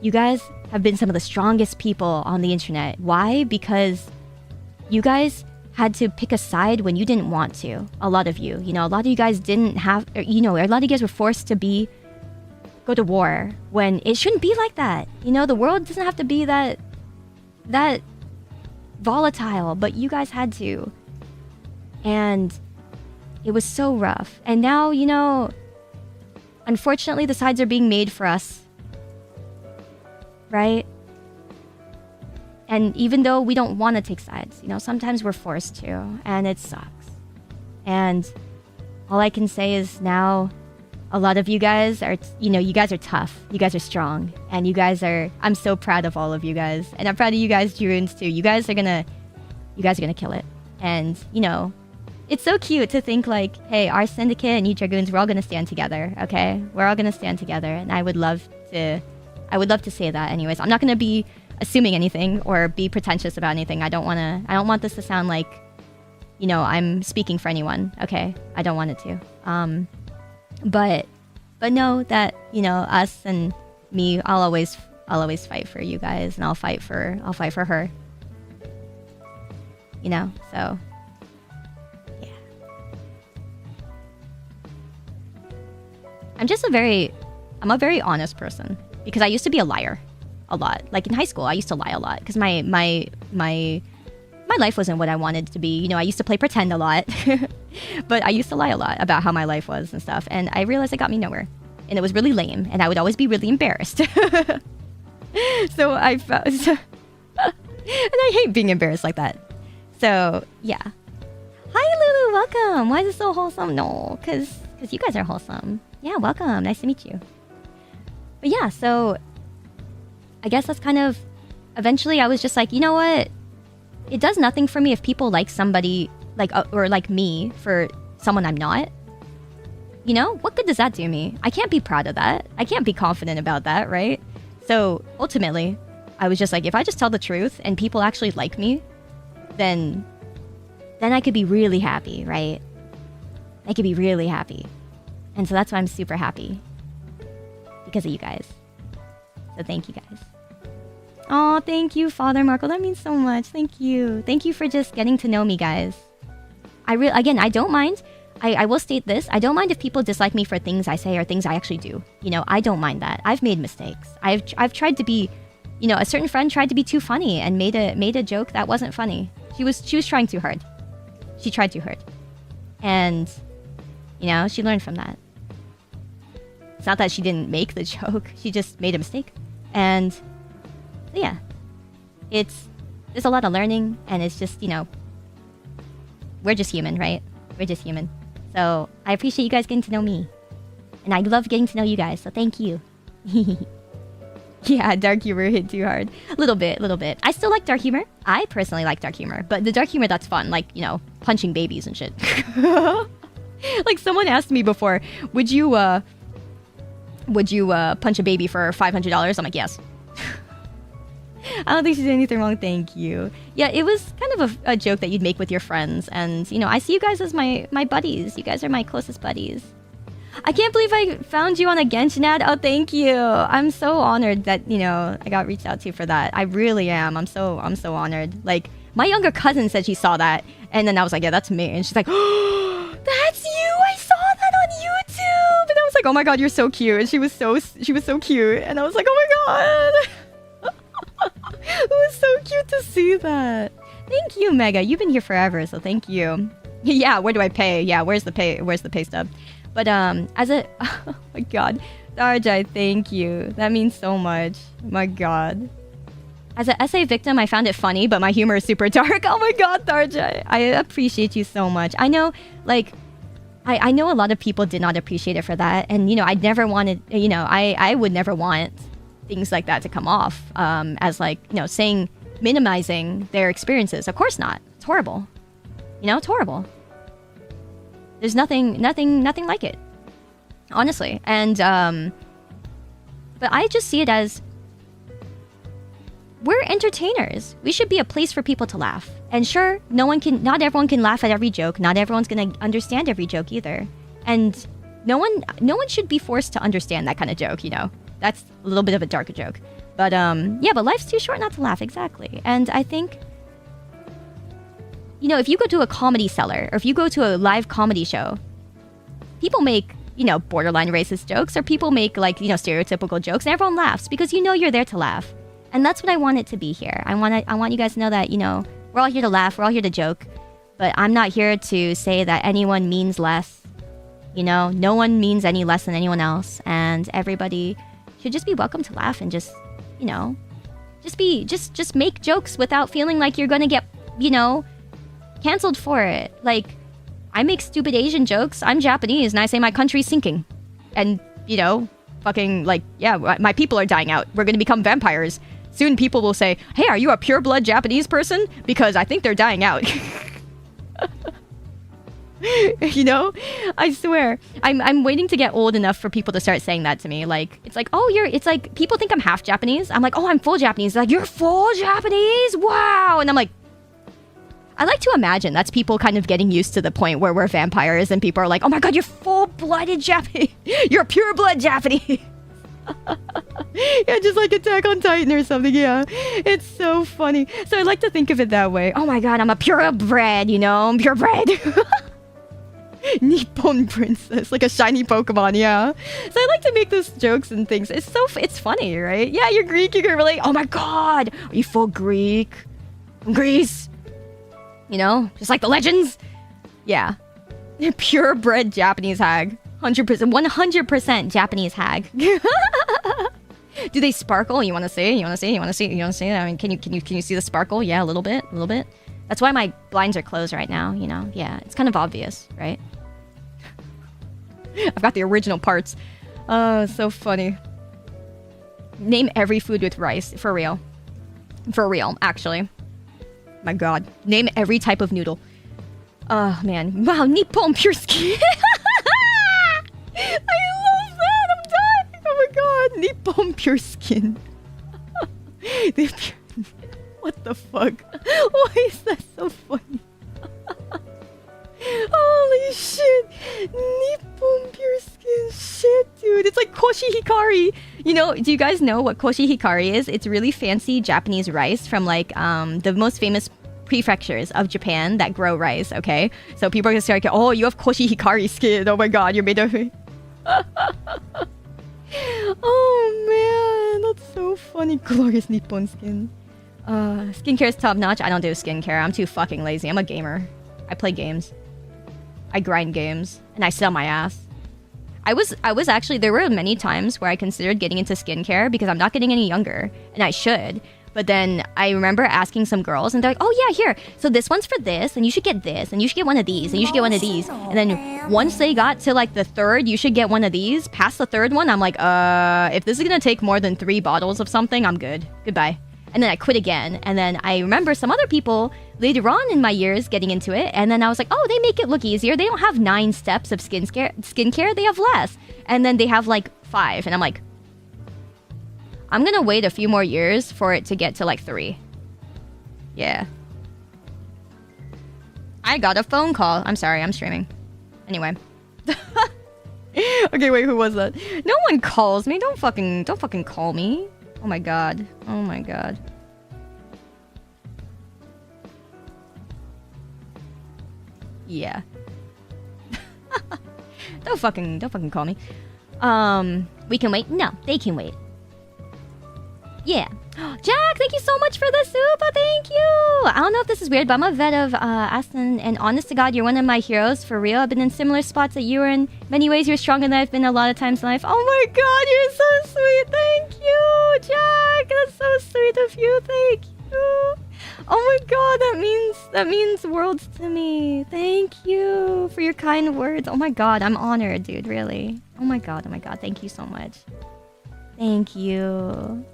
you guys have been some of the strongest people on the internet. Why? Because you guys had to pick a side when you didn't want to. A lot of you. You know, a lot of you guys didn't have... You know, a lot of you guys were forced to go to war when it shouldn't be like that. You know, the world doesn't have to be that volatile, but you guys had to. And it was so rough. And now, you know, unfortunately, the sides are being made for us. Right? And even though we don't want to take sides, you know, sometimes we're forced to, and it sucks. And all I can say is now, a lot of you guys are, you guys are tough. You guys are strong. And I'm so proud of all of you guys. And I'm proud of you guys, Juruns, too. You guys are gonna kill it. And, it's so cute to think like, hey, our syndicate and you Dragoons, we're all gonna stand together, okay? We're all gonna stand together. And I would love to say that anyways. I'm not gonna be assuming anything or be pretentious about anything. I don't want this to sound like, I'm speaking for anyone, okay? I don't want it to. But know that, us and me, I'll always fight for you guys, and I'll fight for her. So yeah. I'm a very honest person because I used to be a liar a lot. Like in high school, I used to lie a lot because my life wasn't what I wanted it to be. I used to play pretend a lot. But I used to lie a lot about how my life was and stuff. And I realized it got me nowhere. And it was really lame. And I would always be really embarrassed. And I hate being embarrassed like that. So, yeah. Hi, Lulu. Welcome. Why is it so wholesome? No, because you guys are wholesome. Yeah, welcome. Nice to meet you. But yeah, so I guess that's kind of... Eventually, I was just like, you know what? It does nothing for me if people like somebody... or like me for someone I'm not. What good does that do me? I can't be proud of that. I can't be confident about that, right? So ultimately, I was just like, if I just tell the truth and people actually like me, then I could be really happy, right? I could be really happy. And so that's why I'm super happy. Because of you guys. So thank you guys. Oh, thank you, Father Marco. That means so much. Thank you. Thank you for just getting to know me, guys. Again, I don't mind. I will state this. I don't mind if people dislike me for things I say or things I actually do. I don't mind that. I've made mistakes. I've tried to be, a certain friend tried to be too funny and made a joke that wasn't funny. She was trying too hard. She tried too hard. And, she learned from that. It's not that she didn't make the joke. She just made a mistake. And, yeah. There's a lot of learning, and it's just, we're just human, right? We're just human. So I appreciate you guys getting to know me. And I love getting to know you guys, so thank you. Yeah, dark humor hit too hard. A little bit. I still like dark humor. I personally like dark humor. But the dark humor that's fun, like, punching babies and shit. Like, someone asked me before, would you punch a baby for $500? I'm like, yes. I don't think she did anything wrong, thank you. Yeah, it was kind of a joke that you'd make with your friends. And, I see you guys as my buddies. You guys are my closest buddies. I can't believe I found you on a Genshin ad. Oh, thank you. I'm so honored that, I got reached out to for that. I really am. I'm so honored. Like, my younger cousin said she saw that. And then I was like, yeah, that's me. And she's like, oh, that's you. I saw that on YouTube. And I was like, oh my God, you're so cute. And she was so cute. And I was like, oh my God. It was so cute to see that. Thank you, Mega. You've been here forever, so thank you. Yeah, where do I pay? Yeah, where's the pay stub? But as a oh my God, Darjai, thank you. That means so much. My God. As an essay victim, I found it funny, but my humor is super dark. Oh my God, Darjai. I appreciate you so much. I know, like, I know a lot of people did not appreciate it for that, and I never wanted, I would never want things like that to come off as like, minimizing their experiences. Of course not. It's horrible. It's horrible. There's nothing like it, honestly. And but I just see it as we're entertainers. We should be a place for people to laugh. And sure, not everyone can laugh at every joke. Not everyone's gonna understand every joke either. And no one should be forced to understand that kind of joke. That's a little bit of a darker joke. But, yeah, but life's too short not to laugh, exactly. And I think, if you go to a comedy cellar, or if you go to a live comedy show, people make, borderline racist jokes, or people make, like, stereotypical jokes, and everyone laughs, because you're there to laugh. And that's what I want it to be here. I want you guys to know that, we're all here to laugh, we're all here to joke, but I'm not here to say that anyone means less. No one means any less than anyone else, and everybody should just be welcome to laugh and just, just make jokes without feeling like you're gonna get, canceled for it. Like, I make stupid Asian jokes. I'm Japanese and I say my country's sinking. And, you know, fucking, like, yeah, my people are dying out. We're gonna become vampires. Soon people will say, hey, are you a pure-blood Japanese person? Because I think they're dying out. You know? I swear. I'm waiting to get old enough for people to start saying that to me. Like, it's like, oh, it's like, people think I'm half Japanese. I'm like, oh, I'm full Japanese. They're like, you're full Japanese? Wow! And I'm like, I like to imagine that's people kind of getting used to the point where we're vampires and people are like, oh my god, you're full-blooded Japanese. You're pure-blood Japanese. Yeah, just like Attack on Titan or something, yeah. It's so funny. So I like to think of it that way. Oh my god, I'm a purebred, you know? I'm purebred. Nippon princess, like a shiny Pokemon, yeah. So I like to make those jokes and things. It's funny, right? Yeah, you're Greek, you can relate. Oh my god, are you full Greek? From Greece? You know, just like the legends. Yeah, purebred Japanese hag, 100%, 100% Japanese hag. Do they sparkle? You want to see? You want to see? You want to see? You want to see? I mean, can you see the sparkle? Yeah, a little bit, a little bit. That's why my blinds are closed right now. You know, yeah, it's kind of obvious, right? I've got the original parts. Oh, so funny. Name every food with rice, for real. For real, actually. My god. Name every type of noodle. Oh, man. Wow, Nippon pure skin. I love that. I'm dying. Oh my god. Nippon pure skin. What the fuck? Why is that so funny? Holy shit. Nippon pure skin. Shit, dude. It's like koshi hikari. You know, do you guys know what koshi hikari is? It's really fancy Japanese rice from like the most famous prefectures of Japan that grow rice, okay? So people are gonna start, oh, you have koshi hikari skin. Oh my god, you're made of it. Oh man, that's so funny. Glorious Nippon skin. Skincare is top notch. I don't do skincare. I'm too fucking lazy. I'm a gamer. I play games. I grind games. And I sell my ass. I was actually, there were many times where I considered getting into skincare because I'm not getting any younger. And I should. But then I remember asking some girls and they're like, oh yeah, here. So this one's for this, and you should get this, and you should get one of these, and you should get one of these. And then once they got to like the third, you should get one of these, past the third one, I'm like, if this is gonna take more than 3 bottles of something, I'm good. Goodbye. And then I quit again. And then I remember some other people later on in my years getting into it. And then I was like, oh, they make it look easier. They don't have 9 steps of skincare. They have less. And then they have like 5. And I'm like, I'm gonna wait a few more years for it to get to like 3. Yeah. I got a phone call. I'm sorry, I'm streaming. Anyway. Okay, wait, who was that? No one calls me. Don't fucking call me. Oh my god. Oh my god. Yeah. Don't fucking call me. We can wait? No, they can wait. Yeah. Jack, thank you so much for the super. Thank you. I don't know if this is weird, but I'm a vet of Aston, and honest to God, you're one of my heroes for real. I've been in similar spots that you were in. Many ways, you're stronger than I've been a lot of times in life. Oh my God, you're so sweet. Thank you, Jack. That's so sweet of you. Thank you. Oh my God, that means worlds to me. Thank you for your kind words. Oh my God, I'm honored, dude. Really. Oh my God. Thank you so much. Thank you.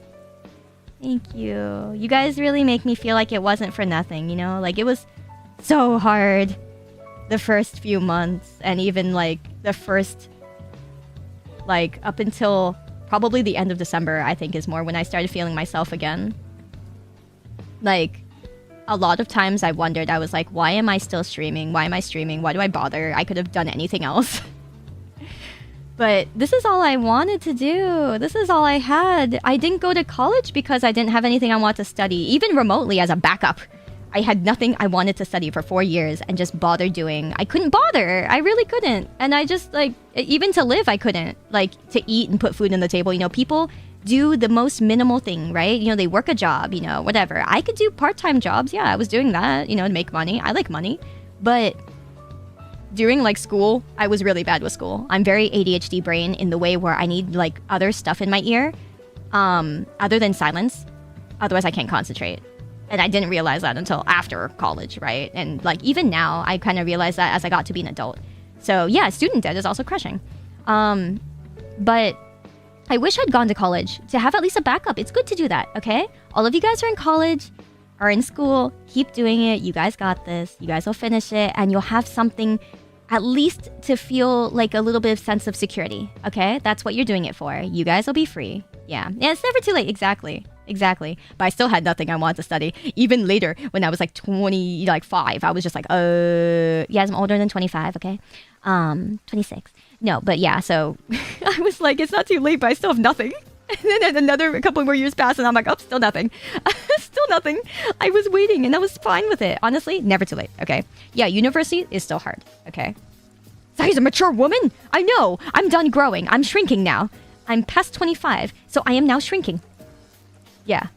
Thank you. You guys really make me feel like it wasn't for nothing, you know? Like, it was so hard the first few months, and even, like, the first, like, up until probably the end of December, I think, is more when I started feeling myself again. Like, a lot of times I wondered, I was like, why am I still streaming? Why am I streaming? Why do I bother? I could have done anything else. But this is all I wanted to do. This is all I had. I didn't go to college because I didn't have anything I wanted to study. Even remotely as a backup. I had nothing I wanted to study for 4 years and just bother doing. I couldn't bother. I really couldn't. And I just, like, even to live, I couldn't. Like, to eat and put food on the table. You know, people do the most minimal thing, right? You know, they work a job, you know, whatever. I could do part-time jobs. Yeah, I was doing that, you know, to make money. I like money. But during, like, school, I was really bad with school. I'm very ADHD brain in the way where I need, like, other stuff in my ear, other than silence. Otherwise, I can't concentrate. And I didn't realize that until after college, right? And, like, even now, I kind of realized that as I got to be an adult. So, yeah, student debt is also crushing. But I wish I'd gone to college to have at least a backup. It's good to do that, okay? All of you guys are in college, are in school. Keep doing it. You guys got this. You guys will finish it. And you'll have something at least to feel like a little bit of sense of security, okay? That's what you're doing it for. You guys will be free. Yeah, it's never too late. Exactly. But I still had nothing I wanted to study. Even later, when I was like 25, I was just like, yes, I'm older than 25, okay? 26. No, but yeah, so I was like, it's not too late, but I still have nothing. And then a couple more years passed, and I'm like, oh, still nothing. Still nothing. I was waiting, and I was fine with it. Honestly, never too late, okay? Yeah, university is still hard, okay? Sayu's a mature woman. I know. I'm done growing. I'm shrinking now. I'm past 25, so I am now shrinking. Yeah.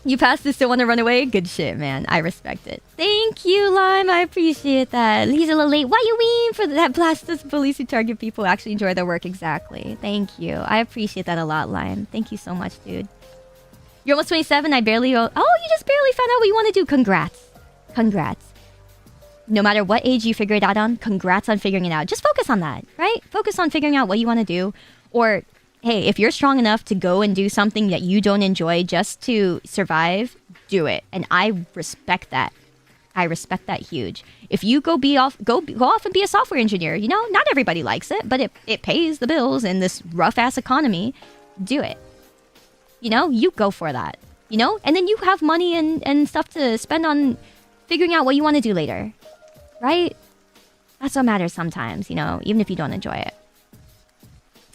You passed this, still want to run away? Good shit, man. I respect it. Thank you, Lime. I appreciate that. He's a little late. Why you mean for that blast us police who target people who actually enjoy their work? Exactly. Thank you. I appreciate that a lot, Lime. Thank you so much, dude. You're almost 27. I barely... Oh, you just barely found out what you want to do. Congrats. No matter what age you figure it out on, congrats on figuring it out. Just focus on that, right? Focus on figuring out what you want to do. Or... hey, if you're strong enough to go and do something that you don't enjoy just to survive, do it. And I respect that. I respect that huge. If you go off and be a software engineer, you know, not everybody likes it, but it pays the bills in this rough-ass economy. Do it. You know, you go for that. You know? And then you have money and stuff to spend on figuring out what you want to do later. Right? That's what matters sometimes, you know, even if you don't enjoy it.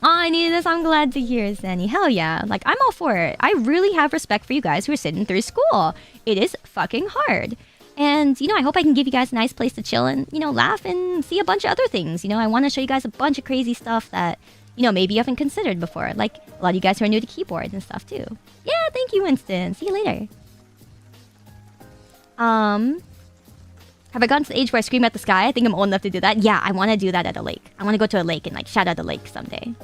Oh, I needed this. I'm glad to hear, Zenny. Hell yeah. Like, I'm all for it. I really have respect for you guys who are sitting through school. It is fucking hard. And, you know, I hope I can give you guys a nice place to chill and, you know, laugh and see a bunch of other things. You know, I want to show you guys a bunch of crazy stuff that, you know, maybe you haven't considered before. Like, a lot of you guys who are new to keyboards and stuff, too. Yeah, thank you, Winston. See you later. Have I gotten to the age where I scream at the sky? I think I'm old enough to do that. Yeah, I want to do that at a lake. I want to go to a lake and, like, shout at the lake someday.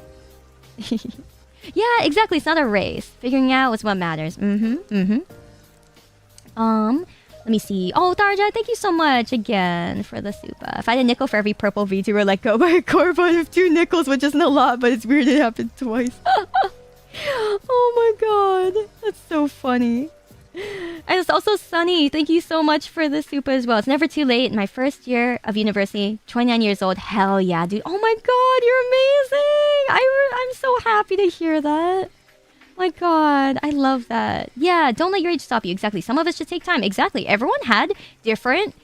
Yeah, exactly. It's not a race. Figuring out what's what matters. Let me see. Oh, Darja, thank you so much again for the super. If I had a nickel for every purple Vtuber let go by a Corvus of 2 nickels, which isn't a lot, but it's weird it happened twice. Oh my god. That's so funny. And it's also Sunny. Thank you so much for the super as well. It's never too late. My first year of university, 29 years old. Hell yeah, dude. Oh my god, you're amazing. I'm so happy to hear that. My god, I love that. Yeah, don't let your age stop you. Exactly. Some of us should take time. Exactly. Everyone had different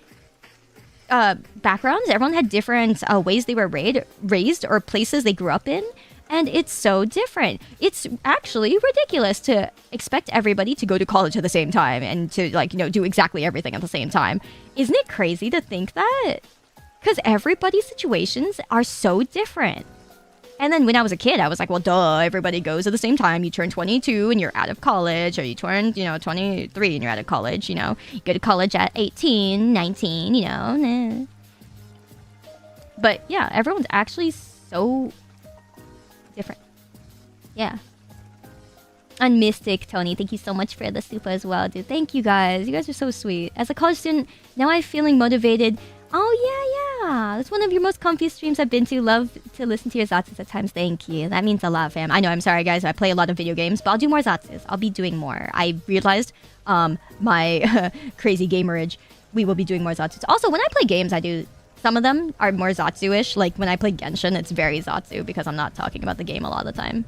backgrounds. Everyone had different ways they were raised or places they grew up in. And it's so different. It's actually ridiculous to expect everybody to go to college at the same time and to, like, you know, do exactly everything at the same time. Isn't it crazy to think that? Because everybody's situations are so different. And then when I was a kid, I was like, well, duh, everybody goes at the same time. You turn 22 and you're out of college, or you turn, you know, 23 and you're out of college, you know. You go to college at 18, 19, you know. Nah. But yeah, everyone's actually so different. Yeah. On Mystic, Tony, thank you so much for the super as well, dude. Thank you guys. You guys are so sweet. As a college student, now I'm feeling motivated. Oh, yeah. That's one of your most comfy streams I've been to. Love to listen to your Zatsus at times. Thank you. That means a lot, fam. I know, I'm sorry, guys. I play a lot of video games, but I'll do more Zatsus. I'll be doing more. I realized my crazy gamerage. We will be doing more Zatsus. Also, when I play games, I do... Some of them are more Zatsu-ish. Like, when I play Genshin, it's very Zatsu because I'm not talking about the game a lot of the time.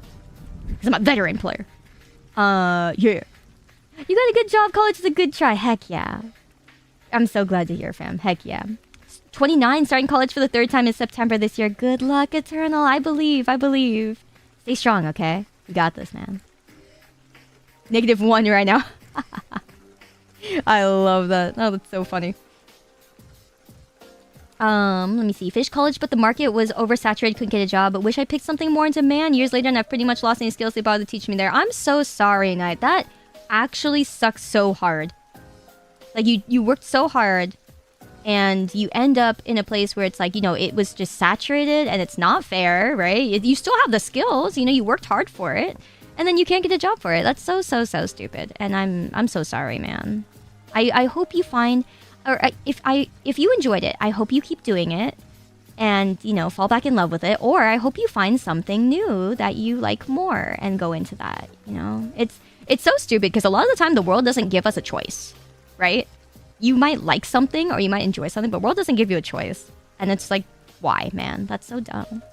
Because I'm a veteran player. Yeah. You got a good job. College is a good try. Heck yeah. I'm so glad to hear, fam. Heck yeah. 29, starting college for the 3rd time in September this year. Good luck, Eternal. I believe. Stay strong, okay? You got this, man. -1 right now. I love that. Oh, that's so funny. Let me see. Finished college, but the market was oversaturated, couldn't get a job. But wish I picked something more in demand. Years later, and I've pretty much lost any skills they bothered to teach me there. I'm so sorry, Knight. That actually sucks so hard. Like, you worked so hard, and you end up in a place where it's like, you know, it was just saturated, and it's not fair, right? You still have the skills, you know, you worked hard for it, and then you can't get a job for it. That's so stupid. And I'm so sorry, man. I hope you find... Or if you enjoyed it, I hope you keep doing it. and, you know, fall back in love with it. Or I hope you find something new that you like more and go into that, you know? It's so stupid because a lot of the time the world doesn't give us a choice, right? You might like something or you might enjoy something, but the world doesn't give you a choice. And it's like, why, man? That's so dumb.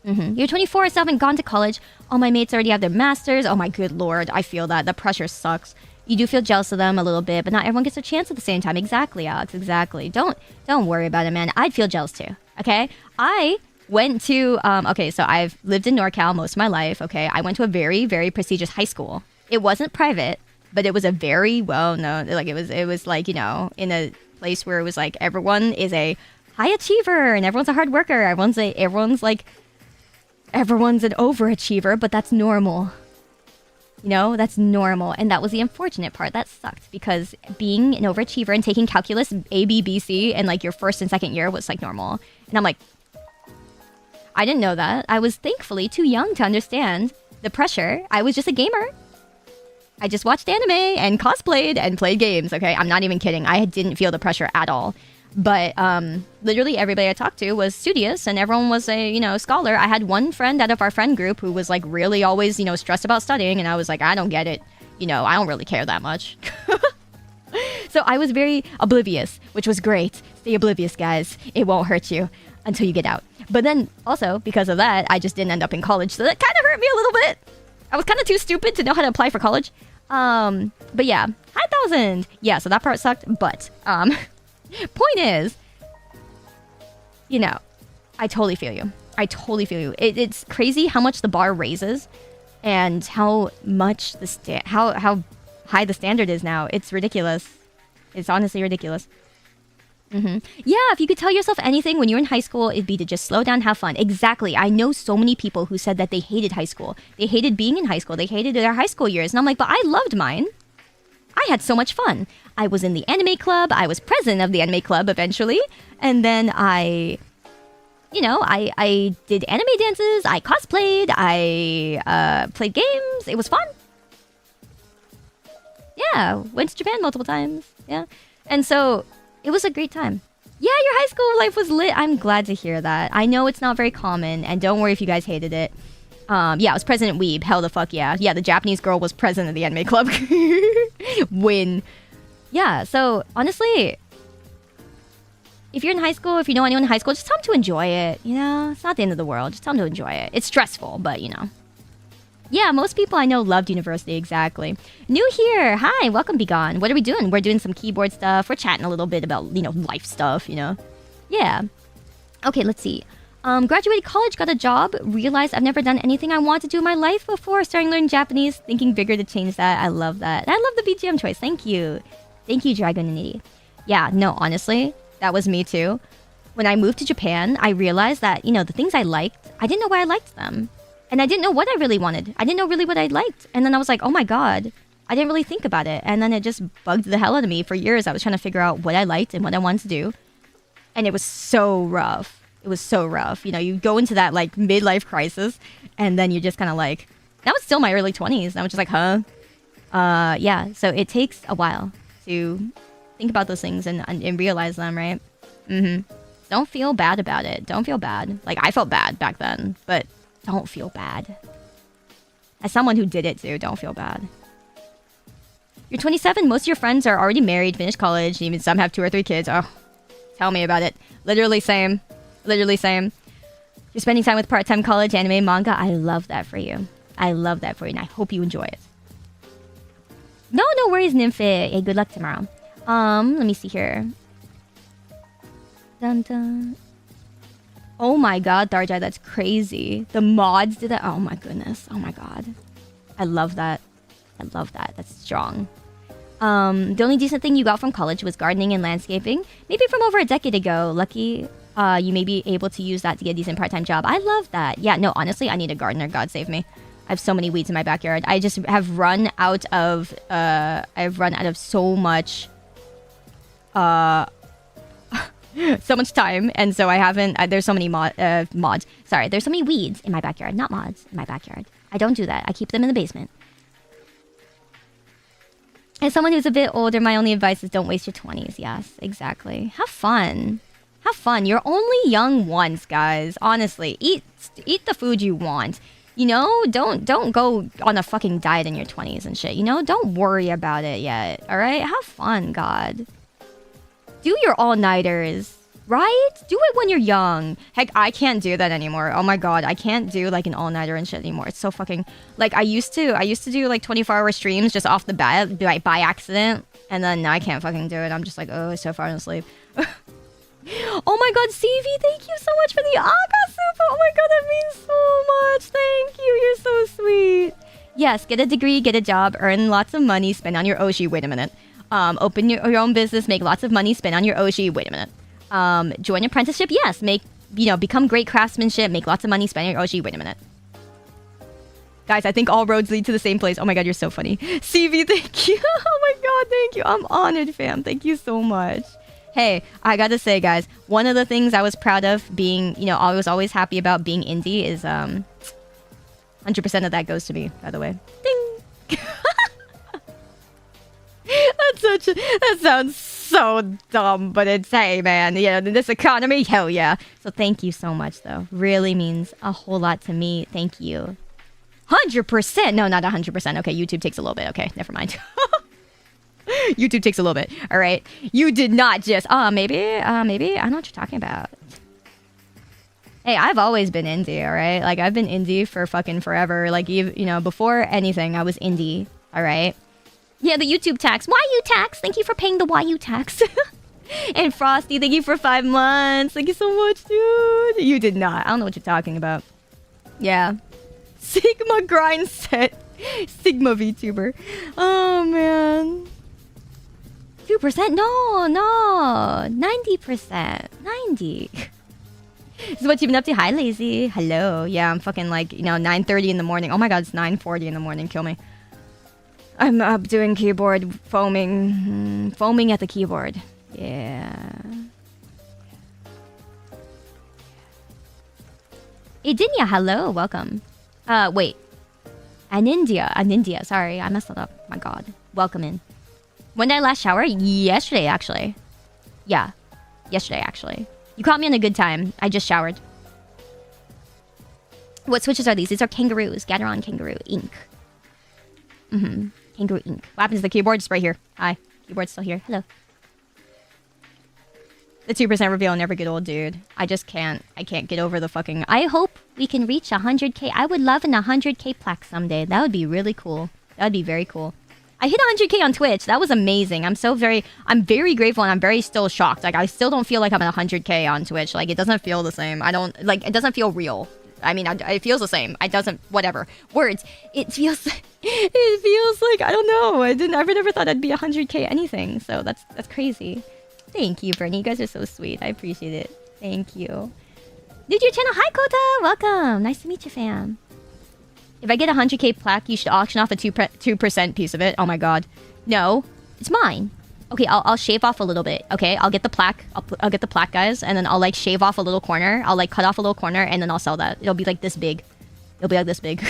You're 24, I still haven't gone to college. All my mates already have their masters. Oh my good lord, I feel that. The pressure sucks. You do feel jealous of them a little bit, but not everyone gets a chance at the same time. Exactly, Alex, exactly. Don't worry about it, man. I'd feel jealous too, okay? I went to, okay, so I've lived in NorCal most of my life, okay? I went to a very, very prestigious high school. It wasn't private, but it was a very well-known, like it was like, you know, in a place where it was like everyone is a high achiever and everyone's a hard worker. Everyone's an overachiever, but that's normal. You know, that's normal. And that was the unfortunate part. That sucked because being an overachiever and taking calculus A, B, B, C and like your first and second year was like normal. And I'm like, I didn't know that. I was thankfully too young to understand the pressure. I was just a gamer. I just watched anime and cosplayed and played games, okay? I'm not even kidding. I didn't feel the pressure at all. But literally everybody I talked to was studious and everyone was a, you know, scholar. I had one friend out of our friend group who was like really always, you know, stressed about studying. And I was like, I don't get it. You know, I don't really care that much. So I was very oblivious, which was great. Stay oblivious, guys. It won't hurt you until you get out. But then also because of that, I just didn't end up in college. So that kind of hurt me a little bit. I was kind of too stupid to know how to apply for college. But yeah, 5,000. Yeah, so that part sucked. But point is, you know, I totally feel you. I totally feel you. It's crazy how much the bar raises and how much how high the standard is now. It's ridiculous. It's honestly ridiculous. Yeah, if you could tell yourself anything when you were in high school, it'd be to just slow down, have fun. Exactly. I know so many people who said that they hated high school. They hated being in high school. They hated their high school years. And I'm like, but I loved mine. I had so much fun. I was in the anime club. I was president of the anime club eventually. And then I did anime dances. I cosplayed. I played games. It was fun. Yeah, went to Japan multiple times. Yeah. And so it was a great time. Yeah, your high school life was lit. I'm glad to hear that. I know it's not very common. And don't worry if you guys hated it. Yeah, I was President Weeb. Hell the fuck yeah. Yeah, the Japanese girl was president of the anime club. Win. Yeah, so honestly, if you're in high school, if you know anyone in high school, just tell them to enjoy it. You know, it's not the end of the world. Just tell them to enjoy it. It's stressful, but you know. Yeah, most people I know loved university, exactly. New here. Hi, welcome, Be Gone. What are we doing? We're doing some keyboard stuff. We're chatting a little bit about, you know, life stuff, you know. Yeah. Okay, let's see. Graduated college, got a job, realized I've never done anything I want to do in my life before, starting learning Japanese, thinking bigger to change that. I love that. And I love the BGM choice. Thank you. Thank you, Dragonity. Yeah, no, honestly, that was me too. When I moved to Japan, I realized that, you know, the things I liked, I didn't know why I liked them. And I didn't know what I really wanted. I didn't know really what I liked. And then I was like, oh my god, I didn't really think about it. And then it just bugged the hell out of me. For years, I was trying to figure out what I liked and what I wanted to do. And it was so rough. It was so rough. You know, you go into that like midlife crisis and then you're just kind of like, that was still my early 20s. And I was just like, huh? Yeah, so it takes a while to think about those things and realize them, right? Don't feel bad about it. Don't feel bad. Like, I felt bad back then, but don't feel bad. As someone who did it too, don't feel bad. You're 27, most of your friends are already married, finished college, even some have 2 or 3 kids. Oh, tell me about it. Literally same. Literally same. You're spending time with part-time college, anime, manga. I love that for you. I love that for you, and I hope you enjoy it. No worries, Nymphe. Hey, good luck tomorrow. Let me see here. Dun dun. Oh my god, Darjai, that's crazy. The mods did that. Oh my goodness. Oh my god. I love that. I love that. That's strong. The only decent thing you got from college was gardening and landscaping. Maybe from over a decade ago. Lucky you may be able to use that to get a decent part-time job. I love that. Yeah, no, honestly, I need a gardener. God save me. I have so many weeds in my backyard. I just have run out of so much so much time, and so I haven't there's so many mods. Sorry, there's so many weeds in my backyard, not mods in my backyard. I don't do that. I keep them in the basement. As someone who's a bit older, my only advice is don't waste your 20s. Yes, exactly. Have fun. Have fun. You're only young once, guys. Honestly, eat the food you want. You know, don't go on a fucking diet in your 20s and shit. You know, don't worry about it yet. All right, have fun, God. Do your all-nighters, right? Do it when you're young. Heck, I can't do that anymore. Oh my God, I can't do like an all-nighter and shit anymore. It's so fucking like I used to do like 24-hour streams just off the bat, like by accident, and then now I can't fucking do it. I'm just like, oh, so far asleep. Oh my God, CV, thank you so much for the Aka soup. Oh my God, that means so much. Thank you. You're so sweet. Yes, get a degree, get a job, earn lots of money, spend on your Oshi. Wait a minute. Open your own business, make lots of money, spend on your Oshi. Wait a minute. Join apprenticeship. Yes, become great craftsmanship, make lots of money, spend on your Oshi. Wait a minute. Guys, I think all roads lead to the same place. Oh my God, you're so funny. CV, thank you. Oh my God, thank you. I'm honored, fam. Thank you so much. Hey, I gotta say, guys, one of the things I was proud of being, you know, I was always happy about being indie is 100% of that goes to me, by the way. Ding! That sounds so dumb, but it's, hey, man, yeah, in this economy, hell yeah. So thank you so much, though. Really means a whole lot to me. Thank you. 100%! No, not 100%. Okay, YouTube takes a little bit. Okay, never mind. YouTube takes a little bit. All right. You did not just... maybe. I know what you're talking about. Hey, I've always been indie, all right? Like, I've been indie for fucking forever. Like, you know, before anything, I was indie, all right? Yeah, the YouTube tax. WAYU tax. Thank you for paying the WAYU tax. And Frosty, thank you for 5 months. Thank you so much, dude. You did not. I don't know what you're talking about. Yeah. Sigma grind set. Sigma VTuber. Oh, man. 2%? No. 90%. 90. This is what you've been up to. Hi, Lazy. Hello. Yeah, I'm fucking like, you know, 9:30 in the morning. Oh my God, it's 9:40 in the morning. Kill me. I'm up doing keyboard foaming. Foaming at the keyboard. Yeah. Idinya, hello. Welcome. Wait. Anindia. Sorry, I messed that up. My God. Welcome in. When did I last shower? Yesterday, actually. Yeah. Yesterday, actually. You caught me on a good time. I just showered. What switches are these? These are kangaroos. Gateron Kangaroo Ink. Kangaroo Ink. What happens to the keyboard? It's right here. Hi. Keyboard's still here. Hello. The 2% reveal never get old, dude. I just can't. I can't get over the fucking... I hope we can reach 100k. I would love an 100k plaque someday. That would be really cool. That would be very cool. I hit 100k on Twitch. That was amazing. I'm very grateful, and I'm very still shocked. Like, I still don't feel like I'm at 100k on Twitch. Like, it doesn't feel the same. It doesn't feel real. I mean, it feels the same. It doesn't, whatever. Words. It feels like, I don't know. I never thought I'd be 100k anything. So that's crazy. Thank you, Bernie. You guys are so sweet. I appreciate it. Thank you. New to your channel. Hi, Kota. Welcome. Nice to meet you, fam. If I get a 100k plaque, you should auction off a 2% piece of it. Oh my God. No, it's mine. Okay, I'll shave off a little bit. Okay, I'll get the plaque. I'll get the plaque, guys, and then I'll like shave off a little corner. I'll like cut off a little corner, and then I'll sell that. It'll be like this big. It'll be like this big.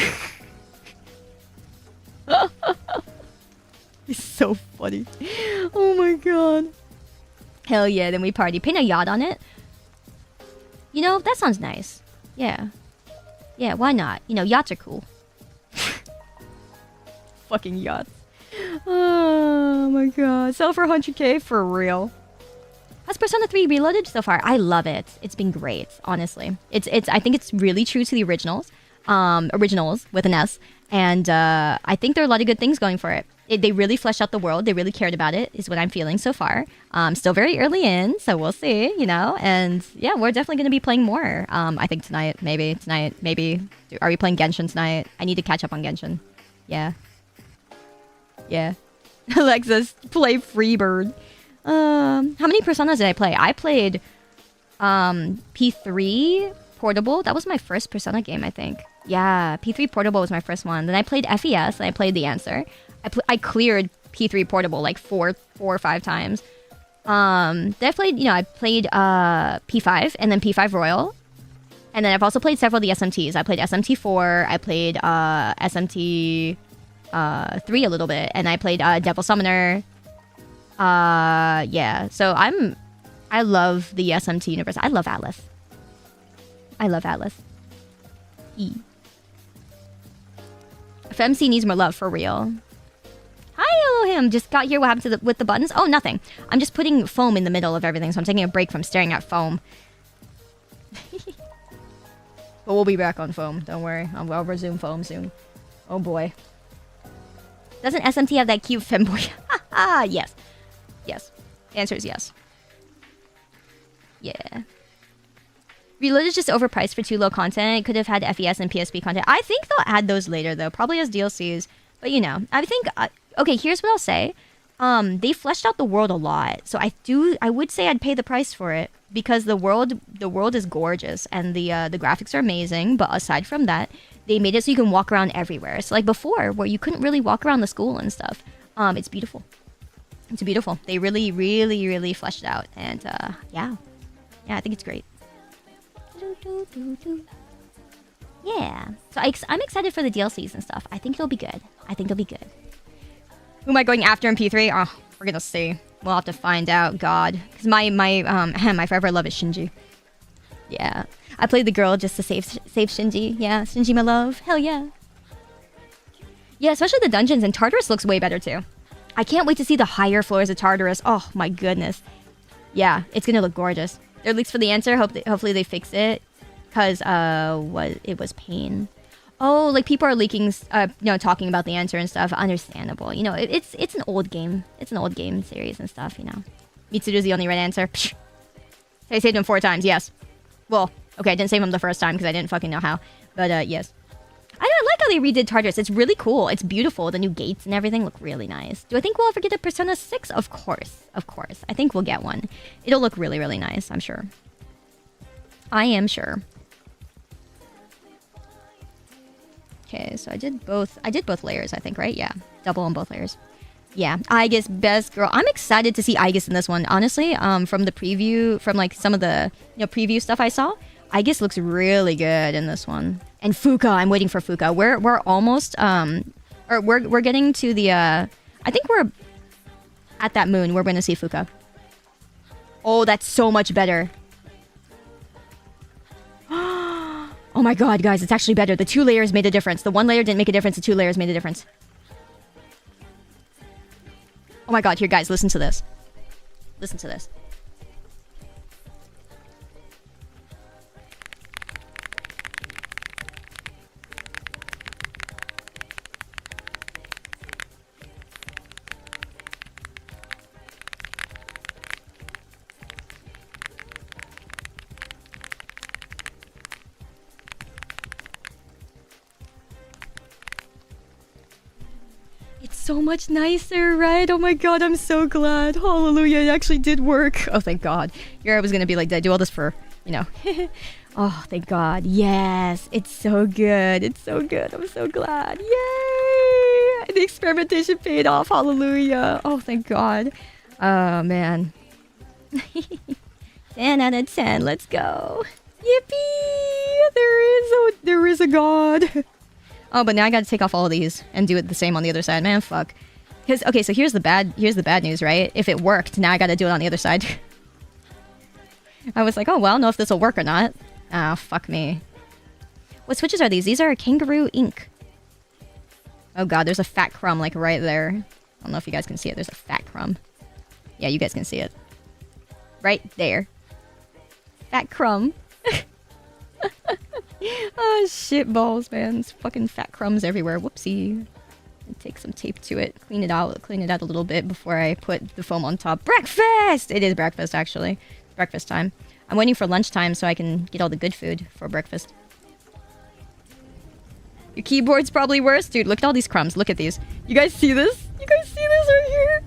It's so funny. Oh my God. Hell yeah, then we party. Paint a yacht on it. You know, that sounds nice. Yeah. Yeah, why not? You know, yachts are cool. Fucking yachts. Oh my God. Sell for 100k? For real. How's Persona 3 Reloaded so far? I love it. It's been great, honestly. I think it's really true to the originals. Originals with an S. And I think there are a lot of good things going for it. They really fleshed out the world. They really cared about it, is what I'm feeling so far. Still very early in, so we'll see, you know. And yeah, we're definitely going to be playing more. I think tonight, maybe. Are we playing Genshin tonight? I need to catch up on Genshin. Yeah. Yeah. Alexis, play Freebird. How many Personas did I play? I played P3 Portable. That was my first Persona game, I think. Yeah, P3 Portable was my first one. Then I played FES, and I played The Answer. I cleared P3 Portable like four or five times. Then I played, you know, I played P5 and then P5 Royal. And then I've also played several of the SMTs. I played SMT4, I played SMT 3 a little bit, and I played Devil Summoner. Yeah, so I I love the SMT universe. I love Atlas. I love Atlas. E. If MC needs more love, for real. Hi, Elohim. Just got here. What happened to with the buttons? Oh, nothing. I'm just putting foam in the middle of everything, so I'm taking a break from staring at foam. But we'll be back on foam. Don't worry. I'll resume foam soon. Oh, boy. Doesn't SMT have that cute femboy? Yes. Yes. The answer is yes. Yeah. Reload is just overpriced for too low content. It could have had FES and PSP content. I think they'll add those later, though. Probably as DLCs. But, you know. I think... okay, here's what I'll say. They fleshed out the world a lot. So I would say I'd pay the price for it. Because the world is gorgeous. And the graphics are amazing. But aside from that, they made it so you can walk around everywhere. So like before, where you couldn't really walk around the school and stuff. It's beautiful. It's beautiful. They really, really, really fleshed it out. And, yeah. Yeah, I think it's great. Yeah. So I'm excited for the DLCs and stuff. I think it'll be good. I think it'll be good. Who am I going after in P3? Oh, we're gonna see. We'll have to find out. God. Because my forever love is Shinji. Yeah. I played the girl just to save Shinji. Yeah, Shinji, my love. Hell yeah. Yeah, especially the dungeons. And Tartarus looks way better, too. I can't wait to see the higher floors of Tartarus. Oh, my goodness. Yeah, it's gonna look gorgeous. There are leaks for the answer. Hopefully they fix it. Because, it was pain. Oh, like people are leaking, talking about the answer and stuff. Understandable. You know, it's an old game. It's an old game series and stuff, you know. Mitsuru's the only right answer. Psh. I saved him 4 times, yes. Well, okay, I didn't save him the first time because I didn't fucking know how. But, yes. I like how they redid Tartarus. It's really cool. It's beautiful. The new gates and everything look really nice. Do I think we'll ever get a Persona 6? Of course. Of course. I think we'll get one. It'll look really, really nice, I'm sure. I am sure. Okay, so I did both layers, I think, right? Yeah. Double on both layers. Yeah. Aigis, best girl. I'm excited to see Aigis in this one, honestly. From the preview, from like some of the preview stuff I saw, Aigis looks really good in this one. And Fuka, I'm waiting for Fuka. We're almost or we're getting to the I think we're at that moon. We're gonna see Fuka. Oh, that's so much better. Oh my god, guys, it's actually better. The 2 layers made a difference. The 1 layer didn't make a difference. The 2 layers made a difference. Oh my god, here, guys, listen to this. Listen to this. So much nicer, right? Oh my god, I'm so glad. Hallelujah, it actually did work. Oh, thank god. Here I was gonna be like, did I do all this for, Oh, thank god. Yes, it's so good. It's so good. I'm so glad. Yay! The experimentation paid off. Hallelujah. Oh, thank god. Oh, man. 10 out of 10. Let's go. Yippee! There is a god. Oh, but now I gotta take off all of these and do it the same on the other side. Man, fuck. Because, okay, so here's the bad news, right? If it worked, now I gotta do it on the other side. I was like, oh, well, I don't know if this will work or not. Ah, fuck me. What switches are these? These are kangaroo ink. Oh god, there's a fat crumb, like, right there. I don't know if you guys can see it. There's a fat crumb. Yeah, you guys can see it. Right there. Fat crumb. Oh, shit balls, man. It's fucking fat crumbs everywhere. Whoopsie. Take some tape to it. Clean it out a little bit before I put the foam on top. Breakfast! It is breakfast, actually. It's breakfast time. I'm waiting for lunchtime so I can get all the good food for breakfast. Your keyboard's probably worse? Dude, look at all these crumbs. Look at these. You guys see this? You guys see this right here?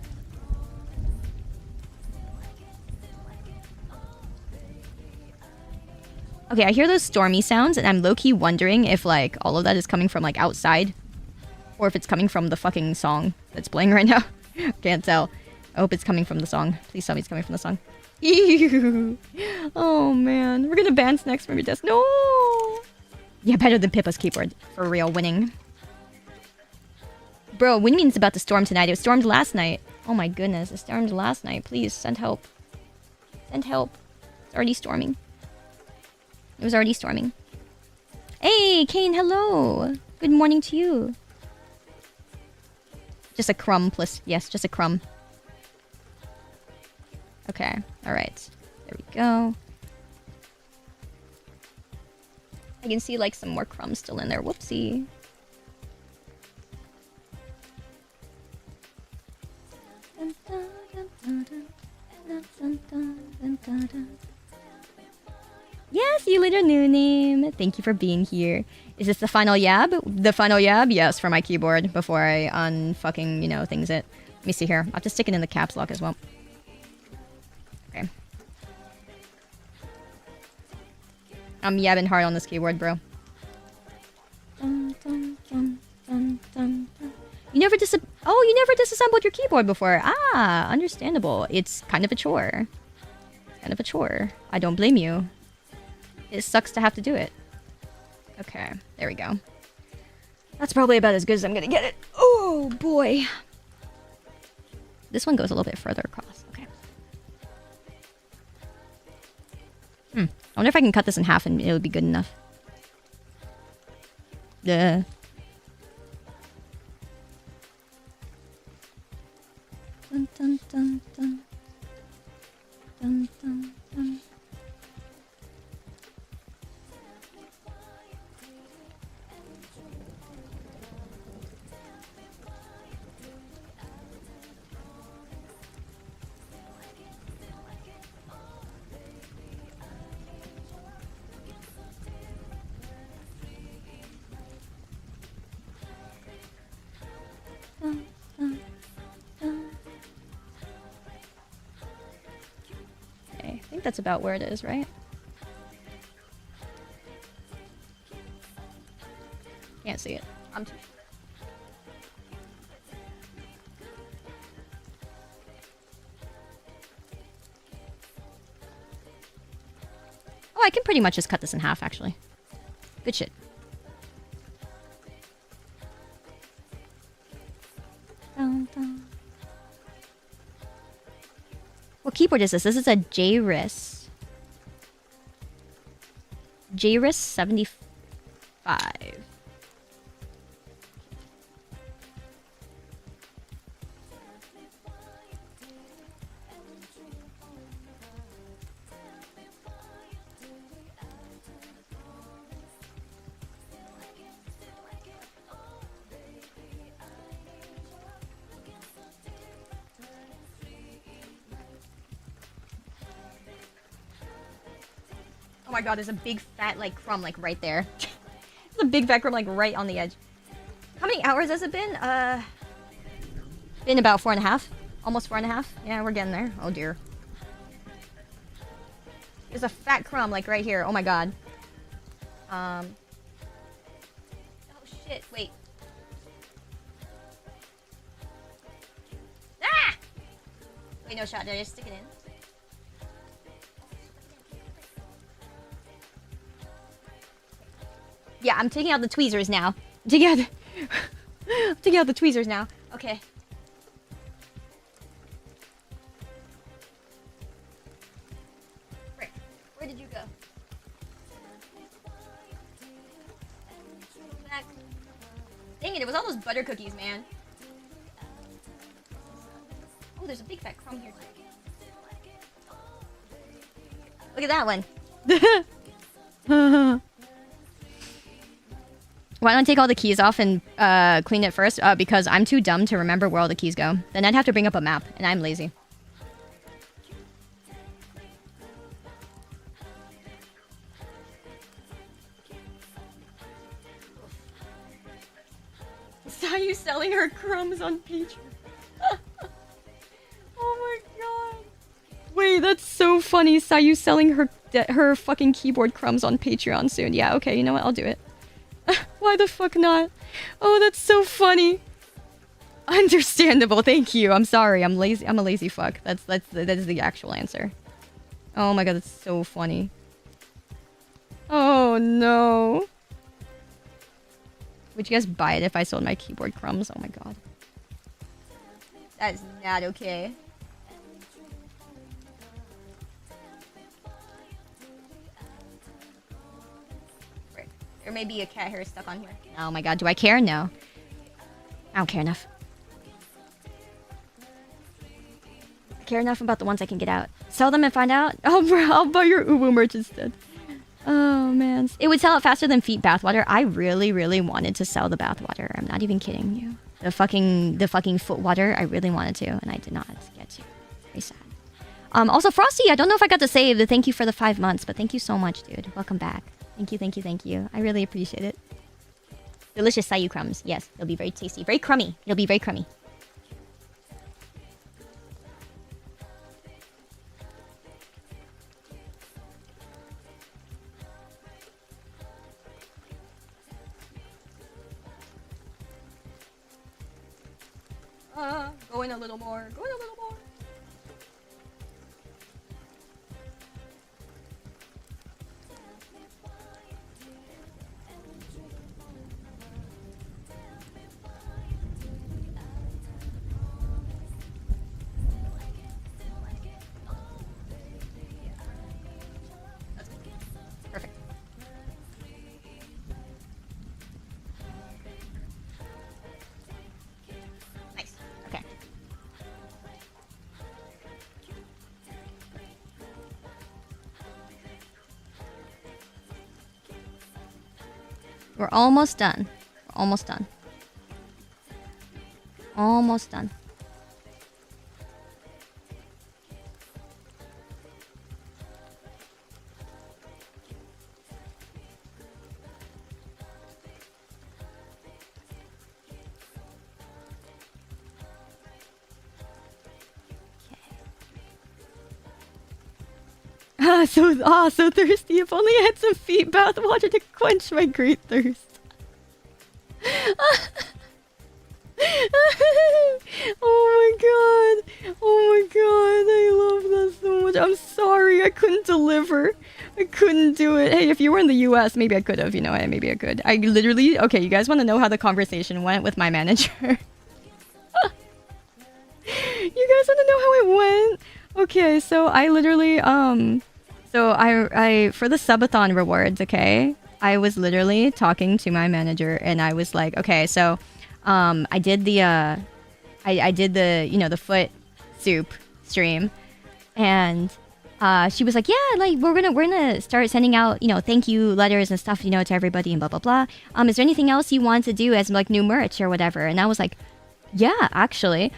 Okay, I hear those stormy sounds, and I'm low-key wondering if, like, all of that is coming from, like, outside. Or if it's coming from the fucking song that's playing right now. Can't tell. I hope it's coming from the song. Please tell me it's coming from the song. Ew. Oh, man. We're gonna ban snacks from your desk. No! Yeah, better than Pippa's keyboard. For real, winning. Bro, what do you mean it's about to storm tonight? It stormed last night. Oh my goodness, it stormed last night. Please, send help. Can't help. It's already storming. It was already storming. Hey, Kane, hello. Good morning to you. Just a crumb, please. Yes, just a crumb. Okay, alright. There we go. I can see like some more crumbs still in there. Whoopsie. Yes, you later, new name. Thank you for being here. Is this the final yab? The final yab? Yes, for my keyboard before I unfucking, you know, things it. Let me see here. I'll have to stick it in the caps lock as well. Okay. I'm yabbing hard on this keyboard, bro. You never you never disassembled your keyboard before. Ah, understandable. It's kind of a chore. Kind of a chore. I don't blame you. It sucks to have to do it. Okay, there we go. That's probably about as good as I'm gonna get it. Oh boy. This one goes a little bit further across. Okay. I wonder if I can cut this in half and it would be good enough. Duh. Dun, dun, dun, dun. Dun, dun, dun. Okay, I think that's about where it is, right? Can't see it. I'm too short. Oh, I can pretty much just cut this in half, actually. Good shit. Dun, dun. What keyboard is this? This is a JRIS. JRIS 75. Oh my god, there's a big fat like crumb like right there. There's a big fat crumb like right on the edge. How many hours has it been? Been about 4.5. Almost 4.5. Yeah, we're getting there. Oh dear. There's a fat crumb like right here. Oh my god. Oh shit, wait. Ah! Wait, no shot. Did I just stick it in? Yeah, I'm taking out the tweezers now. I'm taking out the tweezers now. Okay. Frick. Where did you go? Back. Dang it, it was all those butter cookies, man. Oh, there's a big fat crumb here too. Look at that one. Why don't I take all the keys off and clean it first? Because I'm too dumb to remember where all the keys go. Then I'd have to bring up a map, and I'm lazy. Sayu selling her crumbs on Patreon. Oh my god. Wait, that's so funny. Sayu selling her fucking keyboard crumbs on Patreon soon. Yeah, okay, you know what? I'll do it. Why the fuck not? Oh, that's so funny. Understandable. Thank you. I'm sorry. I'm lazy. I'm a lazy fuck. That is the actual answer. Oh my god, that's so funny. Oh no. Would you guys buy it if I sold my keyboard crumbs? Oh my god. That is not okay. There may be a cat hair stuck on here. Oh my god, do I care? No. I don't care enough. I care enough about the ones I can get out. Sell them and find out? Oh bro, I'll buy your Ubu merch instead. Oh man. It would sell it faster than feet bathwater. I really, really wanted to sell the bathwater. I'm not even kidding you. The fucking foot water, I really wanted to, and I did not get to. Very sad. Also Frosty, I don't know if I got to say the thank you for the 5 months, but thank you so much, dude. Welcome back. Thank you, thank you, thank you. I really appreciate it. Delicious Sayu crumbs. Yes, it'll be very tasty. Very crummy. It'll be very crummy. Going a little more. Going a little more. Perfect. Nice. Okay. We're almost done. We're almost done. Almost done. So thirsty. If only I had some feet bath water to quench my great thirst. Oh my god. Oh my god. I love that so much. I'm sorry. I couldn't deliver. I couldn't do it. Hey, if you were in the US, maybe I could have. You know, maybe I could. I literally... Okay, you guys want to know how the conversation went with my manager? You guys want to know how it went? Okay, so I literally... So I for the subathon rewards, okay, I was literally talking to my manager and I was like, okay, so I did the I did the, you know, the foot soup stream, and she was like, yeah, like we're gonna start sending out, you know, thank you letters and stuff, you know, to everybody and blah blah blah. Is there anything else you want to do as like new merch or whatever? And I was like, yeah, actually.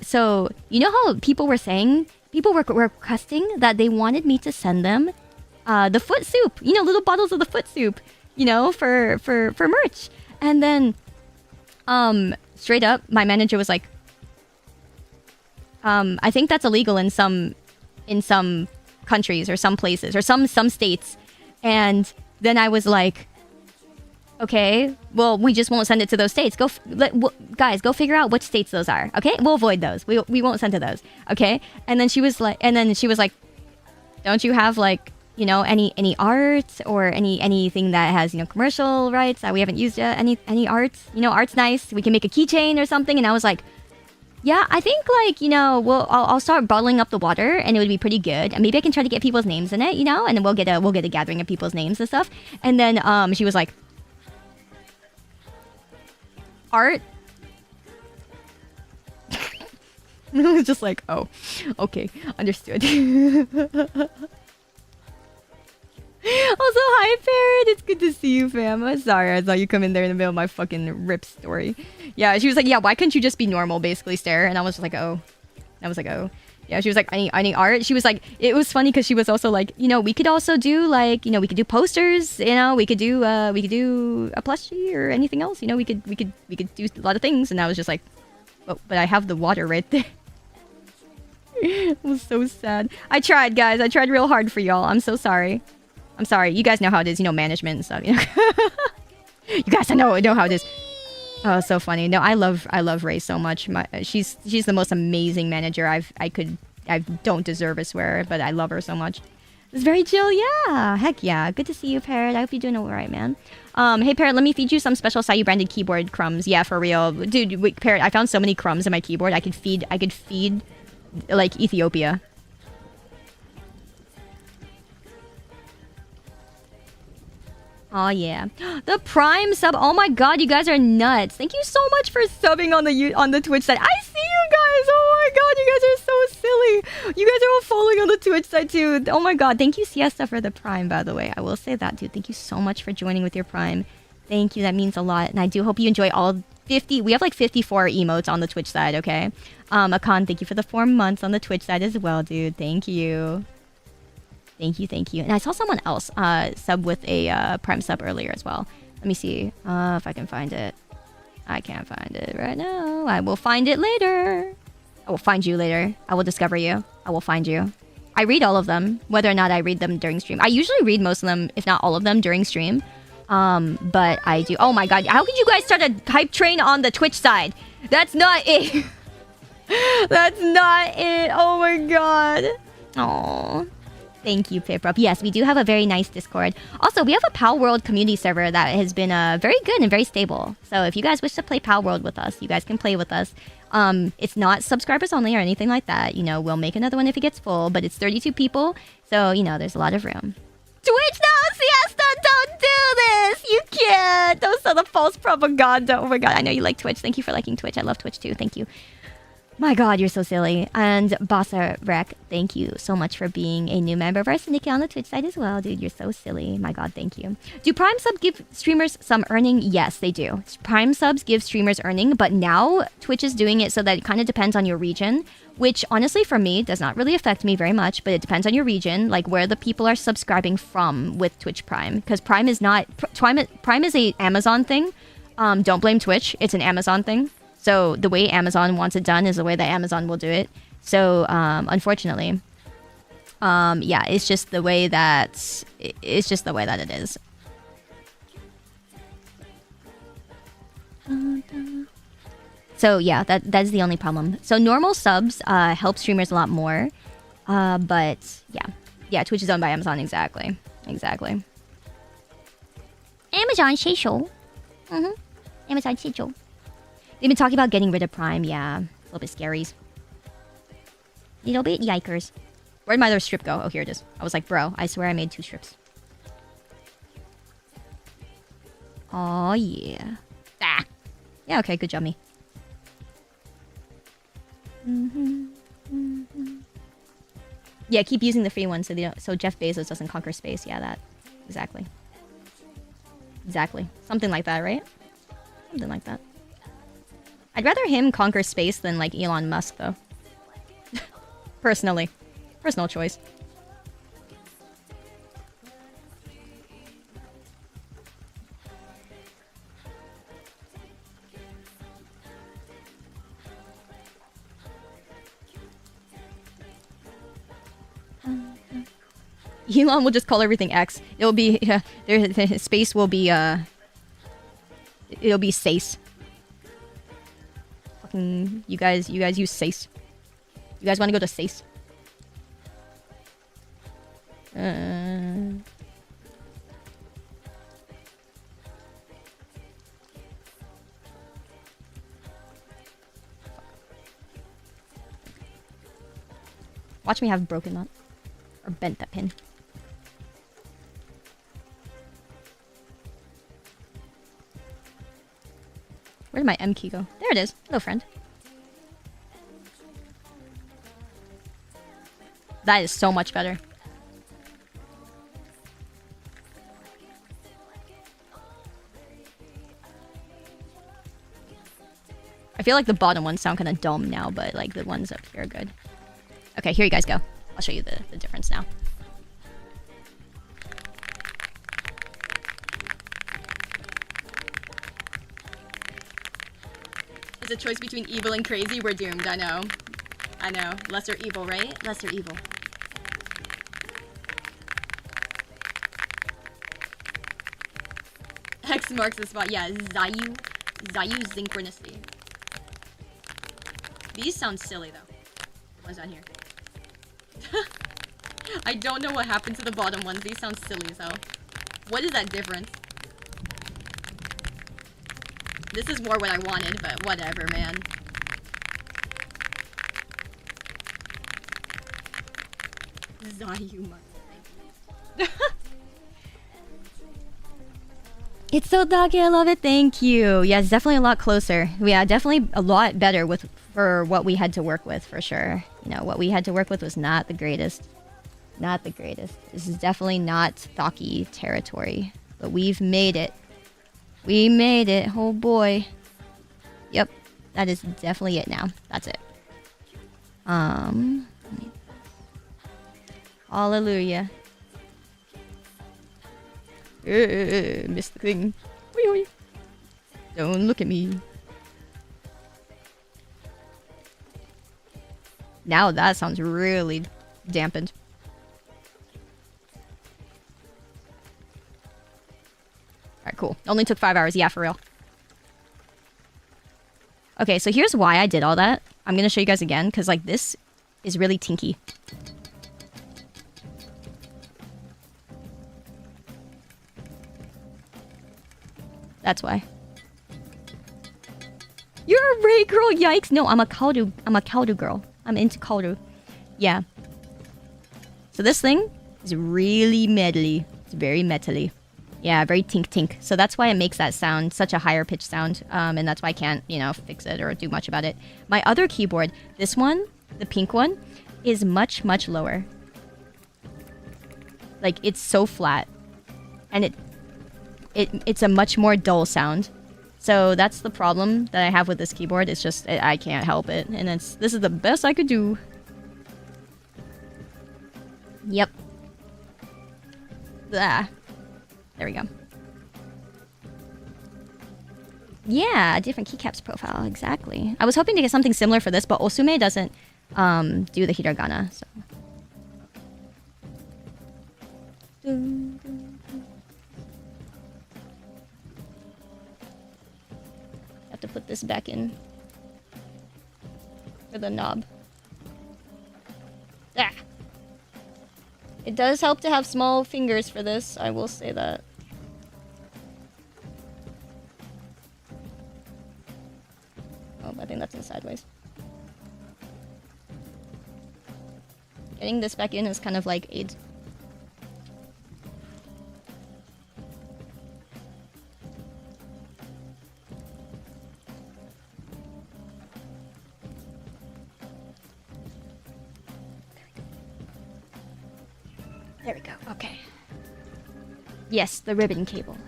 So you know how people were saying, people were requesting that they wanted me to send them the foot soup, you know, little bottles of the foot soup, you know, for merch. And then straight up my manager was like, I think that's illegal in some countries or some places or some states. And then I was like, okay, well, we just won't send it to those states. Guys, go figure out which states those are. Okay, we'll avoid those. We won't send to those. Okay. And then she was like, don't you have like, you know, any art or anything that has, you know, commercial rights that we haven't used yet? Any art? You know, art's nice. We can make a keychain or something. And I was like, yeah, I think like, you know, I'll start bottling up the water and it would be pretty good. And maybe I can try to get people's names in it, you know, and then we'll get a gathering of people's names and stuff. And then she was like, art? I was just like, oh, okay, understood. Also, hi, Parrot. It's good to see you, fam. I'm sorry, I saw you come in there in the middle of my fucking rip story. Yeah, she was like, yeah, why couldn't you just be normal, basically, stare? And I was just like, oh. I was like, oh. Yeah, she was like, I need art. She was like, it was funny because she was also like, you know, we could also do like, you know, we could do posters, you know, we could do a plushie or anything else, you know, we could do a lot of things. And I was just like, oh, but I have the water right there. It was so sad. I tried, guys. I tried real hard for y'all. I'm so sorry. I'm sorry. You guys know how it is, you know, management and stuff, you know. You guys know how it is. Oh, so funny. No, I love Ray so much. She's the most amazing manager I don't deserve, I swear, but I love her so much. It's very chill, yeah. Heck yeah. Good to see you, Parrot. I hope you're doing alright, man. Hey Parrot, let me feed you some special Sayu branded keyboard crumbs. Yeah, for real. Dude, wait, Parrot, I found so many crumbs in my keyboard. I could feed like Ethiopia. Oh yeah, the Prime sub. Oh my god, you guys are nuts! Thank you so much for subbing on the Twitch side. I see you guys. Oh my god, you guys are so silly. You guys are all following on the Twitch side too. Oh my god, thank you Siesta for the Prime. By the way, I will say that, dude. Thank you so much for joining with your Prime. Thank you. That means a lot, and I do hope you enjoy all 50. We have like 54 emotes on the Twitch side. Okay, Akan, thank you for the 4 months on the Twitch side as well, dude. Thank you. Thank you, thank you. And I saw someone else sub with a Prime sub earlier as well. Let me see if I can find it. I can't find it right now. I will find it later. I will find you later. I will discover you. I will find you. I read all of them, whether or not I read them during stream. I usually read most of them, if not all of them, during stream. But I do. Oh my god, how could you guys start a hype train on the Twitch side? That's not it. That's not it. Oh my god. Aww. Thank you, Piprup. Yes, we do have a very nice Discord. Also, we have a Pal World community server that has been very good and very stable. So if you guys wish to play Pal World with us, you guys can play with us. It's not subscribers only or anything like that. You know, we'll make another one if it gets full, but it's 32 people. So, you know, there's a lot of room. Twitch now, Siesta! Don't do this! You can't! Those are the false propaganda. Oh my god, I know you like Twitch. Thank you for liking Twitch. I love Twitch too. Thank you. My god, you're so silly. And Bossa Rec, thank you so much for being a new member of our syndicate on the Twitch side as well. Dude, you're so silly. My god, thank you. Do Prime subs give streamers some earning? Yes, they do. Prime subs give streamers earning, but now Twitch is doing it so that it kind of depends on your region, which honestly for me does not really affect me very much, but it depends on your region, like where the people are subscribing from with Twitch Prime. Because Prime is not... Prime is a Amazon thing. Don't blame Twitch. It's an Amazon thing. So the way Amazon wants it done is the way that Amazon will do it. So unfortunately, yeah, it's just the way that it is. So yeah, that's the only problem. So normal subs help streamers a lot more, but yeah, Twitch is owned by Amazon. Exactly. Amazon 谢手. Amazon 谢手. They've been talking about getting rid of Prime, yeah. A little bit scary. Little bit yikers. Where'd my other strip go? Oh, here it is. I was like, bro, I swear I made 2 strips. Oh, yeah. Ah. Yeah, okay, good job, me. Yeah, keep using the free one so Jeff Bezos doesn't conquer space. Yeah, that. Exactly. Something like that, right? Something like that. I'd rather him conquer space than, like, Elon Musk, though. Personally. Personal choice. Elon will just call everything X. It'll be... space will be, it'll be Sace. You guys use Sace. You guys want to go to Sace? Watch me have broken that. Or bent that pin. Where did my M key go? There it is. Hello, friend. That is so much better. I feel like the bottom ones sound kind of dumb now, but like the ones up here are good. Okay, here you guys go. I'll show you the difference now. It's a choice between evil and crazy. We're doomed. I know. Lesser evil, right? Lesser evil. X marks the spot. Yeah, Sayu Synchronicity. These sound silly though. The ones down here. I don't know what happened to the bottom ones. These sound silly as hell. What is that difference? This is more what I wanted, but whatever, man. Sayu It's so doggy, I love it, thank you. Yeah, it's definitely a lot closer. Yeah, definitely a lot better for what we had to work with, for sure. You know, what we had to work with was not the greatest. Not the greatest. This is definitely not thocky territory. But we've made it. We made it, oh boy. Yep, that is definitely it now. That's it. Hallelujah. Missed the thing. Oi, oi. Don't look at me. Now that sounds really dampened. Alright, cool. Only took 5 hours. Yeah, for real. Okay, so here's why I did all that. I'm gonna show you guys again, because, like, this is really tinky. That's why. You're a Ray girl, yikes! No, I'm a Kaldu girl. I'm into Kaldu. Yeah. So this thing is really metally. It's very metally. Yeah, very tink-tink. So that's why it makes that sound, such a higher pitch sound. And that's why I can't, you know, fix it or do much about it. My other keyboard, this one, the pink one, is much, much lower. Like, it's so flat. And it's a much more dull sound. So that's the problem that I have with this keyboard. It's just, I can't help it. And this is the best I could do. Yep. Ah. There we go. Yeah, different keycaps profile, exactly. I was hoping to get something similar for this, but Osume doesn't do the hiragana, so. Have to put this back in for the knob. Ah. It does help to have small fingers for this, I will say that. Oh, I think that's in sideways. Getting this back in is kind of like AIDS. There we go. Okay. Yes, the ribbon cable.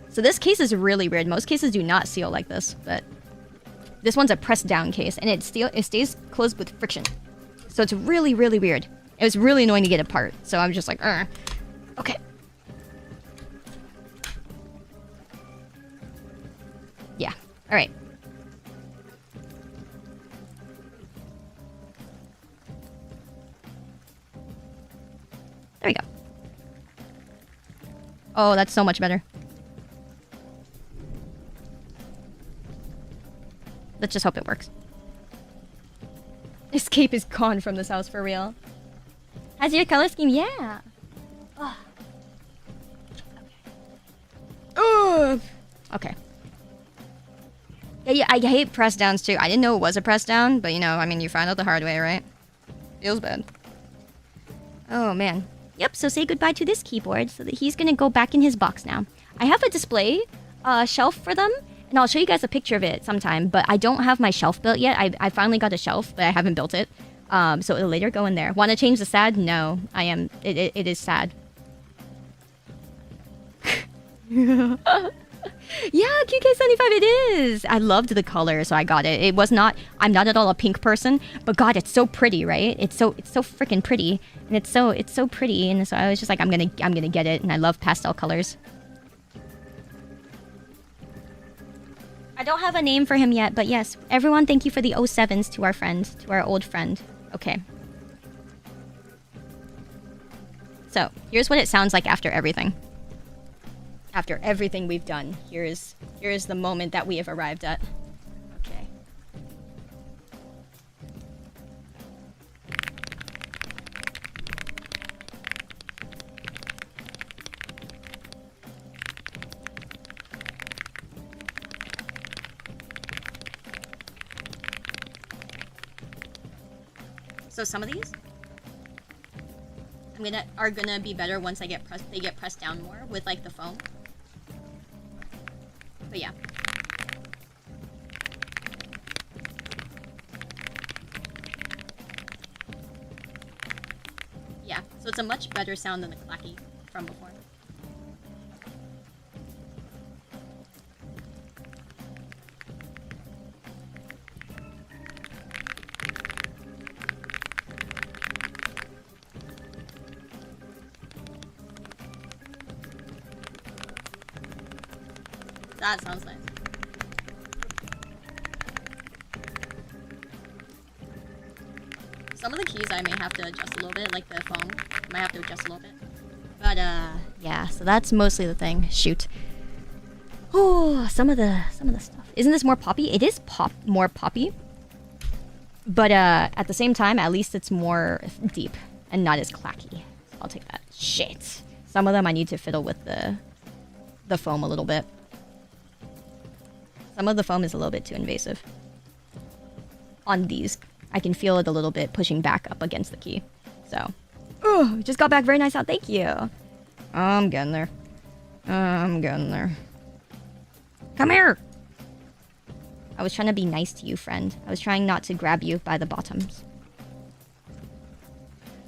So this case is really weird. Most cases do not seal like this, but this one's a pressed down case, and it stays closed with friction. So it's really, really weird. It was really annoying to get apart, so I'm just like, okay. Yeah. All right. There we go. Oh, that's so much better. Let's just hope it works. Escape is gone from this house for real. How's your color scheme? Yeah. Oh. Okay. Okay. Yeah, I hate press downs too. I didn't know it was a press down, but you know, I mean, you find out the hard way, right? Feels bad. Oh, man. Yep, so say goodbye to this keyboard so that he's gonna go back in his box now. I have a display shelf for them, and I'll show you guys a picture of it sometime, but I don't have my shelf built yet. I finally got a shelf, but I haven't built it. So it'll later go in there. Want to change the sad? No, I am. It is sad. Yeah, QK75 it is! I loved the color, so I got it. It was not... I'm not at all a pink person, but God, it's so pretty, right? It's so freaking pretty. And it's so pretty, and so I was just like, I'm gonna get it, and I love pastel colors. I don't have a name for him yet, but yes. Everyone, thank you for the 07s to our friend, to our old friend. Okay. So, here's what it sounds like after everything. After everything we've done, here is the moment that we have arrived at. Okay. So some of these are gonna be better once they get pressed down more with like the foam. But yeah. Yeah, so it's a much better sound than the clacky from before. That sounds nice. Some of the keys I may have to adjust a little bit, like the foam. I might have to adjust a little bit. But yeah, so that's mostly the thing. Shoot. Oh, some of the stuff. Isn't this more poppy? It is more poppy. But at the same time, at least it's more deep and not as clacky. So I'll take that. Shit. Some of them I need to fiddle with the foam a little bit. Some of the foam is a little bit too invasive. On these, I can feel it a little bit pushing back up against the key. So, oh, just got back very nice out. Thank you. I'm getting there. I'm getting there. Come here. I was trying to be nice to you, friend. I was trying not to grab you by the bottoms.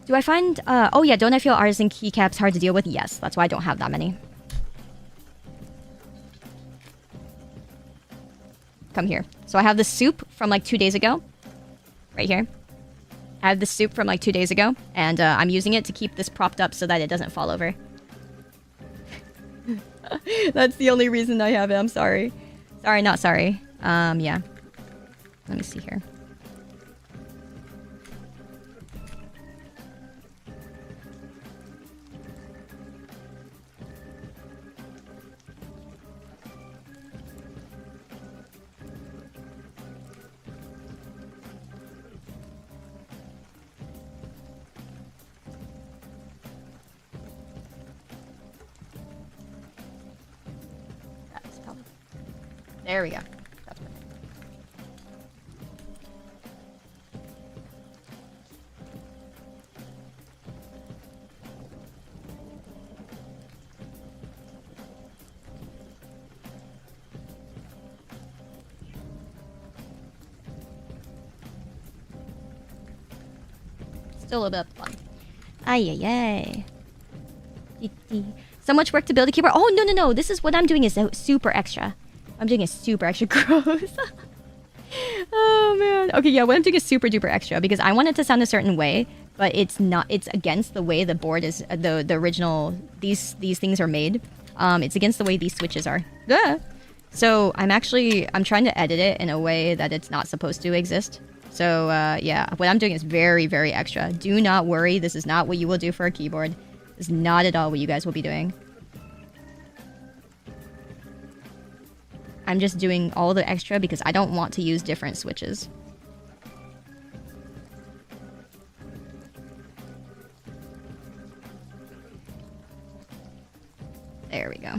Do I find... oh yeah, don't I feel artisan keycaps hard to deal with? Yes, that's why I don't have that many. Come here. So I have the soup from like 2 days ago. Right here. I have the soup from like 2 days ago. And I'm using it to keep this propped up so that it doesn't fall over. That's the only reason I have it. I'm sorry. Sorry, not sorry. Yeah. Let me see here. There we go. That's perfect. Still a little bit of fun. Ay, ay, ay. So much work to build a keyboard. Oh, no, no, no. This is what I'm doing is super extra. I'm doing a super extra gross. Oh, man. Okay, yeah, what I'm doing is super duper extra because I want it to sound a certain way, but it's not. It's against the way the board is, the original, these things are made. It's against the way these switches are. Ah! So I'm trying to edit it in a way that it's not supposed to exist. So, yeah, what I'm doing is very, very extra. Do not worry. This is not what you will do for a keyboard. This is not at all what you guys will be doing. I'm just doing all the extra because I don't want to use different switches. There we go.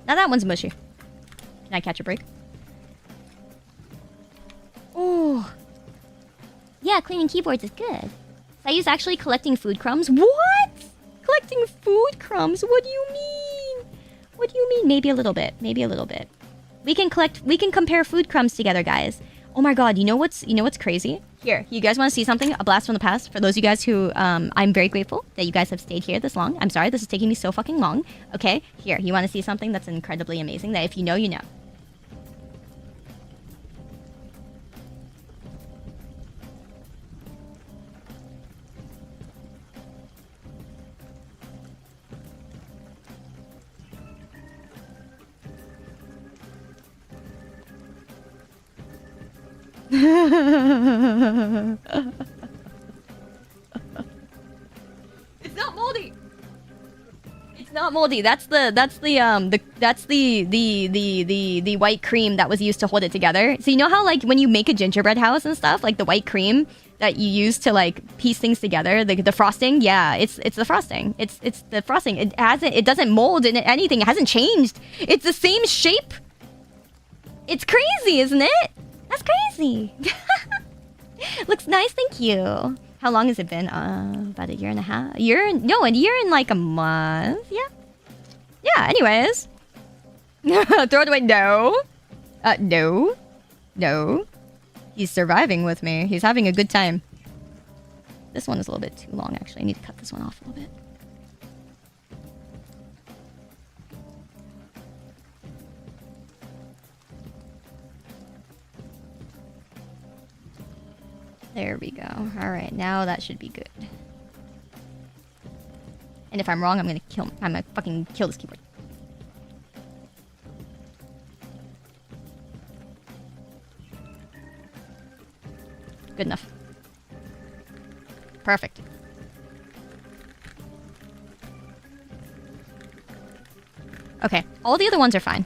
Now that one's mushy. Can I catch a break? Oh. Yeah, cleaning keyboards is good. Sayu's actually collecting food crumbs. What? Collecting food crumbs? What do you mean? What do you mean? Maybe a little bit. Maybe a little bit. We can compare food crumbs together, guys. Oh my god, you know what's crazy? Here, you guys want to see something? A blast from the past? For those of you guys who, I'm very grateful that you guys have stayed here this long. I'm sorry, this is taking me so fucking long. Okay, here, you want to see something that's incredibly amazing that if you know, you know. It's not moldy. It's not moldy. That's the white cream that was used to hold it together. So you know how like when you make a gingerbread house and stuff, like the white cream that you use to like piece things together, the frosting. Yeah, it's the frosting. It's the frosting. It doesn't mold in anything. It hasn't changed. It's the same shape. It's crazy, isn't it? That's crazy. Looks nice, thank you. How long has it been? About a year and a half. A year and like a month. Yeah. Yeah. Anyways, throw it away. No. No. No. He's surviving with me. He's having a good time. This one is a little bit too long, actually. I need to cut this one off a little bit. There we go. Alright, now that should be good. And if I'm wrong, I'm gonna fucking kill this keyboard. Good enough. Perfect. Okay, all the other ones are fine.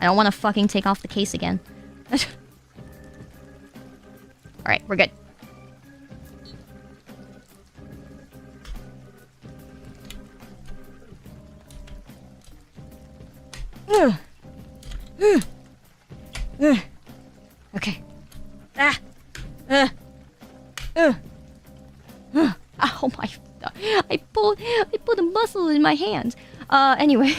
I don't want to fucking take off the case again. Alright, we're good. Okay. Oh my. I pulled a muscle in my hand. Anyway.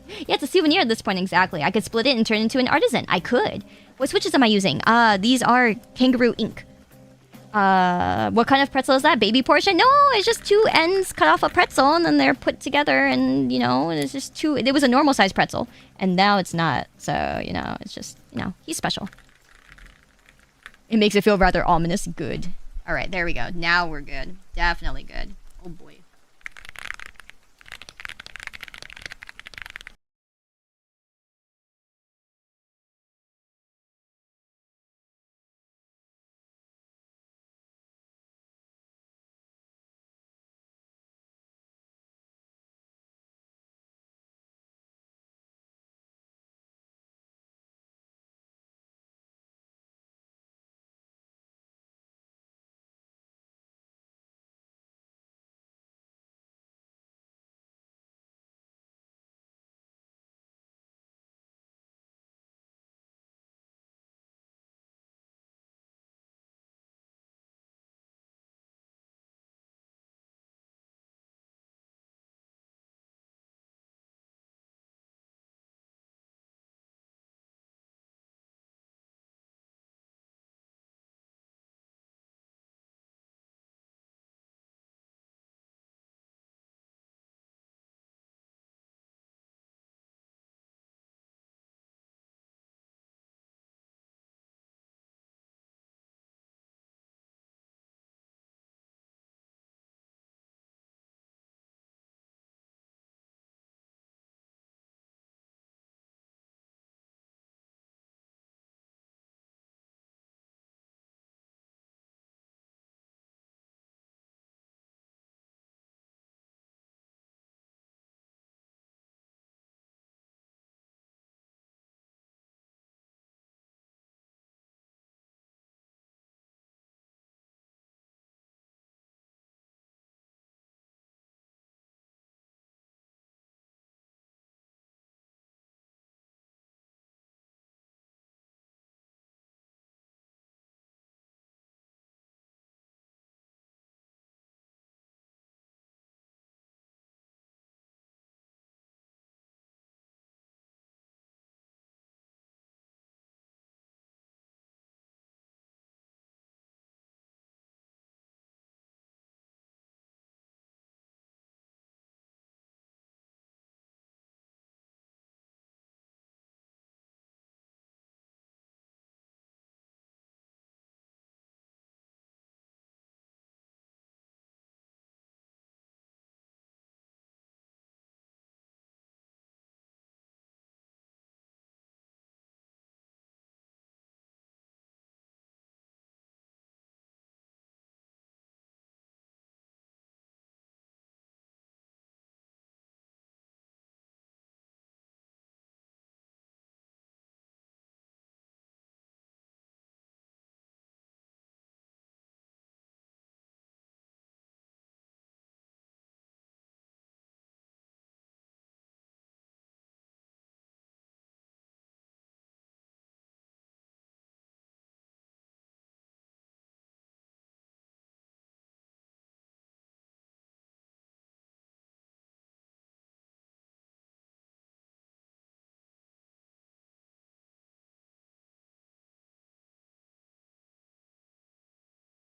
Yeah, it's a souvenir at this point, exactly. I could split it and turn it into an artisan. I could. What switches am I using? These are kangaroo ink. What kind of pretzel is that? Baby portion? No, it's just two ends cut off a pretzel and then they're put together and, you know, it's just two... It was a normal size pretzel and now it's not. So, you know, it's just, you know, he's special. It makes it feel rather ominous. Good. Alright, there we go. Now we're good. Definitely good. Oh boy.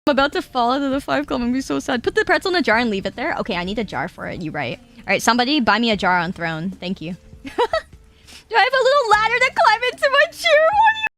I'm about to fall into the 5 club and be so sad. Put the pretzel in a jar and leave it there? Okay, I need a jar for it. You right. Alright, somebody buy me a jar on throne. Thank you. Do I have a little ladder to climb into my chair? What do you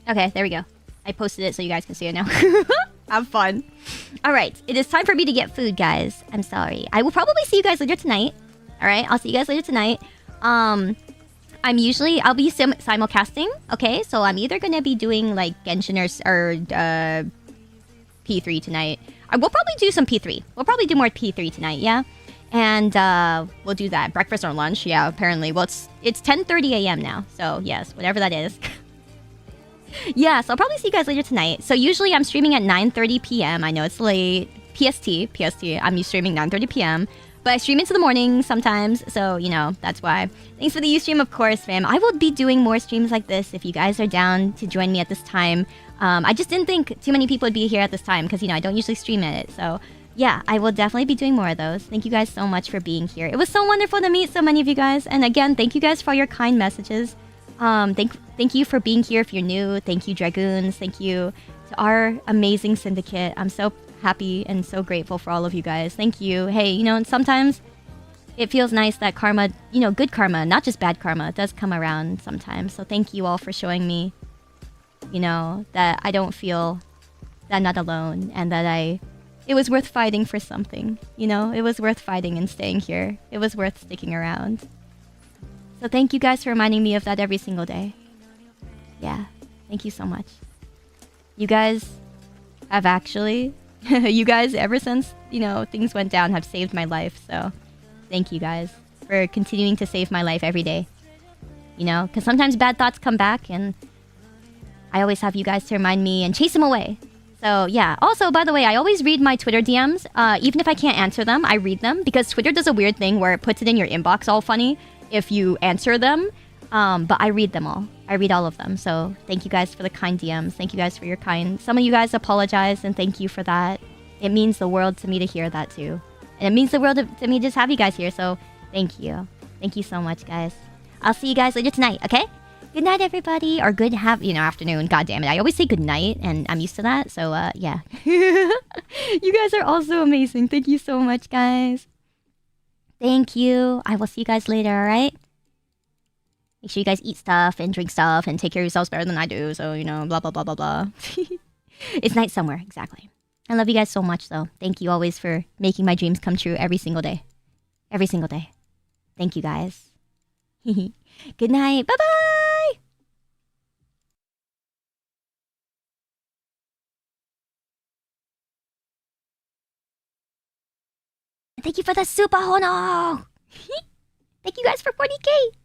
Okay, there we go. I posted it so you guys can see it now. Have fun. Alright, it is time for me to get food, guys. I'm sorry. I will probably see you guys later tonight. Alright, I'll see you guys later tonight. I'll be simulcasting, okay? So I'm either gonna be doing, like, Genshin or P3 tonight. We'll probably do some P3. We'll probably do more P3 tonight, yeah? And, we'll do that. Breakfast or lunch, yeah, apparently. Well, it's 10:30 a.m. now, so yes, whatever that is. Yeah, so I'll probably see you guys later tonight. So usually I'm streaming at 9:30 p.m. I know it's late. PST. I'm streaming 9:30 p.m. But I stream into the morning sometimes, so, you know, that's why. Thanks for the Ustream, of course, fam. I will be doing more streams like this if you guys are down to join me at this time. I just didn't think too many people would be here at this time because, you know, I don't usually stream at it. So, yeah, I will definitely be doing more of those. Thank you guys so much for being here. It was so wonderful to meet so many of you guys. And again, thank you guys for your kind messages. Thank you for being here if you're new. Thank you, Dragoons. Thank you to our amazing syndicate. I'm so happy and so grateful for all of you guys. Thank you. Hey, you know, and sometimes it feels nice that karma, you know, good karma, not just bad karma, does come around sometimes. So thank you all for showing me, you know, that I don't feel that I'm not alone and that it was worth fighting for something. You know, it was worth fighting and staying here. It was worth sticking around. So thank you guys for reminding me of that every single day. Yeah, thank you so much. You guys have actually, you guys, ever since, you know, things went down, have saved my life. So thank you guys for continuing to save my life every day. You know, because sometimes bad thoughts come back and I always have you guys to remind me and chase them away. So yeah, also, by the way, I always read my Twitter DMs. Even if I can't answer them, I read them because Twitter does a weird thing where it puts it in your inbox all funny if you answer them. But I read them all. I read all of them. So thank you guys for the kind DMs. Thank you guys for your kind. Some of you guys apologize and thank you for that. It means the world to me to hear that too. And it means the world to me to just have you guys here. So thank you. Thank you so much, guys. I'll see you guys later tonight, okay? Good night, everybody. Or good afternoon. God damn it. I always say good night and I'm used to that. So, yeah. You guys are all so amazing. Thank you so much, guys. Thank you. I will see you guys later, alright? Make sure you guys eat stuff and drink stuff and take care of yourselves better than I do. So, you know, blah, blah, blah, blah, blah. It's night somewhere. Exactly. I love you guys so much, though. Thank you always for making my dreams come true every single day. Every single day. Thank you, guys. Good night. Bye-bye! Thank you for the super hono! Thank you guys for 40K!